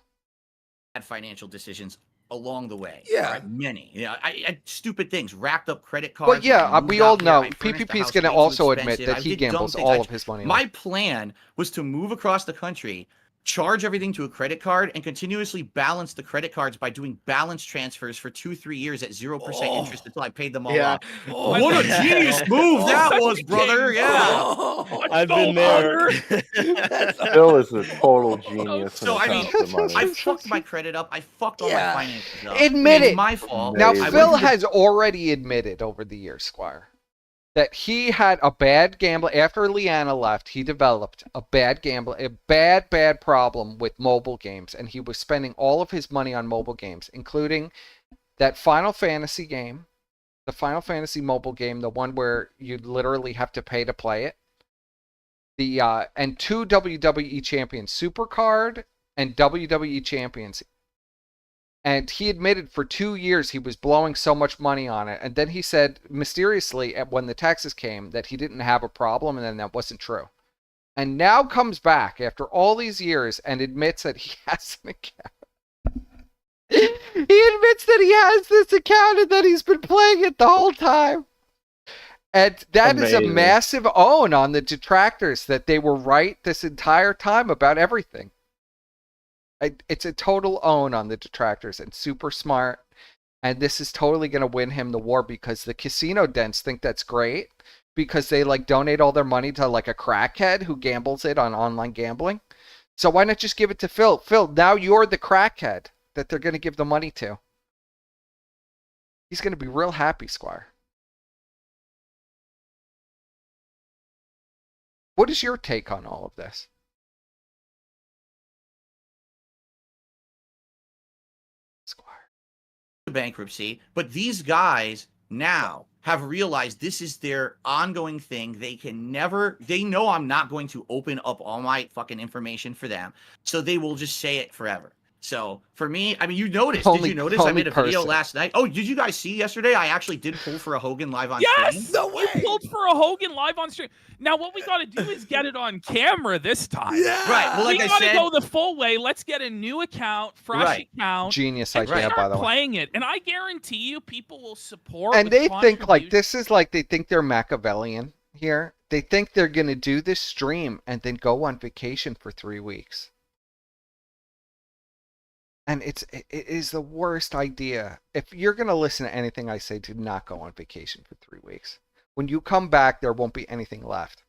financial decisions along the way. Yeah. Right? Many. I stupid things, racked up credit cards. Well, yeah, I moved we all out here, know I furnished the PPP is house going to way too also admit expensive, that I he did dumb gambles things. all of his money away. My plan was to move across the country, charge everything to a credit card and continuously balance the credit cards by doing balance transfers for 2-3 years at 0% interest until I paid them all off. What a genius move that was, brother. Yeah. I've been there. Phil is a total genius. So, I mean, I fucked my credit up. I fucked all my finances up. Admit it. It's my fault. Now, Phil has already admitted over the years, Squire, that he had a bad gamble. After Leanna left, he developed a bad problem with mobile games, and he was spending all of his money on mobile games, including that Final Fantasy game, the Final Fantasy mobile game, the one where you literally have to pay to play it, and 2 WWE Champions, Supercard and WWE Champions. And he admitted for 2 years he was blowing so much money on it. And then he said mysteriously when the taxes came that he didn't have a problem, and then that wasn't true. And now comes back after all these years and admits that he has an account. He admits that he has this account and that he's been playing it the whole time. And that is a massive own on the detractors, that they were right this entire time about everything. It's a total own on the detractors, and super smart. And this is totally going to win him the war, because the casino dens think that's great because they like donate all their money to like a crackhead who gambles it on online gambling. So why not just give it to Phil? Phil, now you're the crackhead that they're going to give the money to. He's going to be real happy, Squire. What is your take on all of this? Bankruptcy, but these guys now have realized this is their ongoing thing. They know I'm not going to open up all my fucking information for them, so they will just say it forever. So for me, I mean, you noticed, did you notice I made a video last night? Oh, did you guys see yesterday? I actually did pull for a Hogan live on stream. Yes! No way! You pulled for a Hogan live on stream. Now, what we got to do is get it on camera this time. Yeah! Right, well, like we got to go the full way. Let's get a new account, fresh account. Genius idea, by the way. Playing it. And I guarantee you people will support. And they think like, this is like, they think they're Machiavellian here. They think they're going to do this stream and then go on vacation for 3 weeks. And it is the worst idea. If you're going to listen to anything I say, do not go on vacation for 3 weeks. When you come back, there won't be anything left.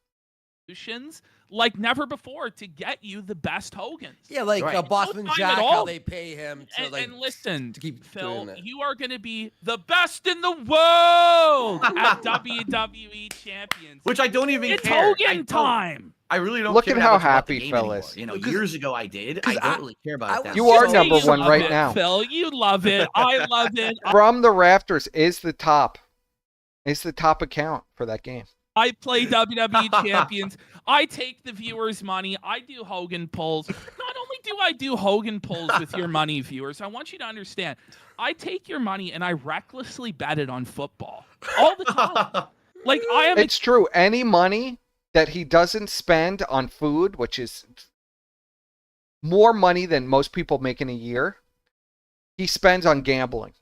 Like never before to get you the best Hogans. Yeah, like Bossman Jack, how they pay him to and listen, to keep Phil, doing it. you are going to be the best in the world at WWE Champions. Which I don't even it's care. Hogan time. I really don't Look care at how about the happy game Phil anymore. is. You know, years ago I did. I don't really care about that. You are number one right it, now. Phil, you love it. I love it. From the Rafters is the top. It's the top account for that game. I play WWE Champions. I take the viewers' money. I do Hogan pulls. Not only do I do Hogan pulls with your money, viewers, I want you to understand. I take your money and I recklessly bet it on football all the time. Like I am. It's true. Any money that he doesn't spend on food, which is more money than most people make in a year, he spends on gambling.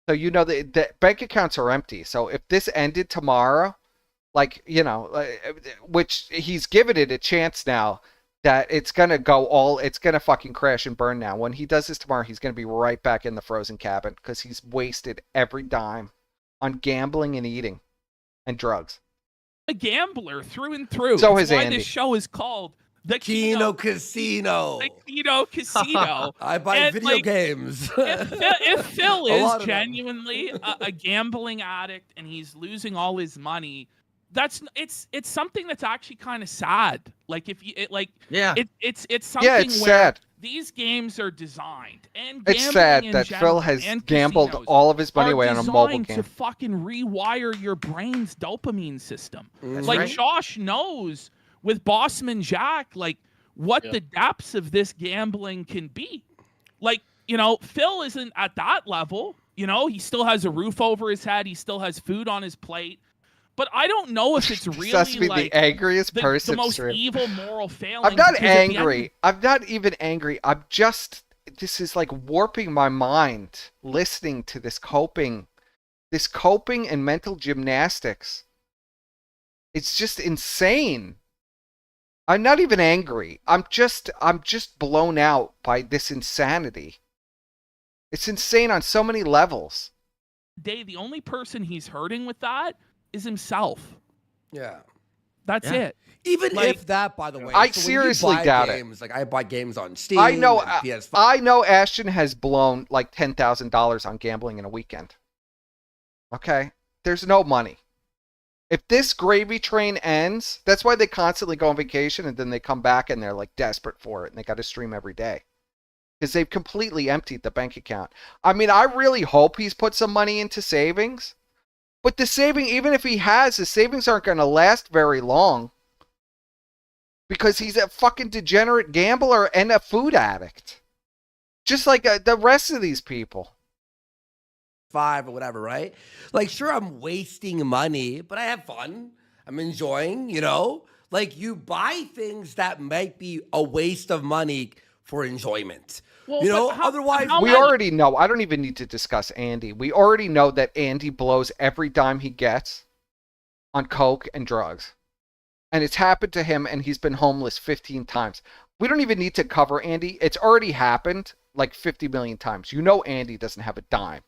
So you know the bank accounts are empty. So if this ended tomorrow, like, you know, which he's given it a chance now, that it's going to fucking crash and burn now. When he does this tomorrow, he's going to be right back in the frozen cabin because he's wasted every dime on gambling and eating and drugs. A gambler through and through. So That's is why Andy. This show is called The Keno Casino. The Keno Casino. I buy video games. If Phil is genuinely a gambling addict and he's losing all his money, it's something that's actually kind of sad. Like if you it's something it's where sad. These games are designed, and It's sad that Phil has gambled all of his money away on a mobile game. To fucking rewire your brain's dopamine system. That's like right. Josh knows with Bossman Jack, like what the depths of this gambling can be. Like, you know, Phil isn't at that level. You know, he still has a roof over his head. He still has food on his plate. But I don't know if it's really like the angriest person. The most stream. evil moral failing. I'm not angry. I'm not even angry. I'm just, this is like warping my mind listening to this coping and mental gymnastics. It's just insane. I'm not even angry. I'm just blown out by this insanity. It's insane on so many levels. The only person he's hurting with that is himself. Yeah. That's it. Even if that, by the way, I seriously doubt games, it. Like I buy games on Steam. I know. And PS5. I know. Ashton has blown like $10,000 on gambling in a weekend. Okay, there's no money. If this gravy train ends, that's why they constantly go on vacation and then they come back and they're like desperate for it and they got to stream every day because they've completely emptied the bank account. I mean, I really hope he's put some money into savings, but the saving, even if he has, the savings aren't going to last very long because he's a fucking degenerate gambler and a food addict, just like the rest of these people. 5 or whatever, right? Like, sure, I'm wasting money, but I have fun. I'm enjoying, you know? Like, you buy things that might be a waste of money for enjoyment. Well, you know, otherwise... We already know. I don't even need to discuss Andy. We already know that Andy blows every dime he gets on coke and drugs. And it's happened to him, and he's been homeless 15 times. We don't even need to cover Andy. It's already happened like 50 million times. You know Andy doesn't have a dime.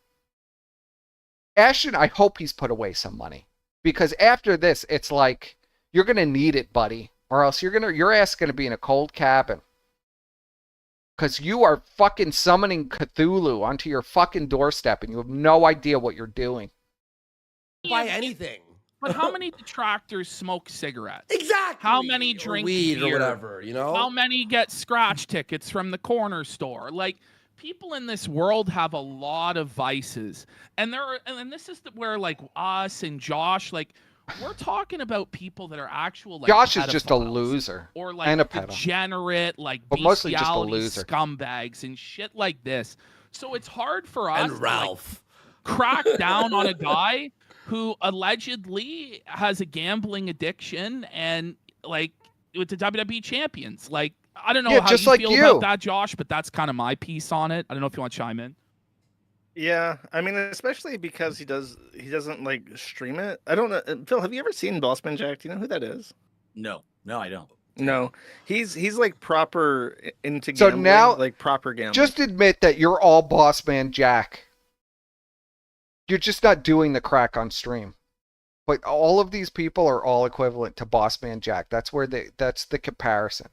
Ashton, I hope he's put away some money. Because after this, it's like, you're going to need it, buddy. Or else your ass is going to be in a cold cabin. Because you are fucking summoning Cthulhu onto your fucking doorstep and you have no idea what you're doing. Buy anything. But how many detractors smoke cigarettes? Exactly. How many drink weed beer? Or whatever, you know? How many get scratch tickets from the corner store? Like, people in this world have a lot of vices. And this is where, like, us and Josh, like, we're talking about people that are actual, like, Josh is just a loser. Or, like, and a pedo. degenerate, like, but mostly just a bestiality loser. Scumbags and shit like this. So it's hard for us and Ralph. to, like, crack down on a guy who allegedly has a gambling addiction and, like, with the WWE champions. Like, I don't know how just you like feel you. about that, Josh, but that's kind of my piece on it. I don't know if you want to chime in. Yeah, I mean, especially because he doesn't like stream it. I don't know. Phil, have you ever seen Bossman Jack? Do you know who that is? No, I don't. No, he's like proper into So gambling, now, like proper gambling. just admit that you're all Boss Man Jack. You're just not doing the crack on stream. But all of these people are all equivalent to Boss Man Jack. That's the comparison.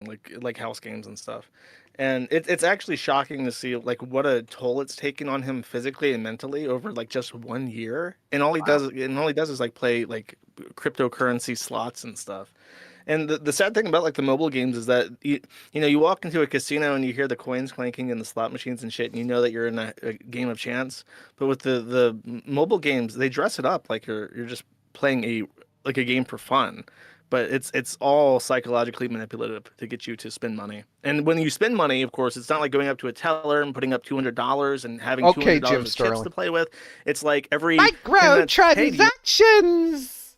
Like house games and stuff. And it's actually shocking to see like what a toll it's taken on him physically and mentally over like just 1 year. And all he does is like play like cryptocurrency slots and stuff. And the sad thing about like the mobile games is that you walk into a casino and you hear the coins clanking and the slot machines and shit, and you know that you're in a game of chance. But with the mobile games, they dress it up like you're just playing a game for fun. But it's all psychologically manipulative to get you to spend money. And when you spend money, of course, it's not like going up to a teller and putting up $200 and having $200 of chips to play with. It's like every microtransactions,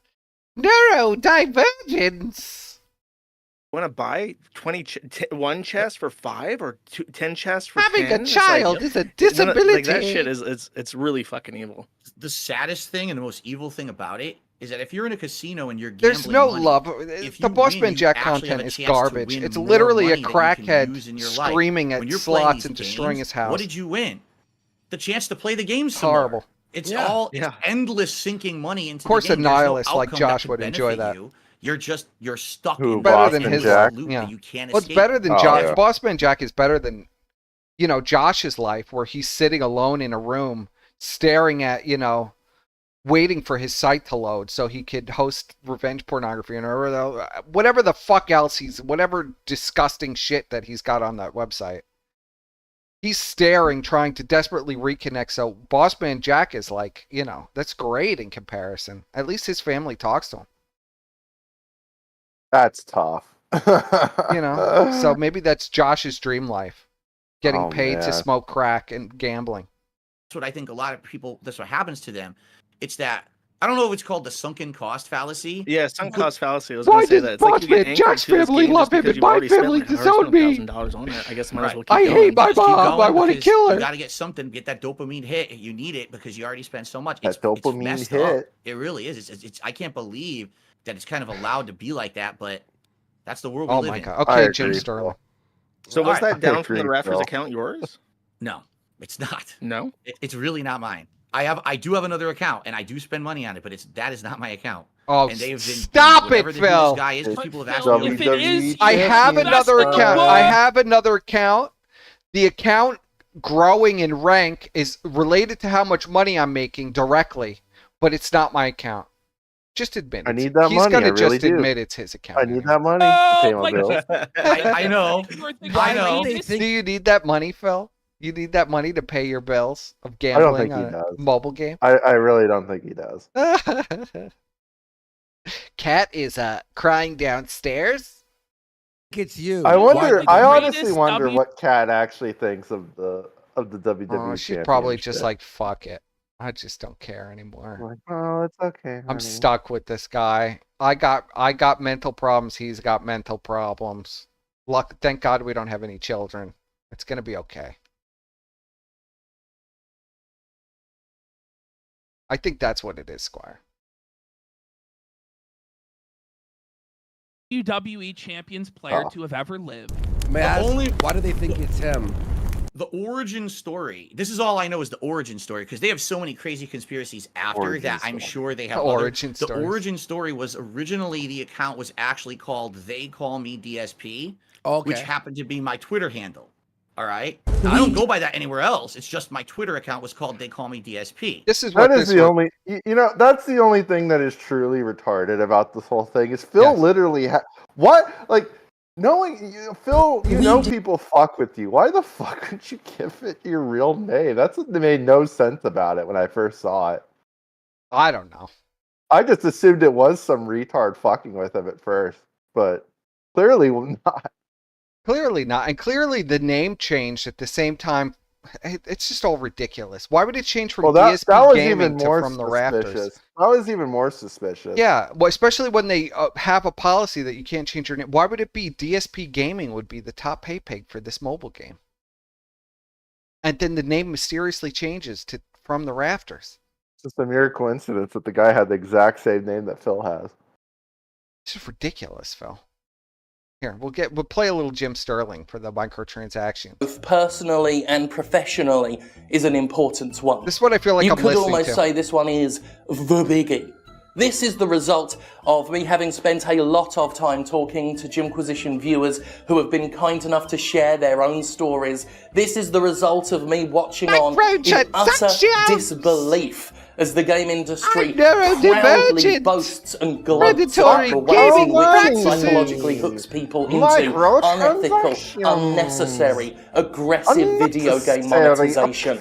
neurodivergence. Want to buy 1 chest for 5 or 10 chests for having 10? A child is a disability. Like that shit it's really fucking evil. The saddest thing and the most evil thing about it is that if you're in a casino and you're gambling there's no money, love. The Bossman Jack content is garbage. It's literally a crackhead screaming at slots and destroying his house. What did you win? The chance to play the game some horrible. More. It's endless sinking money into. Of course, the game. a nihilist no like Josh would enjoy that. You're stuck. Who, in better than his Jack? loop yeah. that you can't Well, it's escape. better than Josh. Yeah. Bossman Jack is better than, Josh's life, where he's sitting alone in a room, staring at, waiting for his site to load so he could host revenge pornography and whatever the fuck else whatever disgusting shit that he's got on that website. He's staring, trying to desperately reconnect. So Bossman Jack is like, that's great in comparison. At least his family talks to him. That's tough. So maybe that's Josh's dream life. Getting paid to man. smoke crack and gambling. That's what I think a lot of people, that's what happens to them. It's that, I don't know if it's called the sunken cost fallacy. Yeah, sunk cost fallacy. I was Why going to say does that. It's like you get Bossman anchored Jack's to this family game love just him because and you've my already spent family like disowned me? $100,000 on it. I guess might as well keep I going. hate my Just keep mom. I going want to because kill her. You got to get something, get that dopamine hit. You need it because you already spent so much. That It's dopamine messed hit. Up. It really is. It's I can't believe that it's kind of allowed to be like that, but That's the world we Oh live my in. god. Okay, Jim Sterling. So was All that down from the agree, Raptors Phil. account yours? No, it's not. No. It's really not mine. I do have another account, and I do spend money on it, but that is not my account. Oh, And they have been, stop whatever it, the who Phil. This guy is, because people have asked Phil, me. if it is, I have another That's account. the I book. have another account. The account growing in rank is related to how much money I'm making directly, but it's not my account. Just admit it. I need that He's money. gonna I really just do. admit it's his account. I need that money to pay my bills. I know. I know. Do you need that money, Phil? You need that money to pay your bills of I don't gambling think he on a does. mobile game? I really don't think he does. Cat is crying downstairs. It's you. I wonder. the I honestly greatest wonder W- what Kat actually thinks of the WWE. Oh, she's probably just championship. like, fuck it. I just don't care anymore. Like, oh, it's okay. I'm honey." stuck with this guy. I got mental problems. He's got mental problems. Thank God we don't have any children. It's gonna be okay. I think that's what it is, Squire. WWE champions player to have ever lived. Why do they think it's him? The origin story. This is all I know is the origin story, because they have so many crazy conspiracies after that. I'm sure they have origin The stories. origin story was originally the account was actually called They Call Me DSP, Okay. which happened to be my Twitter handle. All right. I don't go by that anywhere else. It's just my Twitter account was called They Call Me DSP. This is what That is this the was- only. You know, that's the only thing that is truly retarded about this whole thing. Is Phil Yes. literally what like knowing Phil? You know people fuck with you. Why the fuck would you give it your real name? That's what made no sense about it when I first saw it. I don't know. I just assumed it was some retard fucking with him at first, but clearly not. Clearly not. And clearly the name changed at the same time. It's just all ridiculous. Why would it change from Well, that DSP was Gaming even to more from the suspicious. Rafters? That was even more suspicious. Yeah, well, especially when they have a policy that you can't change your name. Why would it be DSP Gaming would be the top pay peg for this mobile game? And then the name mysteriously changes to from the Rafters. It's just a mere coincidence that the guy had the exact same name that Phil has. It's just ridiculous, Phil. Here, we'll play a little Jim Sterling for the microtransaction. Both personally and professionally is an important one. This is what I feel like you I'm could listening almost to. say this one is the biggie. This is the result of me having spent a lot of time talking to Jimquisition viewers who have been kind enough to share their own stories. This is the result of me watching on in utter disbelief as the game industry proudly boasts and gloats about the ways in which it psychologically hooks people into unethical, unnecessary, aggressive video game monetization.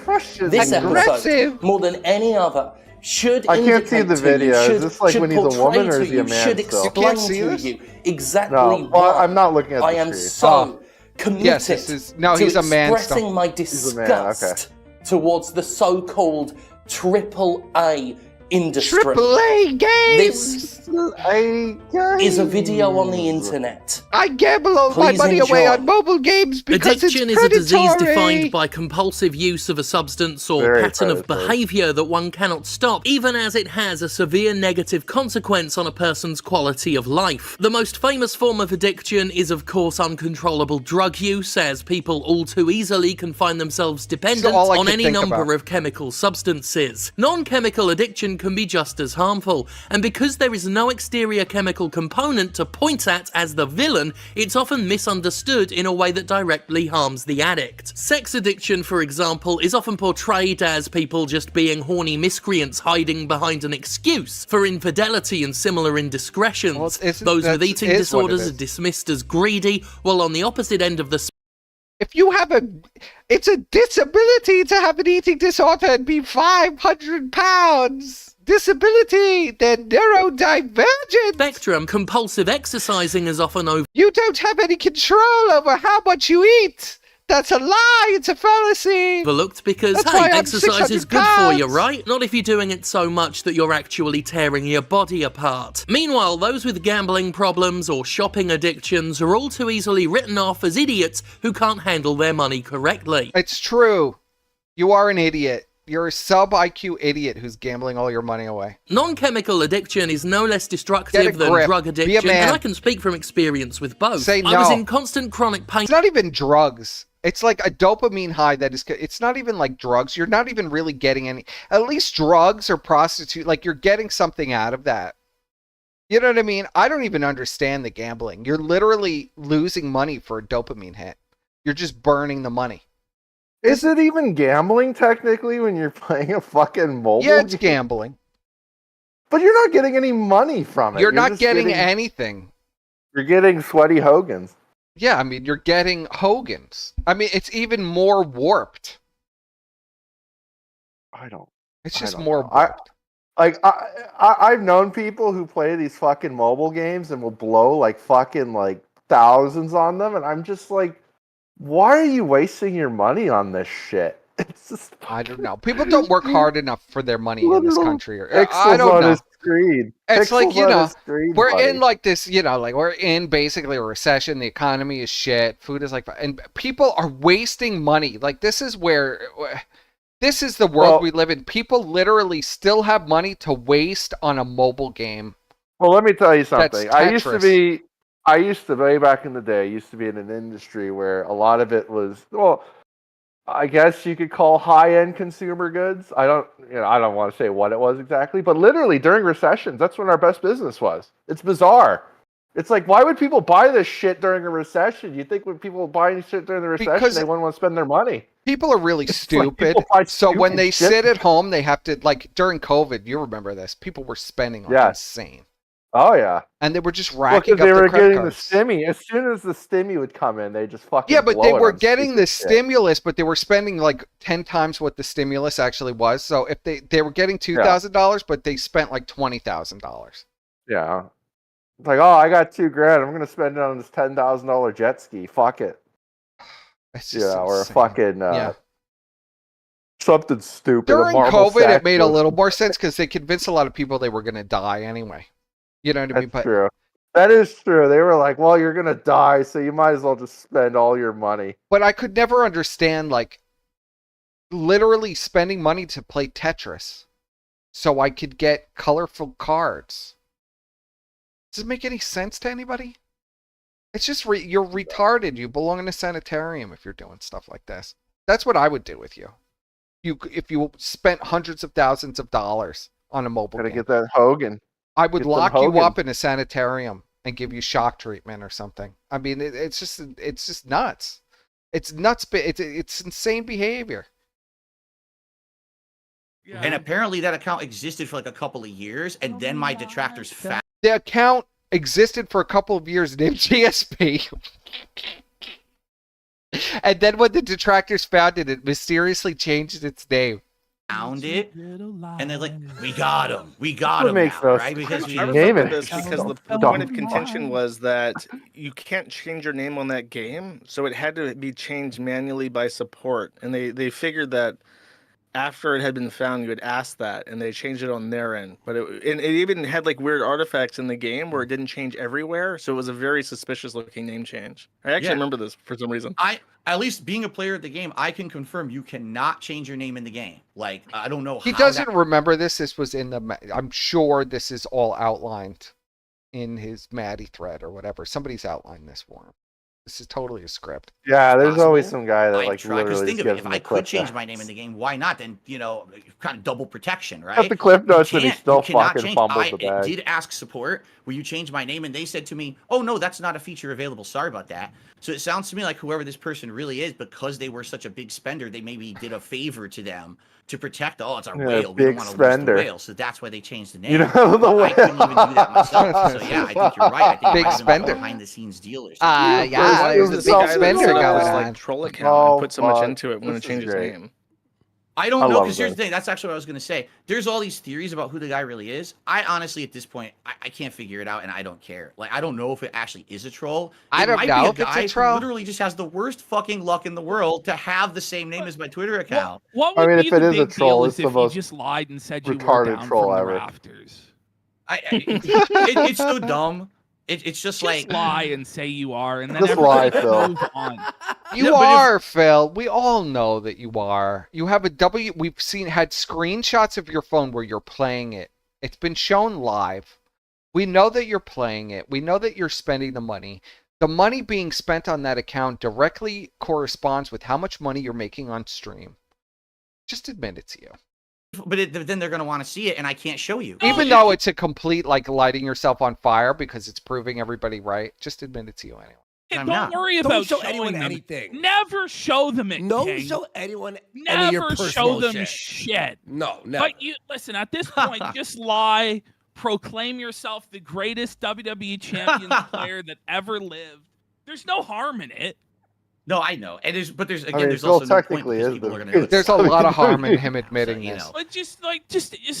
This episode, more than any other, should I can't see indicate the to video. you, Is this like should when he's a portray woman or to is he a you, man should still? You explain can't see to this? you exactly No, well, why I'm not looking at the I am screen. so committed Yes, this is- no, to he's a man expressing still. my He's a man, okay. disgust towards the so-called AAA industry. AAA games! This is a video on the internet. I gamble all my Please money away enjoy. on mobile games because Addiction it's is a disease predatory. defined by compulsive use of a substance or Very pattern of predatory. behavior that one cannot stop, even as it has a severe negative consequence on a person's quality of life. The most famous form of addiction is, of course, uncontrollable drug use, as people all too easily can find themselves dependent all I on could any think number about. of chemical substances. Non-chemical addiction can be just as harmful, and because there is no exterior chemical component to point at as the villain, it's often misunderstood in a way that directly harms the addict. Sex addiction, for example, is often portrayed as people just being horny miscreants hiding behind an excuse for infidelity and similar indiscretions. Well, isn't- Those with that's- eating is what it disorders is. are dismissed as greedy, while on the opposite end of the If you have it's a disability to have an eating disorder and be 500 pounds. Disability, they're neurodivergent. spectrum, compulsive exercising is often You don't have any control over how much you eat. That's a lie. It's a fallacy. overlooked because, That's why hey, I'm exercise is 600 good for you, pounds. right? Not if you're doing it so much that you're actually tearing your body apart. Meanwhile, those with gambling problems or shopping addictions are all too easily written off as idiots who can't handle their money correctly. It's true. You are an idiot. You're a sub-IQ idiot who's gambling all your money away. Non-chemical addiction is no less destructive than drug addiction, and I can speak from experience with both. Say no. I was in constant chronic pain. It's not even drugs. It's like a dopamine high that is, it's not even like drugs. You're not even really getting any, at least drugs or prostitute, like you're getting something out of that. You know what I mean? I don't even understand the gambling. You're literally losing money for a dopamine hit. You're just burning the money. Is it even gambling technically when you're playing a fucking mobile game? Yeah, it's gambling. But you're not getting any money from it. You're not getting anything. You're getting sweaty Hogans. Yeah, I mean, you're getting Hogans. I mean, it's even more warped. It's just more warped. I've known people who play these fucking mobile games and will blow like fucking like thousands on them, and I'm just like, why are you wasting your money on this shit? It's just I don't know. People don't work hard enough for their money in this country. I don't know. It's like, you know, we're in like this, you know, like we're in basically a recession. The economy is shit. Food is like, and people are wasting money. Like this is the world we live in. People literally still have money to waste on a mobile game. Well, let me tell you something. I used to way back in the day, I used to be in an industry where a lot of it was, well, I guess you could call high-end consumer goods. I don't want to say what it was exactly, but literally during recessions, that's when our best business was. It's bizarre. It's like, why would people buy this shit during a recession? You think when people buy shit during the recession, they wouldn't want to spend their money? People are really stupid. So when they sit at home, they have to, like during COVID, you remember this, people were spending like insane. Oh, yeah. And they were just racking up they were credit getting cards. the stimmy. As soon as the stimmy would come in, they just fucking Yeah, but blow they it were on getting the stupid stimulus, but they were spending like 10 times what the stimulus actually was. So if they were getting $2,000, but they spent like $20,000. Yeah. It's like, oh, I got $2,000. I'm going to spend it on this $10,000 jet ski. Fuck it. It's just or a insane. fucking something stupid. During COVID, it made a little more sense because they convinced a lot of people they were going to die anyway. You know what I mean? That's true. That is true. They were like, well, you're going to die, so you might as well just spend all your money. But I could never understand, like, literally spending money to play Tetris so I could get colorful cards. Does it make any sense to anybody? It's just, you're retarded. You belong in a sanitarium if you're doing stuff like this. That's what I would do with you. If you spent hundreds of thousands of dollars on a mobile game. Gotta get that Hogan. I would lock you up in a sanitarium and give you shock treatment or something. I mean, it's just nuts. It's nuts. It's insane behavior. Yeah. And apparently that account existed for like a couple of years, and then my detractors found the account existed for a couple of years named DSP. And then when the detractors found it, it mysteriously changed its name. Found it, and they're like, "We got him, now, right?" Because I remember this because the point of contention was that you can't change your name on that game, so it had to be changed manually by support, and they figured that after it had been found, you would ask that, and they changed it on their end. But it even had like weird artifacts in the game where it didn't change everywhere, so it was a very suspicious looking name change. I actually remember this for some reason. At least being a player of the game, I can confirm you cannot change your name in the game. Like, I don't know how he doesn't remember this. This was in the, I'm sure this is all outlined in his Maddie thread or whatever. Somebody's outlined this for him. This is totally a script. Yeah, there's always some guy that like literally think of gives it, if him I the clip could change notes. my name in the game, why not? Then, you know, kind of double protection, right? Got the clip notes, but he still cannot fucking change. fumbled the I bag. did ask support, will you change my name? And they said to me, oh, no, that's not a feature available. Sorry about that. So it sounds to me like whoever this person really is, because they were such a big spender, they maybe did a favor to them to protect, oh, it's our whale. We don't want to lose the whale. So that's why they changed the name. You know, the I couldn't even do that myself. So yeah, I think you're right. I think Big spender. Behind the scenes deal or something. Yeah, there's a big spender going on. Like troll account and put so much into it when it changes name. I don't know, because here's the thing. That's actually what I was going to say. There's all these theories about who the guy really is. I honestly, at this point, I can't figure it out, and I don't care. Like, I don't know if it actually is a troll. I don't know if it's a troll. Who literally just has the worst fucking luck in the world to have the same name as my Twitter account. What would be the big deal is if you just lied and said you were down from the rafters? It's so dumb. It's just like lie and say you are, and then Just everybody lie, Phil. move on. You are, Phil. We all know that you are. You have a W. We've had screenshots of your phone where you're playing it. It's been shown live. We know that you're playing it. We know that you're spending the money. The money being spent on that account directly corresponds with how much money you're making on stream. Just admit it to you. But then they're going to want to see it, and I can't show you. Even though it's a complete, like, lighting yourself on fire because it's proving everybody right, just admit it to you anyway. Yeah, don't worry about show showing anyone them anything. Never show them it. No, King. show anyone any of your Never personal show them shit. shit. No, never. But you listen. At this point, just lie. Proclaim yourself the greatest WWE Champions player that ever lived. There's no harm in it. No, I know. And there's Phil also no point technically because is people the are going to. There's a lot of harm in him admitting you this. know. But just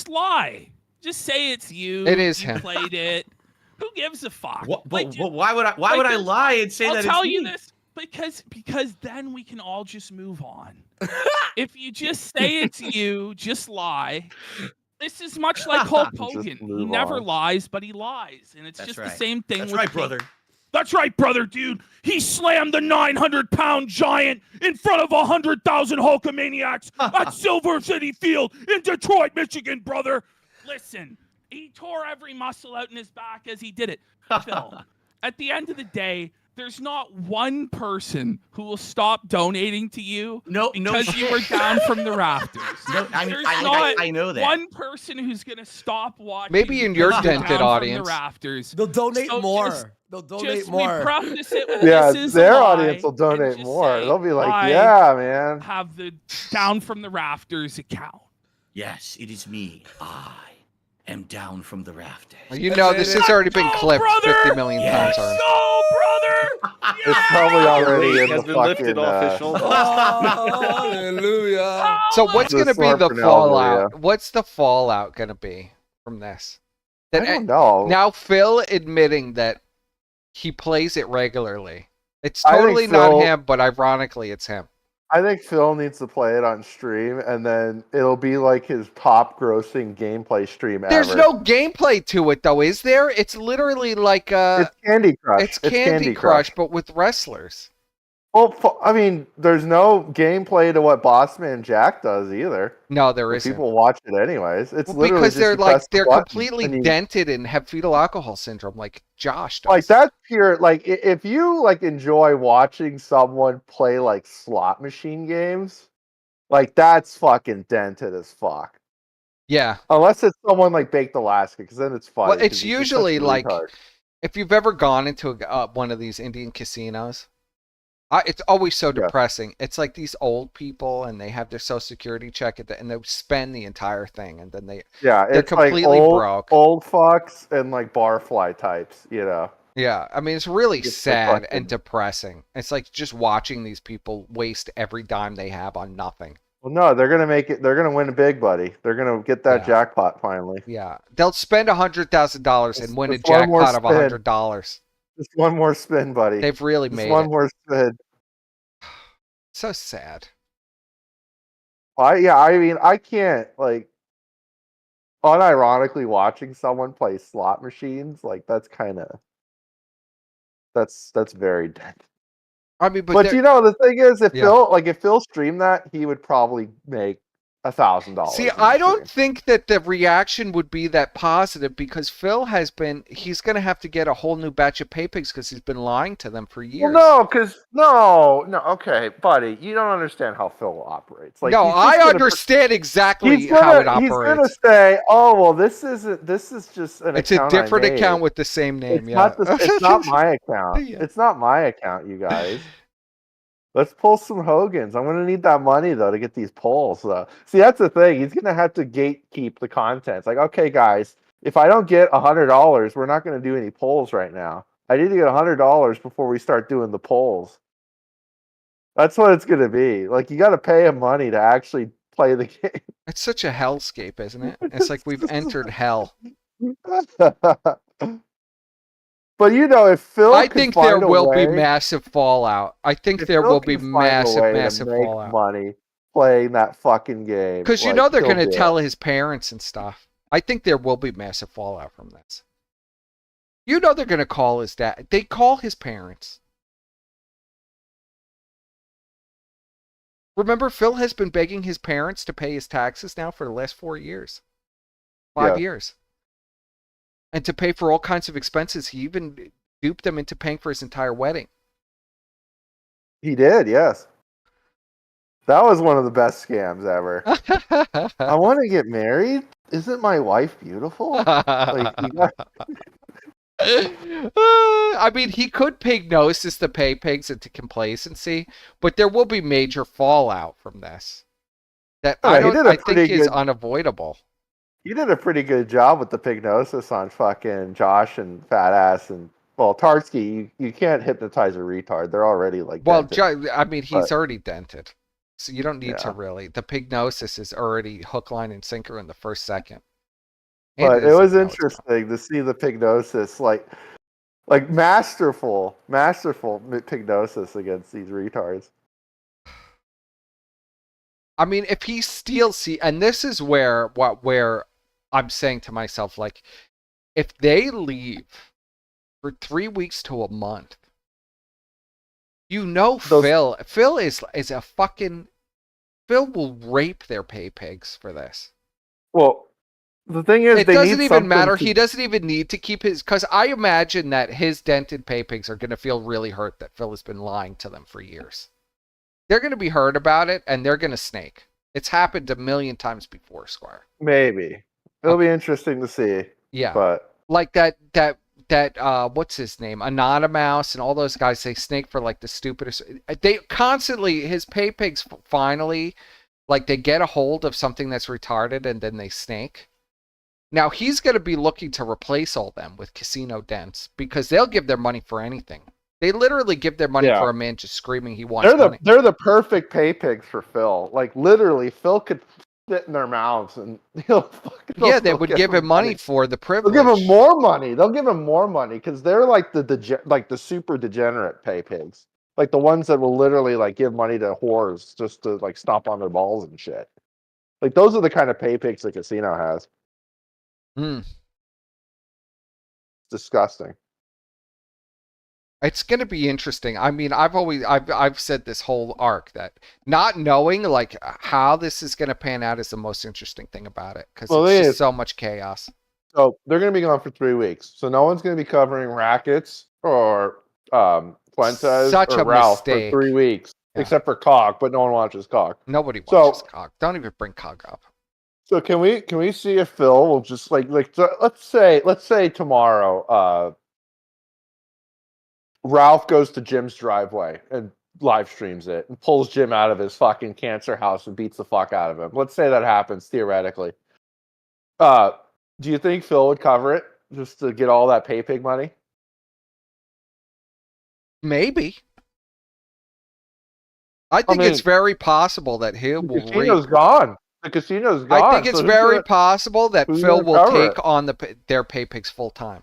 lie. Just say it's you. It is you him. Played it. Who gives a fuck? But why would I lie and say that? I'll tell it's you me? this because then we can all just move on. If you just say it's you, just lie. This is much like Hulk Hogan. He never lies, but he lies, and it's That's just right. the same thing. That's with right, King. brother. That's right, brother, dude. He slammed the 900-pound giant in front of 100,000 Hulkamaniacs at Silver City Field in Detroit, Michigan, brother. Listen, he tore every muscle out in his back as he did it. Phil, at the end of the day, there's not one person who will stop donating to you because you were down from the rafters. No, I know that. One person who's going to stop watching. Maybe in your because you're dented down audience. From the rafters. They'll donate So more. They'll donate just, more. We preface it with Yeah, this is their a lie, audience will donate and more. say, They'll be like, I yeah, man. have the down from the rafters account. Yes, it is me. I am down from the rafters. You know, this has already been clipped 50 million times already. Go, brother! It's probably already in has the been fucking. lifted, official. Hallelujah. So what's The going to be sword the for fallout? Hallelujah. What's the fallout going to be from this? I don't know. Now Phil admitting that he plays it regularly. It's I think totally not Phil- him, but ironically it's him. I think Phil needs to play it on stream, and then it'll be like his top-grossing gameplay stream ever. There's no gameplay to it, though, is there? It's literally like It's Candy Crush. It's Candy Crush, but with wrestlers. Well, I mean, there's no gameplay to what Bossman Jack does either. No, there But isn't. People watch it anyways. It's Well, literally because just they're you press the they're button completely and you- dented and have fetal alcohol syndrome, like Josh does. Like that's pure. Like if you like enjoy watching someone play like slot machine games, like that's fucking dented as fuck. Yeah. Unless it's someone like Baked Alaska, because then it's funny. Well, 'cause it's he's just such usually a like retard. if you've ever gone into one of these Indian casinos. It's always so depressing. It's like these old people, and they have their Social Security check, and they spend the entire thing, and then they're it's completely like broke. old fucks and like barfly types, you know. Yeah, I mean, it's really It's so sad fucking- and depressing. It's like just watching these people waste every dime they have on nothing. Well, no, they're gonna make it. They're gonna win big, buddy. They're gonna get that Yeah. jackpot finally. Yeah, they'll spend $100,000 and win a Just one more jackpot of spin. $100. Just one more spin, buddy. They've really Just made one it. more spin. So sad. I mean, I can't like unironically watching someone play slot machines. Like that's kind of that's very dead. I mean, But you know, the thing is, if Yeah. if Phil streamed that, he would probably make $1,000. See, I don't think that the reaction would be that positive because Phil he's going to have to get a whole new batch of pay pigs because he's been lying to them for years. Well, no, okay, buddy, you don't understand how Phil operates. Like, no, he's just I gonna- understand exactly he's how it gonna- He's operates. gonna say, "Oh, well, this is just an It's a account I different made. account with the same name. It's Yeah, not it's not my account. Yeah. It's not my account, you guys." Let's pull some Hogans. I'm gonna need that money though to get these polls. See, that's the thing. He's gonna have to gatekeep the content. It's like, okay, guys, if I don't get $100, we're not gonna do any polls right now. I need to get $100 before we start doing the polls. That's what it's gonna be. Like, you got to pay him money to actually play the game. It's such a hellscape, isn't it? It's like we've entered hell. But you know, if Phil, I could think find there a will be way- massive fallout. I think if there Phil will be can find a way to massive make fallout. money playing that fucking game. Because you like, know they're he'll going to do tell it. his parents and stuff. I think there will be massive fallout from this. You know they're going to call his dad. They call his parents. Remember, Phil has been begging his parents to pay his taxes now for the last 4 years. 5 years. And to pay for all kinds of expenses. He even duped them into paying for his entire wedding. He did, yes. That was one of the best scams ever. I want to get married. Isn't my wife beautiful? Like, you got... I mean, he could pignosis the pay pigs into complacency, but there will be major fallout from this. That I think is unavoidable. He did a pretty good job with the pignosis on fucking Josh and Fat Ass and Tartsky. You can't hypnotize a retard. They're already like dented. I mean, he's already dented, so you don't need to really. The pignosis is already hook, line, and sinker in the first second. But it was interesting to see the pignosis, like masterful pignosis against these retards. I mean, if he steals, and this is where I'm saying to myself, like, if they leave for 3 weeks to a month, Phil is a fucking, Phil will rape their pay pigs for this. Well, the thing is, it doesn't even matter. He doesn't even need to keep his, because I imagine that his dented pay pigs are going to feel really hurt that Phil has been lying to them for years. They're going to be hurt about it, and they're going to snake. It's happened a million times before, Squire. Maybe it'll be interesting to see. Yeah, but like that what's his name, Anonymous, and all those guys, they snake for like the stupidest. They constantly, his pay pigs finally, like, they get a hold of something that's retarded, and then they snake. Now he's going to be looking to replace all them with casino dents, because they'll give their money for anything. They literally give their money for a man just screaming he wants money. They're the perfect pay pigs for Phil. Like, literally, Phil could spit in their mouths and they would give him money for the privilege. They'll give him more money. They'll give him more money because they're like the super degenerate pay pigs, like the ones that will literally like give money to whores just to like stomp on their balls and shit. Like, those are the kind of pay pigs the casino has. Disgusting. It's going to be interesting. I mean, I've said this whole arc that not knowing like how this is going to pan out is the most interesting thing about it, because it's just so much chaos. So they're going to be gone for 3 weeks. So no one's going to be covering Rackets or Fuentes or Ralph for 3 weeks, except for Cog. But no one watches Cog. Nobody watches Cog. Don't even bring Cog up. So can we see if Phil will just like let's say tomorrow. Ralph goes to Jim's driveway and live streams it and pulls Jim out of his fucking cancer house and beats the fuck out of him. Let's say that happens, theoretically. Do you think Phil would cover it just to get all that pay pig money? Maybe. I think it's very possible that he will. The casino's gone. The casino's gone. I think it's very possible that Phil will take on their pay pigs full time.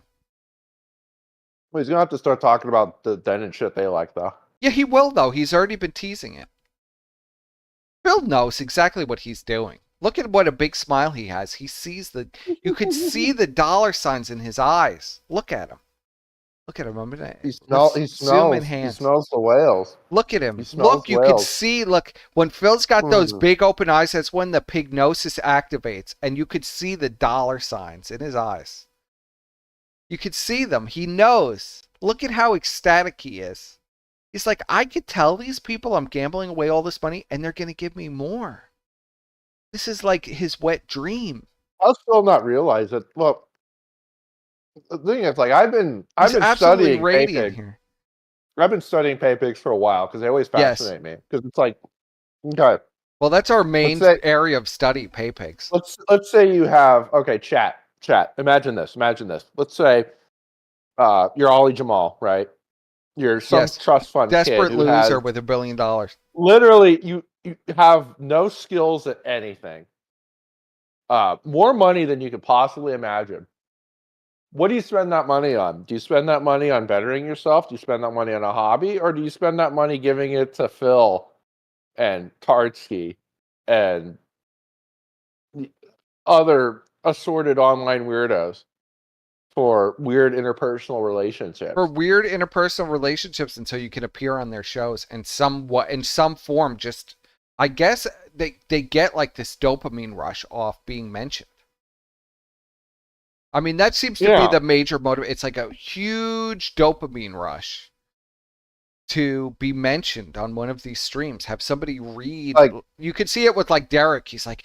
Well, he's gonna have to start talking about the den and shit they like, though. Yeah, he will, though. He's already been teasing it. Phil knows exactly what he's doing. Look at what a big smile he has. He sees you can see the dollar signs in his eyes. Look at him. Look at him. He smells the whales. Look at him. Look, you can see, when Phil's got those big open eyes, that's when the pignosis activates, and you could see the dollar signs in his eyes. You could see them. He knows. Look at how ecstatic he is. He's like, I could tell these people I'm gambling away all this money, and they're going to give me more. This is like his wet dream. I'll still not realize it. Well, the thing is, like, I've been studying pay pigs. I've been studying pay pigs for a while because they always fascinate me. Because it's like, okay. Well, that's our main area of study, pay pigs. Let's say you have chat. Imagine this. Let's say you're Ollie Jamal, right? You're some trust fund desperate kid loser with $1 billion. Literally, you have no skills at anything. More money than you could possibly imagine. What do you spend that money on? Do you spend that money on bettering yourself? Do you spend that money on a hobby? Or do you spend that money giving it to Phil and Tartsky and other assorted online weirdos for weird interpersonal relationships? For weird interpersonal relationships until you can appear on their shows and in some form just I guess they get like this dopamine rush off being mentioned. I mean, that seems to be the major motive. It's like a huge dopamine rush to be mentioned on one of these streams. Have somebody read. Like, you could see it with like Derek. He's like,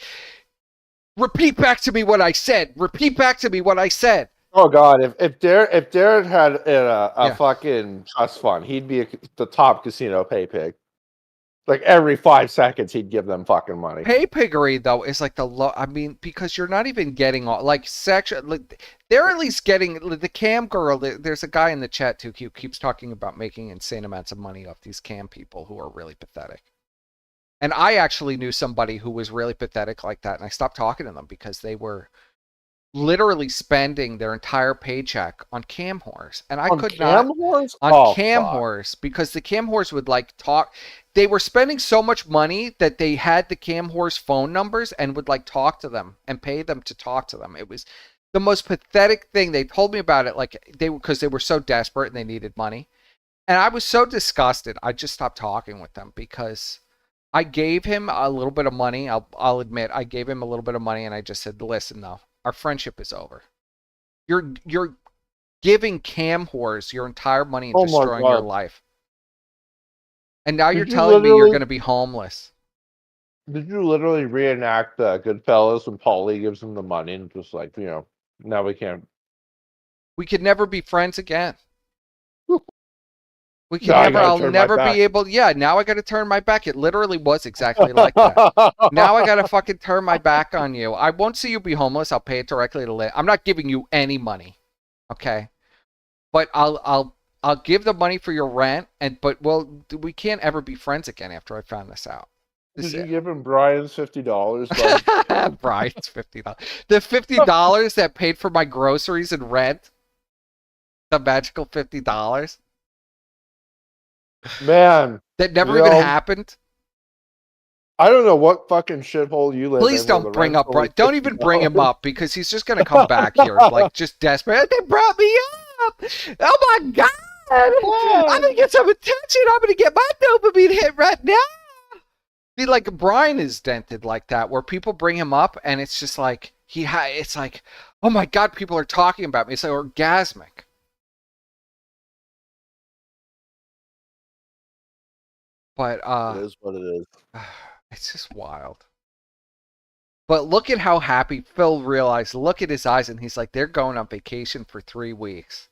repeat back to me what I said. Repeat back to me what I said. Oh God! If Derek had a fucking trust fund, he'd be the top casino pay pig. Like every 5 seconds, he'd give them fucking money. Pay piggery though is like the low. I mean, because you're not even getting all like sexual. Like, they're at least getting the cam girl. There's a guy in the chat too who keeps talking about making insane amounts of money off these cam people who are really pathetic. And I actually knew somebody who was really pathetic like that, and I stopped talking to them because they were literally spending their entire paycheck on cam whores, and I could not on cam whores because the cam whores would like talk. They were spending so much money that they had the cam whores phone numbers and would like talk to them and pay them to talk to them. It was the most pathetic thing. They told me about it like because they were so desperate and they needed money, and I was so disgusted. I just stopped talking with them because I gave him a little bit of money. I'll admit I gave him a little bit of money, and I just said, "Listen, though. Our friendship is over. You're giving cam whores your entire money and destroying your life. And now you're telling me you're going to be homeless." Did you literally reenact Goodfellas when Paulie gives him the money and just like, now we can't. We could never be friends again. We can I'll never be able. Yeah, now I got to turn my back. It literally was exactly like that. Now I got to fucking turn my back on you. I won't see you be homeless. I'll pay it directly to Lynn. I'm not giving you any money, okay? But I'll give the money for your rent. But we can't ever be friends again after I found this out. Did you give him Brian's $50? Brian's $50. The $50 that paid for my groceries and rent. The magical $50. Man, that never even happened. I don't know what fucking shithole you live in. Please don't bring up Brian. Don't even bring him up because he's just gonna come back here like just desperate. They brought me up. Oh my god! I'm gonna get some attention. I'm gonna get my dopamine hit right now. See, like Brian is dented like that, where people bring him up and it's just like it's like, oh my god, people are talking about me. It's like orgasmic. But it is what it is. It's just wild. But look at how happy Phil realized. Look at his eyes, and he's like, they're going on vacation for 3 weeks.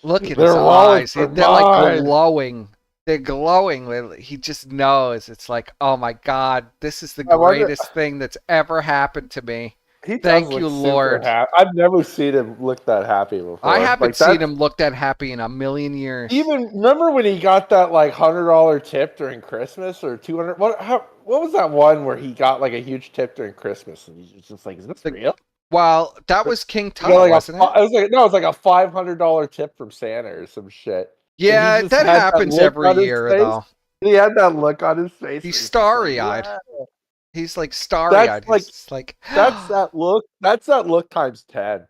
Look at his eyes. They're like glowing. They're glowing. He just knows. It's like, oh my god, this is the greatest thing that's ever happened to me. Thank you, Lord. I've never seen him look that happy before. I haven't seen him look that happy in a million years. Even remember when he got that like $100 tip during Christmas or $200? What was that one where he got like a huge tip during Christmas and he's just like, is this real? Well, that was King Tut, wasn't it? It was like a $500 tip from Santa or some shit. Yeah, that happens every year though. He had that look on his face. He's starry-eyed. Yeah. He's like starry-eyed. That's that look. That's that look times 10.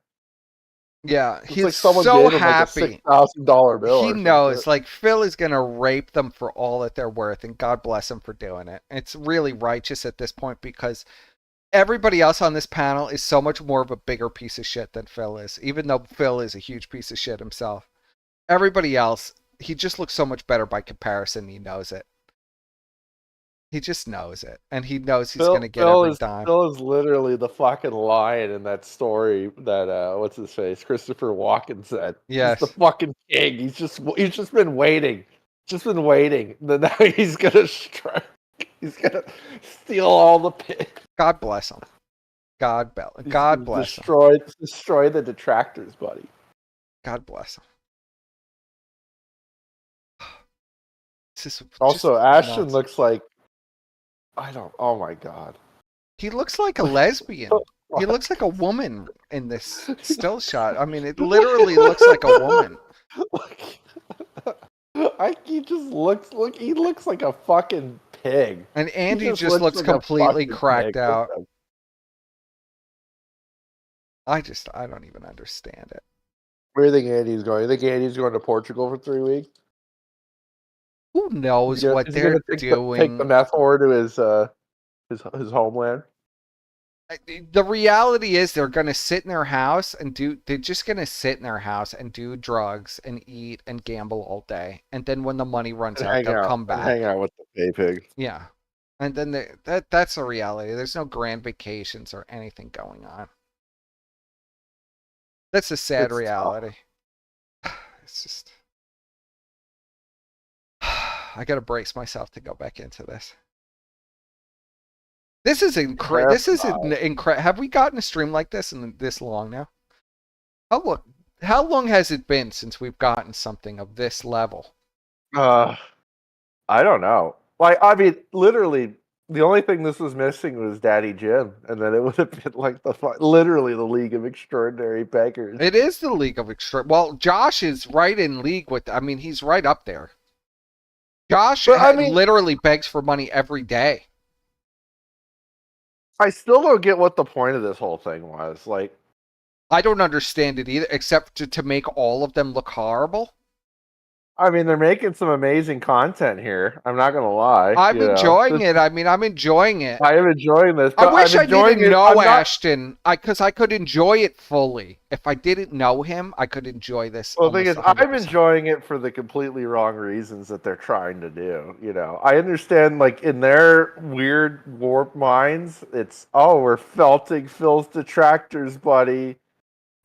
Yeah, it's he's like someone so gave him happy. Like a $6,000 bill. He knows, like Phil is gonna rape them for all that they're worth, and God bless him for doing it. It's really righteous at this point because everybody else on this panel is so much more of a bigger piece of shit than Phil is. Even though Phil is a huge piece of shit himself, everybody else, he just looks so much better by comparison. He knows it. He just knows it, and he knows he's going to get every dime. Phil is literally the fucking lion in that story that what's his face, Christopher Walken said. Yes, he's the fucking king. He's just been waiting, Then now he's gonna strike. He's gonna steal all the pig. God bless him. God bless him. Destroy the detractors, buddy. God bless him. Also, Ashton looks like. Oh my god. He looks like a lesbian. He looks like a woman in this still shot. I mean, it literally looks like a woman. He looks like a fucking pig. And Andy just looks like completely cracked out. I don't even understand it. Where do you think Andy's going? You think Andy's going to Portugal for 3 weeks? Who knows what is he they're gonna doing? Take the meth ore to his homeland. The reality is they're going to sit in their house and they're just going to sit in their house and do drugs and eat and gamble all day. And then when the money runs out, they'll come back. Hang out with the pay pig. Yeah. And then that's the reality. There's no grand vacations or anything going on. That's a sad reality. It's just, I got to brace myself to go back into this. This is incredible. This is incredible. Have we gotten a stream like this in this long now? How long has it been since we've gotten something of this level? I don't know. Like, I mean, literally, the only thing this was missing was Daddy Jim, and then it would have been like literally the League of Extraordinary Beggars. It is the League of Extraordinary. Well, Josh is right in league with. I mean, he's right up there. Josh, literally begs for money every day. I still don't get what the point of this whole thing was. Like, I don't understand it either, except to make all of them look horrible. I mean, they're making some amazing content here. I'm not going to lie. I'm enjoying it. I mean, I'm enjoying it. I am enjoying this. I wish I didn't know Ashton, because I could enjoy it fully. If I didn't know him, I could enjoy this. Well, the thing is, I'm enjoying it for the completely wrong reasons that they're trying to do. You know, I understand, like, in their weird warped minds, it's, we're felting Phil's detractors, buddy.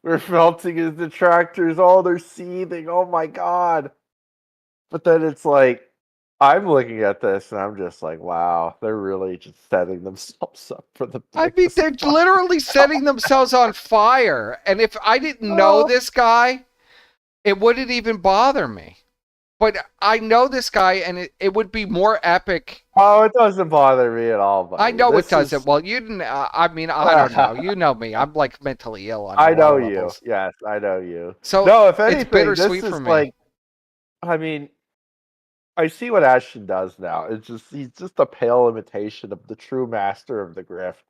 We're felting his detractors. Oh, they're seething. Oh, my God. But then it's like, I'm looking at this and I'm just like, wow, they're really just setting themselves up for the. I mean, they're literally setting themselves on fire. And if I didn't know this guy, it wouldn't even bother me. But I know this guy, and it would be more epic. Oh, it doesn't bother me at all. Buddy. I know it doesn't. Well, you didn't. I mean, I don't know. You know me. I'm like mentally ill. I know you. Yes, I know you. So no, if anything, it's bittersweet this for is me. like, I mean, I see what Ashton does now. He's just a pale imitation of the true master of the grift.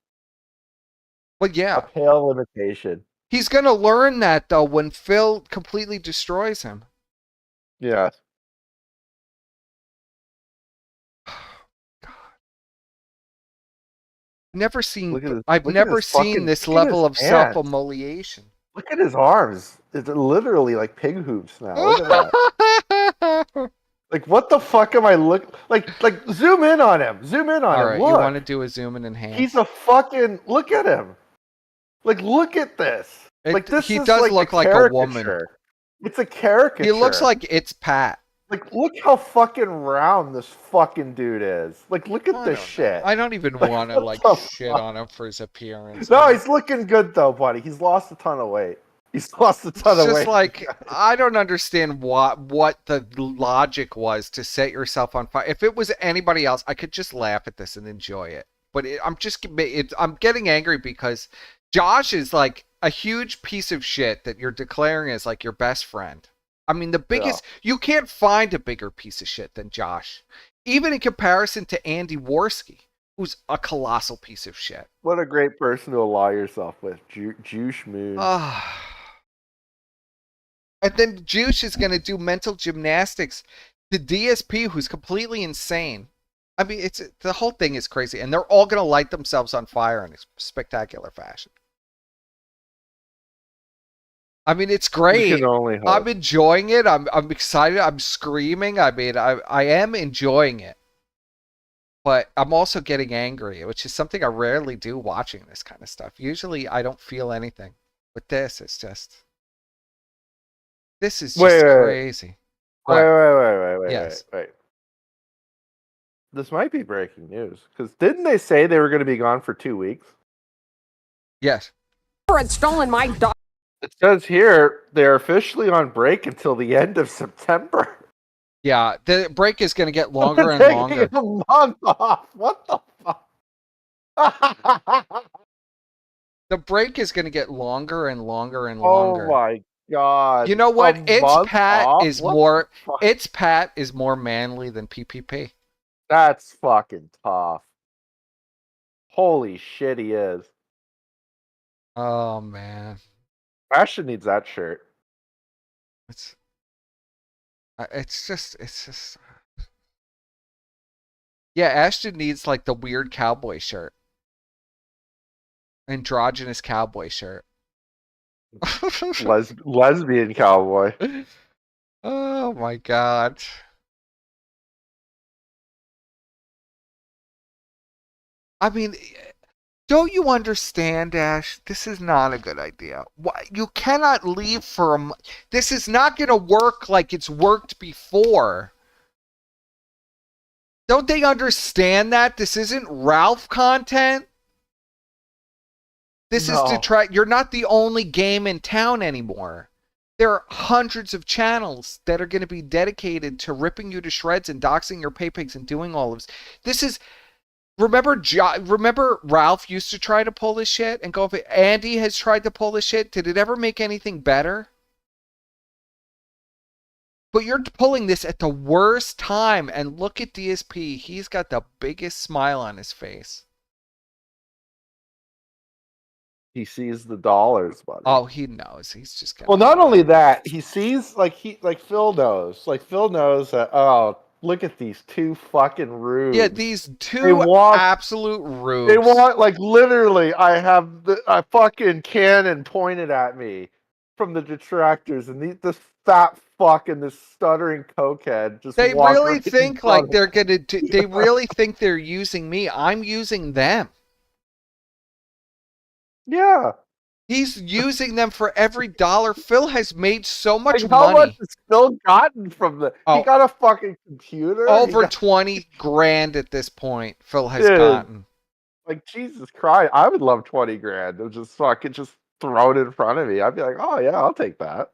Well, yeah, a pale imitation. He's gonna learn that though when Phil completely destroys him. Yeah. Never seen. I've never seen this level of self-immolation. Look at his arms. It's literally like pig hoops now. Look at that. Like, what the fuck am I looking like? Zoom in on him. Zoom in on him. All right, look. you want to do a zoom in and hand? He's a fucking. Look at him. Like, look at this. He does look like a woman. It's a caricature. He looks like it's Pat. Like, look how fucking round this fucking dude is. Like, look at this shit. I don't even want to shit on him for his appearance. No, he's looking good though, buddy. He's lost a ton of weight. He's lost a ton of weight. It's just like, I don't understand what the logic was to set yourself on fire. If it was anybody else, I could just laugh at this and enjoy it. But I'm getting angry because Josh is like a huge piece of shit that you're declaring as like your best friend. I mean, the biggest, you can't find a bigger piece of shit than Josh. Even in comparison to Andy Worski, who's a colossal piece of shit. What a great person to ally yourself with. Juice Moon. And then Juice is going to do mental gymnastics to DSP, who's completely insane. I mean, the whole thing is crazy. And they're all going to light themselves on fire in a spectacular fashion. I mean, it's great. I'm enjoying it. I'm excited. I'm screaming. I mean, I am enjoying it. But I'm also getting angry, which is something I rarely do watching this kind of stuff. Usually I don't feel anything. But this is just... This is just crazy. Wait. Yes. Wait. This might be breaking news. Because didn't they say they were going to be gone for 2 weeks? Yes. Had stolen my dog. It says here they're officially on break until the end of September. Yeah, the break is going to get longer and longer. A month off. What the fuck? The break is going to get longer and longer and longer. Oh my god! You know what? Pat is more manly than PPP. That's fucking tough. Holy shit, he is. Oh man. Ashton needs that shirt. It's just Yeah, Ashton needs like the weird cowboy shirt. Androgynous cowboy shirt. Lesbian cowboy. Oh my god. I mean, don't you understand, Ash? This is not a good idea. You cannot leave for a month. This is not going to work like it's worked before. Don't they understand that? This isn't Ralph content. This is Detractor. You're not the only game in town anymore. There are hundreds of channels that are going to be dedicated to ripping you to shreds and doxing your pay pigs and doing all of this. This is... Remember Ralph used to try to pull this shit and go, Andy has tried to pull this shit. Did it ever make anything better? But you're pulling this at the worst time, and look at DSP. He's got the biggest smile on his face. He sees the dollars, buddy. Oh, he knows. He's just well. Not only that, he sees like Phil knows. Like Phil knows that. Oh, look at these two fucking rubes. Yeah, these two absolute rubes. They want like literally. I have a fucking cannon pointed at me from the detractors, and this fat fuck and this stuttering cokehead just. They really think like they're gonna. They really think they're using me. I'm using them. Yeah. He's using them for every dollar. Phil has made so much money. How much has Phil gotten from the... He got a fucking computer? Over 20 grand at this point, Phil has gotten. Like, Jesus Christ. I would love 20 grand. To just fucking just throw it in front of me. I'd be like, oh, yeah, I'll take that.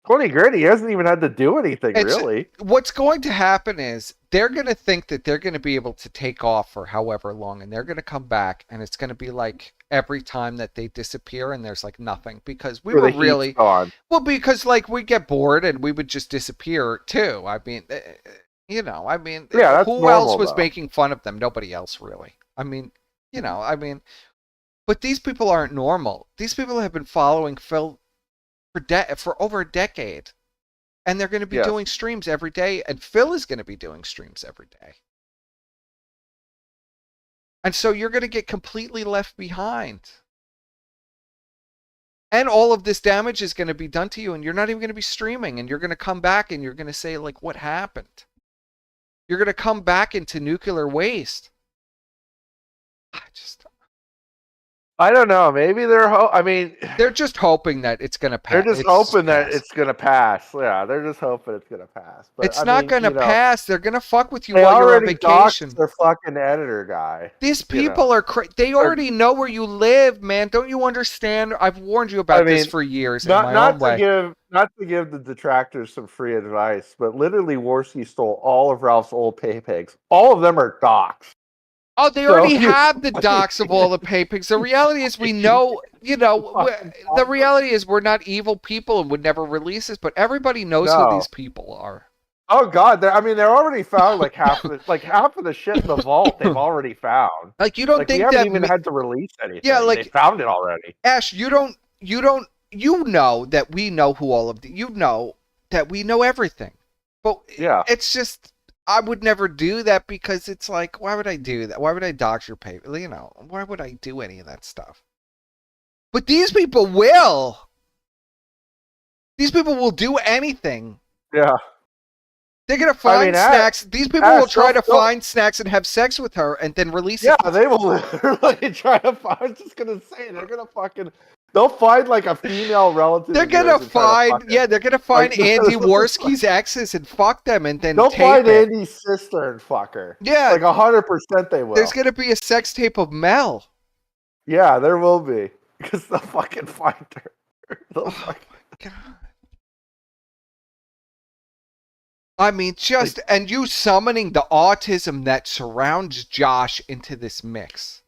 20 grand, he hasn't even had to do anything, really. What's going to happen is they're going to think that they're going to be able to take off for however long, and they're going to come back, and it's going to be like every time that they disappear and there's like nothing, because we were really... Well, because like we get bored and we would just disappear too. I mean, you know, I mean, who else was making fun of them? Nobody else, really. I mean, you know, I mean, but these people aren't normal. These people have been following Phil for over a decade, and they're going to be doing streams every day, and Phil is going to be doing streams every day, and so you're going to get completely left behind, and all of this damage is going to be done to you, and you're not even going to be streaming, and you're going to come back and you're going to say like, what happened? You're going to come back into nuclear waste. I don't know. Maybe they're just hoping that it's going to pass. They're just hoping that it's going to pass. Yeah, they're just hoping it's going to pass. But it's not going to pass. They're going to fuck with you while you're on vacation. Their fucking editor guy. These people are crazy. They already know where you live, man. Don't you understand? I've warned you about this for years. Not to give the detractors some free advice, but literally Worski stole all of Ralph's old pay pigs. All of them are docs. Oh, they already have the docs of all the pay pigs. The reality is we know, you know, the reality is we're not evil people and would never release this, but everybody knows who these people are. Oh God, they're already found like half of the shit in the vault. They've already found. Like you don't think we haven't even had to release anything? Yeah, like they found it already. Ash, you know that we know who all of the. You know that we know everything, but it's just. I would never do that because it's like, why would I do that? Why would I dox your pay? You know, why would I do any of that stuff? But these people will. These people will do anything. Yeah. They're going to find Snacks. These people will try to find Snacks and have sex with her and then release it. Yeah, they will literally try to find. I was just going to say, they're going to fucking... They'll find like a female relative. They're gonna find, they're gonna find Andy Worski's exes and fuck them, and then they'll find Andy's sister and fuck her. Yeah, like 100% they will. There's gonna be a sex tape of Mel. Yeah, there will be because they'll fucking find her. Oh my God. I mean, and you summoning the autism that surrounds Josh into this mix.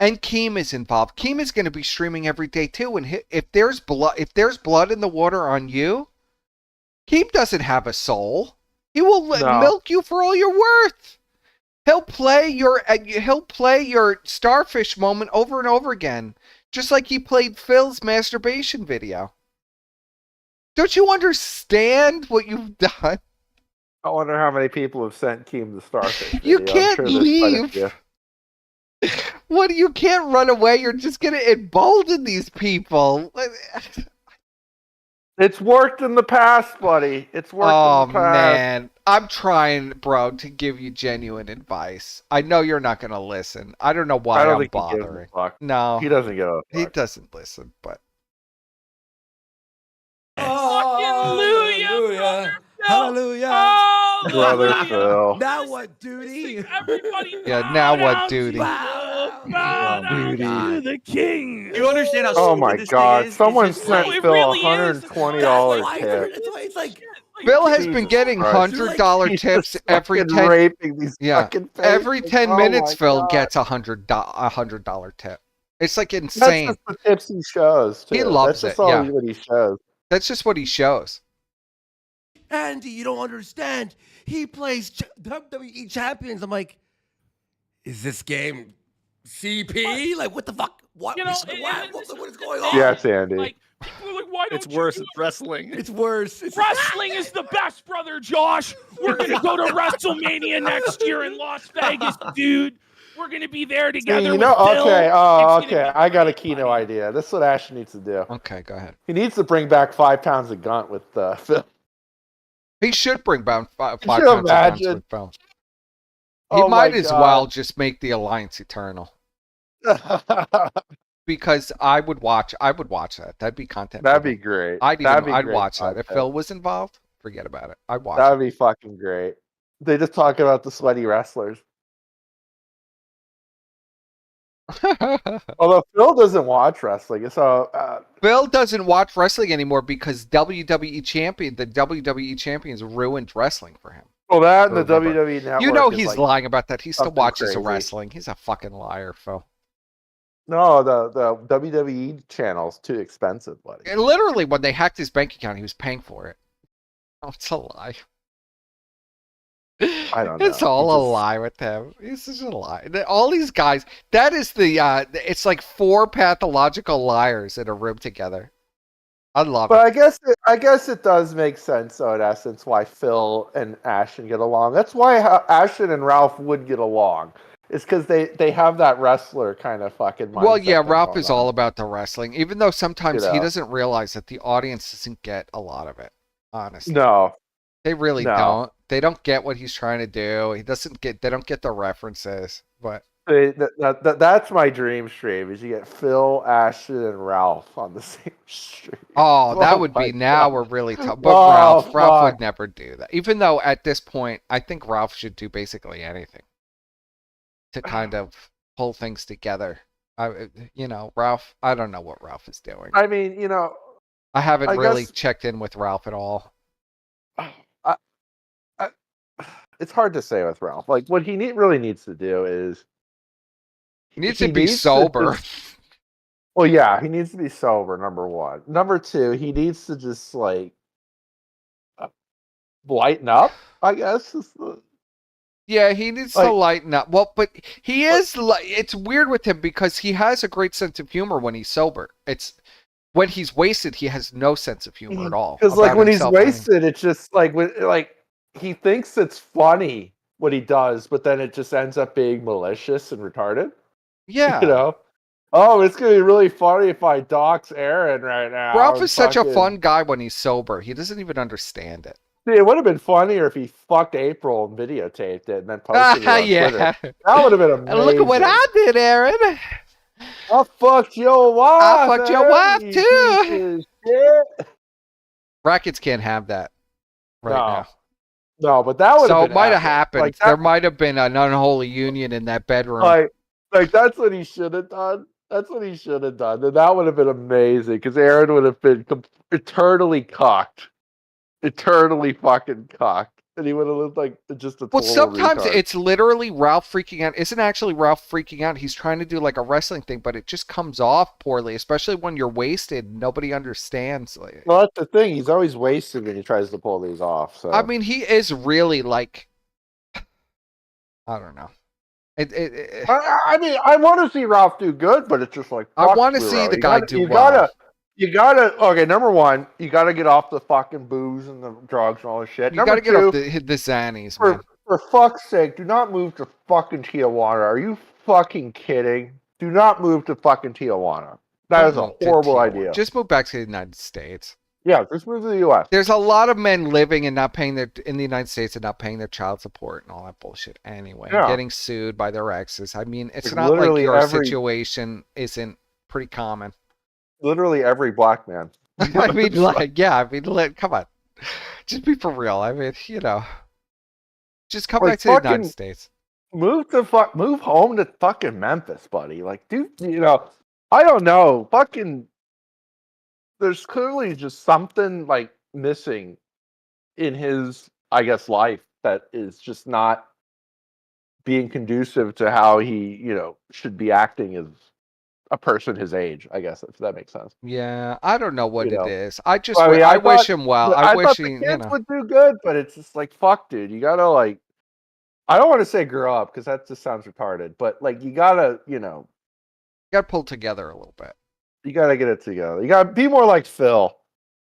And Keem is involved. Keem is going to be streaming every day too. And if there's blood in the water on you, Keem doesn't have a soul. He will milk you for all you're worth. He'll play your starfish moment over and over again, just like he played Phil's masturbation video. Don't you understand what you've done? I wonder how many people have sent Keem the starfish. You video. can't I'm sure there's quite a leave. few. What? You can't run away. You're just gonna embolden these people. It's worked in the past, buddy. It's worked Oh in the past. man, I'm trying, bro, to give you genuine advice. I know you're not gonna listen. I don't know why I don't I'm think he gives a bothering. fuck. No, He doesn't give a fuck. He doesn't listen, but Hallelujah. Hallelujah. Brother Phil. Now what, duty? Everybody yeah. Now what, duty? bow down to the king. You understand how Oh stupid my this god! thing is? Someone It's just sent like- Phil really $120 tip. That's why it's like Phil has been Jesus getting Christ. $100 He's tips just every fucking 10. raping these Yeah, fucking every faces. 10 Oh minutes, my Phil God. gets $100 tip. It's like That's insane. just the tips he shows. Too. He loves That's just it, all yeah. what he shows. That's just what he shows. Andy, you don't understand. He plays WWE champions. I'm like, is this game CP? Like, what the fuck? What? You know, What is going on? Yes, Andy. Like, people are like, why don't It's worse. you It's wrestling. It's worse. It's Wrestling is the best, brother Josh. We're gonna go to WrestleMania next year in Las Vegas, dude. We're gonna be there together. You with know, Phil. okay, oh, It's gonna okay. be I got a great, Keno buddy. idea. This is what Ashton needs to do. Okay, go ahead. He needs to bring back 5 pounds of gunt with Phil. He should bring down 5 Could pounds you of guns imagine? with Phil. He Oh might my as God. well just make the alliance eternal. Because I would watch that. That'd be content. That'd for me. be great. I'd great watch that. If content. Phil was involved, forget about it. I'd watch That'd be fucking great. They just talk about the sweaty wrestlers. it. Although Phil doesn't watch wrestling, so Phil doesn't watch wrestling anymore because the WWE champions ruined wrestling for him. well, that and the Remember. WWE network. You know is he's like, lying about that. He still something watches crazy. wrestling. He's a fucking liar, Phil. No, the WWE channel's too expensive, buddy. And literally, when they hacked his bank account, he was paying for it. Oh, it's a lie. I don't know. It's all a lie with him. It's just a lie. All these guys, that is it's like 4 pathological liars in a room together. I love But it. I guess it does make sense, though, in essence, why Phil and Ashton get along. That's why Ashton and Ralph would get along. It's because they have that wrestler kind of fucking mindset. Well, yeah, thing Ralph going is on. all about the wrestling, even though sometimes You he know. doesn't realize that the audience doesn't get a lot of it, honestly. No. They really No. don't. They don't get what he's trying to do. They don't get the references, but That's my dream stream, is you get Phil, Ashton, and Ralph on the same stream. oh, that would my be now God. we're really tough. But Oh, Ralph fuck. would never do that. Even though at this point, I think Ralph should do basically anything to kind of pull things together. Ralph. I don't know what Ralph is doing. I mean, I haven't I really guess- checked in with Ralph at all. it's hard to say with Ralph. Like, what he really needs to do is He needs to be sober. Well, yeah, he needs to be sober, number one. Number two, he needs to just, like, lighten up, I guess. Yeah, he needs to lighten up. Well, but he is. It's weird with him because he has a great sense of humor when he's sober. It's when he's wasted, he has no sense of humor at all. Because, like, about when he's himself. wasted, it's just, like, he thinks it's funny what he does, but then it just ends up being malicious and retarded. Yeah. Oh, it's going to be really funny if I dox Aaron right now. Ralph and is such a fucking- fun guy when he's sober. He doesn't even understand it. See, it would have been funnier if he fucked April and videotaped it and then posted it on Yeah. Twitter. That would have been amazing. And look at what I did, Aaron. I fucked your wife. I fucked your Aaron, wife you too. piece of shit. Brackets can't have that right now. No, but that would So have it been might have epic. happened. Like, There that, might have been an unholy union in that bedroom. like that's what he should have done. That's what he should have done. And that would have been amazing because Aaron would have been eternally cocked. Eternally fucking cocked. And he would have looked like just a total Well, sometimes retard. it's literally Ralph freaking out. Isn't actually Ralph freaking out. He's trying to do like a wrestling thing, but it just comes off poorly, especially when you're wasted. And nobody understands. Well, that's the thing. He's always wasted when he tries to pull these off. So I mean, he is really like, I don't know. I mean, I want to see Ralph do good, but it's just like I fuck wanna you, see Ralph. the You guy gotta- do you well. You gotta okay. Number one, you gotta get off the fucking booze and the drugs and all this shit. You Number gotta get off the Xannies, man. For fuck's sake, do not move to fucking Tijuana. Are you fucking kidding? Do not move to fucking Tijuana. That is a horrible idea. Just move back to the United States. Yeah, just move to the U.S. There's a lot of men living and not paying their in the United States and not paying their child support and all that bullshit anyway. Yeah. Getting sued by their exes. I mean, it's Like, not like literally your every- situation isn't pretty common. Literally every black man. I mean, like, yeah. I mean, come on, just be for real. I mean, you know, just come Like, back to the fucking- United States. Move home to fucking Memphis, buddy. Like, dude, you know, I don't know. Fucking, there's clearly just something like missing in his, I guess, life that is just not being conducive to how he, you know, should be acting as a person his age, I guess, if that makes sense. Yeah, I don't know what You know. it is. I just, I mean, I I wish thought- him well. I I wish thought he, the you kids know. would do good, but it's just like, fuck, dude. You gotta like, I don't want to say grow up because that just sounds retarded, but like you gotta, you know, You gotta pull together a little bit. you gotta get it together. You gotta be more like Phil.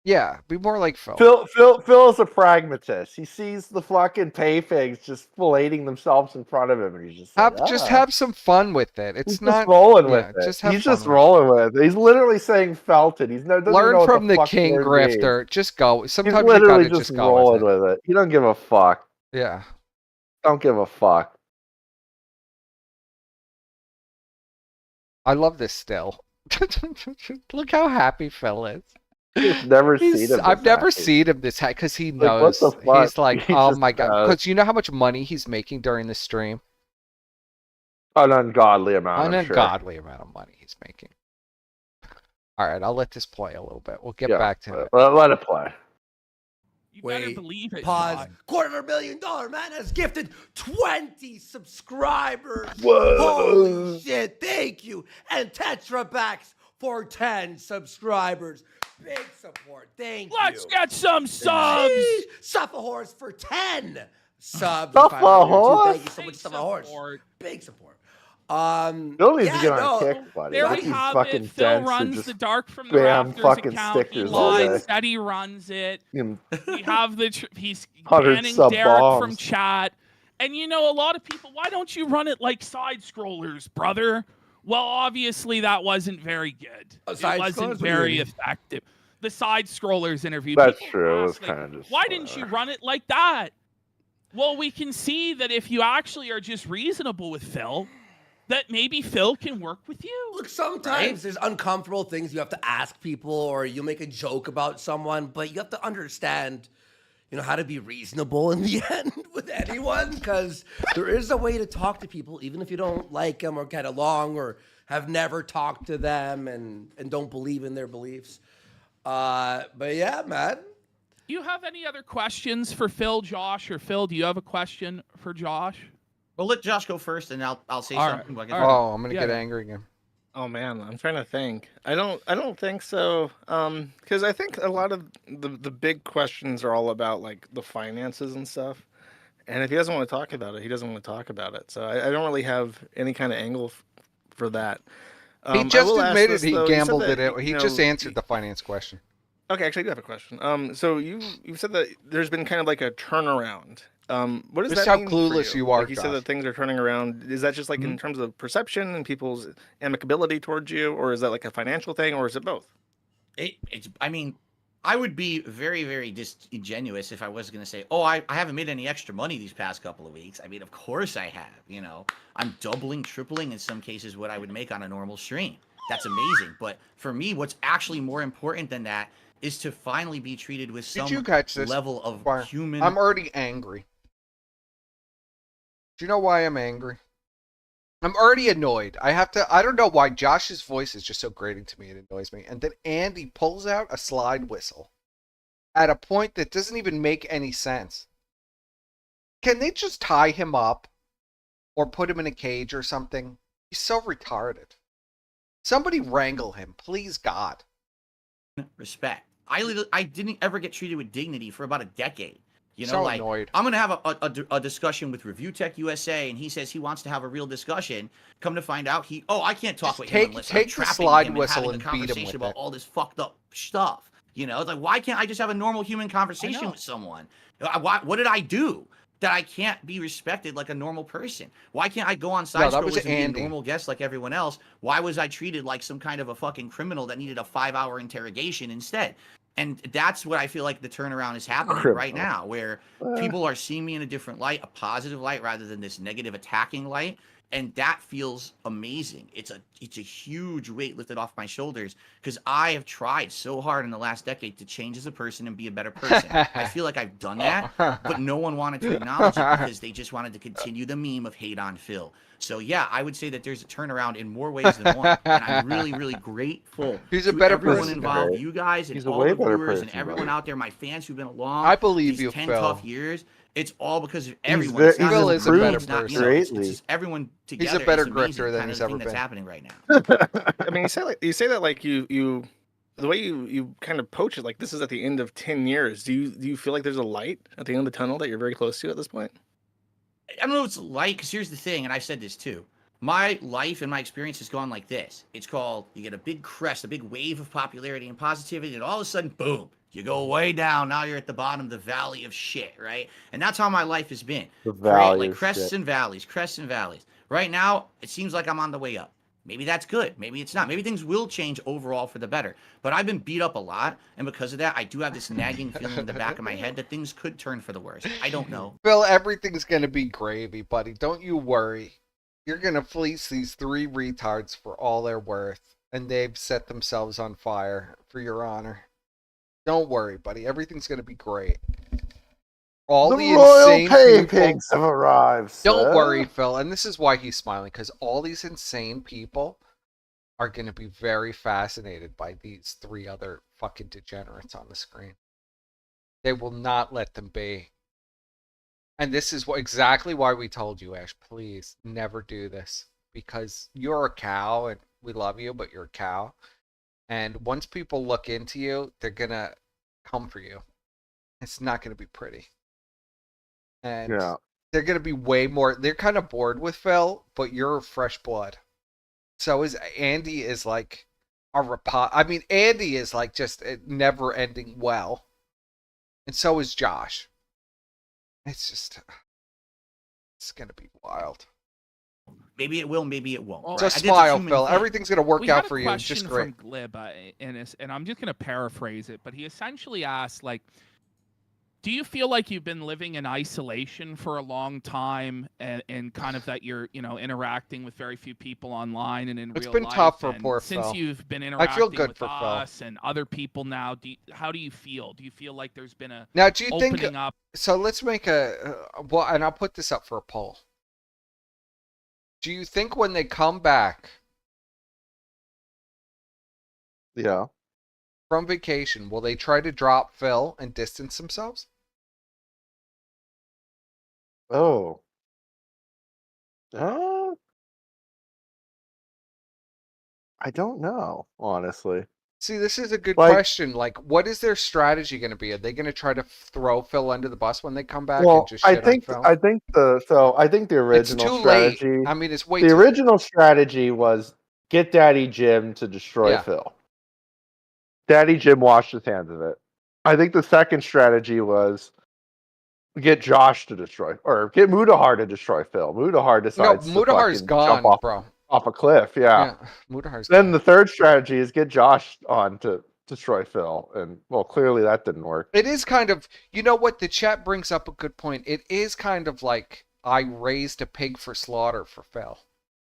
Yeah, be more like Phil. Phil is a pragmatist. He sees the fucking pay figs just filleting themselves in front of him, and he's just like, Just have some fun with it. It's he's not just rolling yeah, with it. Just have He's fun just with it. rolling with it. He's literally saying felted. He's no doesn't even know Learn what from the fuck king word means. grifter. Just go. He's Sometimes you literally gotta just go rolling with it. with it. He don't give a fuck. Yeah. Don't give a fuck. I love this still. Look how happy Phil is. I've never seen him. I've this never happy. seen him this happy because he Like, what knows. the fuck? He's like, He oh just my god. knows. Because you know how much money he's making during the stream? An ungodly amount. An I'm sure. ungodly amount of money he's making. All right, I'll let this play a little bit. We'll get Yeah, back to it. Let it play. You better believe it. Pause. Josh. $250,000 man has gifted 20 subscribers. Whoa. Holy shit. Thank you. And Tetra backs for 10 subscribers. Big support. Thank you. Let's get some subs. Suffer Horse for 10 subs. Suffer Horse? Thank you so much, Suffer Horse. Big support. You don't need to get on kick, buddy. There Look we at these have fucking it. Phil dents that runs just the Dark from the spam Raptors fucking account. He stickers all lies, day. said he runs it. Mm. We have he's 100 banning sub Derek bombs. from chat. And you know, a lot of people, why don't you run it like side scrollers, brother? Well, obviously that wasn't very good. It side wasn't scrollers? What do you very mean? effective. The side scrollers interview. That's people true. It was ask, like, kind of just. why didn't you run it like that? Well, we can see that if you actually are just reasonable with Phil, that maybe Phil can work with you. Look, sometimes there's uncomfortable things you have to ask people, or you make a joke about someone, but you have to understand, you know, how to be reasonable in the end with anyone, because there is a way to talk to people, even if you don't like them or get along or have never talked to them and don't believe in their beliefs. But yeah, man. Do you have any other questions for Phil, Josh, or Phil? Do you have a question for Josh? Well, let Josh go first, and I'll say All something. right. Oh, I'm gonna get angry again. Oh man, I'm trying to think. I don't think so. Because I think a lot of the big questions are all about like the finances and stuff. And if he doesn't want to talk about it, he doesn't want to talk about it. So I don't really have any kind of angle for that. He I just will ask admitted this, he though. You said gambled that, it. He you just know, answered the finance question. Okay, actually, I do have a question. So you said that there's been kind of like a turnaround. What does Just that how mean clueless for you are, Like you said Josh. that things are turning around. Is that just like in terms of perception and people's amicability towards you, or is that like a financial thing, or is it both? I mean, I would be very, very disingenuous if I was going to say, oh, I haven't made any extra money these past couple of weeks. I mean, of course I have. You know, I'm doubling, tripling in some cases what I would make on a normal stream. That's amazing. But for me, what's actually more important than that is to finally be treated with some you catch this? level of Fire. human. I'm already angry. Do you know why I'm angry? I'm already annoyed. I don't know why Josh's voice is just so grating to me. It annoys me. And then Andy pulls out a slide whistle at a point that doesn't even make any sense. Can they just tie him up or put him in a cage or something? He's so retarded. Somebody wrangle him, please, God. Respect. I didn't ever get treated with dignity for about a decade. You know, So like annoyed. I'm gonna have a discussion with Review Tech USA, and he says he wants to have a real discussion. Come to find out, I can't talk with him unless I'm trapping him and having a conversation about all this fucked up stuff. You know, it's like, why can't I just have a normal human conversation with someone? What did I do that I can't be respected like a normal person? Why can't I go on side scrollers and be a normal guest like everyone else? Why was I treated like some kind of a fucking criminal that needed a 5-hour interrogation instead? And that's what I feel like the turnaround is happening right now, where people are seeing me in a different light, a positive light, rather than this negative attacking light. And that feels amazing. It's a huge weight lifted off my shoulders, because I have tried so hard in the last decade to change as a person and be a better person. I feel like I've done that, but no one wanted to acknowledge it because they just wanted to continue the meme of hate on Phil. So yeah, I would say that there's a turnaround in more ways than one, and I'm really, really grateful He's a better everyone person, involved, right? you guys, and He's a all way the better viewers and person, everyone right? out there, my fans who've been along. I believe these you, 10 Phil. tough years. It's all because of everyone. It's not Phil just is a me, better it's not, person. you know, it's just everyone together. He's a better It's amazing grifter than kind he's of ever thing that's been. happening right now. I mean, you say that like you the way you kind of poach it, like this is at the end of 10 years. Do you feel like there's a light at the end of the tunnel that you're very close to at this point? I don't know if it's light, because here's the thing, and I said this too. My life and my experience has gone like this. It's called, you get a big crest, a big wave of popularity and positivity, and all of a sudden, boom, you go way down. Now you're at the bottom of the valley of shit, right? And that's how my life has been. The valley Like of crests shit. and valleys, crests and valleys. Right now, it seems like I'm on the way up. Maybe that's good. Maybe it's not. Maybe things will change overall for the better. But I've been beat up a lot, and because of that, I do have this nagging feeling in the back of my head that things could turn for the worse. I don't know. Phil, everything's gonna be gravy, buddy. Don't you worry. You're gonna fleece these 3 retards for all they're worth, and they've set themselves on fire for your honor. Don't worry, buddy. Everything's gonna be great. All the royal insane pay people, pigs have arrived. Don't sir. worry, Phil. And this is why he's smiling, because all these insane people are going to be very fascinated by these 3 other fucking degenerates on the screen. They will not let them be. And this is exactly why we told you, Ash, please never do this. Because you're a cow, and we love you, but you're a cow. And once people look into you, they're going to come for you. It's not going to be pretty. And they're going to be way more... They're kind of bored with Phil, but you're fresh blood. So is Andy is like a I mean, Andy is like just never ending well. And so is Josh. It's just... It's going to be wild. Maybe it will, maybe it won't. Well, Right? just smile, Phil. Thing. Everything's going to work We out had for a you. It's question just great. from Glib, and I'm just going to paraphrase it, but he essentially asked, like, do you feel like you've been living in isolation for a long time, and kind of that you're, interacting with very few people online and in real life? It's been tough for poor Since Phil. you've been I interacting feel good with for us and other people now, how do you feel? Do you feel like there's been a Now, do you opening think... up? So let's make well, and I'll put this up for a poll. Do you think when they come back from vacation, will they try to drop Phil and distance themselves? Oh. I don't know, honestly. See, this is a good question. Like, what is their strategy going to be? Are they going to try to throw Phil under the bus when they come back and just shit on Phil? I think the original too strategy. late. I mean, it's way the too original strategy was get Daddy Jim to destroy Phil. Daddy Jim washed his hands of it. I think the second strategy was get Josh to destroy, or get Mudahar to destroy Phil. Mudahar decides Mudahar's to gone, jump bro. Off a cliff. Yeah. Mudahar's Then the third strategy is get Josh on to destroy Phil, and well, clearly that didn't work. It is kind of, you know what? The chat brings up a good point. It is kind of like I raised a pig for slaughter for Phil.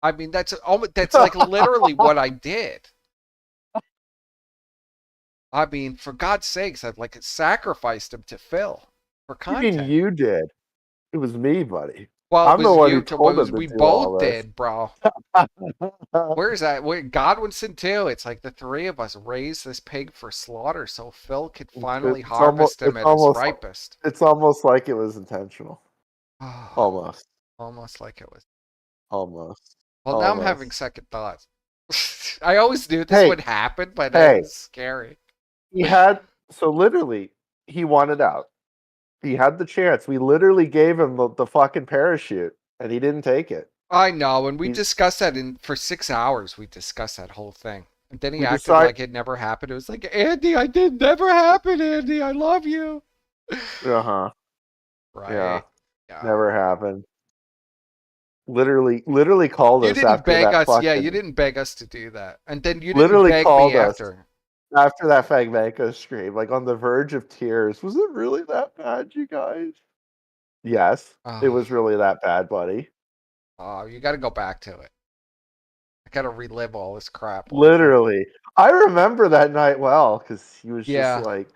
I mean, that's like literally what I did. I mean, for God's sakes, I've like sacrificed him to Phil for content. I mean, you did. It was me, buddy. Well, I'm the one who to- told was- him to we do all both this. did, bro. Where's that? Godwinson too. It's like the 3 of us raised this pig for slaughter so Phil could finally It's harvest him at his ripest. It's almost like it was intentional. Almost. Almost like it was. Almost. Well, now I'm Almost. having second thoughts. I always knew this would happen, but Hey. it's scary. He had literally he wanted out. He had the chance. We literally gave him the fucking parachute, and he didn't take it. I know, and we discussed that for 6 hours. We discussed that whole thing. And then he acted like it never happened. It was like, Andy, I did never happen, Andy. I love you. Uh-huh. Right. Yeah. Never happened. Literally called us after that fucking... Yeah, you didn't beg us to do that. And then you literally didn't beg called me us after that Fagmanko stream, like on the verge of tears. Was it really that bad, you guys? Yes, it was really that bad, buddy. Oh, you got to go back to it. I got to relive all this crap. Literally. I remember that night well, because he was just like...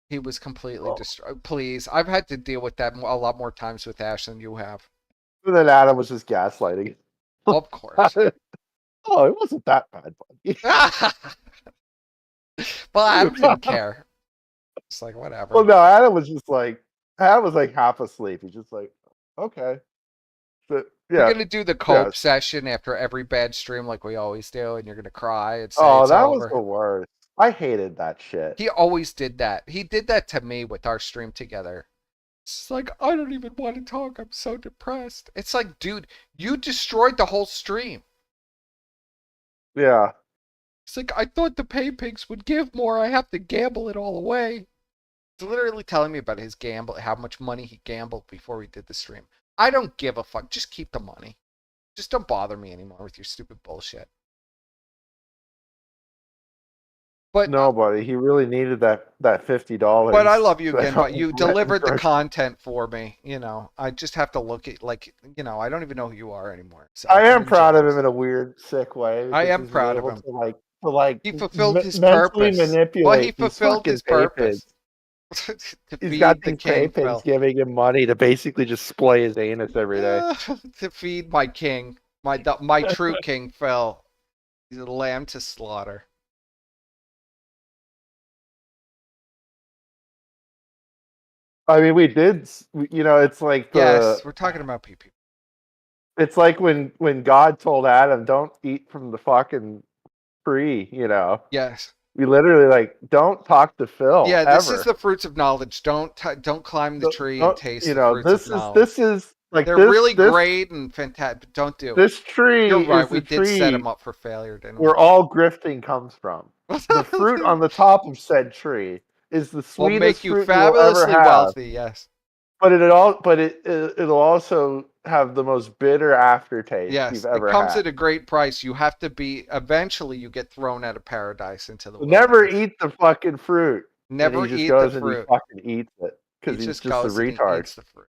He was completely destroyed. Please, I've had to deal with that a lot more times with Ash than you have. And then Adam was just gaslighting. Of course. Oh, it wasn't that bad, buddy. Well, Adam didn't care. It's like, whatever. Well, no, Adam was like half asleep. He's just like, okay. But, yeah. You're going to do the cope session after every bad stream like we always do, and you're going to cry and say that was the worst. I hated that shit. He always did that. He did that to me with our stream together. It's like, I don't even want to talk. I'm so depressed. It's like, dude, you destroyed the whole stream. Yeah. It's like, I thought the pay pigs would give more. I have to gamble it all away. He's literally telling me about his gamble, how much money he gambled before we did the stream. I don't give a fuck. Just keep the money. Just don't bother me anymore with your stupid bullshit. But no, buddy, he really needed that $50. But I love you again. But you delivered the content for me. You know, I just have to look at I don't even know who you are anymore. So I am proud of him in a weird, sick way. I am proud of him. To he fulfilled his mentally purpose. Manipulate Well, he fulfilled his purpose. He's got these pay pigs giving him money to basically just splay his anus every day. To feed my king, my true king, Phil. He's a lamb to slaughter. I mean, we did, it's like yes, we're talking about PP. It's like when God told Adam, don't eat from the fucking tree, Yes. We literally, don't talk to Phil. Yeah, this is the fruits of knowledge. Don't climb the tree and taste the fruits of knowledge. This is, they're really great and fantastic, but don't do it. This tree You're right, we did set him up for failure, didn't we? Where all grifting comes from. The fruit on the top of said tree is the sweetest will make you fruit fabulously you'll ever have. wealthy. Yes, but it'll also have the most bitter aftertaste you've ever had. It comes at a great price. You have to eventually you get thrown out of paradise into the wilderness. Never eat the fucking fruit. Never and he eat just goes the and fruit. he fucking eats it because he's just a retard. Eats the fruit.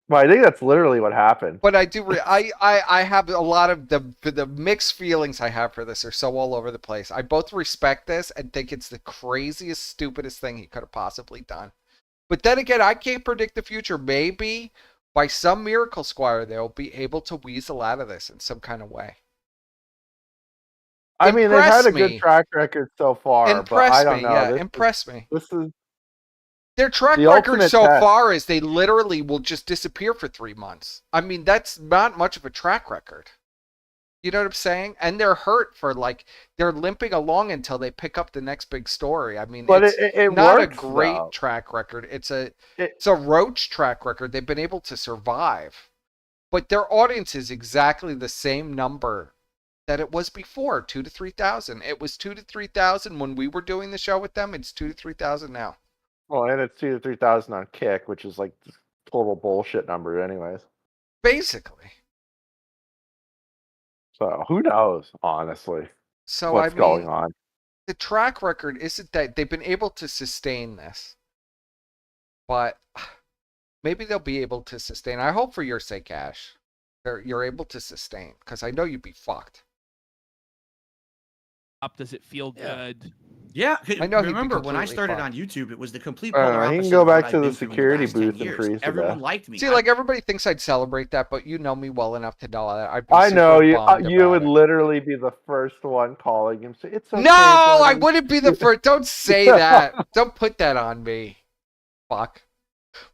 Well, I think that's literally what happened. But I do. I have a lot of the mixed feelings I have for this are so all over the place. I both respect this and think it's the craziest, stupidest thing he could have possibly done. But then again, I can't predict the future. Maybe by some miracle, Squire, they'll be able to weasel out of this in some kind of way. I mean, they've had a good track record so far, but I don't know. Impress me. This is. Their track record so far is they literally will just disappear for 3 months. I mean, that's not much of a track record. You know what I'm saying? And they're hurt for they're limping along until they pick up the next big story. I mean, but it's not a great track record. It's a roach track record. They've been able to survive. But their audience is exactly the same number that it was before, 2,000 to 3,000. It was 2,000 to 3,000 when we were doing the show with them. It's 2,000 to 3,000 now. Well, and it's 2,000 to 3,000 on Kick, which is total bullshit number, anyways. Basically. So who knows, honestly? What's going on? The track record isn't that they've been able to sustain this, but maybe they'll be able to sustain. I hope for your sake, Ash, you're able to sustain because I know you'd be fucked. Does it feel good? Yeah, I know. Remember when I started on YouTube, it was the complete polar opposite. He can go back to the security booth and freeze. Everyone liked me. See, everybody thinks I'd celebrate that, but you know me well enough to know that I know you would literally be the first one calling him. It's okay, no, I wouldn't be the first. Don't say that. Don't put that on me. Fuck.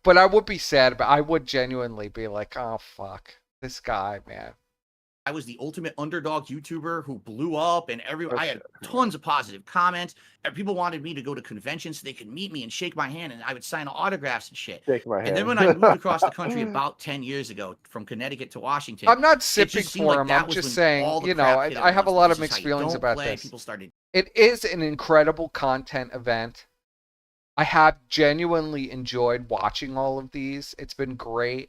But I would be sad, but I would genuinely be like, oh fuck, this guy, man. I was the ultimate underdog YouTuber who blew up, and I had tons of positive comments, and people wanted me to go to conventions so they could meet me and shake my hand, and I would sign autographs and shit. Shake my hand. And then when I moved across the country about 10 years ago from Connecticut to Washington, I'm not sipping for him. I'm just saying, you know, I have a lot of mixed feelings about this. People started. It is an incredible content event. I have genuinely enjoyed watching all of these. It's been great.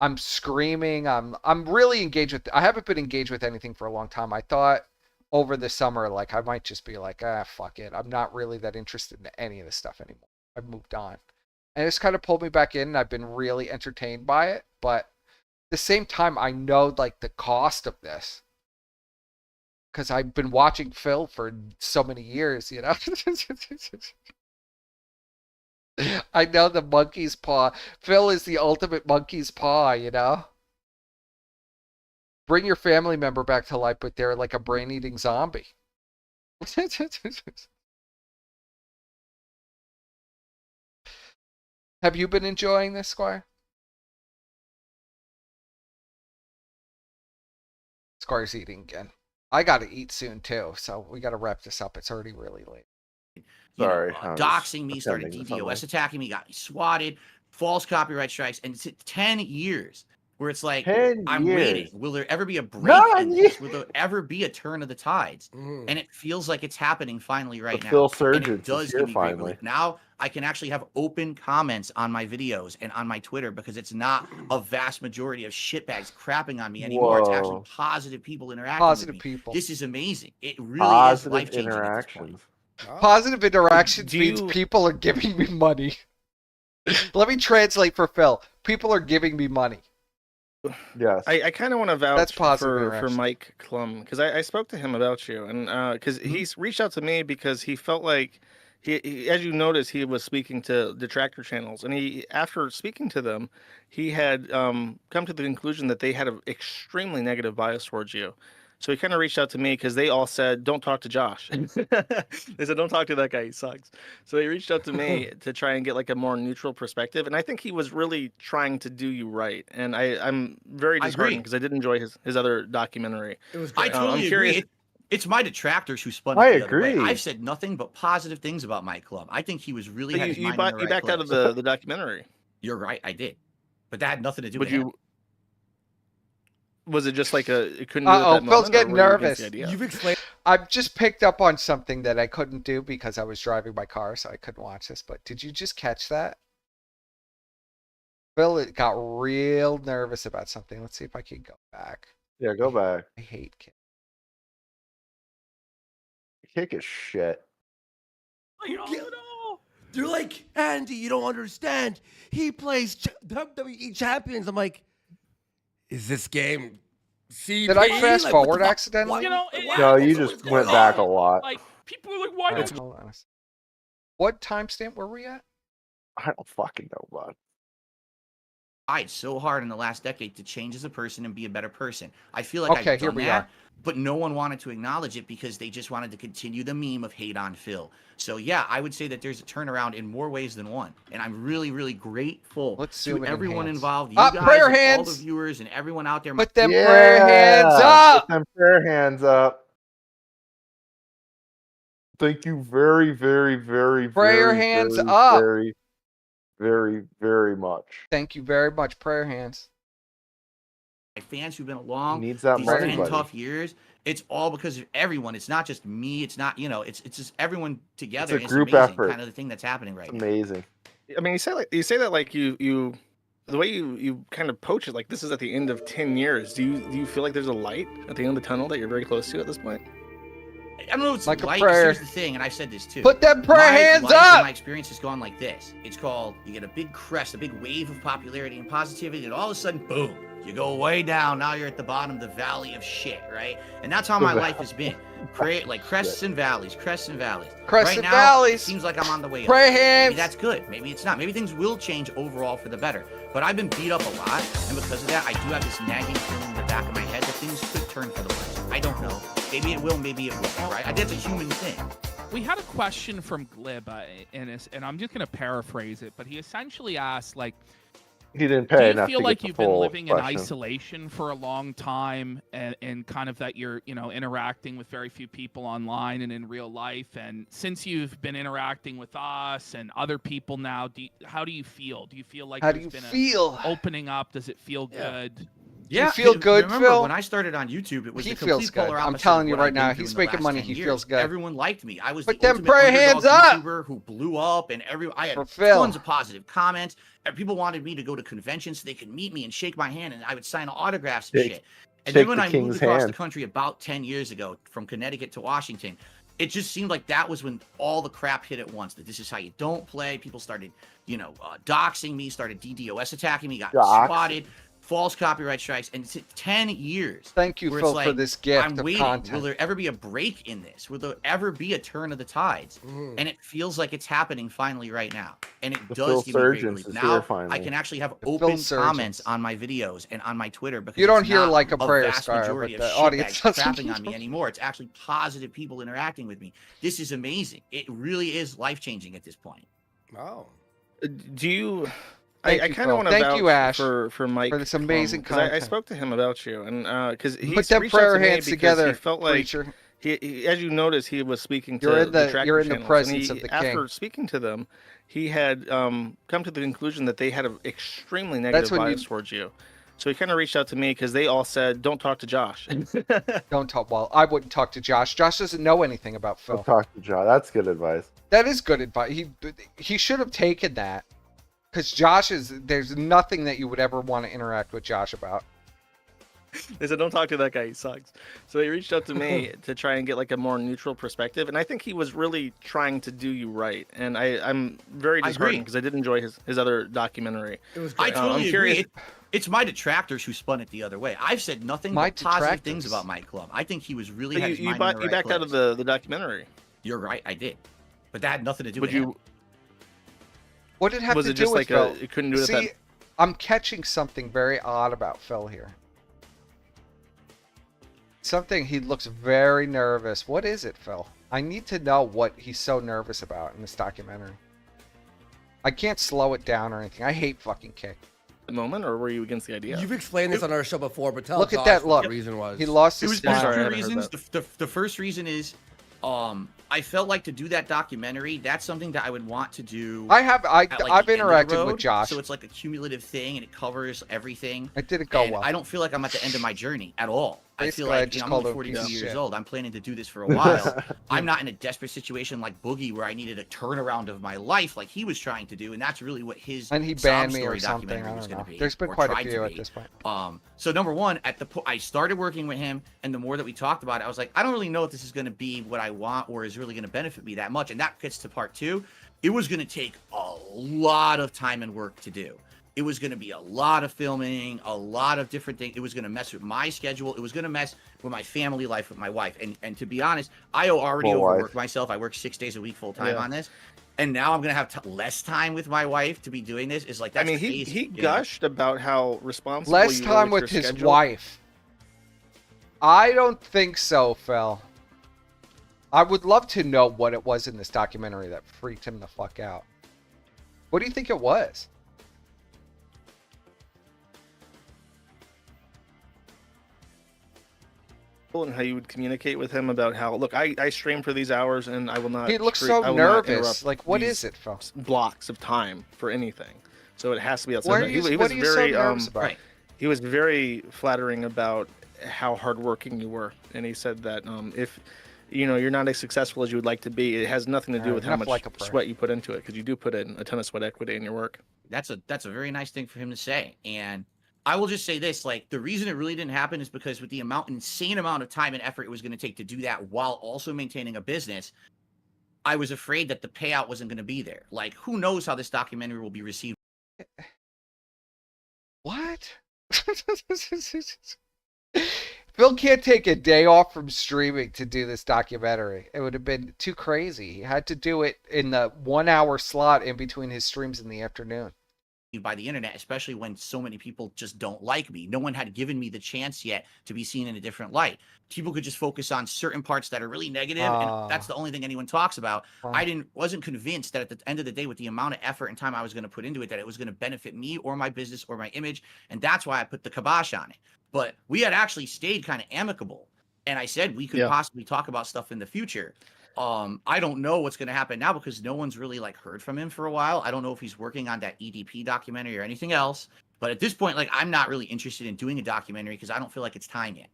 I'm screaming. I'm really engaged with. I haven't been engaged with anything for a long time. I thought over the summer, like I might just be like, fuck it. I'm not really that interested in any of this stuff anymore. I've moved on, and it's kind of pulled me back in. And I've been really entertained by it, but at the same time, I know like the cost of this because I've been watching Phil for so many years. You know. I know the monkey's paw. Phil is the ultimate monkey's paw, you know? Bring your family member back to life, but they're like a brain-eating zombie. Have you been enjoying this, Squire? Squire's eating again. I gotta eat soon, too, so we gotta wrap this up. It's already really late. Sorry, Doxing me, started DDoS attacking me, got me swatted, false copyright strikes, and it's 10 years where it's like, I'm waiting. Will there ever be a break in this? Will there ever be a turn of the tides? And it feels like it's happening finally right now. Phil And it does give me great relief. Now I can actually have open comments on my videos and on my Twitter because it's not a vast majority of shitbags crapping on me anymore. It's actually positive people interacting with me. People. This is amazing. It really is life-changing interactions. Positive interactions means people are giving me money. Let me translate for Phil. People are giving me money. Yes. I kind of want to vouch That's for Mike Klum because I spoke to him about you, and because he's reached out to me because he felt like he, as you notice, he was speaking to Detractor channels, and after speaking to them, he had come to the conclusion that they had an extremely negative bias towards you. So he kind of reached out to me because they all said, don't talk to Josh. They said, don't talk to that guy. He sucks. So he reached out to me to try and get like a more neutral perspective. And I think he was really trying to do you right. And I'm very disheartened because I did enjoy his other documentary. It was great. I totally agree. It's my detractors who spun. I the agree. Other way. I've said nothing but positive things about Mike Klum. I think he was really. You backed out of the documentary. You're right. I did. But that had nothing to do with him. Was it just like it couldn't do it at that Phil's moment, getting nervous. You've explained. I've just picked up on something that I couldn't do because I was driving my car, so I couldn't watch this. But did you just catch that? Phil got real nervous about something. Let's see if I can go back. Yeah, go back. I hate Kick. Kick is shit. They're like, Andy, you don't understand. He plays WWE champions. I'm like, is this game CP? Did I fast forward accidentally? You know, No, you just went back a lot. Like, people are like, why don't you? What timestamp were we at? I don't fucking know, bud. Tried so hard in the last decade to change as a person and be a better person. I feel like I've done that, but no one wanted to acknowledge it because they just wanted to continue the meme of hate on Phil. So yeah, I would say that there's a turnaround in more ways than one, and I'm really, really grateful to everyone involved, you guys, and all the viewers, and everyone out there. Put them prayer hands up. Put them prayer hands up. Thank you very, very, very, prayer very, hands very, up. Very, very, very much. Thank you very much. Prayer hands. My fans who've been along these 10 tough years, it's all because of everyone. It's not just me. It's not, it's just everyone together. It's a group amazing, effort. Kind of the thing that's happening right now. Amazing. I mean, you say that like you the way you kind of poach it, like this is at the end of 10 years. Do you feel like there's a light at the end of the tunnel that you're very close to at this point? I don't know. It's like light. a prayer. Here's the thing, and I said this too. Put them prayer hands up. My experience has gone like this. It's called, you get a big crest, a big wave of popularity and positivity, and all of a sudden, boom, you go way down. Now you're at the bottom of the valley of shit, right? And that's how my life has been. Like crests and valleys, crests and valleys. Crests right and now, valleys. It seems like I'm on the way up. Prayer hands. Maybe that's good. Maybe it's not. Maybe things will change overall for the better. But I've been beat up a lot, and because of that, I do have this nagging feeling in the back of my head that things could turn for the worse. I don't know. Maybe it will, maybe it won't, right? That's a human thing. We had a question from Glib, and I'm just going to paraphrase it, but he essentially asked, like, He didn't pay Do you enough feel to like get the you've been full living in question. isolation for a long time, and kind of that you're, interacting with very few people online and in real life? And since you've been interacting with us and other people now, how do you feel? Do you feel like How do there's you been feel? a opening up? Does it feel good? Do you feel good, remember Phil? when I started on YouTube, it was He the complete feels good. polar I'm opposite telling of you what right I've been now, through he's in the making last money. 10 He years. feels good. Everyone liked me. I was Put the them ultimate prayer underdog hands up. YouTuber who blew up, and I had For Phil. tons of positive comments. And people wanted me to go to conventions so they could meet me and shake my hand, and I would sign autographs and shit. And then when I moved across the country about 10 years ago from Connecticut to Washington, it just seemed like that was when all the crap hit at once. That this is how you don't play. People started, doxing me, started DDoS attacking me, got spotted, false copyright strikes, and it's 10 years. Thank you, where Phil, it's like, for this gift I'm of waiting. content. Will there ever be a break in this? Will there ever be a turn of the tides? And it feels like it's happening finally right now. And it does give me great relief. Now I can actually have open comments on my videos and on my Twitter, because You don't it's hear not like a prayer vast star, majority but of the audience shitbags doesn't. crapping on me anymore. It's actually positive people interacting with me. This is amazing. It really is life-changing at this point. Wow. Do you? Thank I you, kind Phil. of want to Thank vouch you, Ash, for Mike for this amazing 'cause I content. spoke to him about you, and because he Put them reached out prayer to me hands because together, he felt like preacher. he, as you noticed, he was speaking to You're in the Detractor you're in the channels, presence and of the after king. speaking to them, he had come to the conclusion that they had an extremely negative when bias towards you. So he kind of reached out to me because they all said, "Don't talk to Josh." Don't talk. Well, I wouldn't talk to Josh. Josh doesn't know anything about Phil. Don't talk to John. That's good advice. That is good advice. He should have taken that, because there's nothing that you would ever want to interact with Josh about. They said, "Don't talk to that guy. He sucks." So he reached out to me to try and get like a more neutral perspective, and I think he was really trying to do you right. And I'm very disheartened because I did enjoy his other documentary. It was I great. totally I'm agree. curious. It's my detractors who spun it the other way. I've said nothing My but positive detractors. things about Mike Club. I think he was really But had his you mind in the right backed out of place. the documentary. You're right, I did, but that had nothing to do Would with him. you? What did it have Was to it do just with like Phil? you couldn't do it? See, At that... I'm catching something very odd about Phil here. Something, he looks very nervous. What is it, Phil? I need to know what he's so nervous about in this documentary. I can't slow it down or anything. I hate fucking Kick. moment, or were you against the idea? You've explained this on our show before, but tell Look Josh at that what look. the reason was. He lost his There's smile. two reasons. The first reason is, I felt like to do that documentary, that's something that I would want to do. I've I've interacted with Josh. So it's like a cumulative thing, and it covers everything. It didn't go And well. I don't feel like I'm at the end of my journey at all. Basically, I feel I like just I'm called only him a piece 42 of years shit. old. I'm planning to do this for a while. I'm not in a desperate situation like Boogie, where I needed a turnaround of my life like he was trying to do, and that's really what his And he sob banned me story or something. documentary I was don't going know. to be. There's been or quite a tried to few at be. this point. So number one, I started working with him, and the more that we talked about it, I was like, I don't really know if this is going to be what I want or is really going to benefit me that much. And that gets to part two. It was going to take a lot of time and work to do. It was going to be a lot of filming, a lot of different things. It was going to mess with my schedule. It was going to mess with my family life with my wife. And to be honest, I already overworked myself. I work 6 days a week full time on this. And now I'm going to have less time with my wife to be doing this. Is like, that's I mean, crazy, he you know? gushed about how responsible Less you time were with your his schedule. wife. I don't think so, Phil. I would love to know what it was in this documentary that freaked him the fuck out. What do you think it was? And how you would communicate with him about how, look, I stream for these hours and I will not. He looks I so will not nervous. interrupt Like, what these is it, Phil? Blocks of time for anything. So it has to be outside. What that. are you, he what was are you so very nervous about? Right. he was very flattering about how hardworking you were, and he said that if you're not as successful as you would like to be, it has nothing to do with how enough much like a prayer. sweat you put into it, because you do put in a ton of sweat equity in your work. That's a very nice thing for him to say. And I will just say this, like, the reason it really didn't happen is because with the insane amount of time and effort it was going to take to do that while also maintaining a business, I was afraid that the payout wasn't going to be there. Like, who knows how this documentary will be received? What? Phil can't take a day off from streaming to do this documentary. It would have been too crazy. He had to do it in the 1 hour slot in between his streams in the afternoon. by the internet, especially when so many people just don't like me. No one had given me the chance yet to be seen in a different light. People could just focus on certain parts that are really negative, and that's the only thing anyone talks about. I wasn't convinced that at the end of the day, with the amount of effort and time I was going to put into it, that it was going to benefit me or my business or my image, and that's why I put the kibosh on it. But we had actually stayed kind of amicable, and I said we could possibly talk about stuff in the future. I don't know what's going to happen now because no one's really like heard from him for a while. I don't know if he's working on that EDP documentary or anything else. But at this point, like, I'm not really interested in doing a documentary because I don't feel like it's time yet.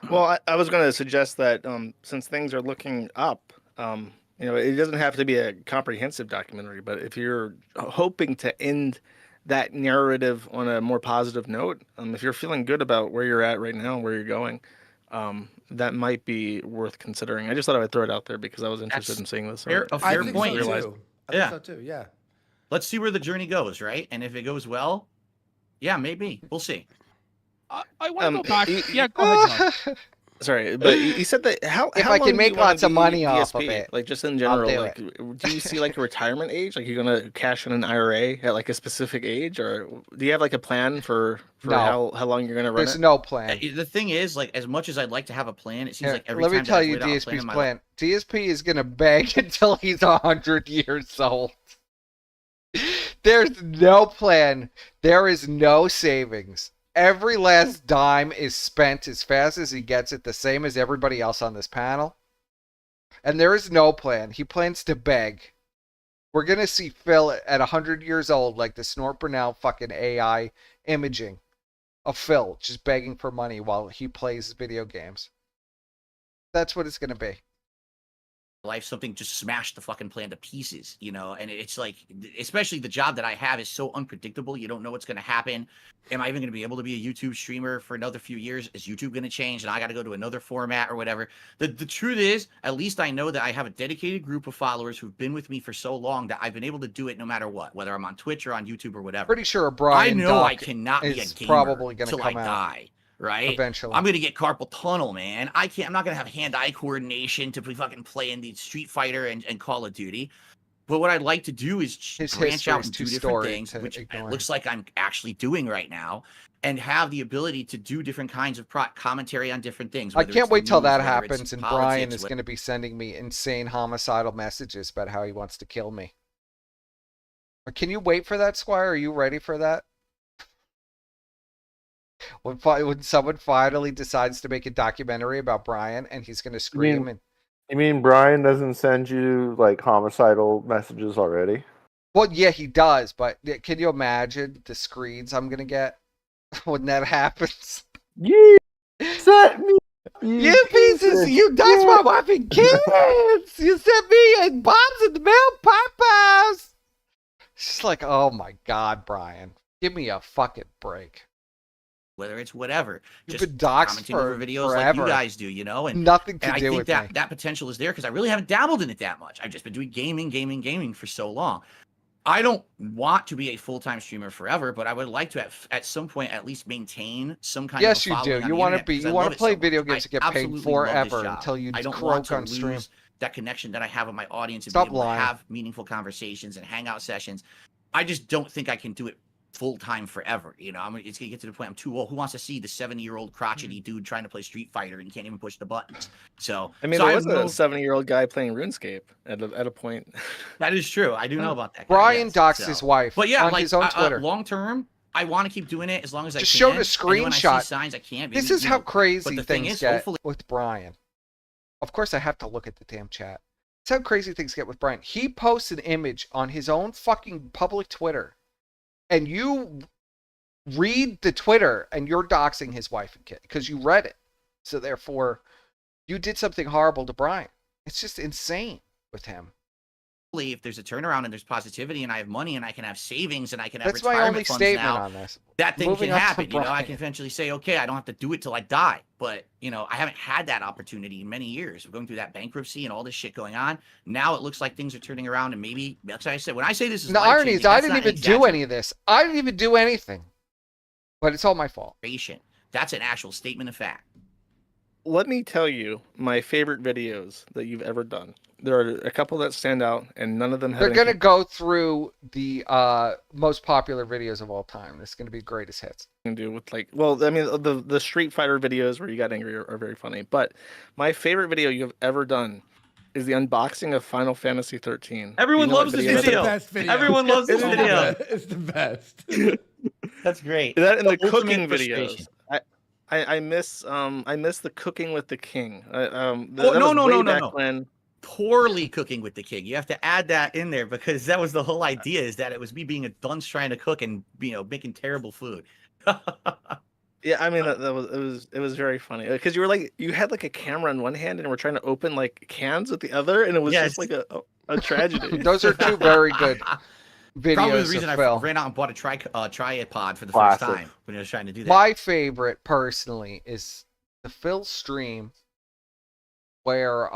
Well, I was going to suggest that since things are looking up, it doesn't have to be a comprehensive documentary, but if you're hoping to end that narrative on a more positive note, if you're feeling good about where you're at right now and where you're going, that might be worth considering. I just thought I would throw it out there because I was interested in seeing this. A fair point. I think so too. Yeah. Let's see where the journey goes, right? And if it goes well, yeah, maybe. We'll see. I want to go back. Yeah, go ahead, John. Sorry, but you said that if I can make lots of money off of it, like just in general, like, do you see like a retirement age? Like you're gonna cash in an IRA at like a specific age, or do you have like a plan for how long you're gonna run There's no plan. The thing is, like, as much as I'd like to have a plan, it seems like every let time me tell you DSP's plan. DSP is gonna beg until he's 100 years old. There's no plan. There is no savings. Every last dime is spent as fast as he gets it, the same as everybody else on this panel. And there is no plan. He plans to beg. We're going to see Phil at 100 years old, like the Snort Brunel fucking AI imaging of Phil, just begging for money while he plays video games. That's what it's going to be. Life, something just smashed the fucking plan to pieces, and it's like, especially the job that I have is so unpredictable. You don't know what's going to happen. Am I even going to be able to be a YouTube streamer for another few years? Is YouTube going to change and I got to go to another format or whatever? The truth is, at least I know that I have a dedicated group of followers who've been with me for so long that I've been able to do it no matter what, whether I'm on Twitch or on YouTube or whatever. Pretty sure Brian I know I cannot be a gamer probably gonna till come I out die. Right? Eventually. I'm going to get carpal tunnel, man. I'm not going to have hand-eye coordination to be fucking playing the Street Fighter and Call of Duty. But what I'd like to do is branch out and do different things, which it looks like I'm actually doing right now, and have the ability to do different kinds of commentary on different things. I can't wait till that happens and Brian is going to be sending me insane homicidal messages about how he wants to kill me. Can you wait for that, Squire? Are you ready for that? When someone finally decides to make a documentary about Brian and he's going to scream You mean Brian doesn't send you like homicidal messages already? Well, yeah, he does, but can you imagine the screens I'm going to get when that happens? You set me. You pieces, you touched my wife and kids. You sent me and bombs in the mail, Popeyes. It's just like, oh my God, Brian, give me a fucking break. Whether it's whatever, You've just been doxxed commenting for over videos forever. like you guys do, and nothing to and do I think with that me. that potential is there because I really haven't dabbled in it that much. I've just been doing gaming for so long. I don't want to be a full-time streamer forever, but I would like to at some point at least maintain some kind of Yes, you do. You want to be. You want to play video games and get paid forever until you croak on stream. That connection that I have with my audience and Stop be able lying. to have meaningful conversations and hangout sessions. I just don't think I can do it full-time forever. It's gonna get to the point I'm too old. Who wants to see the 70-year-old crotchety dude trying to play Street Fighter and can't even push the buttons? So I mean, there was a 70-year-old guy playing RuneScape at a point. That is true. I do know about that guy. Brian doxed his wife but yeah, on like, his own Twitter. Long term, I want to keep doing it as long as I Just can. showed a And then when I see screenshot. signs I can't. This maybe, is how crazy but the thing things is, get hopefully, with Brian. Of course, I have to look at the damn chat. That's how crazy things get with Brian. He posts an image on his own fucking public Twitter, and you read the Twitter, and you're doxing his wife and kid because you read it. So therefore, you did something horrible to Brian. It's just insane with him. if there's a turnaround and there's positivity and I have money and I can have savings and I can have That's my retirement only funds statement now, on this. that thing Moving can on to happen. I Brian. can eventually say, okay, I don't have to do it till I die. But, I haven't had that opportunity in many years. We're going through that bankruptcy and all this shit going on. Now it looks like things are turning around and maybe, that's what I said. When I say this is The irony is I life-changing, didn't that's even not do any of this. I didn't even do anything. But it's all my fault. an That's an actual statement of fact. let me tell you my favorite videos that you've ever done. There are a couple that stand out, and none of them have. They're gonna go through the most popular videos of all time. It's gonna be greatest hits. Can do with like, well, I mean, the Street Fighter videos where you got angry are very funny. But my favorite video you have ever done is the unboxing of Final Fantasy 13. Everyone loves this video. Everyone loves this video. It's the best. That's great. That and the ultimate cooking frustration. videos. I miss the cooking with the king. Oh, no. Poorly cooking with the king. You have to add that in there because that was the whole idea, is that it was me being a dunce trying to cook and making terrible food. Yeah, I mean it was very funny because you had like a camera in one hand and we're trying to open like cans with the other, and it was just like a tragedy. Those are two very good videos. Probably the reason of I Phil. ran out and bought a tripod for the Classic. first time when I was trying to do that. My favorite, personally, is the Phil stream where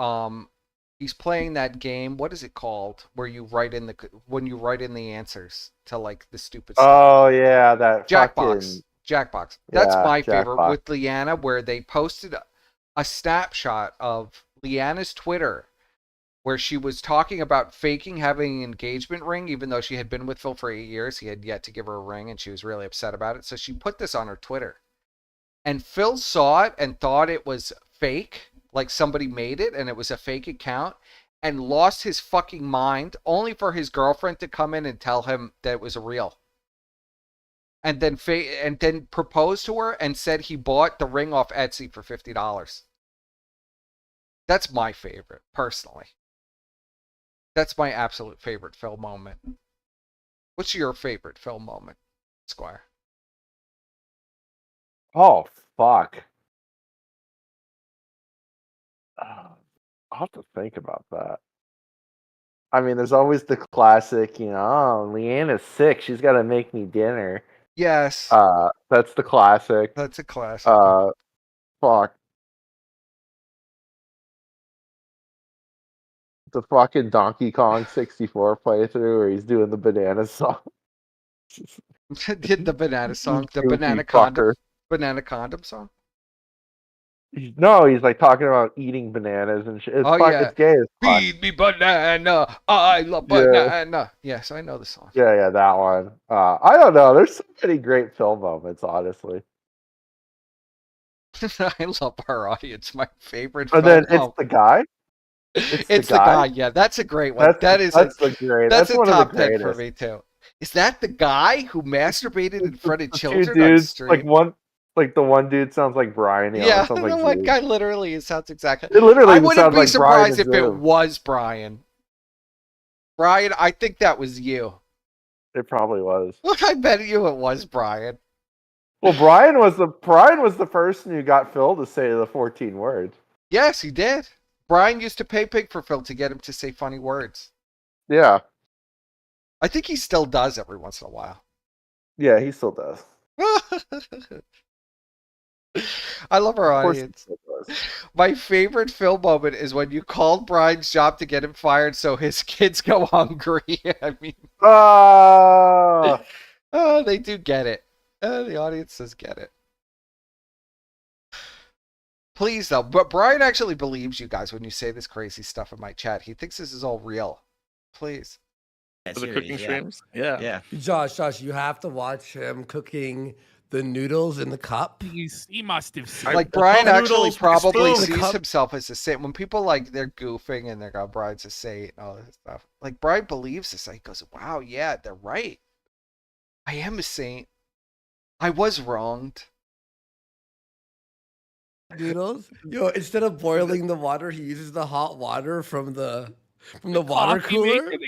he's playing that game. What is it called? Where you write in the answers to like the stupid stuff. Oh yeah, that Jackbox. Jackbox. That's Yeah, my favorite Jackbox. with Leanna, where they posted a snapshot of Leanna's Twitter where she was talking about faking having an engagement ring, even though she had been with Phil for 8 years. He had yet to give her a ring, and she was really upset about it. So she put this on her Twitter. And Phil saw it and thought it was fake, like somebody made it, and it was a fake account, and lost his fucking mind, only for his girlfriend to come in and tell him that it was real. And then proposed to her and said he bought the ring off Etsy for $50. That's my favorite, personally. That's my absolute favorite Phil moment. What's your favorite Phil moment, Squire? Oh fuck. I'll have to think about that. I mean, there's always the classic, oh, Leanna's sick. She's got to make me dinner. Yes. That's the classic. That's a classic. Fuck. The fucking Donkey Kong 64 playthrough where he's doing the banana song. Did the banana song, the Goofy banana condom song? No, he's like talking about eating bananas and shit. It's it's gay as fuck. Feed me banana. I love banana. Yes, I know the song. Yeah, that one. I don't know. There's so many great film moments, honestly. I love our audience. My favorite. And then it's the guy. It's the guy. Yeah, that's a great one. That's a one top of the 10 for me too. Is that the guy who masturbated in front of children on dudes, stream? Like the one dude sounds like Brian. Yeah, sounds the like one Zeus. guy literally sounds exactly. It literally I wouldn't sounds be like surprised if Brian it was Brian. Brian, I think that was you. It probably was. I bet you it was Brian. Well, Brian was the person who got Phil to say the 14 words. Yes, he did. Brian used to pay pig for Phil to get him to say funny words. Yeah. I think he still does every once in a while. Yeah, he still does. I love our audience. My favorite Phil moment is when you called Brian's job to get him fired so his kids go hungry. I mean, oh, they do get it. The audience does get it. Please, though. But Brian actually believes you guys when you say this crazy stuff in my chat. He thinks this is all real. Please. For the cooking streams? Yeah. Josh, you have to watch him cooking the noodles in the cup. He must have seen. Like Brian actually noodles, probably spoon. sees himself as a saint. When people like they're goofing and they're going, Brian's a saint and all this stuff. Like Brian believes this. He goes, wow, yeah, they're right. I am a saint. I was wronged. Noodles? Instead of boiling the water, he uses the hot water from the water cooler. And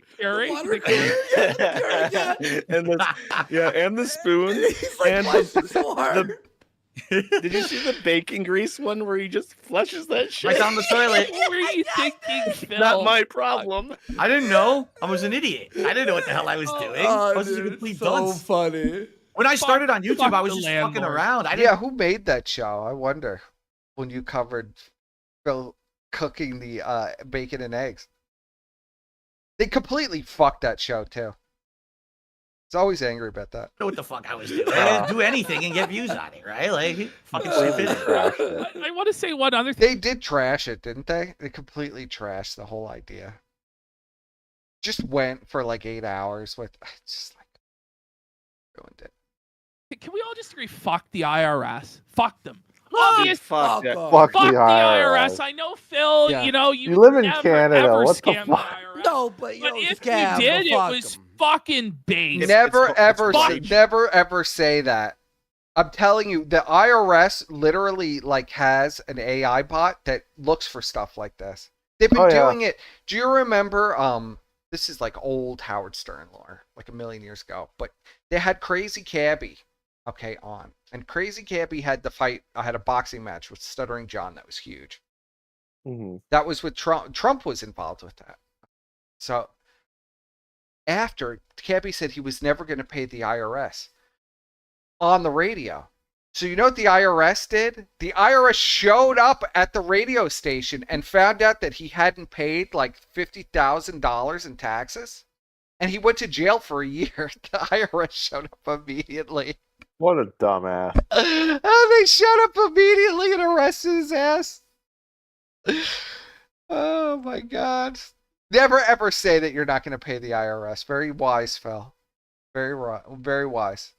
the spoon. He's like, and why is it so hard? Did you see the bacon grease one where he just flushes that shit Right down the toilet? What were you thinking, Phil? Not my problem. I didn't know. I was an idiot. I didn't know what the hell I was doing. I was just a complete dunce. Funny. When I started on YouTube, I was just fucking around. Yeah, who made that show? I wonder. When you covered Phil cooking the bacon and eggs. They completely fucked that show, too. It's always angry about that. Know what the fuck I was doing. I didn't do anything and get views on it, right? Like fucking stupid. I want to say one other thing. They did trash it, didn't they? They completely trashed the whole idea. Just went for like 8 hours with just like ruined it. Can we all just agree? Fuck the IRS. Fuck them. Obvious Fuck fuck. Fuck the IRS. I know, Phil. Yeah. You live in never, Canada. ever What the scam fuck? IRS. No, but But if you did, it was fucking base. Never ever say that. I'm telling you, the IRS literally like has an AI bot that looks for stuff like this. They've been doing it. Do you remember? This is like old Howard Stern lore, like a million years ago. But they had Crazy Cabbie, on, and Crazy Cabbie had the fight. I had a boxing match with Stuttering John that was huge. Mm-hmm. That was with Trump. Trump was involved with that. So after Cabbie said he was never going to pay the IRS on the radio. So you know what the IRS did? The IRS showed up at the radio station and found out that he hadn't paid like $50,000 in taxes. And he went to jail for a year. The IRS showed up immediately. What a dumbass. They showed up immediately and arrested his ass. Oh my God. Never ever say that you're not going to pay the IRS. Very wise, Phil. Very wise.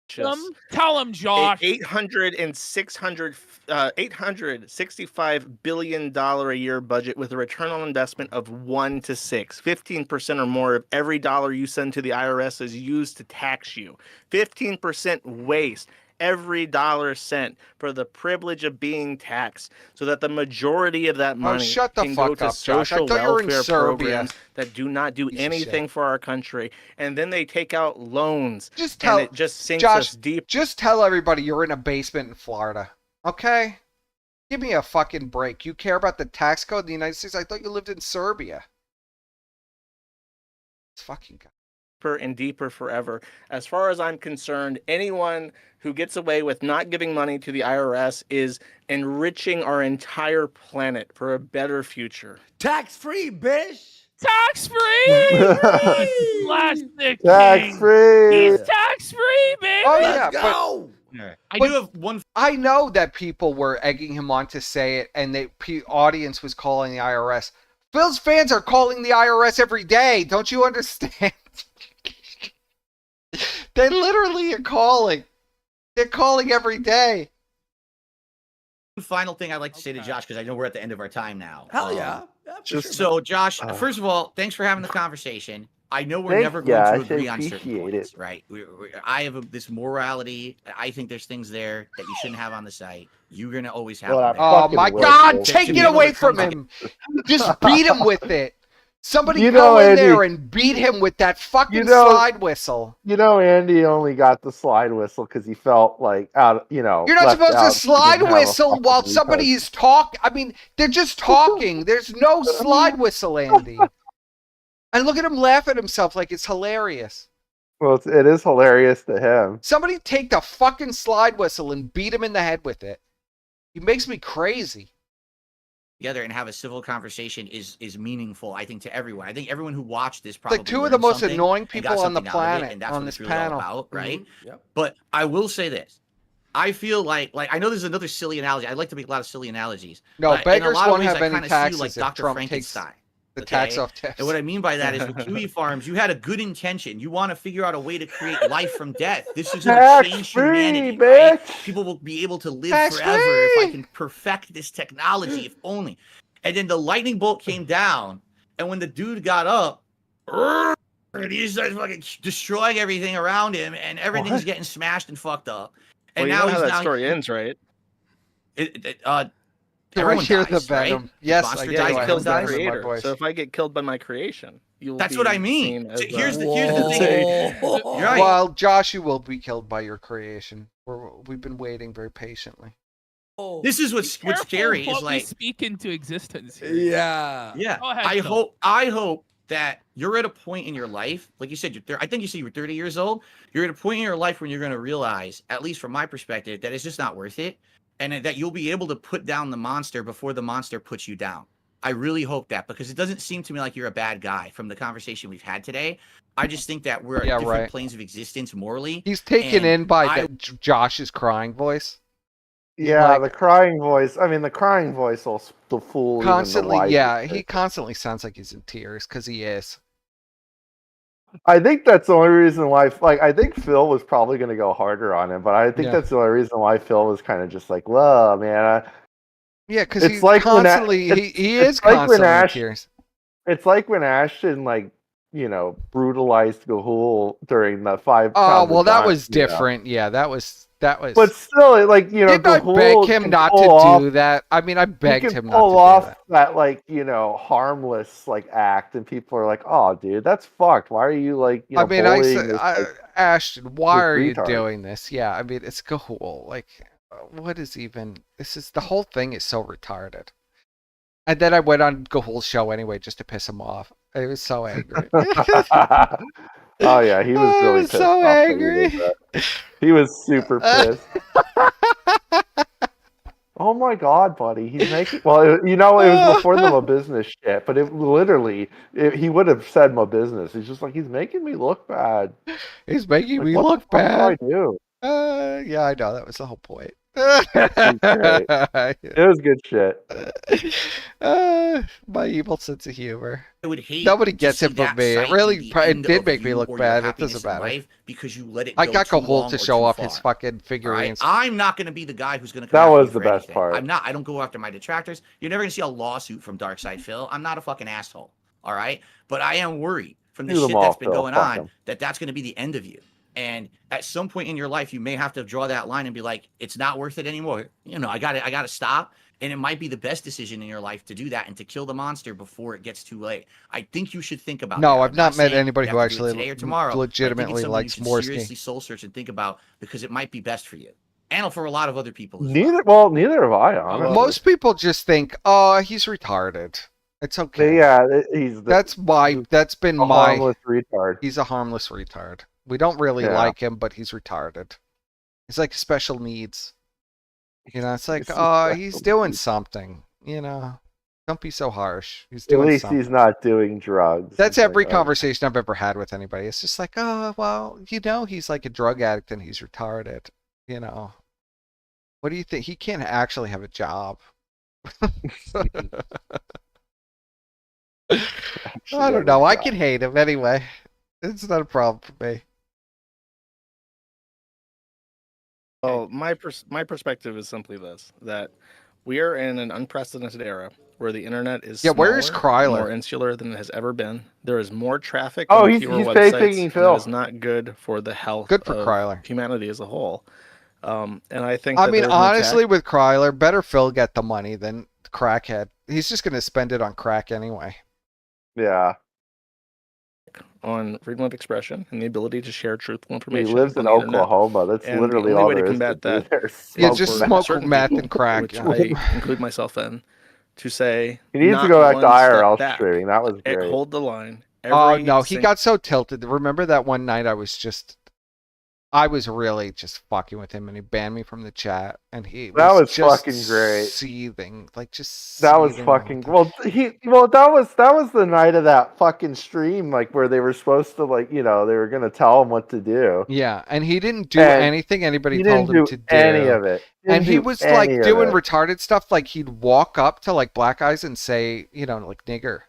Tell him, Josh. $865 billion a year budget with a return on investment of 1 to 6. 15% or more of every dollar you send to the IRS is used to tax you. 15% waste. Every dollar sent for the privilege of being taxed, so that the majority of that money can go to social welfare programs that do not do anything for our country, and then they take out loans. And it just sinks us deep. Just tell everybody you're in a basement in Florida, okay? Give me a fucking break. You care about the tax code in the United States? I thought you lived in Serbia. It's fucking God. And deeper forever. As far as I'm concerned, anyone who gets away with not giving money to the IRS is enriching our entire planet for a better future. Tax-free, bitch! Tax-free! Plastic Tax-free! He's tax-free, baby! Oh, yeah, Let's go! I do have one. I know that people were egging him on to say it, and the audience was calling the IRS. Phil's fans are calling the IRS every day. Don't you understand? They literally are calling. They're calling every day. One final thing I'd like to say to Josh, because I know we're at the end of our time now. Hell yeah. So, Josh, first of all, thanks for having the conversation. I know we're never going to agree on certain points, right? I have this morality. I think there's things there that you shouldn't have on the site. You're going to always have them there. Oh, my God. Take it away from him. Just beat him with it. Somebody go in there and beat him with that fucking slide whistle. You know, Andy only got the slide whistle because he felt like out. You're not supposed to slide whistle while somebody is talking. I mean, they're just talking. There's no slide whistle, Andy. And look at him laugh at himself like it's hilarious. Well, it is hilarious to him. Somebody take the fucking slide whistle and beat him in the head with it. He makes me crazy. Together and have a civil conversation is meaningful, I think, to everyone. I think everyone who watched this probably like two of the most something annoying and people got on the something out of it, planet and that's on what this it's really all panel, about, right? Yep. But I will say this. I feel like I know there's another silly analogy. I like to make a lot of silly analogies. No, beggars won't have I any kinda taxes see like if Dr. Trump Frankenstein. takes the tax off tax. And what I mean by that is with Kiwi Farms, you had a good intention. You want to figure out a way to create life from death. This is going to change humanity. Right? People will be able to live forever if I can perfect this technology, if only. And then the lightning bolt came down, and when the dude got up, he starts fucking destroying everything around him, and everything's getting smashed and fucked up. And now he's how that story ends, right? Everyone hear dies, the venom. right? Yes, Monster I dies, get it. Kills the Dies. creator. So if I get killed by my creation, that's what I mean. Here's the thing. You're right. Well, Josh, you will be killed by your creation. We've been waiting very patiently. This is what's scary is like speak into existence here. Yeah. Go ahead, I hope that you're at a point in your life, like you said, I think you said you were 30 years old. You're at a point in your life when you're going to realize, at least from my perspective, that it's just not worth it, and that you'll be able to put down the monster before the monster puts you down. I really hope that, because it doesn't seem to me like you're a bad guy from the conversation we've had today. I just think that we're at different planes of existence morally. He's taken in by Josh's crying voice. Yeah, the crying voice. I mean, the crying voice will fool constantly. Even the yeah, he constantly sounds like he's in tears because he is. I think that's the only reason why. Like, I think Phil was probably going to go harder on him, but I think that's the only reason why Phil was kind of just like, "Whoa, man." Yeah, because he's like constantly. He is constantly in tears. It's like when Ashton, like, brutalized Gahul during the 5. Oh well, that was different. Yeah, that was. But still, like, didn't I beg him not to do that? I mean, I begged him not to pull off do that. like, harmless like act, and people are like, "Oh, dude, that's fucked. Why are you like?" I mean, Ashton, why are you doing this? Yeah, I mean, it's Gahul. Like, what is even? This is the whole thing is so retarded. And then I went on Gahul's show anyway just to piss him off. I was so angry. Oh yeah, he was really pissed so angry. He was super pissed. Oh my god, buddy, he's making. Well, it was before the business shit, but it literally, he would have said my business. He's just like, he's making me look bad. He's making me look bad. What do I do? Yeah, I know that was the whole point. It was good shit. My evil sense of humor. I would hate nobody gets it but me. It did make me look bad. It doesn't matter. Because you let it I got Gahul to show off his fucking figurines. Right? I'm not going to be the guy who's going to come That after was you the for best anything. part. I'm not. I don't go after my detractors. You're never going to see a lawsuit from Darkside Phil. I'm not a fucking asshole. All right? But I am worried from the shit that's been going on that's going to be the end of you. And at some point in your life, you may have to draw that line and be like, it's not worth it anymore. I got to stop. And it might be the best decision in your life to do that and to kill the monster before it gets too late. I think you should think about that. No, I've not met anybody who actually today or tomorrow, legitimately likes Morski. Seriously soul search and think about, because it might be best for you. And for a lot of other people as neither have I, honestly. Most people just think, oh, he's retarded. It's okay. Yeah, that's been my harmless retard. He's a harmless retard. We don't really like him, but he's retarded. He's like special needs. It's like, oh, he's doing something. Don't be so harsh. He's doing At least something. He's not doing drugs. That's every conversation I've ever had with anybody. It's just like, oh, well, he's like a drug addict and he's retarded. What do you think? He can't actually have a job. I don't know. I can hate him anyway. It's not a problem for me. Well, my perspective is simply this: that we are in an unprecedented era where the internet is where's Kryler? More insular than it has ever been. There is more traffic. Oh, on he's fewer fake websites, picking and Phil. It is not good for the health. Good for of Kryler. Humanity as a whole. And I think. I mean, honestly, with Kryler, better Phil get the money than Crackhead. He's just going to spend it on crack anyway. Yeah. On freedom of expression and the ability to share truthful information. He lives in Oklahoma. That's literally the only all way there to is combat to that. Yeah, just smoke meth and crack. Which I include myself in. To say he needs to go back to IRL streaming. That was great. Hold the line. Oh no, he got so tilted. Remember that one night I was really just fucking with him, and he banned me from the chat, and that was just fucking great, seething, like just that was fucking that was the night of that fucking stream, like where they were supposed to they were gonna tell him what to do. Yeah, and he didn't do anything anybody told him to do. Any of it, and he was like doing retarded stuff, like he'd walk up to like black guys and say, like nigger,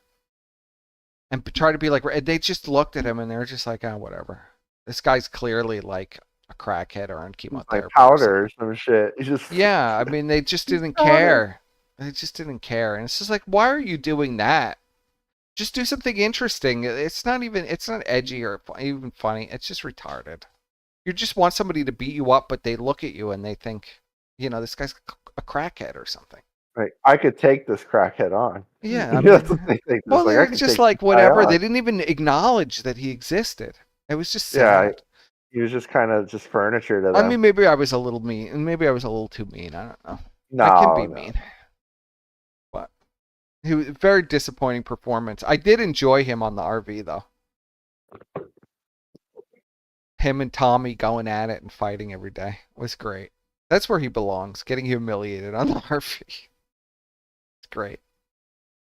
and try to be like, and they just looked at him and they were just like, oh, whatever. This guy's clearly like a crackhead or on chemotherapy. Like powder or some shit. Yeah, I mean, they just didn't care. They just didn't care. And it's just like, why are you doing that? Just do something interesting. It's not edgy or even funny. It's just retarded. You just want somebody to beat you up, but they look at you and they think, this guy's a crackhead or something. Like, I could take this crackhead on. Yeah. That's what they think. Well, they're just like, whatever. They didn't even acknowledge that he existed. It was just sad. Yeah, he was just kind of just furniture to them. I mean, maybe I was a little mean, and maybe I was a little too mean. I don't know. No, I can be mean. But he was a very disappointing performance. I did enjoy him on the RV, though. Him and Tommy going at it and fighting every day was great. That's where he belongs, getting humiliated on the RV. It's great.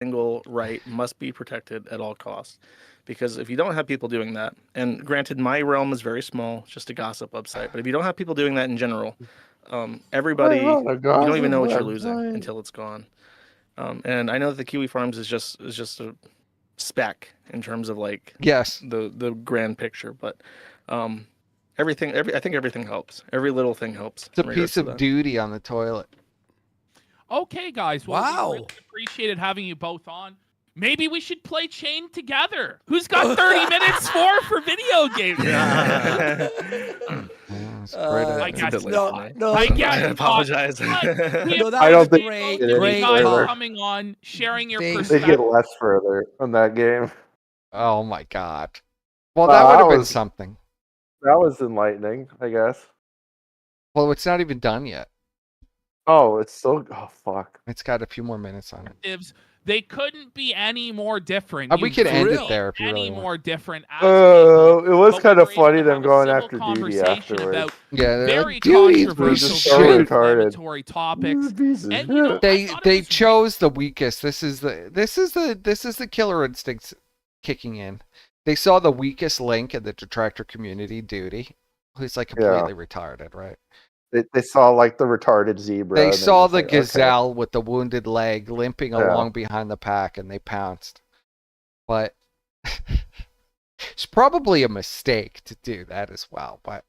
single right must be protected at all costs. Because if you don't have people doing that, and granted, my realm is very small, just a gossip website, but if you don't have people doing that in general, everybody, you don't even know what you're losing until it's gone. And I know that the Kiwi Farms is just a speck in terms of like the grand picture, but I think everything helps. Every little thing helps. It's a piece of duty on the toilet. Okay, guys. Well, we really appreciated having you both on. Maybe we should play Chain together. Who's got 30 minutes for video games? I guess no. I guess I apologize. I don't think great guys coming on, sharing your they perspective. get less further on that game. Oh my god. Well, that would have been something. That was enlightening, I guess. Well, it's not even done yet. Oh, it's still. Oh fuck. It's got a few more minutes on it. They couldn't be any more different. We could end it there if you any really more different. It was kind of funny them going after duty afterwards. Yeah, they're very like, Duty's controversial, so very retarded. inflammatory topics. And, you know, They chose the weakest. This is the killer instincts kicking in. They saw the weakest link in the detractor community, Duty, who's like completely retarded, right? They saw like the retarded zebra. They saw the gazelle with the wounded leg limping along behind the pack, and they pounced. But it's probably a mistake to do that as well. But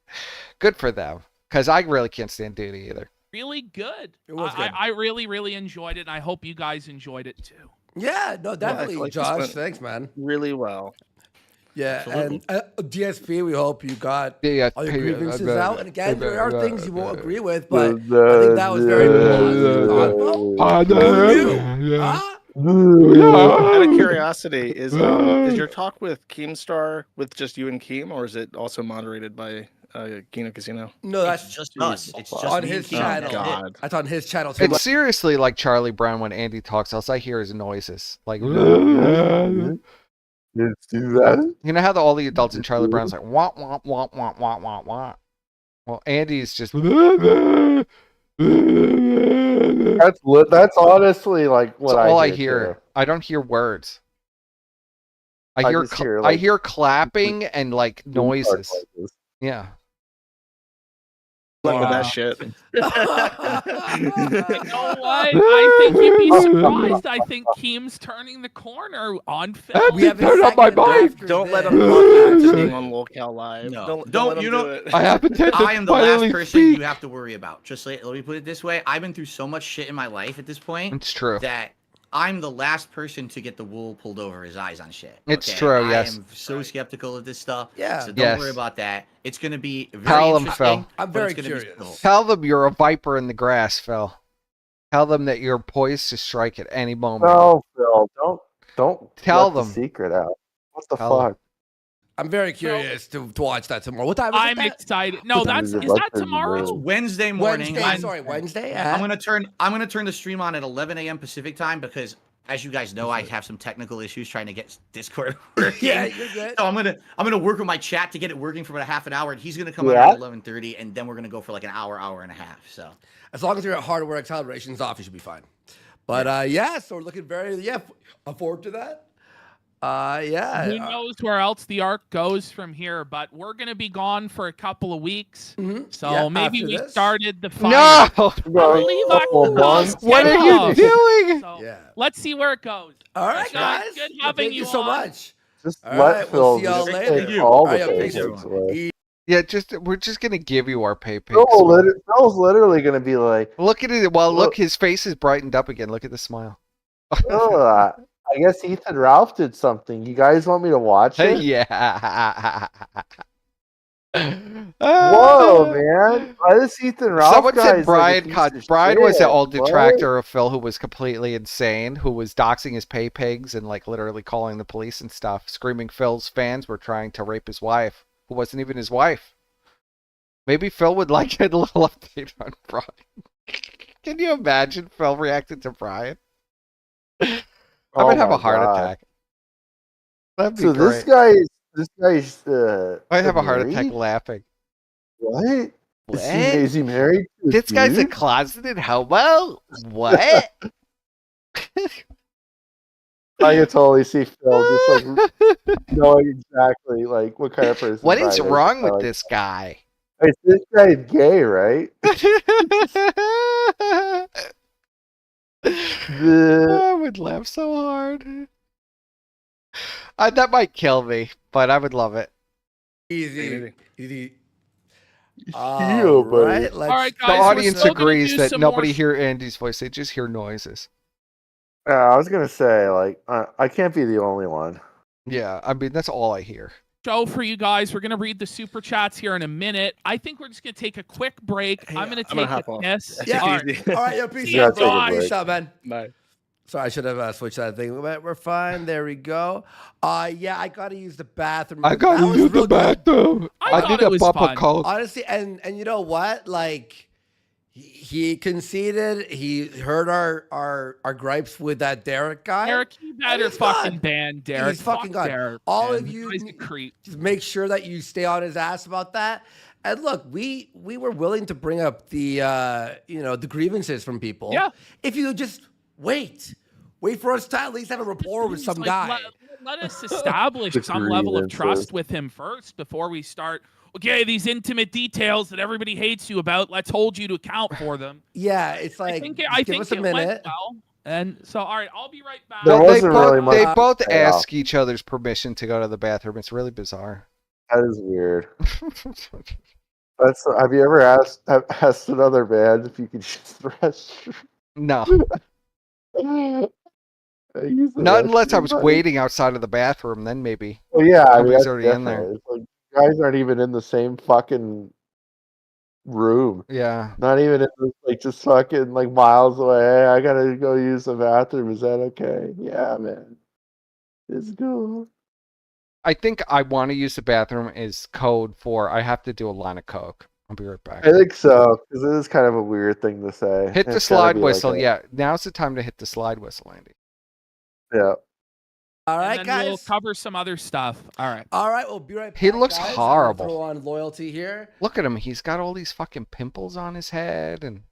good for them, because I really can't stand Duty either. Really good. It was good. I really, really enjoyed it, and I hope you guys enjoyed it too. Yeah, no, definitely, like Josh. Thanks, man. Really well. Yeah, Absolutely. and DSP, we hope you got all your grievances out. And again, there are things you won't agree with, but I think that was very Out of curiosity, is your talk with Keemstar with just you and Keem, or is it also moderated by Kino Casino? No, that's just us. It's just on me his and Keem. channel. Oh, God. That's on his channel too. It's seriously like Charlie Brown when Andy talks. All I hear is noises. Like, let's do that. you know how all the adults in Charlie Brown's like wah wah wah wah wah wah wah. Well, Andy's just. That's honestly like what all I hear. hear. Too. I don't hear words. I just hear, I like, hear clapping and like noises. Yeah. Look at that shit. You know what? I think you'd be surprised. I think Keem's turning the corner on film. We have turn up my mic. Don't let him lock you into being on Locale Live. No. Don't let him you do know. it. I have to I am the last person you have to worry about. Just let me put it this way: I've been through so much shit in my life at this point. It's true. That I'm the last person to get the wool pulled over his eyes on shit. It's true, yes. I am so skeptical of this stuff. Yeah. So don't worry about that. It's going to be very Tell them, interesting. Phil. I'm very curious. Tell them you're a viper in the grass, Phil. Tell them that you're poised to strike at any moment. No, Phil, don't Tell let them. the secret out. What the Tell fuck? I'm very curious to watch that tomorrow. What time is I'm it? excited. No, is that tomorrow? It's Wednesday morning. Wednesday. I'm gonna turn the stream on at 11 a.m. Pacific time because, as you guys know, I have some technical issues trying to get Discord working. Yeah, you're good. So I'm gonna work with my chat to get it working for about a half an hour, and he's gonna come out at 11:30, and then we're gonna go for like an hour and a half. So as long as your hardware acceleration's off, you should be fine. But so we're looking very I'm forward to that. Who knows where else the arc goes from here? But we're gonna be gone for a couple of weeks, so maybe we started the fire. No, What are you doing? So let's see where it goes. All right, guys. Good having Thank you so much. Just all let right, Phil we'll see y'all just later. take all the All right, peace. paychecks away. Yeah, we're just gonna give you our pay pics. Phil's literally gonna be like, look at it. Well, look, his face is brightened up again. Look at the smile. I guess Ethan Ralph did something. You guys want me to watch it? Yeah. Whoa, man! Why this Ethan Ralph Someone guy said is Brian. like a piece of Brian was shit. the old What? detractor of Phil, who was completely insane, who was doxing his pay pigs and like literally calling the police and stuff, screaming Phil's fans were trying to rape his wife, who wasn't even his wife. Maybe Phil would like a little update on Brian. Can you imagine Phil reacting to Brian? I would have a heart attack. That'd be So great. this guy's I'd have a heart married? attack laughing. What? What? Is he married? To a This guy's a dude? closeted homo? What? I can totally see Phil just like knowing exactly like what kind of person. What is Brian wrong with like, this guy? Hey, this guy is gay, right? I would laugh so hard. That might kill me, but I would love it. Easy. All right, All right, The guys. we're audience still gonna agrees do that some nobody more hear Andy's voice; they just hear noises. I was gonna say like I can't be the only one. Yeah, I mean that's all I hear. show for you guys. We're gonna read the super chats here in a minute. I think we're just gonna take a quick break. I'm gonna take hop a off. piss. Yeah. All right. All right, yo, peace Yeah, out, guys. peace out, man. Bye. Sorry, I should have switched that thing. We're fine. There we go. Yeah, I gotta use the bathroom. I gotta That was use the real good. bathroom. I need thought a it was pop fun. of coke. Honestly, and you know what? Like, he conceded. He heard our gripes with that Derek guy. Derek, you better he's fucking gone. ban Derek. He's fucking Fuck gone. Derek, All man. of you He's a creep. just make sure that you stay on his ass about that. And look, we were willing to bring up the the grievances from people. Yeah. If you just wait for us to at least have a rapport with some Like, guy. Let us establish The some level of grievances. trust with him first before we start. Okay, these intimate details that everybody hates you about. Let's hold you to account for them. Yeah, it's like I think give us it a went minute. well. And so, all right, I'll be right back. There Well, wasn't really much they to both say off. ask each other's permission to go to the bathroom. It's really bizarre. That is weird. Have you ever asked another man if you could use the restroom? No, Use the not unless I restroom, was buddy. waiting outside of the bathroom. Then maybe. Well, yeah, I mean, Somebody's that's already in there. different. It's like guys aren't even in the same fucking room. Yeah. Not even in like just fucking like miles away. Hey, I gotta go use the bathroom. Is that okay? Yeah, man. It's cool. I think I want to use the bathroom is code for I have to do a line of coke. I'll be right back. I think so because it is kind of a weird thing to say. Hit the It's gotta slide be like whistle. a- Yeah, now's the time to hit the slide whistle, Andy. Yeah. All right, and then we'll guys. cover some other stuff. All right. All right, we'll be right back. He looks guys. I'm gonna horrible. Throw on loyalty here. Look at him. He's got all these fucking pimples on his head, and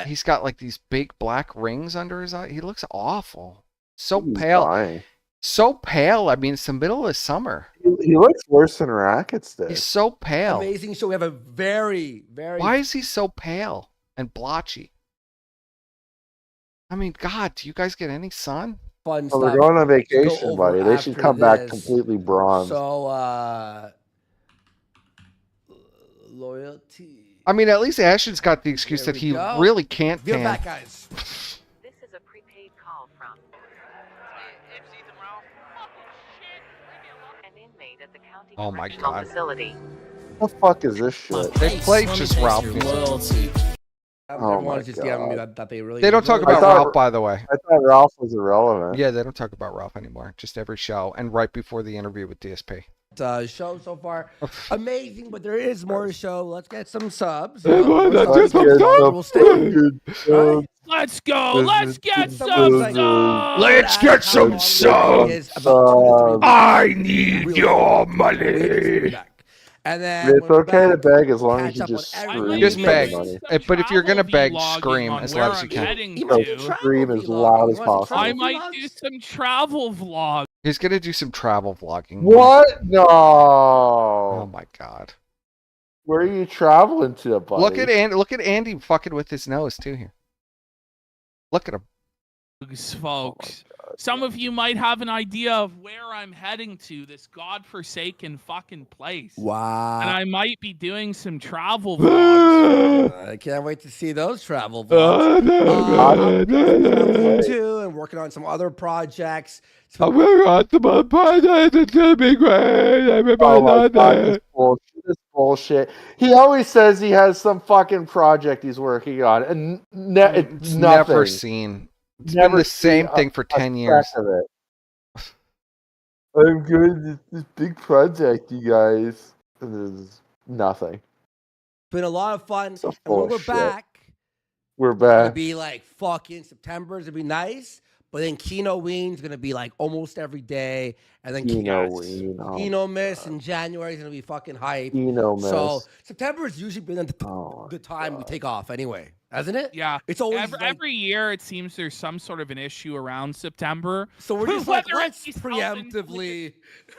He's he's got like these big black rings under his eye. He looks awful. So He's pale. dying. So pale. I mean, it's the middle of summer. He looks worse than Rackets did. He's so pale. amazing show. We have a very, very Why is he so pale and blotchy? I mean, God, do you guys get any sun? fun Well, stuff. they're going on to go vacation, over buddy. They should after come back this. completely bronzed. So, loyalty. I mean, at least Ashton's got the excuse There that we he go. really can't Be right tan. back, guys. This is a prepaid call from an inmate at the county Oh my correctional God. facility. What the fuck is this shit? They play just Ralph music. Oh my Everyone's just giving me God. that they really. They don't talk I about thought- Ralph, by the way. I thought Ralph was irrelevant. Yeah, they don't talk about Ralph anymore. Just every show and right before the interview with DSP. Show so far amazing, but there is more to show. Let's get some subs. Hey, boy, More that's subs. just some We'll stay. Right? Let's go. Let's get some Someone's like, subs. Let's get some subs. I need your money. And then It's when we're okay to back, beg as long as catch you up just on scream. everything. Just for beg. money. But if you're gonna beg, Vlogging scream on as where loud as I'm you can. heading You know, to. Scream as travel loud vlog. as You want some possible. I travel might vlogs? do some travel vlogs. He's gonna do some travel vlogging. What? No. Oh my God. Where are you traveling to, buddy? Look at Andy. Look at Andy fucking with his nose too here. Look at him. Folks. Some of you might have an idea of where I'm heading to, this godforsaken fucking place. Wow. And I might be doing some travel vlogs. I can't wait to see those travel vlogs. I'm traveling too and working on some other projects. I'm working on some project. It's gonna be great. Oh my Everybody God, this bullshit. This bullshit. He always says he has some fucking project he's working on, and it's nothing. never seen. It's been Never the same seen thing for a 10 speck years. of it. I'm good. This big project, you guys. There's nothing. Been a lot of fun. So And full when of we're shit. back, We're it's gonna back. be like fucking September's gonna be nice. But then Kino Ween's gonna be like almost every day. And then Kino Miss in January is gonna be fucking hype. Kino Miss. So September has usually been the Oh, time we take off anyway. hasn't it? Yeah, it's always every year. It seems there's some sort of an issue around September. So we're just like, Whether let's it's preemptively.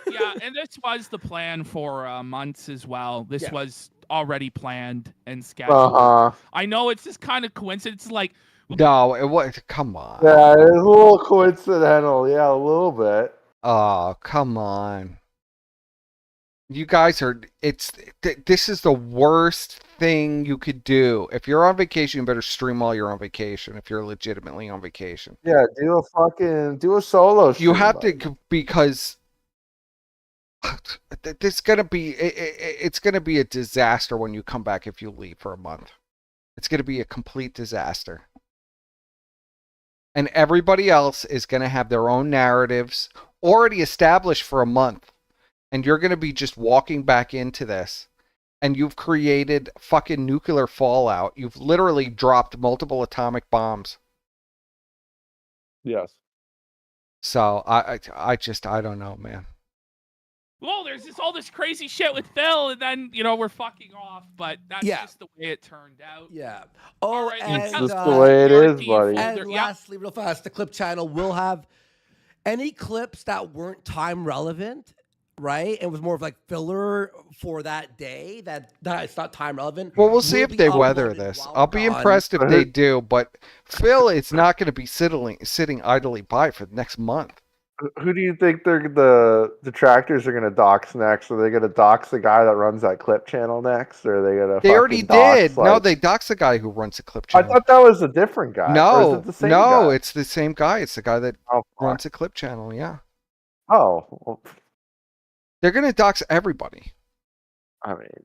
Yeah, and this was the plan for months as well. This was already planned and scheduled. I know it's just kind of coincidence. Like, No, it was. Come on. Yeah, it's a little coincidental. Yeah, a little bit. Oh, come on. You guys are. This is the worst thing you could do. If you're on vacation, you better stream while you're on vacation. If you're legitimately on vacation. Yeah, do a solo stream. You have to, because it's gonna be it's gonna be a disaster when you come back if you leave for a month. It's gonna be a complete disaster. And everybody else is gonna have their own narratives already established for a month. And you're gonna be just walking back into this. And you've created fucking nuclear fallout. You've literally dropped multiple atomic bombs. Yes. So I don't know, man. well, there's all this crazy shit with Phil, and then we're fucking off. But that's just the way it turned out. Yeah. Oh, right, and that's the way it is, buddy. And lastly, real fast, the clip channel will have any clips that weren't time relevant, right? And was more of like filler for that day. That it's not time relevant. Well, we'll see if they weather this. I'll be impressed if they do. But Phil is not going to be sitting idly by for the next month. Who do you think the detractors are going to dox next? Are they going to dox the guy that runs that clip channel next? Or are they going to? They already did. No, they doxed the guy who runs the clip channel. I thought that was a different guy. No, or is it the same guy? it's the same guy. It's the guy that runs the clip channel. Yeah. Oh. Well, they're going to dox everybody. I mean,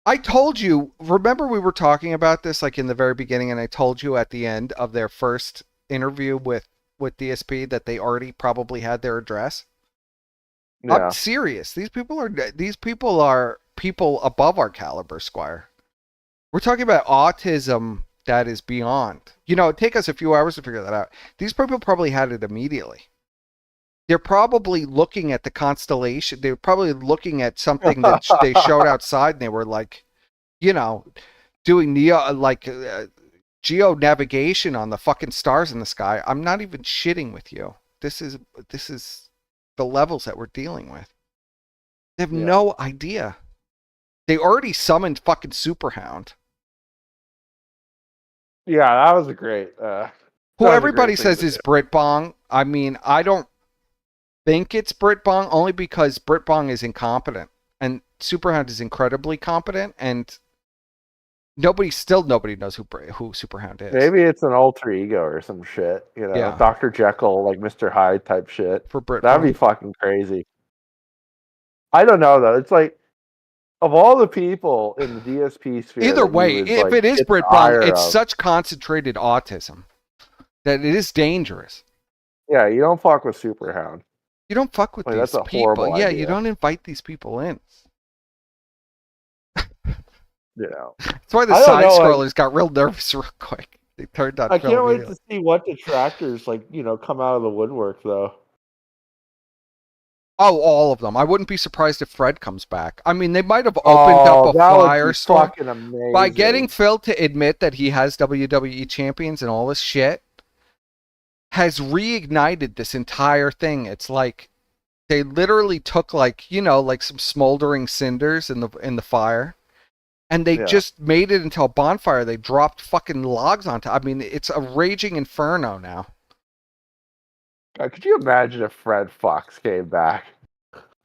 I told you. Remember, we were talking about this like in the very beginning, and I told you at the end of their first interview with DSP that they already probably had their address. Yeah. I'm serious. These people are people above our caliber, Squire. We're talking about autism that is beyond. It'd take us a few hours to figure that out. These people probably had it immediately. They're probably looking at the constellation. They're probably looking at something that they showed outside, and they were like, doing geo navigation on the fucking stars in the sky. I'm not even shitting with you. This is the levels that we're dealing with. They have no idea. They already summoned fucking Superhound. Yeah, that was a great. Who everybody says is Brit Bong. I mean, I don't think it's Brit Bong only because Brit Bong is incompetent and Superhound is incredibly competent, and nobody knows who Superhound is. Maybe it's an alter ego or some shit. Dr. Jekyll, like Mr. Hyde type shit. For Brit That'd be fucking crazy. I don't know though. It's like, of all the people in the DSP sphere. Either way, if it is Brit Bong, it's such concentrated autism that it is dangerous. Yeah, you don't fuck with Superhound. You don't fuck with these people. Yeah, you don't invite these people in. That's why the side scrollers got real nervous real quick. They turned on. I can't wait to see what detractors come out of the woodwork though. Oh, all of them. I wouldn't be surprised if Fred comes back. I mean, they might have opened up a firestorm by getting Phil to admit that he has WWE champions and all this shit. Has reignited this entire thing. It's like they literally took like some smoldering cinders in the fire. And they just made it into a bonfire. They dropped fucking logs onto. I mean, it's a raging inferno now. God, could you imagine if Fred Fox came back?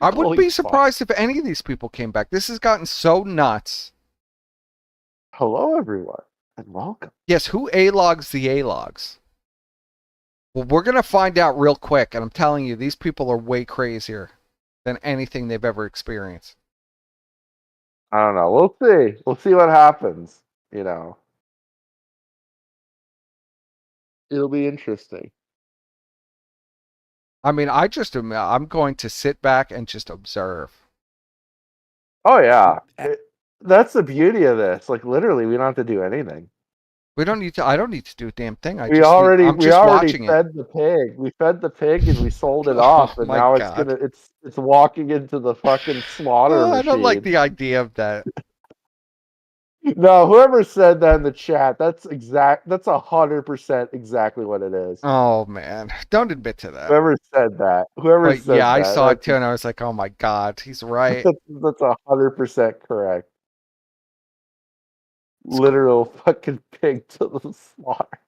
I wouldn't be surprised if any of these people came back. This has gotten so nuts. Hello, everyone, and welcome. Yes, who A-logs the A-logs? Well, we're going to find out real quick, and I'm telling you, these people are way crazier than anything they've ever experienced. I don't know. We'll see. We'll see what happens. It'll be interesting. I mean, I'm going to sit back and just observe. Oh, yeah. That's the beauty of this. Like, literally, we don't have to do anything. I don't need to do a damn thing. I'm just watching fed the pig. We fed the pig and we sold it off, and now it's walking into the fucking slaughter machine. I don't like the idea of that. No, whoever said that in the chat, that's 100% exactly what it is. Oh man, don't admit to that. Whoever said that, But yeah, I saw it too, and I was like, oh my god, he's right. That's 100% correct. Literal fucking pig to the slaughter.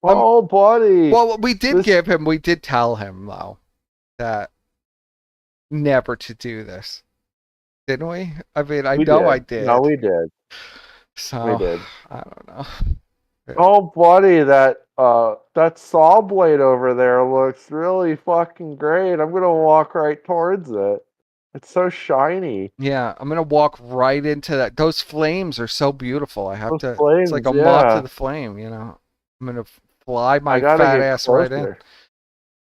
Oh, buddy. Well, we did tell him though that never to do this, didn't we? I mean, I did. No, we did. So we did. I don't know. Oh, buddy, that saw blade over there looks really fucking great. I'm gonna walk right towards it. It's so shiny. Yeah, I'm gonna walk right into that. Those flames are so beautiful. I have Those to. flames, it's like a moth to the flame, you know. I'm gonna fly my fat ass right in.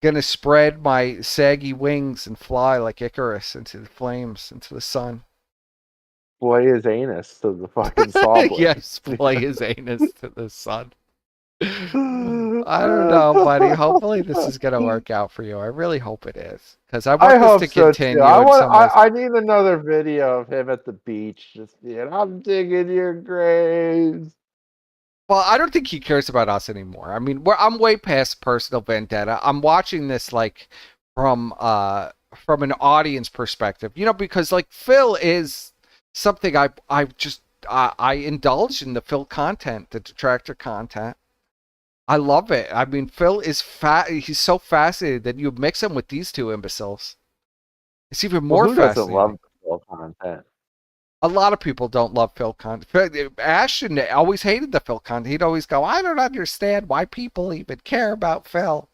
Gonna spread my saggy wings and fly like Icarus into the flames, into the sun. Splay his anus to the fucking saw blade. Yes, splay his anus to the sun. I don't know, buddy. Hopefully this is gonna work out for you. I really hope it is, because I want this to continue. I need another video of him at the beach, just being, I'm digging your graves. Well, I don't think he cares about us anymore. I mean, I'm way past personal vendetta. I'm watching this like from an audience perspective, you know, because like Phil is something I indulge in the Phil content, the Detractor content. I love it. I mean, Phil is he's so fascinated that you mix him with these two imbeciles. It's even more fascinating. Who doesn't love Phil content? A lot of people don't love Phil content. Ashton always hated the Phil content. He'd always go, I don't understand why people even care about Phil.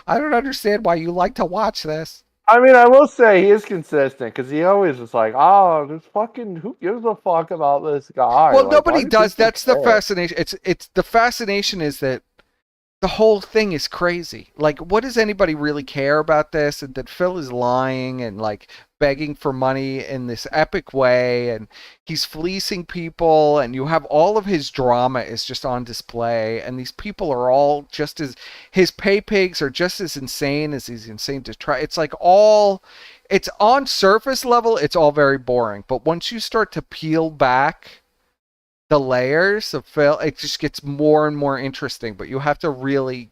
I don't understand why you like to watch this. I mean, I will say he is consistent, because he always is like, oh, this fucking, who gives a fuck about this guy? Well, like, nobody does. That's the fascination. It's the fascination is that the whole thing is crazy. Like, what does anybody really care about this? And that Phil is lying and like begging for money in this epic way, and he's fleecing people, and you have all of his drama is just on display, and these people are all just as his pay pigs are just as insane as he's insane to try. It's like it's on surface level, it's all very boring, but once you start to peel back the layers of Phil, it just gets more and more interesting. But you have to really,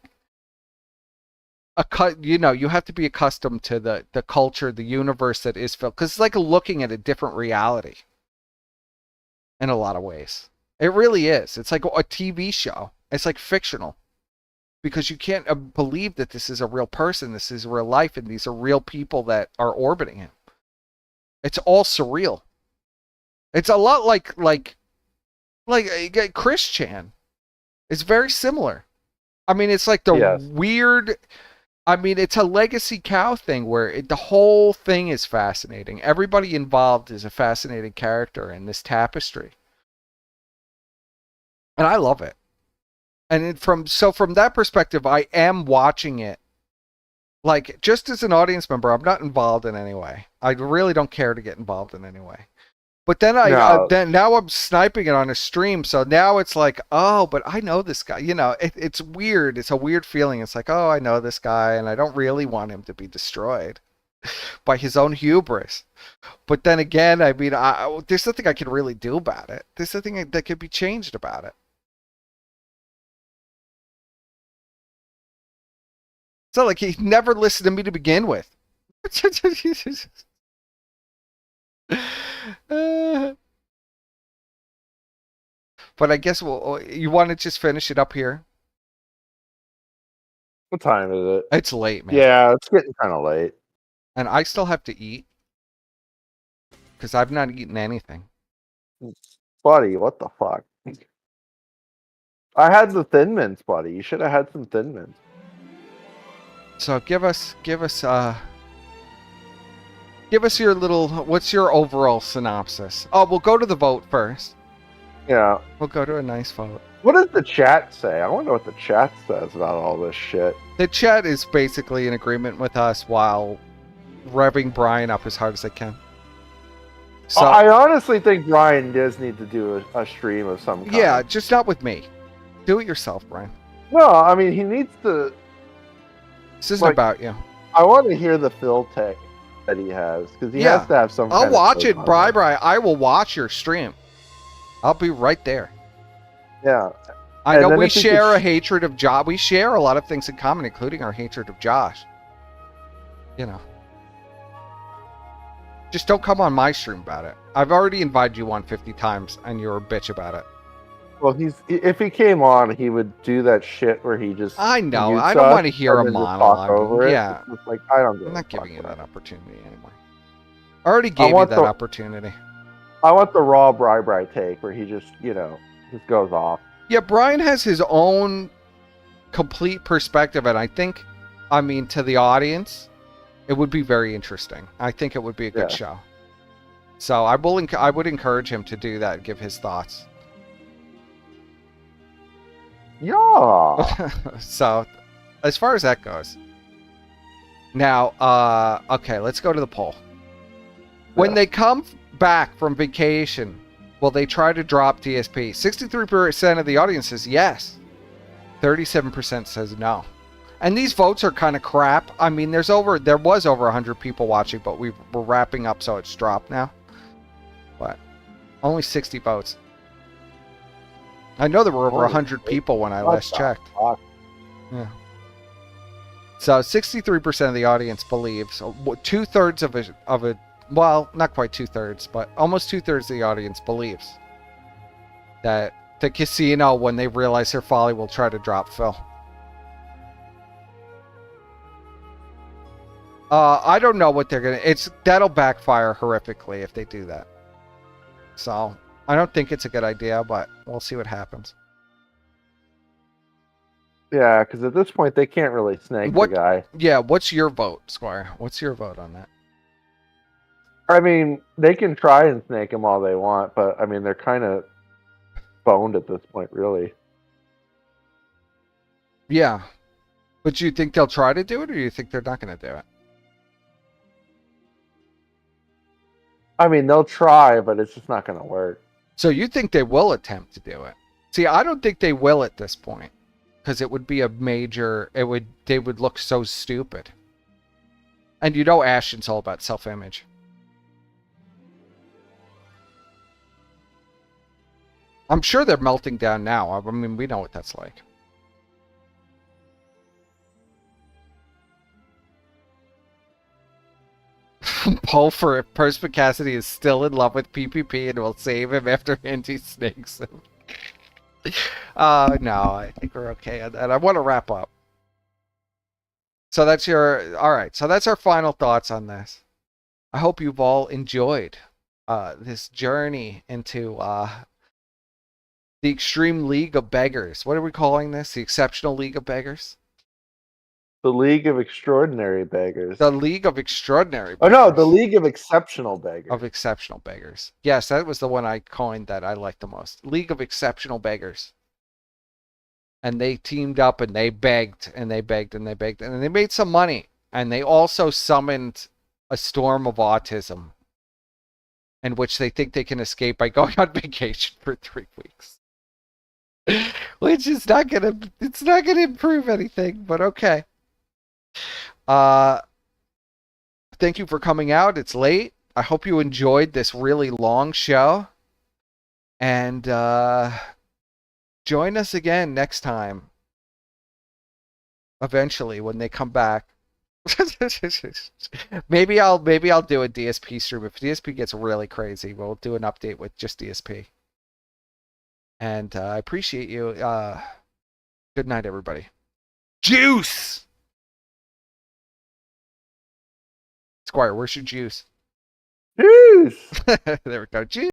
you have to be accustomed to the culture, the universe that is Phil, because it's like looking at a different reality in a lot of ways. It really is. It's like a TV show. It's like fictional, because you can't believe that this is a real person, this is real life, and these are real people that are orbiting him. It's all surreal. It's a lot like Chris Chan. It's very similar. I mean, it's like the weird. I mean, it's a legacy cow thing where the whole thing is fascinating. Everybody involved is a fascinating character in this tapestry, and I love it. And from that perspective, I am watching it. Like, just as an audience member, I'm not involved in any way. I really don't care to get involved in any way. But then now I'm sniping it on a stream, so now it's like, oh, but I know this guy. You know, it's weird. It's a weird feeling. It's like, oh, I know this guy, and I don't really want him to be destroyed by his own hubris. But then again, I mean, there's nothing I can really do about it. There's nothing that could be changed about it. It's not like he never listened to me to begin with. But I guess you want to just finish it up here? What time is it? It's late, man. Yeah, it's getting kind of late. And I still have to eat, because I've not eaten anything. Buddy, what the fuck? I had the Thin Mints, buddy. You should have had some Thin Mints. So give us your little, what's your overall synopsis? Oh, we'll go to the vote first. Yeah. We'll go to a nice vote. What does the chat say? I wonder what the chat says about all this shit. The chat is basically in agreement with us while revving Brian up as hard as they can. So, I honestly think Brian does need to do a stream of some kind. Yeah, just not with me. Do it yourself, Brian. No, I mean, he needs to... This isn't about you. I want to hear the Phil take. that he has, because he has to have some. I'll kind watch of it, Bri. I will watch your stream. I'll be right there. Yeah. I know we share a hatred of Josh. We share a lot of things in common, including our hatred of Josh. You know. Just don't come on my stream about it. I've already invited you on 50 times, and you're a bitch about it. Well, if he came on, he would do that shit where he just. I know. I don't want to hear a monologue. Over yeah. It's like, I don't. I'm not giving you that opportunity anymore. I already gave you that opportunity. I want the raw Bri take where he just, just goes off. Yeah, Brian has his own complete perspective, and I think, to the audience, it would be very interesting. I think it would be a good show. So I would encourage him to do that and give his thoughts. Yeah. So, as far as that goes. Now, okay, let's go to the poll. When they come back from vacation, will they try to drop DSP? 63% of the audience says yes. 37% says no. And these votes are kind of crap. There was over 100 people watching, but we're wrapping up, so it's dropped now. But only 60 votes. I know there were over 100 people when I last checked. Yeah. So 63% of the audience believes, 2/3 of it, well, not quite 2/3, but almost 2/3 of the audience believes that the casino, when they realize their folly, will try to drop Phil. I don't know what they're gonna. That'll backfire horrifically if they do that. So I don't think it's a good idea, but we'll see what happens. Yeah, because at this point they can't really snake the guy. Yeah, what's your vote, Squire? What's your vote on that? They can try and snake him all they want, but they're kind of boned at this point, really. Yeah, but do you think they'll try to do it, or do you think they're not going to do it? They'll try, but it's just not going to work. So you think they will attempt to do it? See, I don't think they will at this point, because it would be a major. They would look so stupid. And Ashton's all about self-image. I'm sure they're melting down now. We know what that's like. Poll for if Perspicacity is still in love with PPP and will save him after Andy snakes him. No, I think we're okay on that. I want to wrap up. So that's alright, so that's our final thoughts on this. I hope you've all enjoyed this journey into the Extreme League of Beggars. What are we calling this? The Exceptional League of Beggars? The League of Extraordinary Beggars. The League of Extraordinary Beggars. Oh no, the League of Exceptional Beggars. Of Exceptional Beggars. Yes, that was the one I coined that I liked the most. League of Exceptional Beggars. And they teamed up and they begged and they begged and they begged. And they made some money. And they also summoned a storm of autism, in which they think they can escape by going on vacation for 3 weeks. Which is not gonna improve anything, but okay. Thank you for coming out. It's late. I hope you enjoyed this really long show. And join us again next time. Eventually, when they come back. maybe I'll do a DSP stream. If DSP gets really crazy, we'll do an update with just DSP. And I appreciate you. Good night, everybody. Juice! Squire, where's your juice? Juice! There we go. Juice!